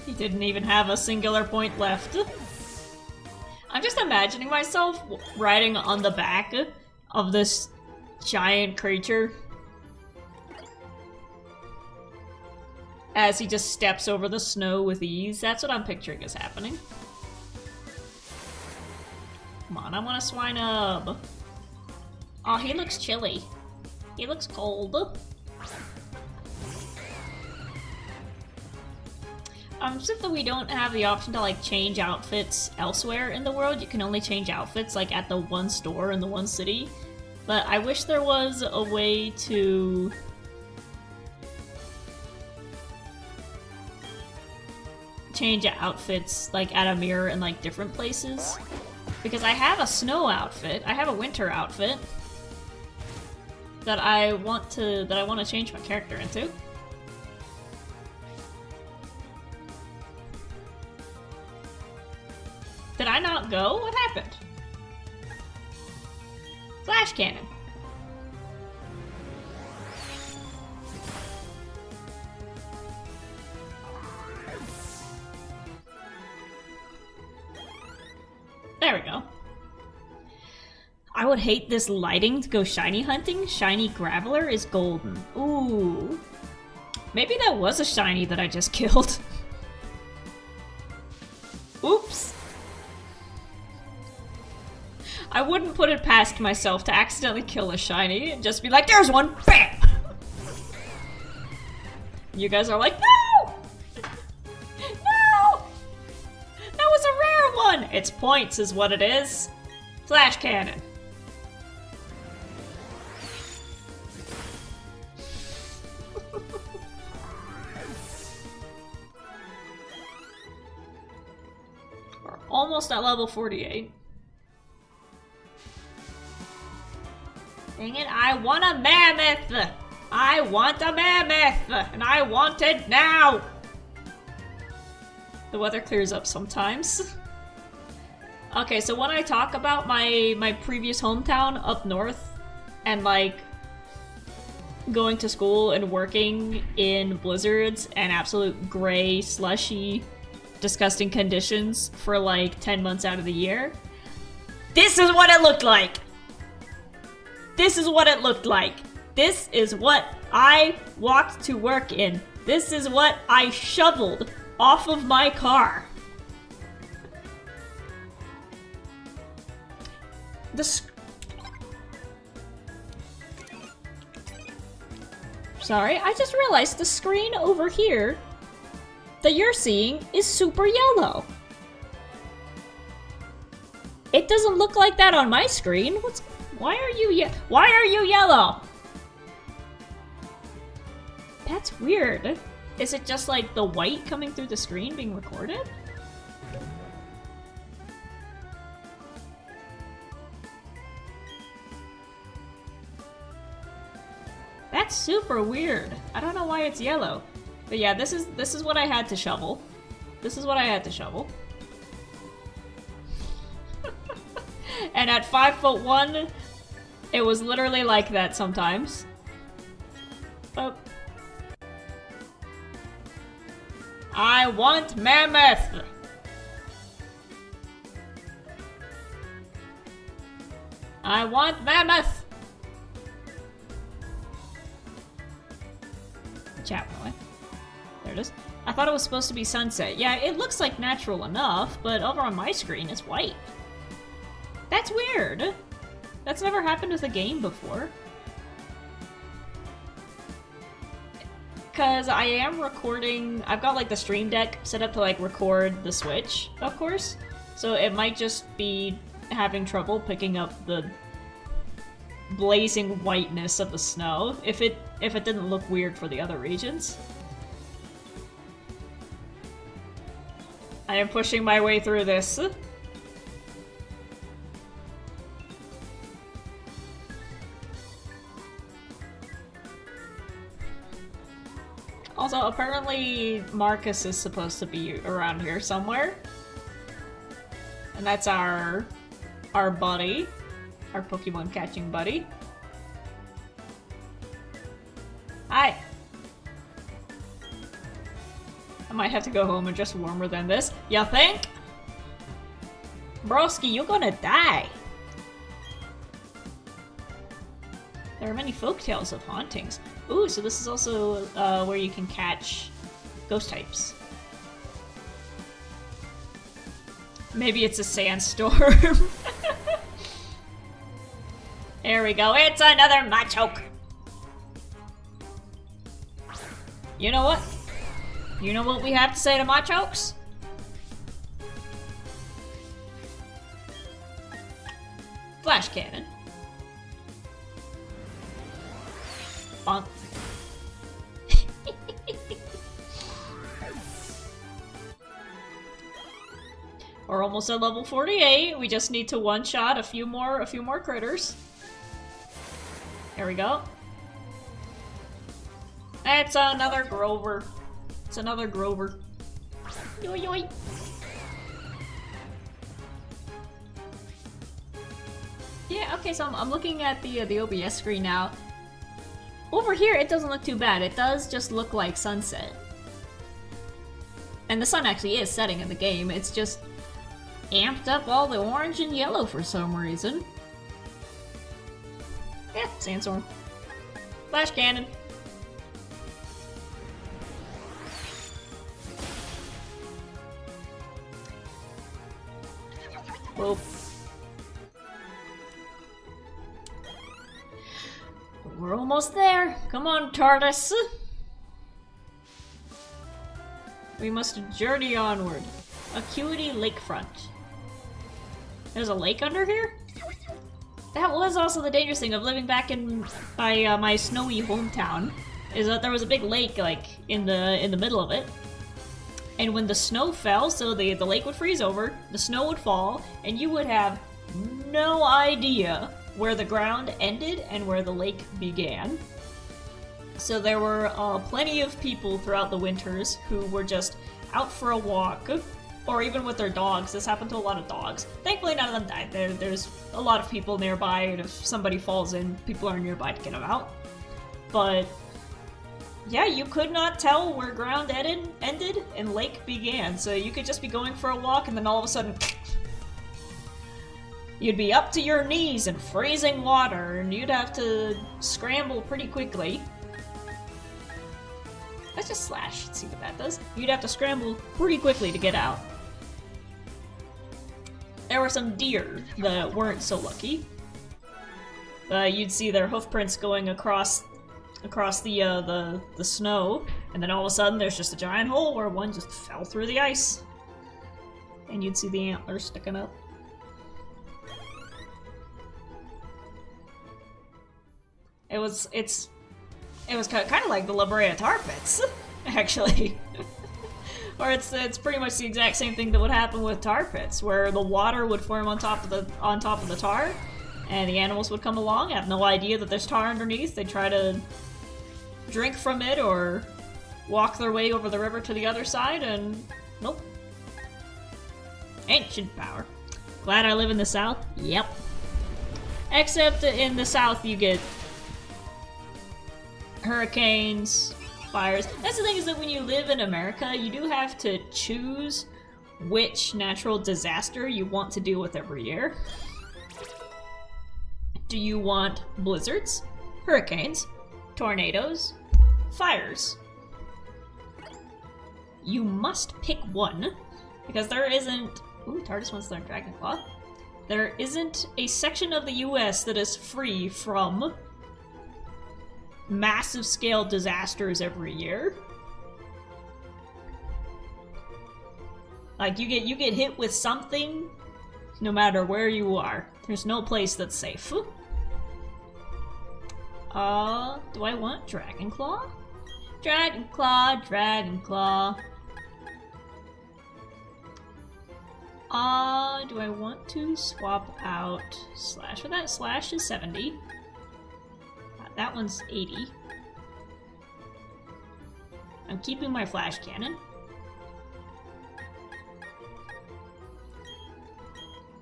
He didn't even have a singular point left. I'm just imagining myself riding on the back of this giant creature as he just steps over the snow with ease. That's what I'm picturing is happening. Come on, I want a Swinub. Oh, he looks chilly. He looks cold. Since we don't have the option to like change outfits elsewhere in the world, you can only change outfits like at the one store in the one city. But I wish there was a way to change outfits like at a mirror in like different places. Because I have a snow outfit, I have a winter outfit that I want to change my character into. Did I not go? What happened? Flash cannon. There we go. I would hate this lighting to go shiny hunting. Shiny Graveler is golden. Ooh. Maybe that was a shiny that I just killed. Oops. I wouldn't put it past myself to accidentally kill a shiny and just be like, there's one! BAM! You guys are like, no! No! That was a rare one! It's points is what it is. Flash cannon. We're almost at level 48. Dang it, I want a mammoth! I want a mammoth! And I want it now! The weather clears up sometimes. Okay, so when I talk about my previous hometown up north, and like going to school and working in blizzards and absolute gray, slushy, disgusting conditions for like 10 months out of the year, this is what it looked like! This is what it looked like. This is what I walked to work in. This is what I shoveled off of my car. Sorry, I just realized the screen over here that you're seeing is super yellow. It doesn't look like that on my screen. Why are you yellow? That's weird. Is it just like the white coming through the screen being recorded? That's super weird. I don't know why it's yellow. But yeah, this is what I had to shovel. This is what I had to shovel. And at 5'1", it was literally like that sometimes. Oh. I want Mammoth! I want Mammoth! Chat went away. There it is. I thought it was supposed to be sunset. Yeah, it looks like natural enough, but over on my screen it's white. That's weird. That's never happened with a game before. Cause I am recording, I've got like the stream deck set up to like record the Switch, of course. So it might just be having trouble picking up the blazing whiteness of the snow if it didn't look weird for the other regions. I am pushing my way through this. Also, apparently Marcus is supposed to be around here somewhere. And that's our buddy. Our Pokemon catching buddy. Hi! I might have to go home and just warmer than this. You think? Broski, you're gonna die! There are many folktales of hauntings. Ooh, so this is also where you can catch ghost types. Maybe it's a sandstorm. There we go, it's another Machoke! You know what? You know what we have to say to Machokes? Flash cannon. Bonk. We're almost at level 48. We just need to one-shot a few more critters. There we go. It's another Grover. It's another Grover. Yoy yoy. Yeah, okay, so I'm looking at the OBS screen now. Over here, it doesn't look too bad. It does just look like sunset. And the sun actually is setting in the game. It's just amped up all the orange and yellow for some reason. Yeah, sandstorm. Flash cannon. Whoa. We're almost there. Come on, TARDIS. We must journey onward. Acuity Lakefront. There's a lake under here? That was also the dangerous thing of living back in my snowy hometown, is that there was a big lake like in the middle of it. And when the snow fell, so the lake would freeze over, the snow would fall, and you would have no idea where the ground ended and where the lake began. So there were plenty of people throughout the winters who were just out for a walk, or even with their dogs. This happened to a lot of dogs. Thankfully, none of them died. There's a lot of people nearby, and if somebody falls in, people are nearby to get them out. But yeah, you could not tell where ground ended and lake began. So you could just be going for a walk, and then all of a sudden, you'd be up to your knees in freezing water, and you'd have to scramble pretty quickly. Let's just slash and see what that does. You'd have to scramble pretty quickly to get out. There were some deer that weren't so lucky. You'd see their hoof prints going across the snow, and then all of a sudden there's just a giant hole where one just fell through the ice. And you'd see the antlers sticking up. It was kind of like the La Brea tar pits, actually. Or it's pretty much the exact same thing that would happen with tar pits, where the water would form on top of the tar, and the animals would come along, have no idea that there's tar underneath. They try to drink from it or walk their way over the river to the other side, and nope. Ancient power. Glad I live in the South? Yep. Except in the South you get hurricanes, fires. That's the thing, is that when you live in America, you do have to choose which natural disaster you want to deal with every year. Do you want blizzards, hurricanes, tornadoes, fires? You must pick one, because there isn't... Ooh, TARDIS wants to learn Dragonclaw. There isn't a section of the US that is free from massive scale disasters every year. Like, you get hit with something no matter where you are. There's no place that's safe. Do I want Dragonclaw? Dragonclaw, Dragonclaw. Do I want to swap out Slash? For that, Slash is 70. That one's 80. I'm keeping my flash cannon.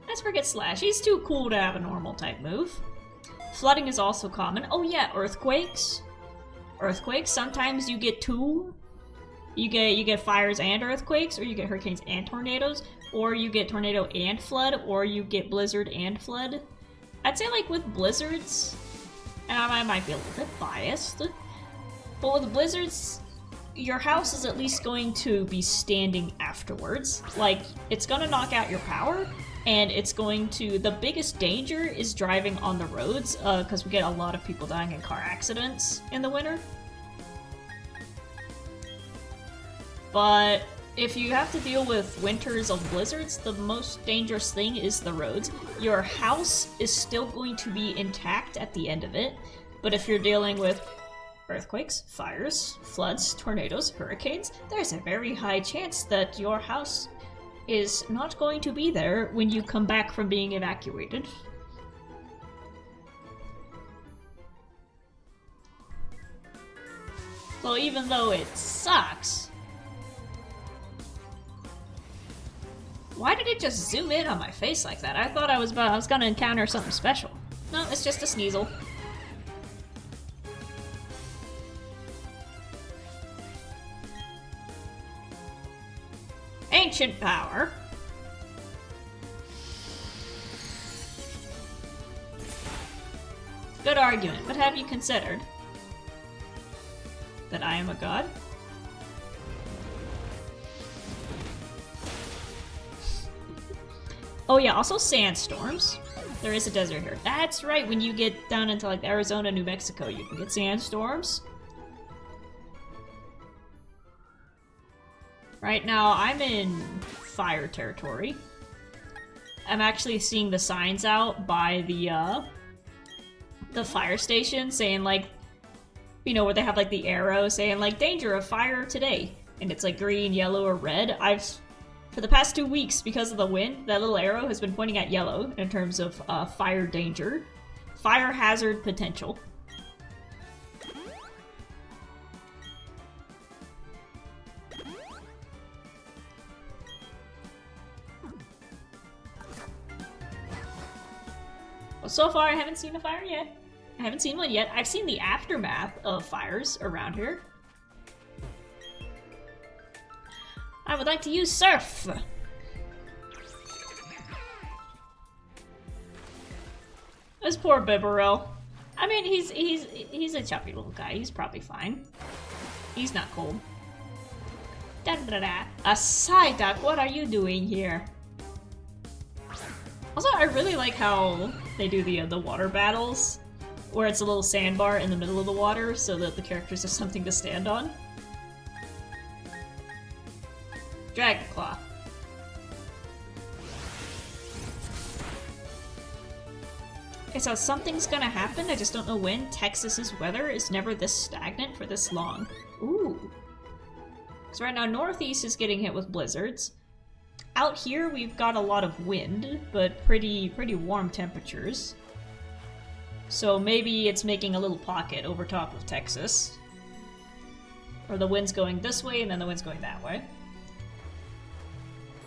Let's forget Slash. He's too cool to have a normal type move. Flooding is also common. Oh yeah, earthquakes. Earthquakes. Sometimes you get two. You get fires and earthquakes, or you get hurricanes and tornadoes, or you get tornado and flood, or you get blizzard and flood. I'd say, like, with blizzards, and I might be a little bit biased, but with blizzards, your house is at least going to be standing afterwards. Like, it's gonna knock out your power, and it's going to... The biggest danger is driving on the roads, because we get a lot of people dying in car accidents in the winter. But if you have to deal with winters of blizzards, the most dangerous thing is the roads. Your house is still going to be intact at the end of it, but if you're dealing with earthquakes, fires, floods, tornadoes, hurricanes, there's a very high chance that your house is not going to be there when you come back from being evacuated. So even though it sucks... Why did it just zoom in on my face like that? I thought I was gonna encounter something special. No, it's just a Sneasel. Ancient power. Good argument, but have you considered that I am a god? Oh yeah, also sandstorms. There is a desert here. That's right, when you get down into like Arizona, New Mexico, you can get sandstorms. Right now, I'm in fire territory. I'm actually seeing the signs out by the fire station saying like, you know, where they have like the arrow saying like, danger of fire today. And it's like green, yellow, or red. For the past 2 weeks, because of the wind, that little arrow has been pointing at yellow in terms of fire danger. Fire hazard potential. Well, so far I haven't seen a fire yet. I haven't seen one yet. I've seen the aftermath of fires around here. I would like to use Surf! This poor Bibarel. I mean, he's a chubby little guy. He's probably fine. He's not cold. Da-da-da-da. Psyduck, what are you doing here? Also, I really like how they do the water battles, where it's a little sandbar in the middle of the water so that the characters have something to stand on. Dragonclaw. Okay, so something's gonna happen, I just don't know when. Texas's weather is never this stagnant for this long. Ooh. So right now, Northeast is getting hit with blizzards. Out here, we've got a lot of wind, but pretty warm temperatures. So maybe it's making a little pocket over top of Texas. Or the wind's going this way, and then the wind's going that way.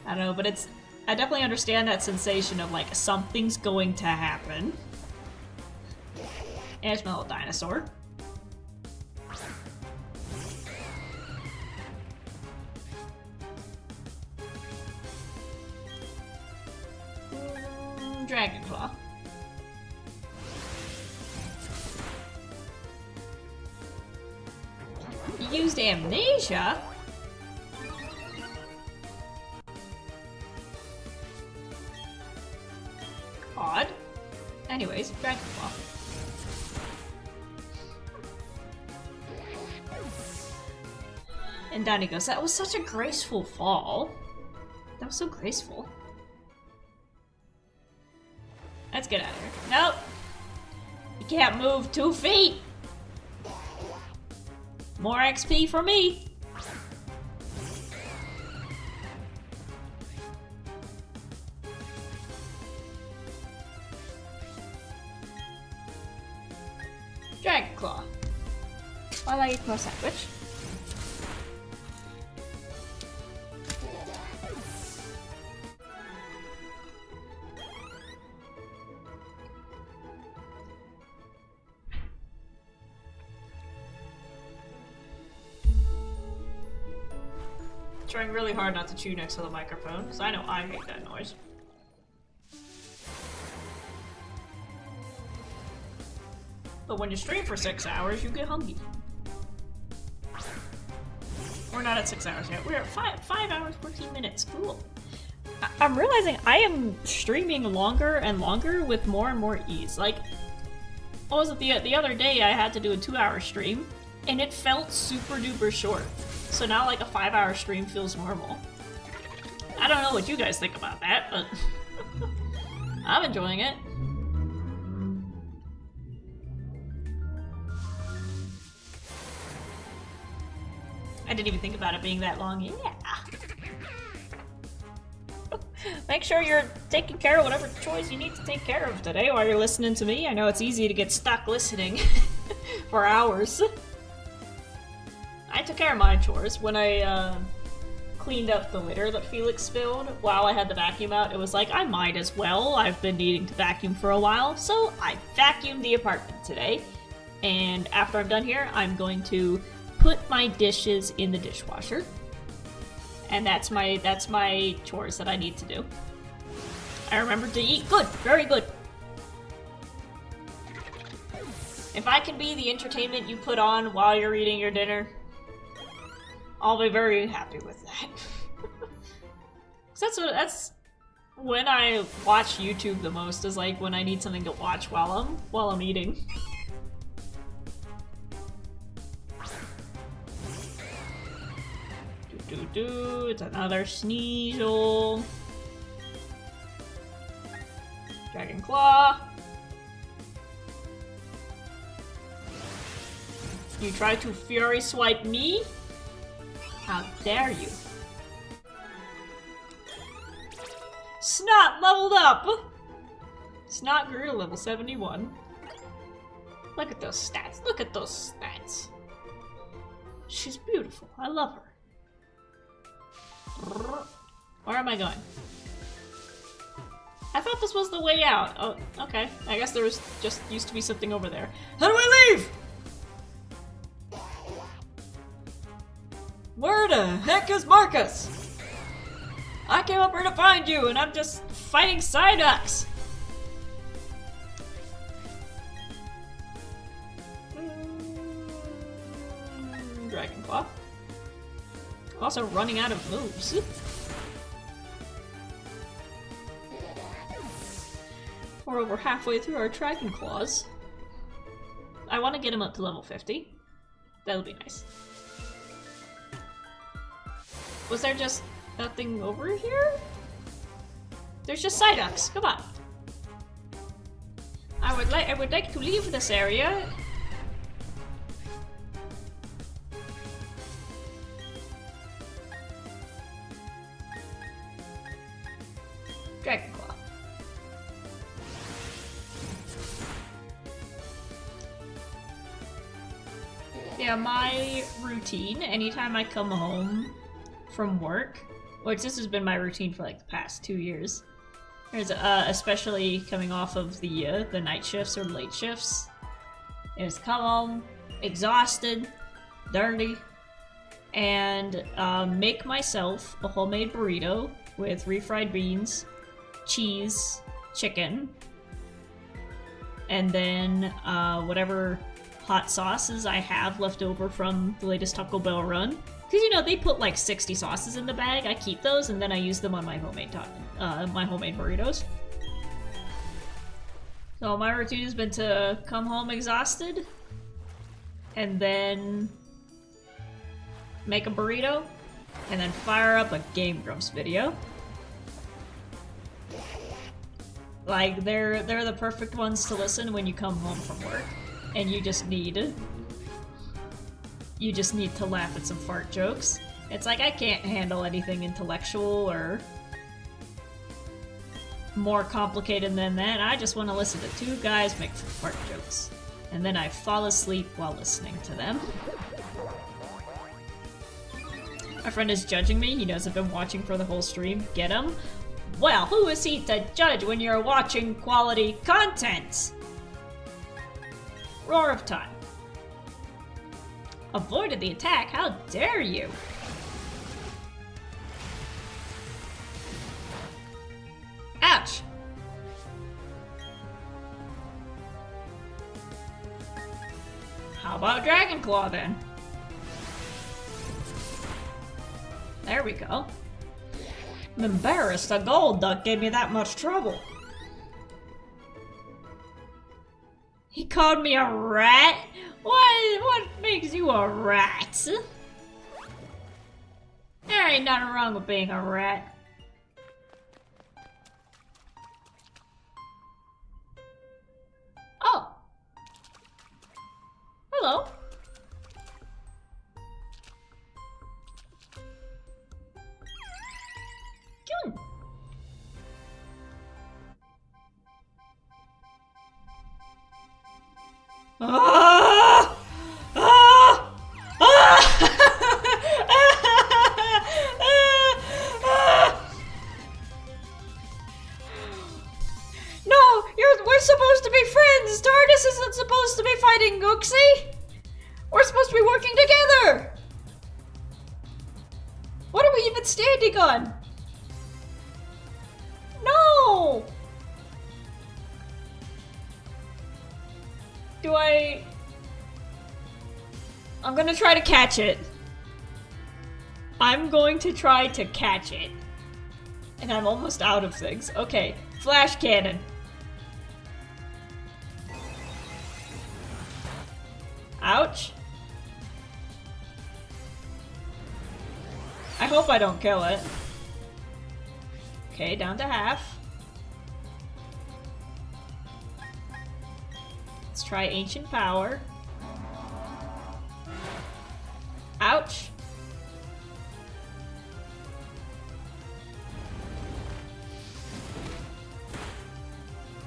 I don't know, but it's... I definitely understand that sensation of, like, something's going to happen. And I smell a dinosaur. Dragonclaw. You used Amnesia? Odd. Anyways, Dragonclaw. And down he goes. That was such a graceful fall. That was so graceful. Let's get out of here. Nope. You can't move 2 feet. More XP for me. Dragonclaw. I like a sandwich. Trying really hard not to chew next to the microphone, because I know I hate that noise. But when you stream for 6 hours, you get hungry. We're not at 6 hours yet. We're at 5 hours, 14 minutes. Cool. I'm realizing I am streaming longer and longer with more and more ease. Like, what was it the other day I had to do a 2-hour stream, and it felt super duper short. So now, like, a 5-hour stream feels normal. I don't know what you guys think about that, but I'm enjoying it. I didn't even think about it being that long. Yeah. Make sure you're taking care of whatever chores you need to take care of today while you're listening to me. I know it's easy to get stuck listening for hours. I took care of my chores. When I cleaned up the litter that Felix spilled while I had the vacuum out, it was like, I might as well. I've been needing to vacuum for a while, so I vacuumed the apartment today. And after I'm done here, I'm going to put my dishes in the dishwasher. And that's my chores that I need to do. I remembered to eat. Good, very good. If I can be the entertainment you put on while you're eating your dinner, I'll be very happy with that. That's when I watch YouTube the most, is like when I need something to watch while I'm eating. It's another Sneasel. Dragonclaw. You try to Fury Swipe me? How dare you? Snot leveled up! Snot grew to level 71. Look at those stats. Look at those stats. She's beautiful. I love her. Where am I going? I thought this was the way out. Oh, okay. I guess there was just used to be something over there. How do I leave? Where the heck is Marcus? I came up here to find you, and I'm just fighting Psyducks. Dragonclaw. Also running out of moves. We're over halfway through our Dragonclaws. I want to get him up to level 50. That'll be nice. Was there just nothing over here? There's just Psyducks. Come on. I would like to leave this area. Dragon Claw. Yeah, my routine, anytime I come home from work, which this has been my routine for like the past 2 years, there's especially coming off of the night shifts or late shifts, is come home exhausted, dirty, and make myself a homemade burrito with refried beans, cheese, chicken, and then whatever hot sauces I have left over from the latest Taco Bell run. Because, you know, they put like 60 sauces in the bag. I keep those, and then I use them on my homemade burritos. So my routine has been to come home exhausted, and then make a burrito, and then fire up a Game Grumps video. Like, they're the perfect ones to listen when you come home from work, and you just need to laugh at some fart jokes. It's like, I can't handle anything intellectual or more complicated than that. I just want to listen to two guys make some fart jokes, and then I fall asleep while listening to them. My friend is judging me. He knows I've been watching for the whole stream. Get him? Well, who is he to judge when you're watching quality content? Roar of Time. Avoided the attack? How dare you? Ouch! How about Dragon Claw then? There we go. I'm embarrassed a gold duck gave me that much trouble. He called me a rat? What makes you a rat? There ain't nothing wrong with being a rat. Oh. Hello. Good. Ah! Ah! Ah! No, we're supposed to be friends. Tardis isn't supposed to be fighting Gooksy. We're supposed to be working together. What are we even standing on? No. I'm gonna try to catch it. I'm going to try to catch it. And I'm almost out of things. Okay, flash cannon. Ouch. I hope I don't kill it. Okay, down to half. Let's try Ancient Power. Ouch.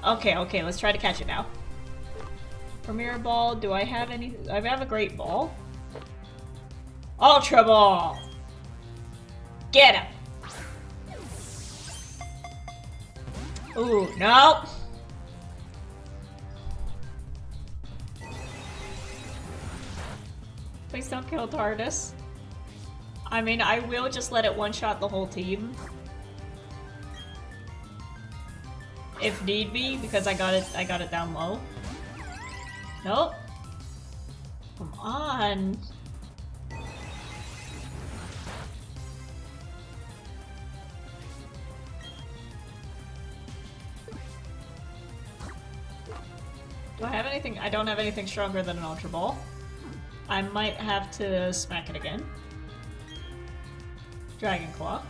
Okay, let's try to catch it now. Premier Ball, do I have any? I have a Great Ball. Ultra Ball! Get him! Ooh, nope! Please don't kill Tardis. I mean, I will just let it one-shot the whole team. If need be, because I got it down low. Nope. Come on. Do I have anything? I don't have anything stronger than an Ultra Ball. I might have to smack it again. Dragon Claw.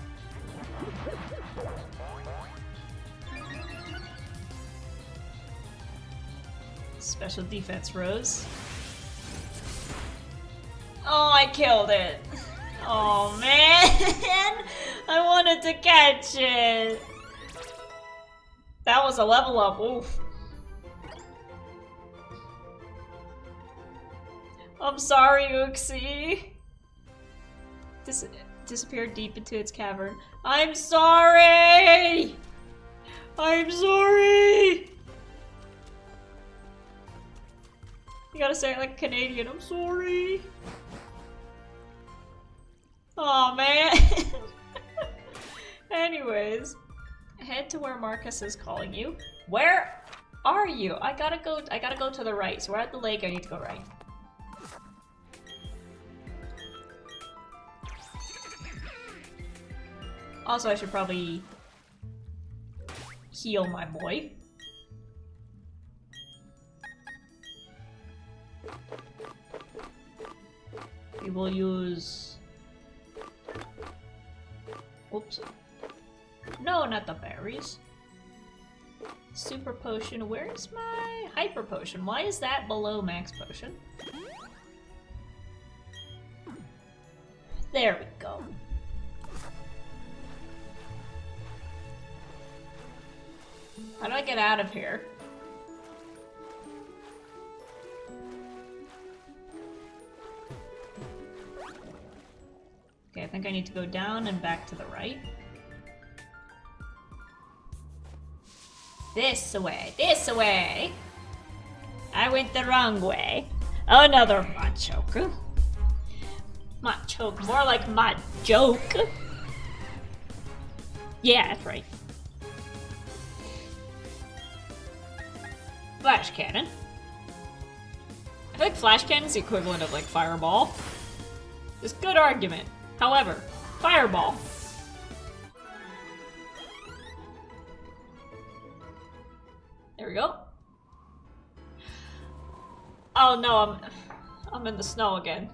Special defense rose. Oh, I killed it. Oh man, I wanted to catch it. That was a level up, oof. I'm sorry, Uxie. Disappeared deep into its cavern. I'm sorry! I'm sorry! You gotta say it like a Canadian. I'm sorry. Aw, man. Anyways, head to where Marcus is calling you. Where are you? I gotta go to the right. So we're at the lake, I need to go right. Also, I should probably heal my boy. We will use... Oops. No, not the berries. Super potion. Where's my hyper potion? Why is that below max potion? There we go. How do I get out of here? Okay, I think I need to go down and back to the right. This way, this way! I went the wrong way. Another Machoke. Machoke, more like my joke. Yeah, that's right. Flash cannon. I feel like flash cannon is the equivalent of like fireball. It's a good argument. However, fireball. There we go. Oh no, I'm in the snow again.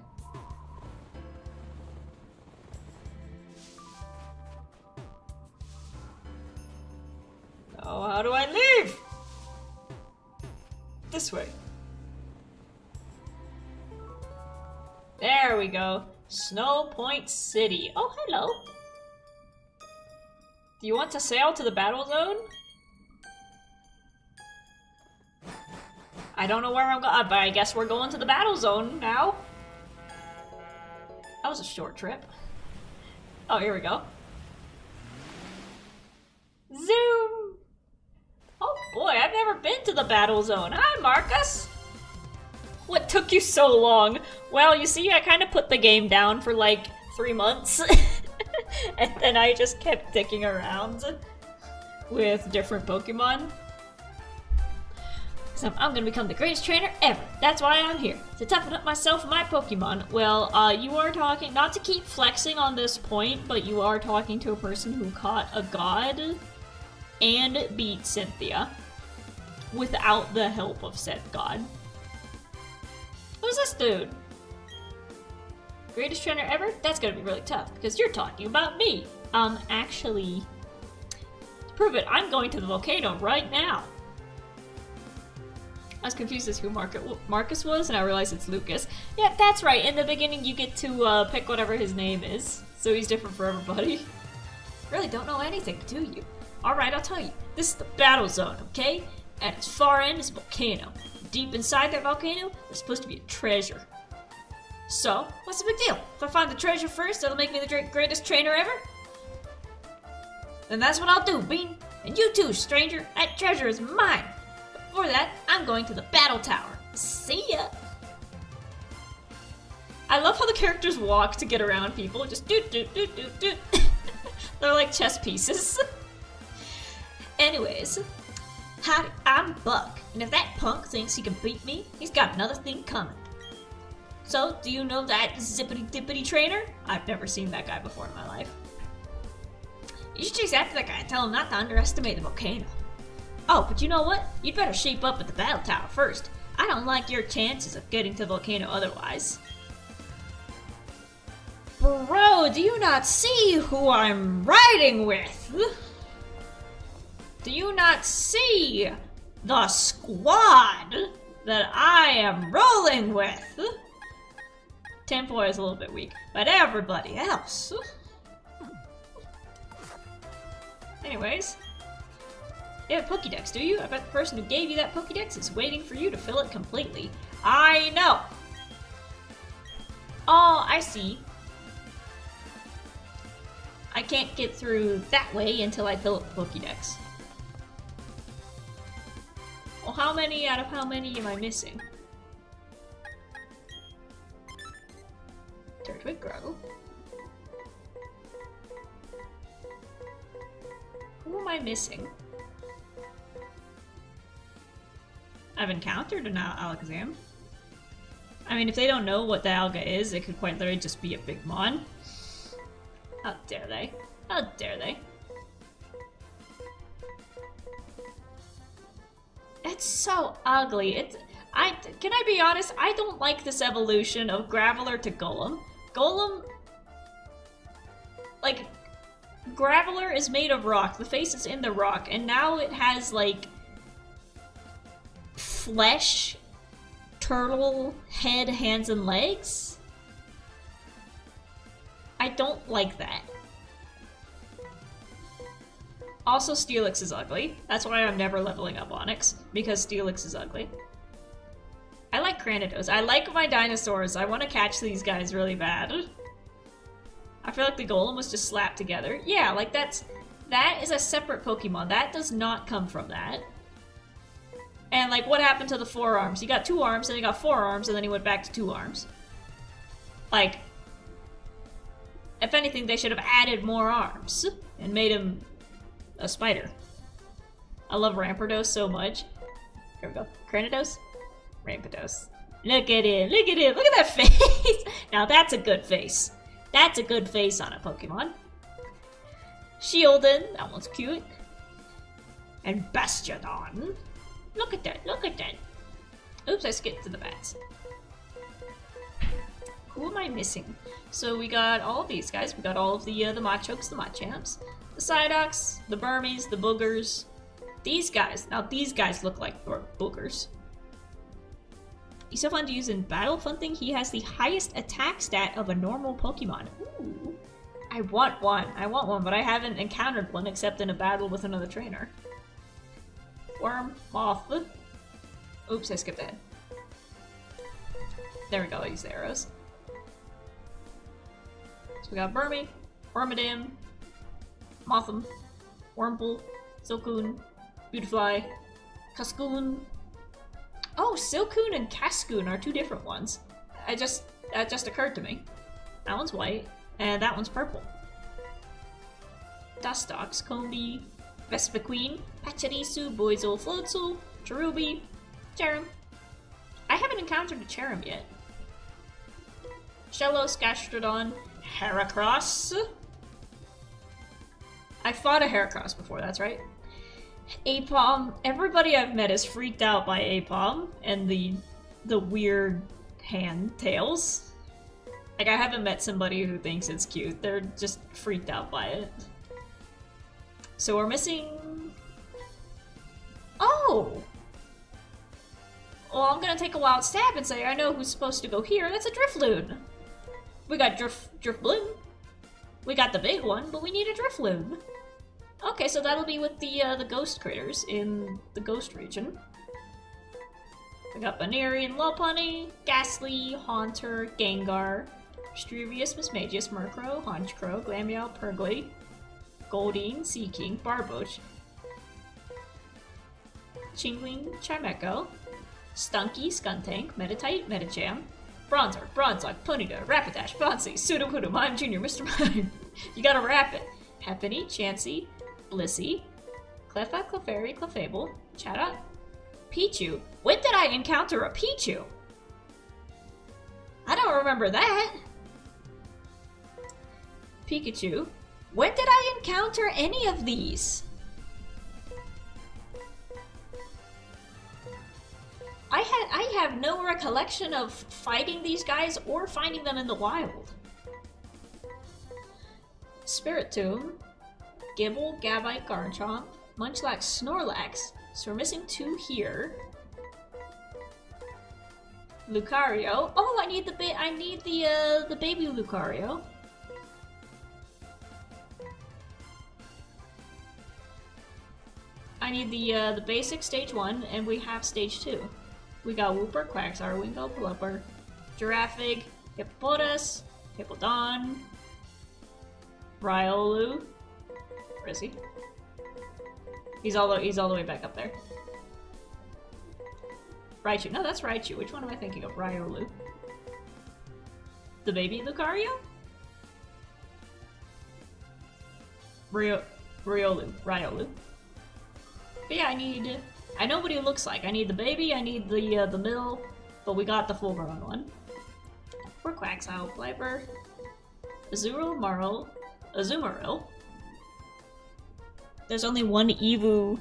Oh, how do I leave? This way. There we go. Snow Point City. Oh, hello. Do you want to sail to the battle zone? I don't know where I'm going, but I guess we're going to the battle zone now. That was a short trip. Oh, here we go. Zoom! Oh boy, I've never been to the battle zone. Hi, Marcus! What took you so long? Well, you see, I kind of put the game down for like 3 months. And then I just kept dicking around with different Pokemon. So I'm gonna become the greatest trainer ever. That's why I'm here, to toughen up myself and my Pokemon. Well, you are talking, not to keep flexing on this point, but you are talking to a person who caught a god and beat Cynthia without the help of said god. Who's this dude? Greatest trainer ever? That's gonna be really tough, because you're talking about me. Actually, to prove it, I'm going to the volcano right now. I was confused as who Marcus was, and I realized it's Lucas. Yeah, that's right. In the beginning, you get to pick whatever his name is, so he's different for everybody. Really don't know anything, do you? Alright, I'll tell you. This is the battle zone, okay? At its far end is a volcano. Deep inside that volcano, there's supposed to be a treasure. So, what's the big deal? If I find the treasure first, it'll make me the greatest trainer ever? Then that's what I'll do, Bean. And you too, stranger. That treasure is mine. But before that, I'm going to the battle tower. See ya! I love how the characters walk to get around people. Just doot doot doot doot doot. They're like chess pieces. Anyways, howdy, I'm Buck, and if that punk thinks he can beat me, he's got another thing coming. So, do you know that zippity-dippity trainer? I've never seen that guy before in my life. You should chase after that guy and tell him not to underestimate the volcano. Oh, but you know what? You'd better shape up at the battle tower first. I don't like your chances of getting to the volcano otherwise. Bro, do you not see who I'm riding with? Do you not see the squad? that I am rolling with. Tempoy is a little bit weak, but everybody else. Anyways, you have a Pokédex, do you? I bet the person who gave you that Pokédex is waiting for you to fill it completely. I know! Oh, I see. I can't get through that way until I fill up the Pokédex. Well, how many out of how many am I missing? Turtwig Grow. Who am I missing? I've encountered an Alakazam. I mean, if they don't know what the Alga is, it could quite literally just be a big mon. How dare they? How dare they? It's so ugly. Can I be honest? I don't like this evolution of Graveler to Golem. Golem... Like, Graveler is made of rock. The face is in the rock. And now it has, like... flesh, turtle, head, hands, and legs? I don't like that. Also, Steelix is ugly. That's why I'm never leveling up Onix, because Steelix is ugly. I like Cranidos. I like my dinosaurs. I want to catch these guys really bad. I feel like the Golem was just slapped together. Yeah, like that is a separate Pokemon. That does not come from that. And like, what happened to the 4 arms? He got 2 arms, then he got 4 arms, and then he went back to 2 arms. Like, if anything, they should have added more arms and made him a spider. I love Rampardos so much. Here we go. Cranidos? Rampardos. Look at him, look at him, look at that face! Now that's a good face. That's a good face on a Pokemon. Shieldon, that one's cute. And Bastiodon. Look at that, look at that. Oops, I skipped to the bats. Who am I missing? So we got all of these guys. We got all of the Machokes, the Machamps, the Psyducks, the Burmies, the Boogers. These guys. Now these guys look like Boogers. He's so fun to use in battle. Fun thing, he has the highest attack stat of a normal Pokemon. Ooh. I want one. I want one, but I haven't encountered one except in a battle with another trainer. Worm, Moth. Oops, I skipped ahead. There we go, I used the arrows. So we got Burmy, Wormadam, Mothim, Wurmple, Silcoon, Beautifly, Cascoon. Oh, Silcoon and Cascoon are 2 different ones. That just occurred to me. That one's white, and that one's purple. Dustox, Combi, Vespiquen, Pachirisu, Boizel, Floatzel, Cherubi, Cherim. I haven't encountered a Cherim yet. Shellos, Gastrodon, Heracross. I fought a Heracross before, that's right. Aipom. Everybody I've met is freaked out by Aipom and the weird hand tails. Like, I haven't met somebody who thinks it's cute. They're just freaked out by it. So we're missing... Oh! Well, I'm gonna take a wild stab and say I know who's supposed to go here. That's a Drifloon. We got Drifloon. We got the big one, but we need a Drifloon. Okay, so that'll be with the ghost critters in the ghost region. We got Banerian, Lopunny, Ghastly, Haunter, Gengar, Struvius, Mismagius, Murkrow, Honchkrow, Glameow, Purgly, Goldeen, Seaking, Barboach, Chingling, Chimecho, Stunky, Skuntank, Meditite, Medicham, Bronzor, Bronzong, Ponyta, Rapidash, Bonsai, Sudowoodo, Mime Jr., Mr. Mime. You gotta wrap it. Happiny, Chansey, Blissey, Cleffa, Clefairy, Clefable, Chatot, Pichu. When did I encounter a Pichu? I don't remember that. Pikachu. When did I encounter any of these? I have no recollection of fighting these guys or finding them in the wild. Spiritomb, Gibble, Gabite, Garchomp, Munchlax, Snorlax. So we're missing 2 here. Lucario. Oh, I need the baby Lucario. I need the basic stage 1, and we have stage 2. We got Wooper, Quagsire, Wingull, Pelipper, Giraffig, Hippopotas, Hippowdon, Riolu. Where is he? He's all the way back up there. Raichu. No, that's Raichu. Which one am I thinking of? Riolu. The baby Lucario? Riolu. But yeah, I know what he looks like. I need the baby, I need the middle, but we got the full-grown one. We're Quagsire, Pelipper, Azumarill. There's only one Evo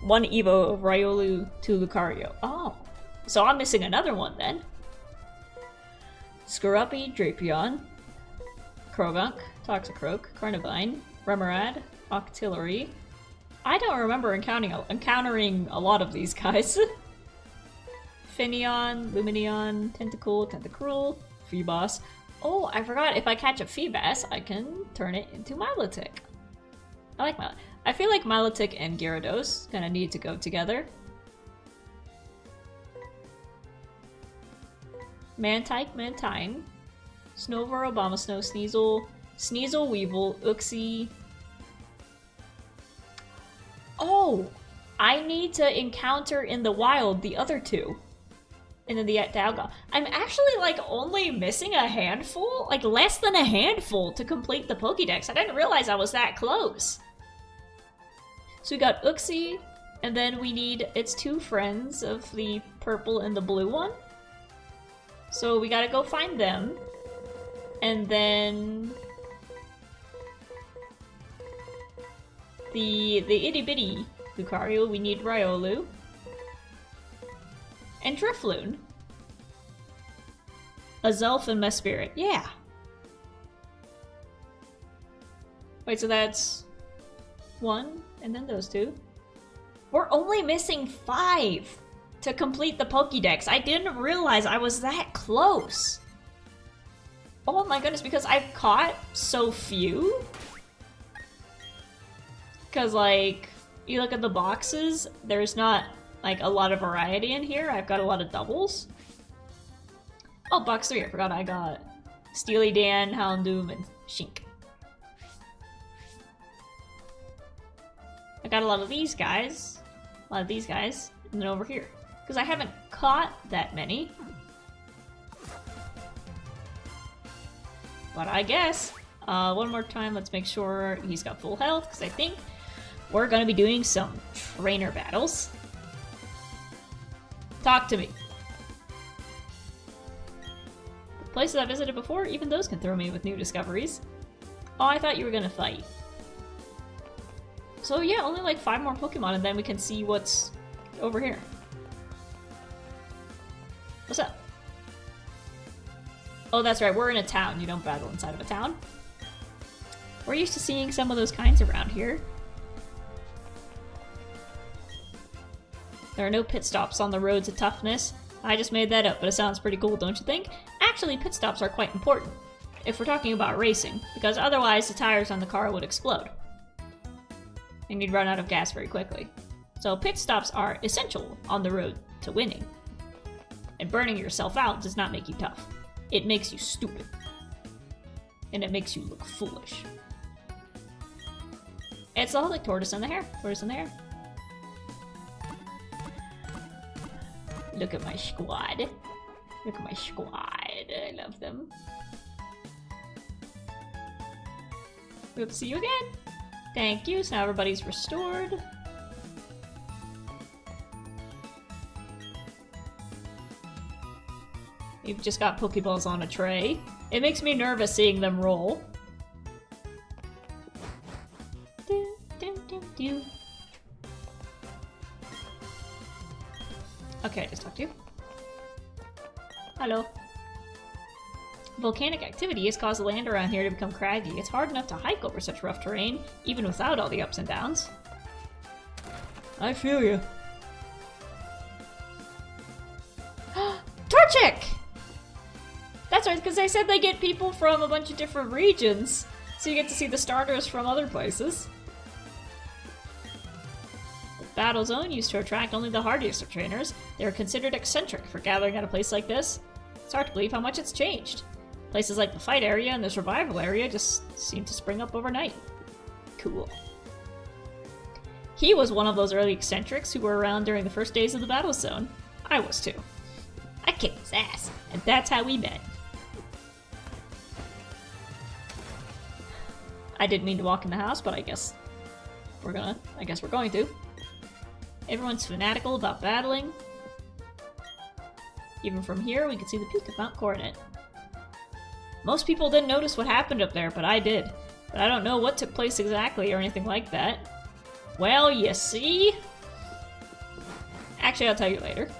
of Riolu to Lucario. Oh, so I'm missing another one then. Skorupi, Drapion, Krogunk, Toxicroak, Carnivine, Remoraid, Octillery. I don't remember encountering a lot of these guys. Finneon, Lumineon, Tentacruel, Feebas. Oh, I forgot, if I catch a Feebas, I can turn it into Milotic. I like Milotic. I feel like Milotic and Gyarados kind of need to go together. Mantike, Mantine, Snover, Abomasnow, Sneasel, Weevil, Uxie. Oh! I need to encounter in the wild the other two. And then the Dialga. I'm actually like only missing a handful? Like less than a handful to complete the Pokédex. I didn't realize I was that close. So we got Uxie, and then we need its two friends of the purple and the blue one. So we gotta go find them. And then the itty bitty Lucario, we need Riolu. And Drifloon. Azelf and Mesprit. Yeah. Wait, so that's 1, and then those 2. We're only missing 5 to complete the Pokédex. I didn't realize I was that close. Oh my goodness, because I've caught so few. Because, like, you look at the boxes, there's not, like, a lot of variety in here. I've got a lot of doubles. Oh, box 3, I forgot I got Steely Dan, Houndoom, and Shink. I got a lot of these guys. And then over here. Because I haven't caught that many. But I guess, one more time, let's make sure he's got full health, because I think we're gonna be doing some trainer battles. Talk to me. The places I visited before, even those can throw me with new discoveries. Oh, I thought you were gonna fight. So yeah, only like 5 more Pokemon and then we can see what's over here. What's up? Oh, that's right, we're in a town. You don't battle inside of a town. We're used to seeing some of those kinds around here. There are no pit stops on the road to toughness. I just made that up, but it sounds pretty cool, don't you think? Actually, pit stops are quite important, if we're talking about racing, because otherwise the tires on the car would explode. And you'd run out of gas very quickly. So pit stops are essential on the road to winning. And burning yourself out does not make you tough. It makes you stupid. And it makes you look foolish. It's all like Tortoise in the Hare. Tortoise in the Hare. Look at my squad. Look at my squad. I love them. We hope to see you again. Thank you. So now everybody's restored. You've just got Pokeballs on a tray. It makes me nervous seeing them roll. Do, do, do, do. Okay, I just talked to you. Hello. Volcanic activity has caused the land around here to become craggy. It's hard enough to hike over such rough terrain, even without all the ups and downs. I feel you. Torchic! magic! That's right, because they said they get people from a bunch of different regions, so you get to see the starters from other places. The Battle Zone used to attract only the hardiest of trainers. They were considered eccentric for gathering at a place like this. It's hard to believe how much it's changed. Places like the fight area and the survival area just seem to spring up overnight. Cool. He was one of those early eccentrics who were around during the first days of the Battle Zone. I was too. I kicked his ass, and that's how we met. I didn't mean to walk in the house, but I guess we're going to. Everyone's fanatical about battling. Even from here, we can see the peak of Mount Coronet. Most people didn't notice what happened up there, but I did. But I don't know what took place exactly or anything like that. Well, you see? Actually, I'll tell you later.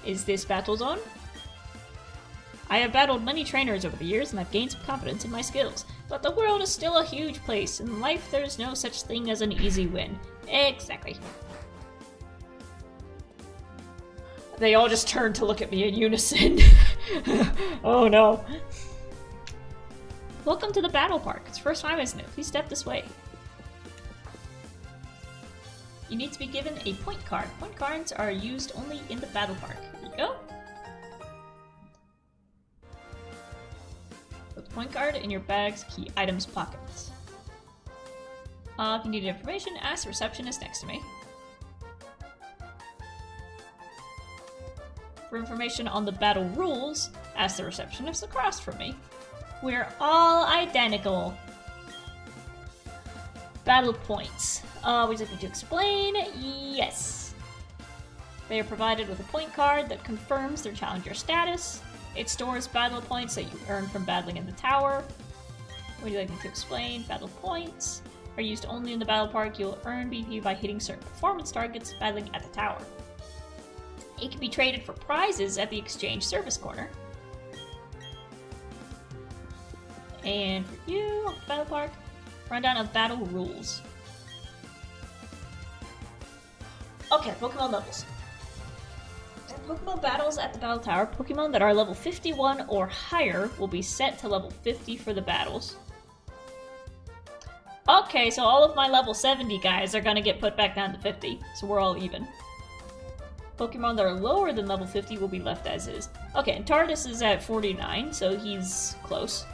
Is this Battle Zone? I have battled many trainers over the years and I've gained some confidence in my skills. But the world is still a huge place. In life, there's no such thing as an easy win. Exactly. They all just turned to look at me in unison. Oh no. Welcome to the Battle Park. It's first time, isn't it? Please step this way. You need to be given a point card. Point cards are used only in the Battle Park. Here you go. Put the point card in your bag's key items pockets. If you need information, ask the receptionist next to me. For information on the battle rules, ask the receptionist across from me. We're all identical. Battle points. Would you like me to explain? Yes. They are provided with a point card that confirms their challenger status. It stores battle points that you earn from battling in the tower. Would you like me to explain? Battle points are used only in the Battle Park. You'll earn BP by hitting certain performance targets battling at the tower. It can be traded for prizes at the Exchange Service Corner. And for you, Battle Park, rundown of battle rules. Okay, Pokemon levels. Pokemon battles at the Battle Tower. Pokemon that are level 51 or higher will be set to level 50 for the battles. Okay, so all of my level 70 guys are gonna get put back down to 50, so we're all even. Pokemon that are lower than level 50 will be left as is. Okay, and Tardis is at 49, so he's close.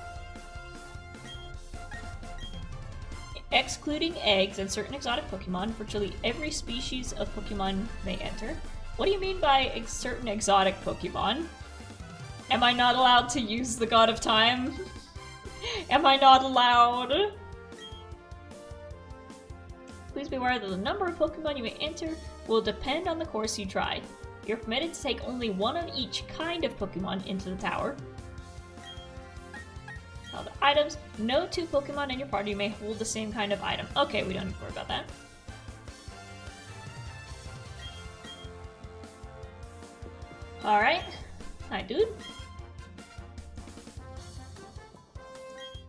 Excluding eggs and certain exotic Pokemon, virtually every species of Pokemon may enter. What do you mean by certain exotic Pokemon? Am I not allowed to use the God of Time? Am I not allowed? Please be aware that the number of Pokemon you may enter will depend on the course you try. You're permitted to take only one of each kind of Pokemon into the tower. Now the items, no two Pokemon in your party may hold the same kind of item. Okay, we don't need to worry about that. Alright. Hi, dude.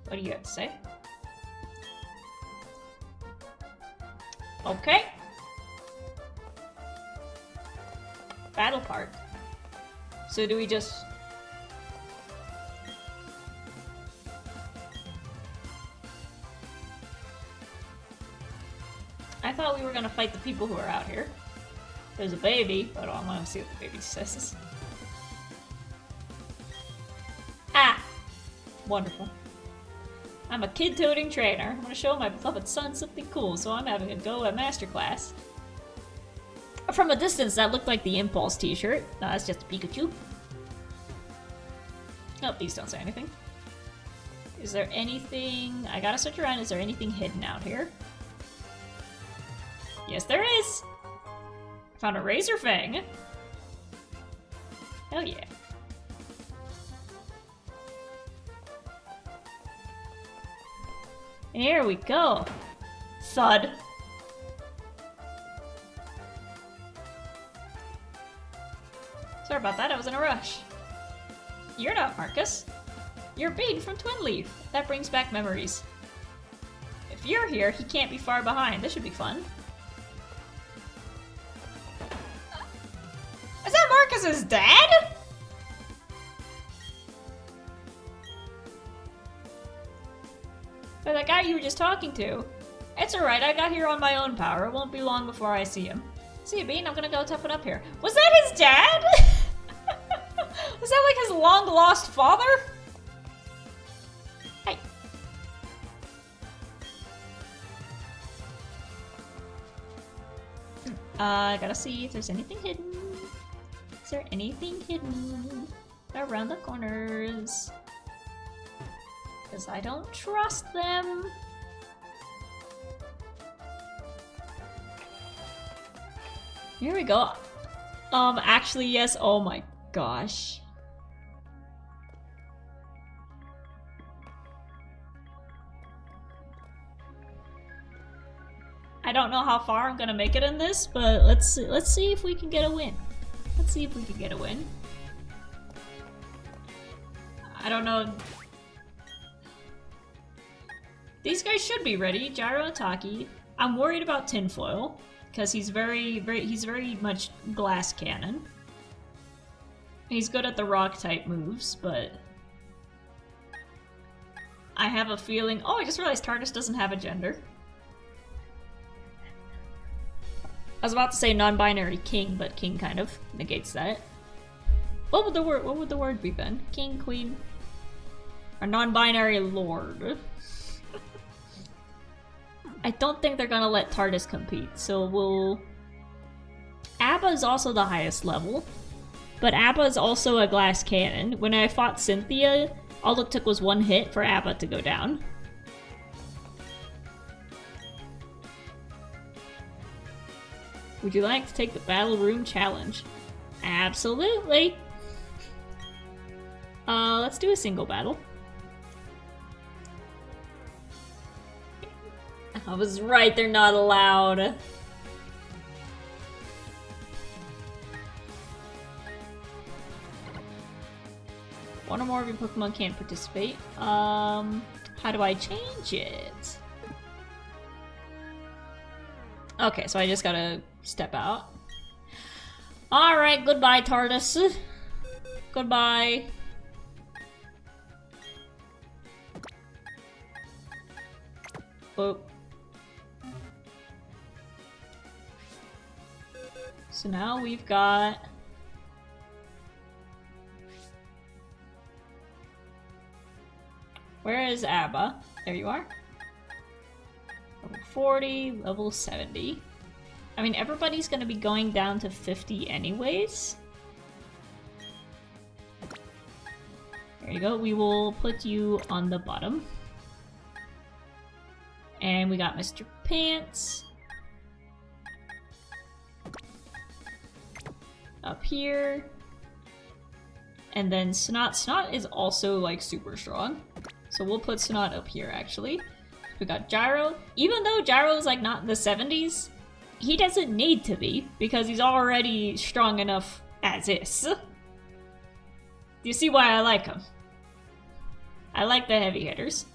What do you have to say? Okay. Battle Park. So do we just... I thought we were gonna fight the people who are out here. There's a baby, but I want to see what the baby says. Ah! Wonderful. I'm a kid-toting trainer. I'm gonna show my beloved son something cool, so I'm having a go at Masterclass. From a distance, that looked like the Impulse t-shirt. No, that's just a Pikachu. Oh, please don't say anything. Is there anything... I gotta search around. Is there anything hidden out here? Yes, there is! Found a Razor Fang. Hell yeah. Here we go. Thud. Sorry about that, I was in a rush. You're not Marcus. You're Bane from Twin Leaf. That brings back memories. If you're here, he can't be far behind. This should be fun. was his dad? Or that guy you were just talking to. It's alright, I got here on my own power. It won't be long before I see him. See you, Bean. I'm gonna go toughen up here. Was that his dad? Was that like his long-lost father? Hey. I gotta see if there's anything hidden. Is there anything hidden around the corners? Because I don't trust them. Here we go. Actually, yes. Oh my gosh. I don't know how far I'm gonna make it in this, but let's see if we can get a win. Let's see if we can get a win. I don't know. These guys should be ready. Gyro and Taki. I'm worried about Tinfoil because he's very much glass cannon. He's good at the rock type moves, but I have a feeling. Oh, I just realized TARDIS doesn't have a gender. I was about to say non-binary king, but king kind of negates that. What would the word be then? King, queen, or non-binary lord? I don't think they're gonna let TARDIS compete, so we'll... Abba is also the highest level, but Abba is also a glass cannon. When I fought Cynthia, all it took was one hit for Abba to go down. Would you like to take the Battle Room Challenge? Absolutely! Let's do a single battle. I was right, they're not allowed. One or more of your Pokemon can't participate. How do I change it? Okay, so I just gotta step out. Alright, goodbye, TARDIS. Goodbye. Boop. So now we've got... Where is Abba? There you are. Level 40, level 70. I mean, everybody's gonna be going down to 50 anyways. There you go. We will put you on the bottom. And we got Mr. Pants. Up here. And then Snot. Snot is also like super strong. So we'll put Snot up here actually. We got Gyro. Even though Gyro is like not in the 70s, he doesn't need to be because he's already strong enough as is. You see why I like him? I like the heavy hitters.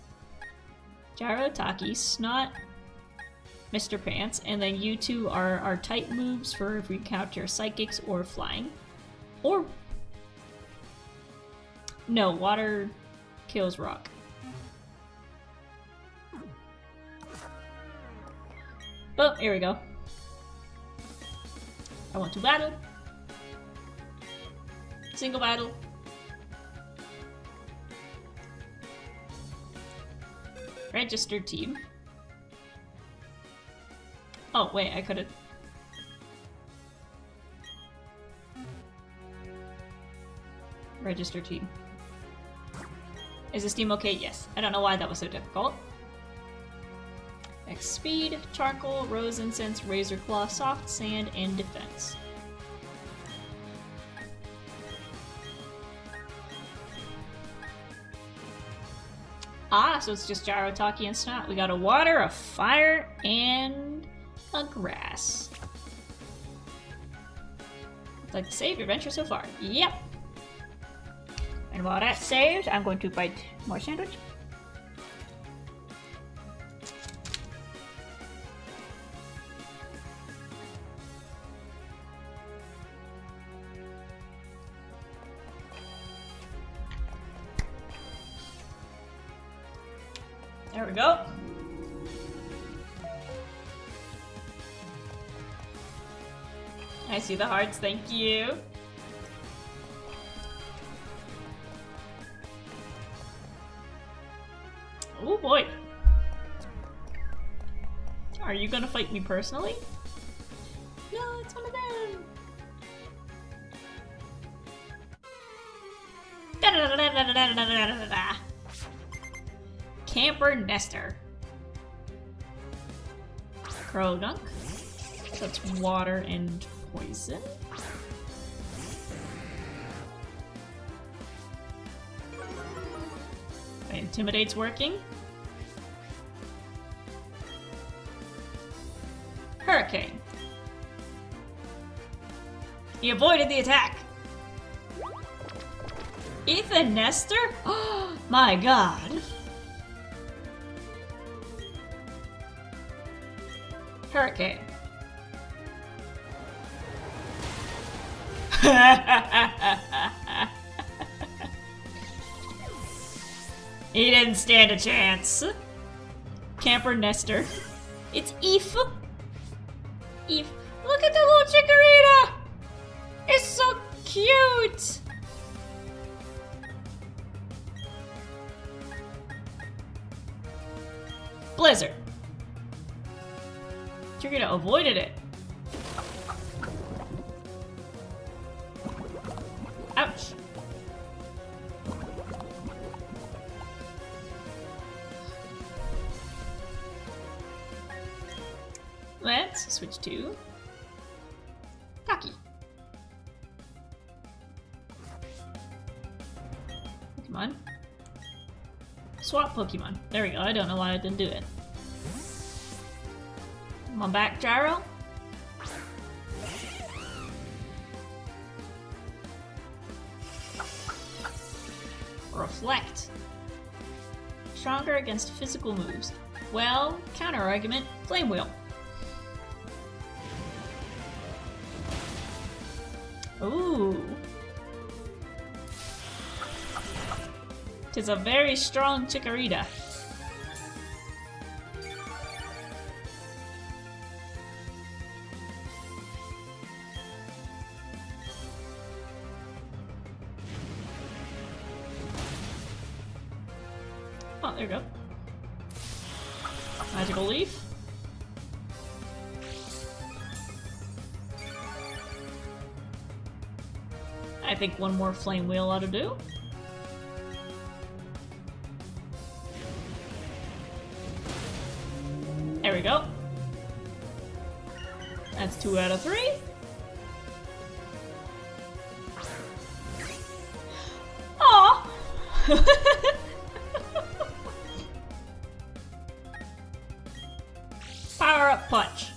Gyro, Taki, Snot, Mr. Pants, and then you two are our type moves for if we counter psychics or flying. Or... No, water kills rock. Oh, here we go. I want to battle. Single battle. Registered team. Oh, wait, I could've... Register team. Is this team okay? Yes. I don't know why that was so difficult. X speed, charcoal, rose incense, razor claw, soft sand, and defense. Ah, so it's just Gyro, Taki, and Snot. We got a water, a fire, and a grass. I'd like to save your adventure so far. Yep. And while that saves, I'm going to bite more sandwich. There we go. I see the hearts, thank you. Oh boy. Are you gonna fight me personally? No, it's one of them. Da-da-da-da-da-da-da-da-da-da. Camper Nester. Croagunk. That's water and poison. Intimidate's working. Hurricane. He avoided the attack. Ethan Nestor? Oh my god. Hurricane. He didn't stand a chance. Camper Nestor. It's Eve. Eve. Look at the little Chikorita! It's so cute! Blizzard. Chikorita avoided it. Ouch. Let's switch to Taki. Pokemon. Swap Pokemon. There we go. I don't know why I didn't do it. Come on back, Gyro. Reflect. Stronger against physical moves. Well, counter argument, Flame Wheel. Ooh. Tis a very strong Chikorita. Oh, there we go. Magical Leaf. I think one more Flame Wheel ought to do. There we go. That's 2 out of 3. Aw! Power up punch.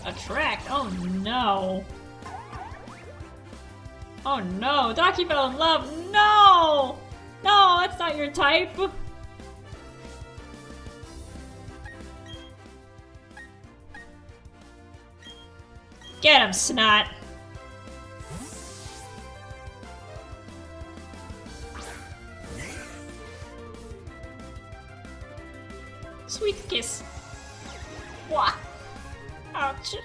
Attract? Oh no. Oh no, Taki fell in love. No! No, that's not your type. Get him, Snot. Sweet kiss. Wah. Ouch.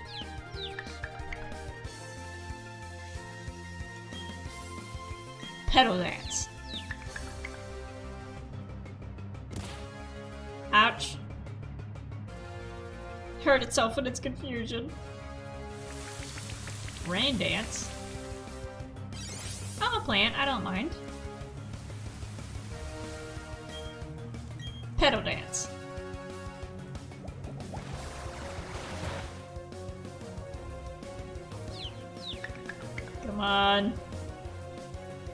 Pedal dance. Ouch. Hurt itself in its confusion. Rain dance. I'm a plant, I don't mind. Pedal dance. Come on.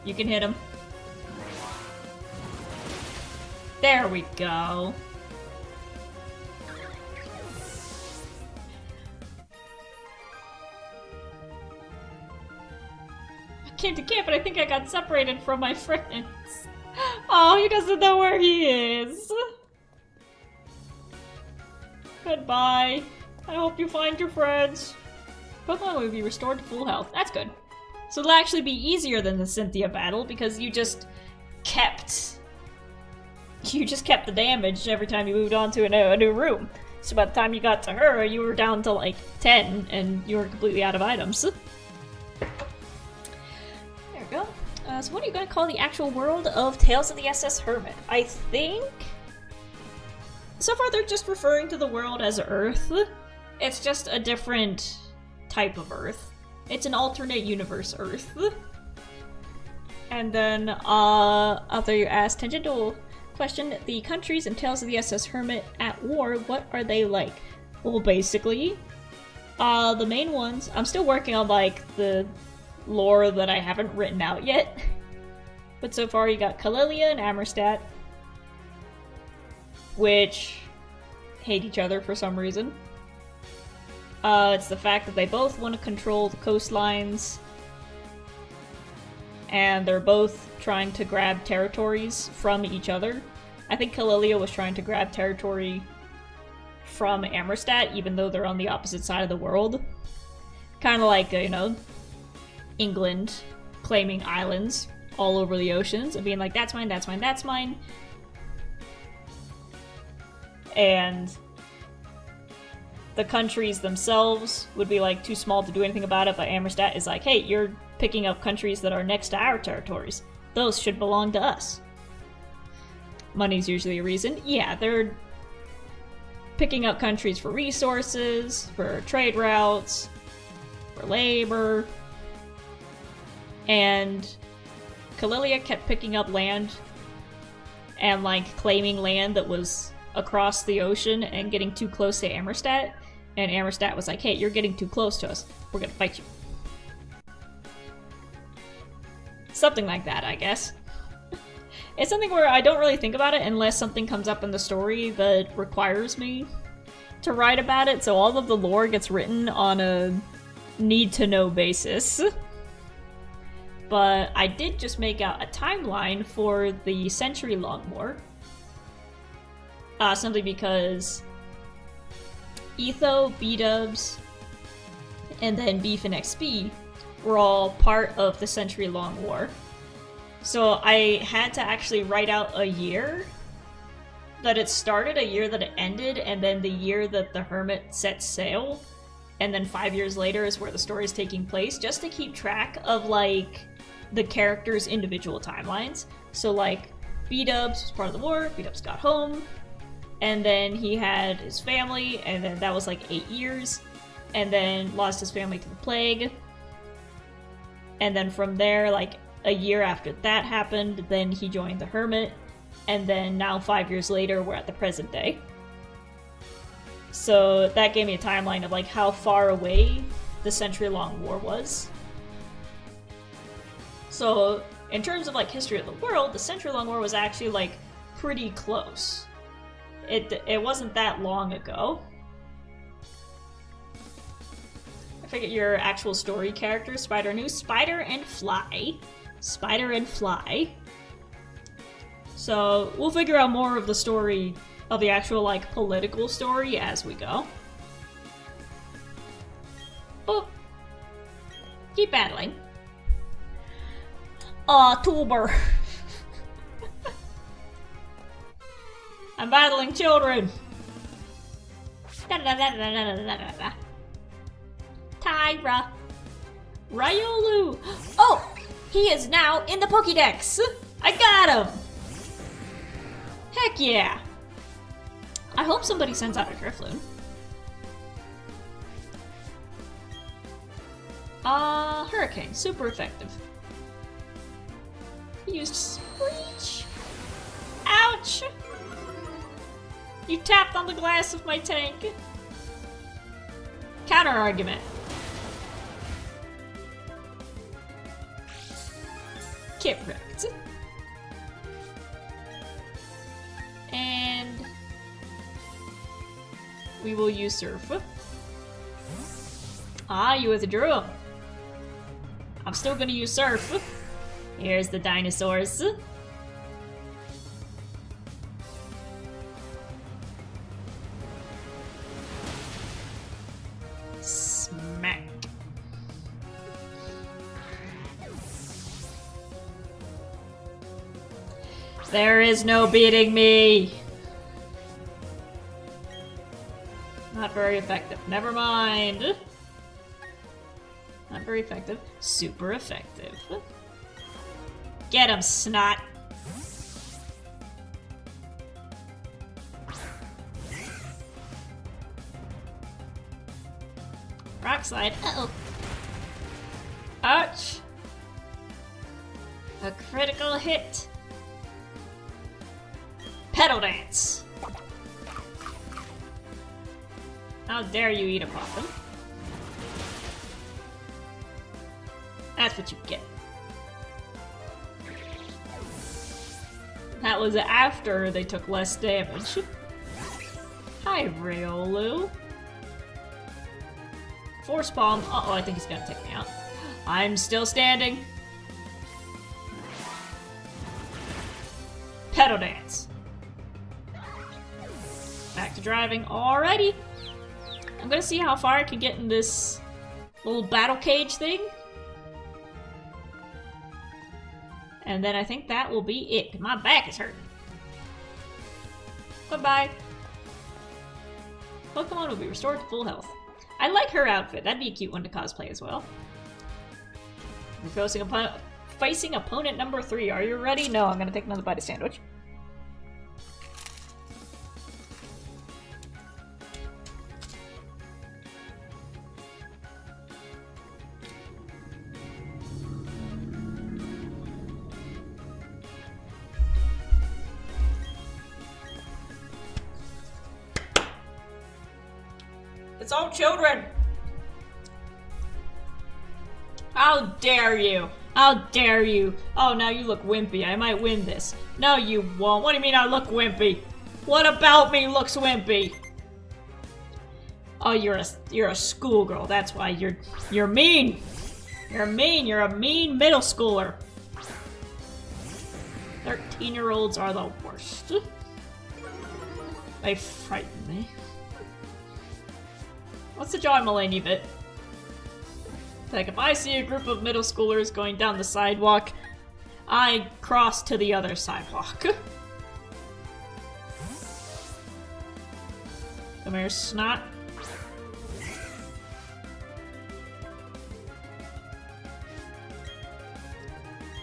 You can hit him. There we go. I came to camp, but I think I got separated from my friends. Oh, he doesn't know where he is. Goodbye. I hope you find your friends. Pokemon will be restored to full health. That's good. So it'll actually be easier than the Cynthia battle because you just kept the damage every time you moved on to a new room. So by the time you got to her, you were down to like 10 and you were completely out of items. There we go. So what are you going to call the actual world of Tales of the SS Hermit? I think... So far they're just referring to the world as Earth. It's just a different type of Earth. It's an alternate universe Earth. And then, after you ask tangential question, the countries in Tales of the SS Hermit at war, what are they like? Well, basically, the main ones, I'm still working on, like, the lore that I haven't written out yet. But so far you got Kalelia and Amherst, which hate each other for some reason. It's the fact that they both want to control the coastlines, and they're both trying to grab territories from each other. I think Kalelia was trying to grab territory from Amherst, even though they're on the opposite side of the world. Kind of like, you know, England claiming islands all over the oceans and being like, that's mine, that's mine, that's mine. And the countries themselves would be like too small to do anything about it, but Amherst is like, hey, you're picking up countries that are next to our territories. Those should belong to us. Money's usually a reason. Yeah, they're picking up countries for resources, for trade routes, for labor. And Kalelia kept picking up land and like claiming land that was across the ocean and getting too close to Amherst. And Amherst was like, hey, you're getting too close to us. We're gonna fight you. Something like that, I guess. It's something where I don't really think about it unless something comes up in the story that requires me to write about it, so all of the lore gets written on a need-to-know basis. But I did just make out a timeline for the century-long war. Simply because Etho, B-dubs, and then Beef and XP were all part of the century-long war. So I had to actually write out a year that it started, a year that it ended, and then the year that the Hermit set sail, and then 5 years later is where the story is taking place, just to keep track of, like, the characters' individual timelines. So, like, B-dubs was part of the war, B-dubs got home, and then he had his family, and then that was like 8 years, and then lost his family to the plague. And then from there, like a year after that happened, then he joined the Hermit, and then now 5 years later, we're at the present day. So that gave me a timeline of like how far away the century-long war was. So in terms of like history of the world, the century-long war was actually like pretty close. It wasn't that long ago. I forget your actual story characters. Spider knew Spider and Fly. Spider and Fly. So we'll figure out more of the story of the actual like political story as we go. Oh, keep battling. Toolbar. I'm battling children! Tyra. Riolu! Oh! He is now in the Pokédex! I got him! Heck yeah! I hope somebody sends out a Drifloon. Hurricane. Super effective. He used Screech! Ouch! You tapped on the glass of my tank. Counter argument. Correct. And we will use Surf. Ah, you withdrew him. I'm still gonna use Surf. Here's the dinosaurs. Smack. There is no beating me! Not very effective. Never mind. Not very effective. Super effective. Get him, Snot! Rock slide. Uh-oh. Ouch! A critical hit. Pedal dance. How dare you eat a possum? That's what you get. That was after they took less damage. Hi, Riolu. Force Palm. Uh-oh, I think he's gonna take me out. I'm still standing. Pedal dance. Back to driving. Alrighty. I'm gonna see how far I can get in this little battle cage thing. And then I think that will be it. My back is hurting. Goodbye. Pokemon will be restored to full health. I like her outfit. That'd be a cute one to cosplay as well. We're facing opponent number 3. Are you ready? No, I'm gonna take another bite of sandwich. It's all children! How dare you! How dare you! Oh, now you look wimpy. I might win this. No, you won't. What do you mean I look wimpy? What about me looks wimpy? Oh, you're a schoolgirl. That's why you're mean. You're mean. You're a mean middle schooler. 13-year-olds are the worst. They frighten me. What's the John Mulaney bit? Like, if I see a group of middle schoolers going down the sidewalk, I cross to the other sidewalk. Come here, Snot.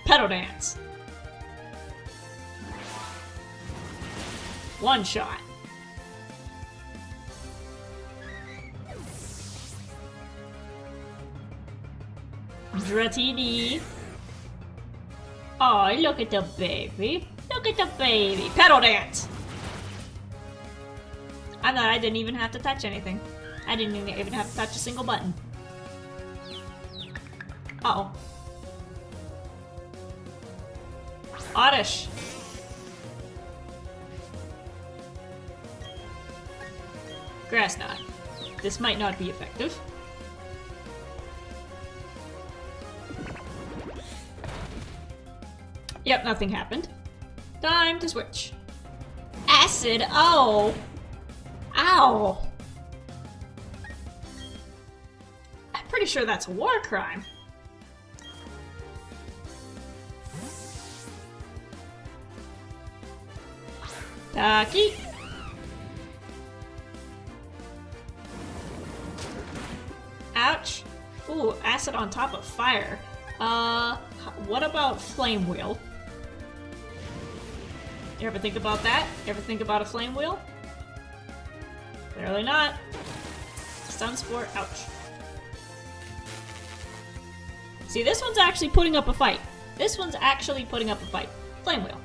Pedal dance. One shot. Dratini. Oh, look at the baby. Look at the baby. Pedal dance. I thought I didn't even have to touch anything. I didn't even have to touch a single button. Uh-oh. Oddish. Grass knot. This might not be effective. Yep, nothing happened. Time to switch. Acid, oh! Ow! I'm pretty sure that's a war crime. Taki! Ouch! Ooh, acid on top of fire. What about Flame Wheel? You ever think about that? You ever think about a Flame Wheel? Clearly not. Stun Spore, ouch. See, this one's actually putting up a fight. This one's actually putting up a fight. Flame Wheel.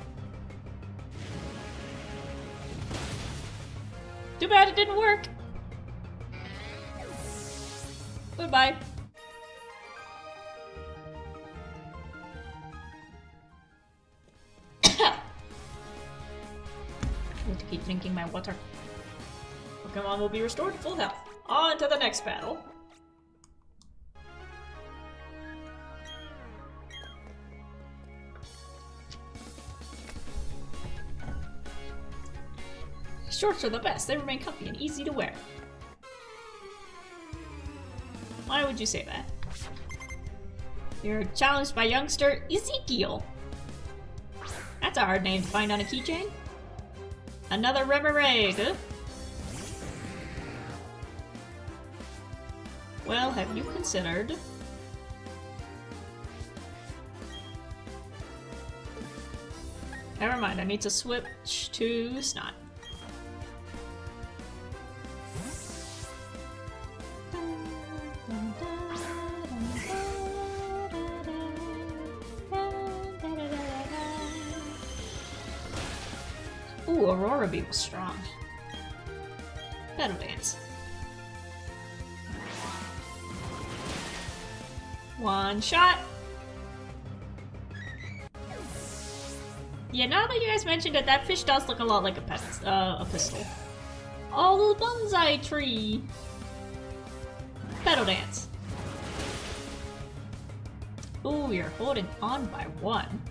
Too bad it didn't work. Goodbye. I need to keep drinking my water. Pokemon will be restored to full health. On to the next battle. Shorts are the best. They remain comfy and easy to wear. Why would you say that? You're challenged by youngster Ezekiel. That's a hard name to find on a keychain. Another Remoraid. Well, have you considered... Never mind, I need to switch to Snot. Ooh, Aurora Beam was strong. Battle Dance. One shot. Yeah, now that you guys mentioned it, that fish does look a lot like a pistol. Oh, the bonsai tree. Battle Dance. Ooh, you're holding on by one.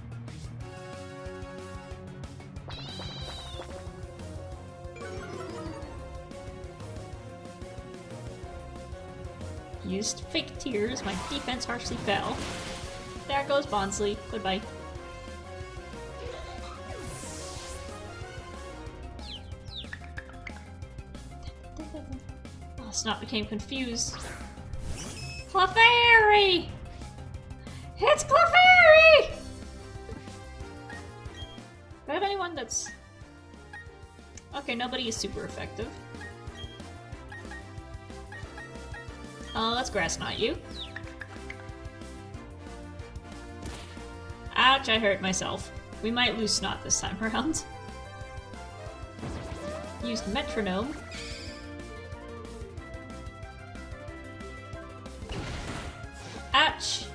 Used fake tears, my defense harshly fell. There goes Bonsly. Goodbye. Oh, Snot became confused. Clefairy! It's Clefairy! Do I have anyone that's... Okay, nobody is super effective. Oh, let's Grass Knot you. Ouch, I hurt myself. We might lose Snot this time around. Used Metronome. Ouch!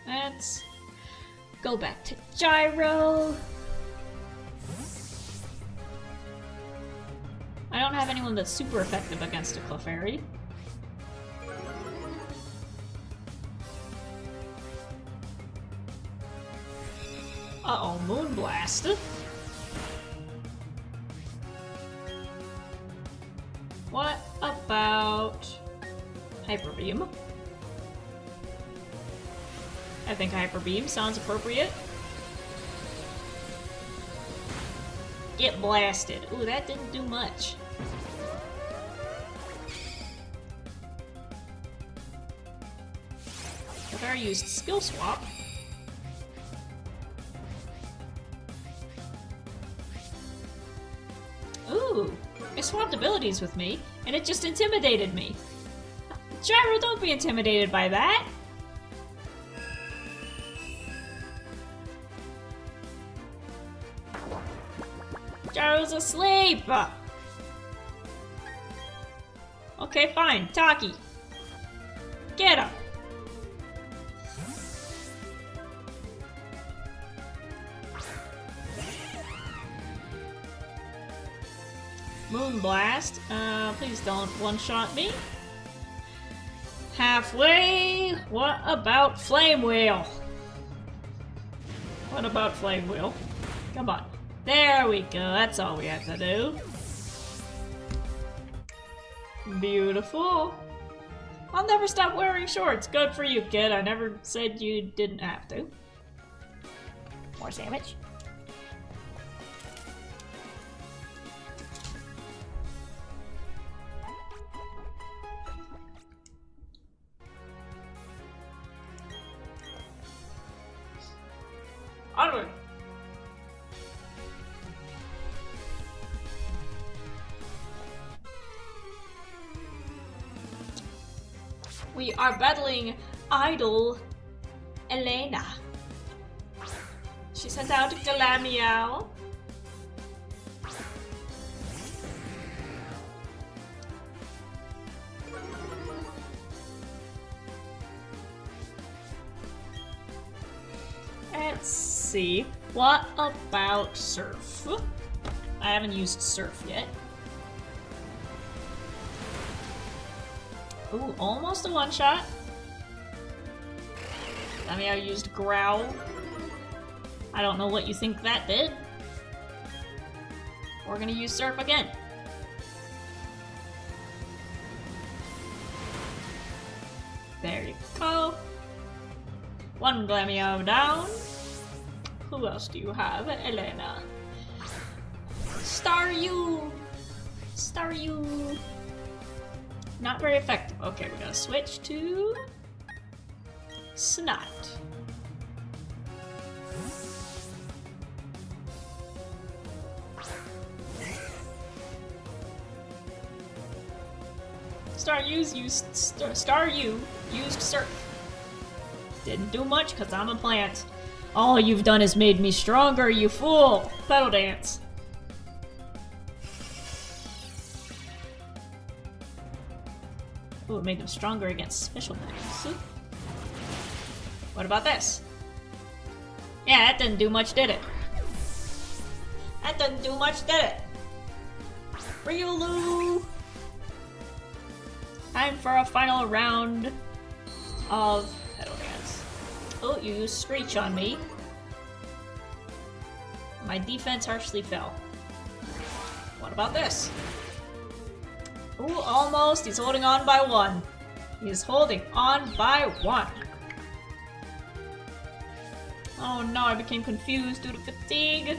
Let's go back to Gyro. I don't have anyone that's super effective against a Clefairy. Uh-oh, Moonblast. What about Hyper Beam? I think Hyper Beam sounds appropriate. Get blasted. Ooh, that didn't do much. If I used Skill Swap. Ooh, it swapped abilities with me, and it just intimidated me. Gyro, don't be intimidated by that! Gyro's asleep! Okay, fine. Taki. Get him! Moonblast. Please don't one-shot me. Halfway. What about Flame Wheel? What about Flame Wheel? Come on. There we go. That's all we have to do. Beautiful. I'll never stop wearing shorts. Good for you, kid. I never said you didn't have to. More sandwich. Onward. We are battling Idol Elena. She sent out Galamiel. Let's see. What about Surf? I haven't used Surf yet. Ooh, almost a one-shot. I mean, I used Growl. I don't know what you think that did. We're gonna use Surf again. There you go. One Glameow down. Who else do you have? Elena. Staryu! Staryu! Not very effective. Okay, we're gonna switch to Snot. Staryu used Surf. Didn't do much because I'm a plant. All you've done is made me stronger, you fool! Petal Dance. Oh, it made them stronger against special moves. What about this? Yeah, that didn't do much, did it? That didn't do much, did it? Riolu! Time for a final round of Petal Dance. Oh, you used Screech on me. My defense harshly fell. What about this? Ooh, almost. He's holding on by one. He is holding on by one. Oh no, I became confused due to fatigue.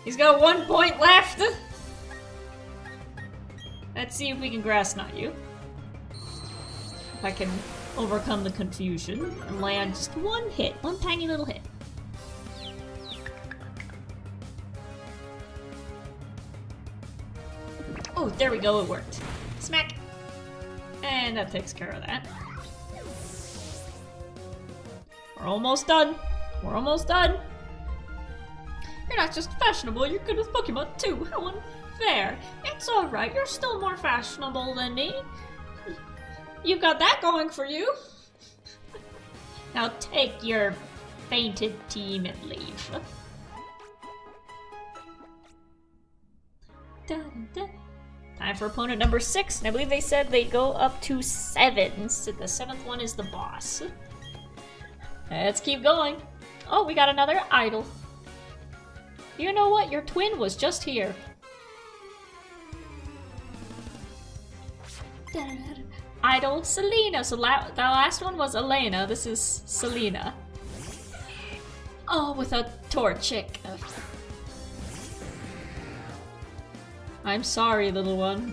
He's got 1 point left. Let's see if we can Grass Knot you. If I can overcome the confusion and land just one hit, one tiny little hit. Oh, there we go, it worked. Smack! And that takes care of that. We're almost done. We're almost done. You're not just fashionable, you're good with Pokemon too. How unfair. It's alright, you're still more fashionable than me. You've got that going for you. Now take your fainted team and leave. Dun, dun. Time for opponent number 6, and I believe they said they go up to 7, so the 7th one is the boss. Let's keep going. Oh, we got another idol. You know what? Your twin was just here. Idol Selena. So the last one was Elena. This is Selena. Oh, with a Torchic. I'm sorry, little one.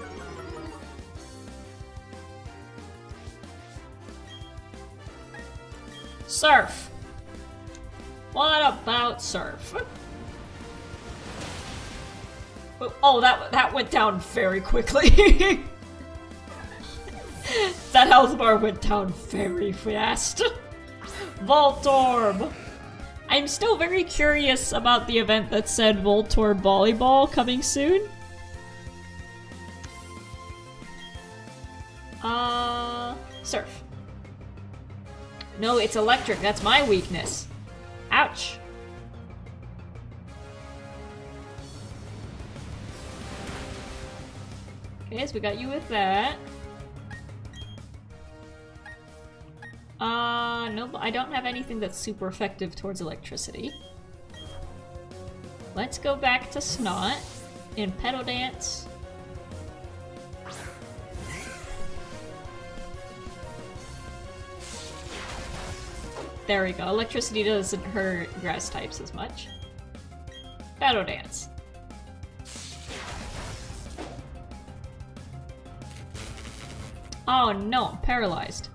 Surf. What about Surf? Oh, that went down very quickly. That health bar went down very fast. Voltorb. I'm still very curious about the event that said Voltorb Volleyball coming soon. Surf. No, it's electric. That's my weakness. Ouch. Okay, so we got you with that. Nope, I don't have anything that's super effective towards electricity. Let's go back to Snot in Petal Dance. There we go. Electricity doesn't hurt grass types as much. Petal Dance. Oh no, I'm paralyzed.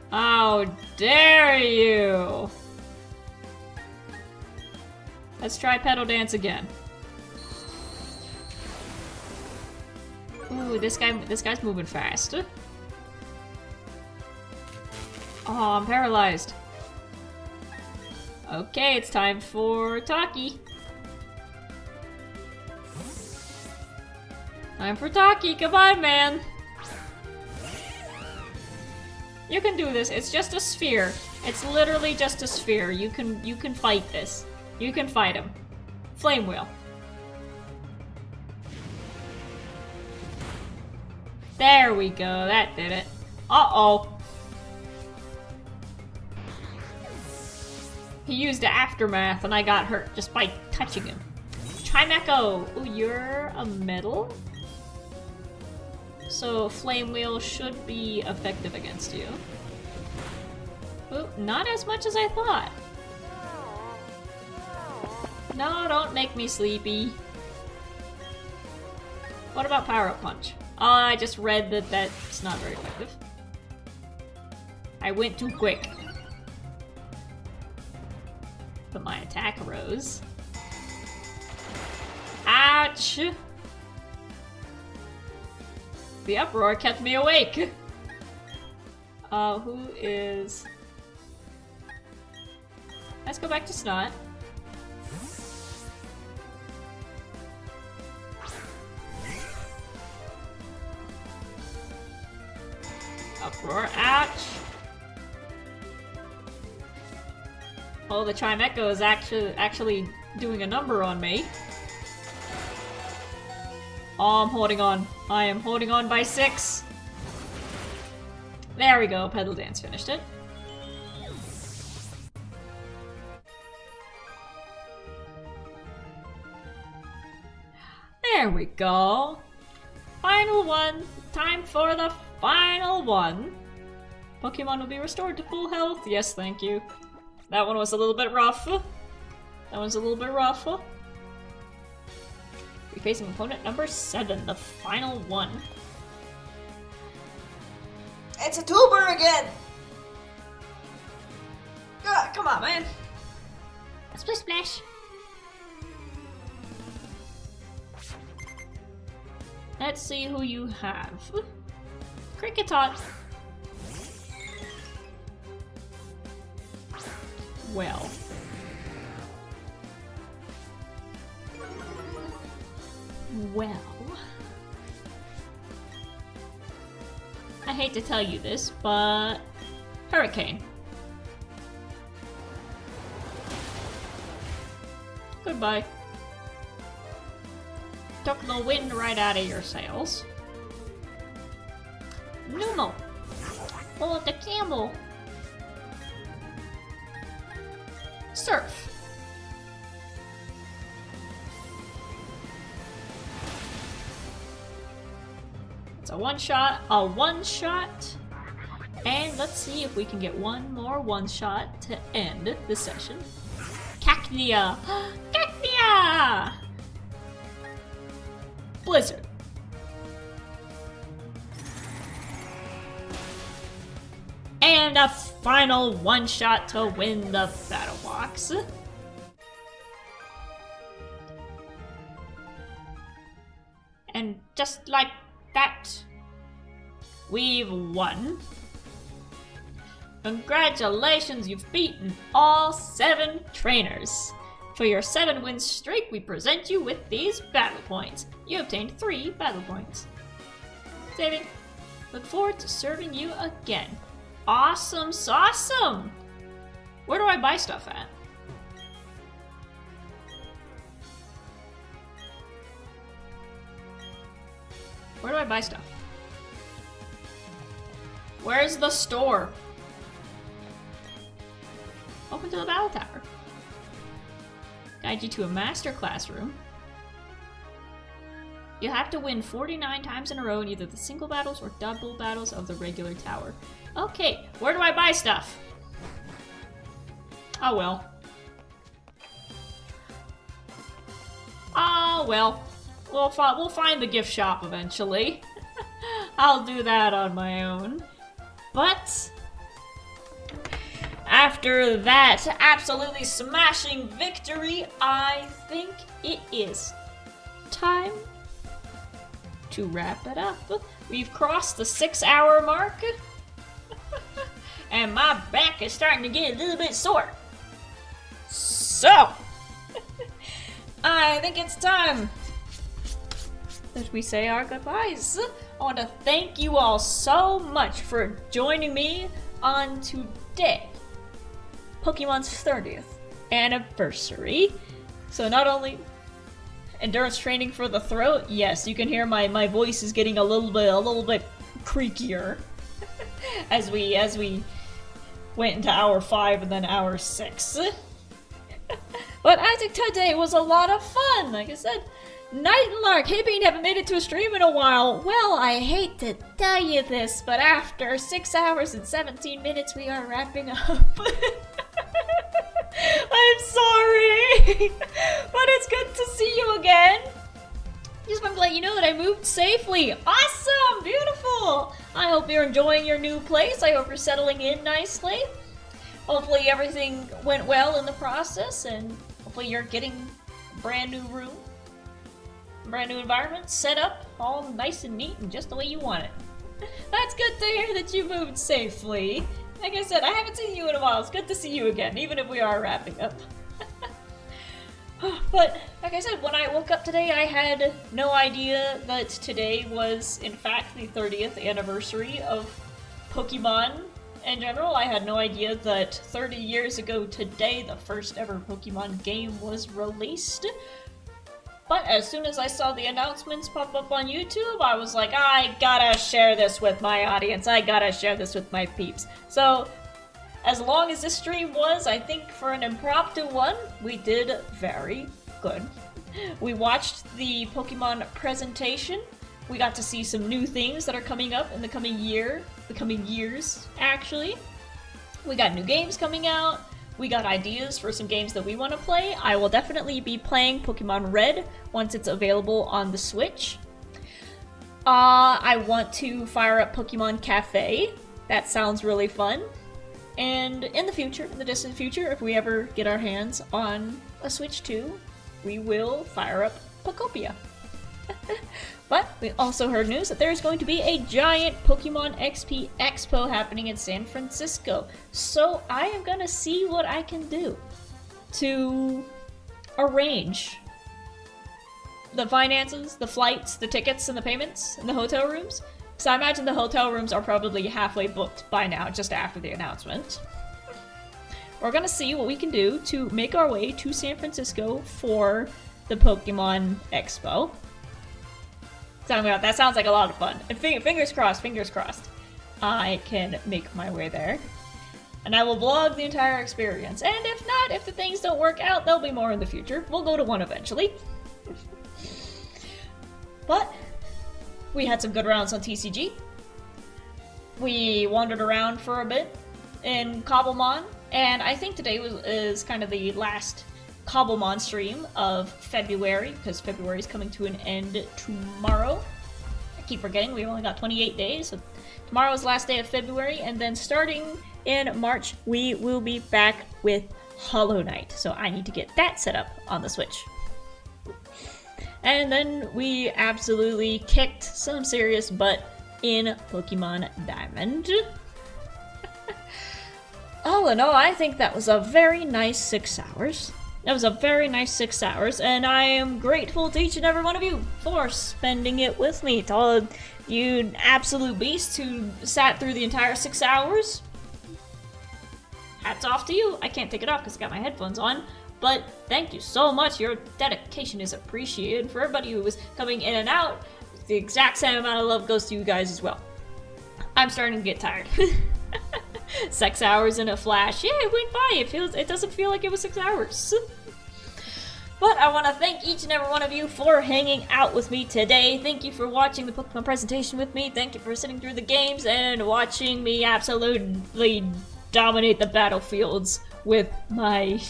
How dare you! Let's try Petal Dance again. Ooh, this guy's moving fast. Oh, I'm paralyzed. Okay, it's time for Taki. Time for Taki, come on, man! You can do this, it's just a sphere. It's literally just a sphere. You can fight this. You can fight him. Flame Wheel. There we go, that did it. Uh-oh. He used the Aftermath and I got hurt just by touching him. Chimecho! Ooh, you're a metal? So Flame Wheel should be effective against you. Ooh, not as much as I thought. No, don't make me sleepy. What about Power Up Punch? Oh, I just read that that's not very effective. I went too quick. But my attack rose. Ouch! The uproar kept me awake. Who is... Let's go back to Snot. Uproar, ouch! Oh, the Chimecho is actually doing a number on me. Oh, I'm holding on. I am holding on by 6. There we go, Pedal Dance finished it. There we go. Final one. Time for the final one. Pokemon will be restored to full health. Yes, thank you. That one was a little bit rough. That one's a little bit rough. We're facing opponent number 7, the final one. It's a tuber again! Come on, man. Splish splash. Let's see who you have. Kricketot. Well. I hate to tell you this, but Hurricane. Goodbye. Took the wind right out of your sails. Numo. Oh, the Campbell. Surf. It's a one-shot, and let's see if we can get one more one-shot to end the session. Cacnea! Cacnea! Blizzard. And a final one-shot to win the battle box. And just like that, we've won. Congratulations, you've beaten all 7 trainers. For your 7-win streak, we present you with these battle points. You obtained 3 battle points. Saving. Look forward to serving you again. Awesome sauceum! Where do I buy stuff at? Where do I buy stuff? Where's the store? Open to the battle tower. Guide you to a master classroom. You have to win 49 times in a row in either the single battles or double battles of the regular tower. Okay, where do I buy stuff? Oh well. Oh well. We'll find the gift shop eventually. I'll do that on my own. But after that absolutely smashing victory, I think it is time to wrap it up. We've crossed the 6-hour mark. And my back is starting to get a little bit sore. So, I think it's time that we say our goodbyes. I want to thank you all so much for joining me on today, Pokemon's 30th anniversary. So not only endurance training for the throat, yes, you can hear my voice is getting a little bit creakier as we went into hour 5 and then hour 6. But I think today was a lot of fun. Like I said, Night and Lark, hey Bean, haven't made it to a stream in a while. Well, I hate to tell you this, but after 6 hours and 17 minutes, we are wrapping up. I'm sorry, but it's good to see you again. Just want to let you know that I moved safely. Awesome, beautiful. I hope you're enjoying your new place. I hope you're settling in nicely. Hopefully everything went well in the process, and hopefully you're getting a brand new room, brand new environment set up, all nice and neat and just the way you want it. That's good to hear that you moved safely. Like I said, I haven't seen you in a while. It's good to see you again, even if we are wrapping up. But, like I said, when I woke up today, I had no idea that today was, in fact, the 30th anniversary of Pokemon in general. I had no idea that 30 years ago today, the first ever Pokemon game was released. But as soon as I saw the announcements pop up on YouTube, I was like, I gotta share this with my audience. I gotta share this with my peeps. So, as long as this stream was, I think for an impromptu one, we did very good. We watched the Pokemon presentation. We got to see some new things that are coming up in the coming years, actually. We got new games coming out. We got ideas for some games that we want to play. I will definitely be playing Pokemon Red once it's available on the Switch. I want to fire up Pokemon Cafe. That sounds really fun. And in the future, in the distant future, if we ever get our hands on a Switch 2, we will fire up Pokopia. But we also heard news that there's going to be a giant Pokemon XP Expo happening in San Francisco. So I am going to see what I can do to arrange the finances, the flights, the tickets, and the payments, and the hotel rooms. So I imagine the hotel rooms are probably halfway booked by now, just after the announcement. We're gonna see what we can do to make our way to San Francisco for the Pokemon Expo. That sounds like a lot of fun. And fingers crossed, I can make my way there. And I will vlog the entire experience. And if not, if the things don't work out, there'll be more in the future. We'll go to one eventually. But we had some good rounds on TCG. We wandered around for a bit in Cobblemon, and I think today is kind of the last Cobblemon stream of February, because February is coming to an end tomorrow. I keep forgetting, we've only got 28 days, so tomorrow is the last day of February, and then starting in March, we will be back with Hollow Knight, so I need to get that set up on the Switch. And then we absolutely kicked some serious butt in Pokemon Diamond. All in all, I think that was a very nice 6 hours. That was a very nice 6 hours, and I am grateful to each and every one of you for spending it with me. To all of you absolute beasts who sat through the entire 6 hours, hats off to you. I can't take it off because I got my headphones on. But thank you so much. Your dedication is appreciated. For everybody who was coming in and out, the exact same amount of love goes to you guys as well. I'm starting to get tired. 6 hours in a flash. Yeah, it went by. It doesn't feel like it was 6 hours. But I want to thank each and every one of you for hanging out with me today. Thank you for watching the Pokemon presentation with me. Thank you for sitting through the games and watching me absolutely dominate the battlefields with my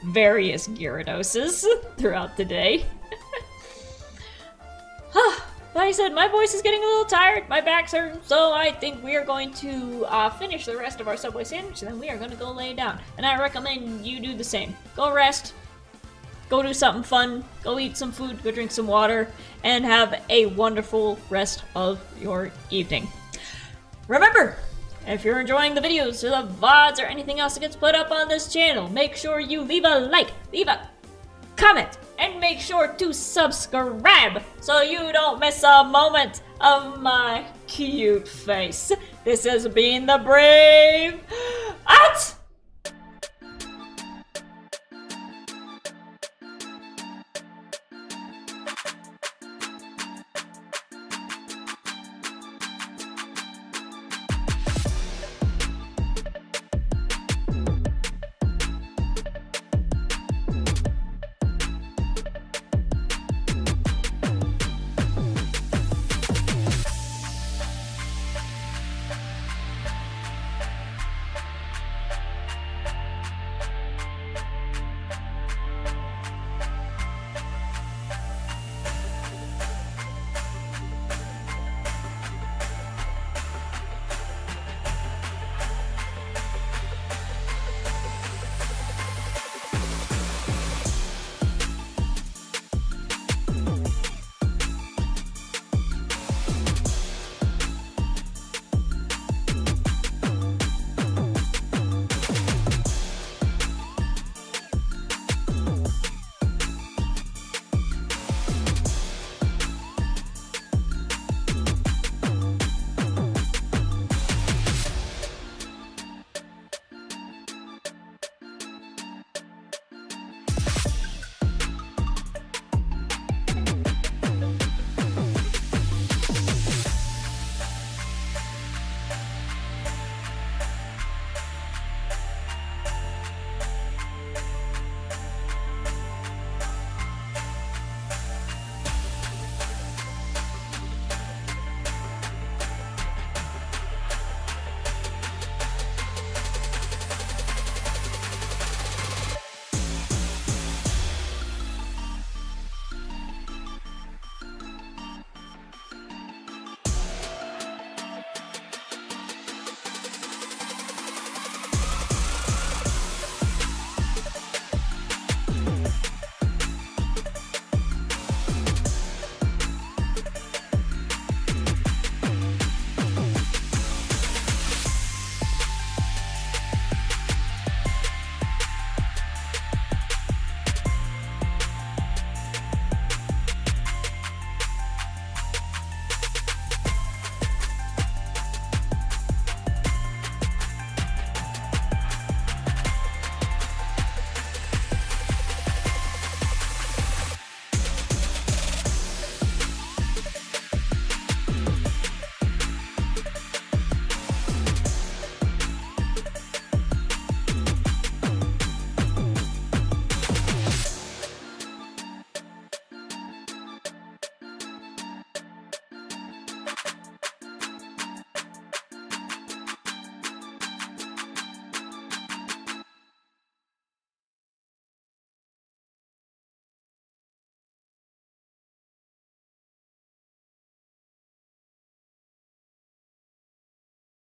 various Gyarados throughout the day. Like I said, my voice is getting a little tired, my back's hurting, so I think we are going to finish the rest of our Subway sandwich, and then we are going to go lay down. And I recommend you do the same. Go rest, go do something fun, go eat some food, go drink some water, and have a wonderful rest of your evening. Remember, if you're enjoying the videos or the VODs or anything else that gets put up on this channel, make sure you leave a like, leave a comment, and make sure to subscribe so you don't miss a moment of my cute face. This has been the Brave Out!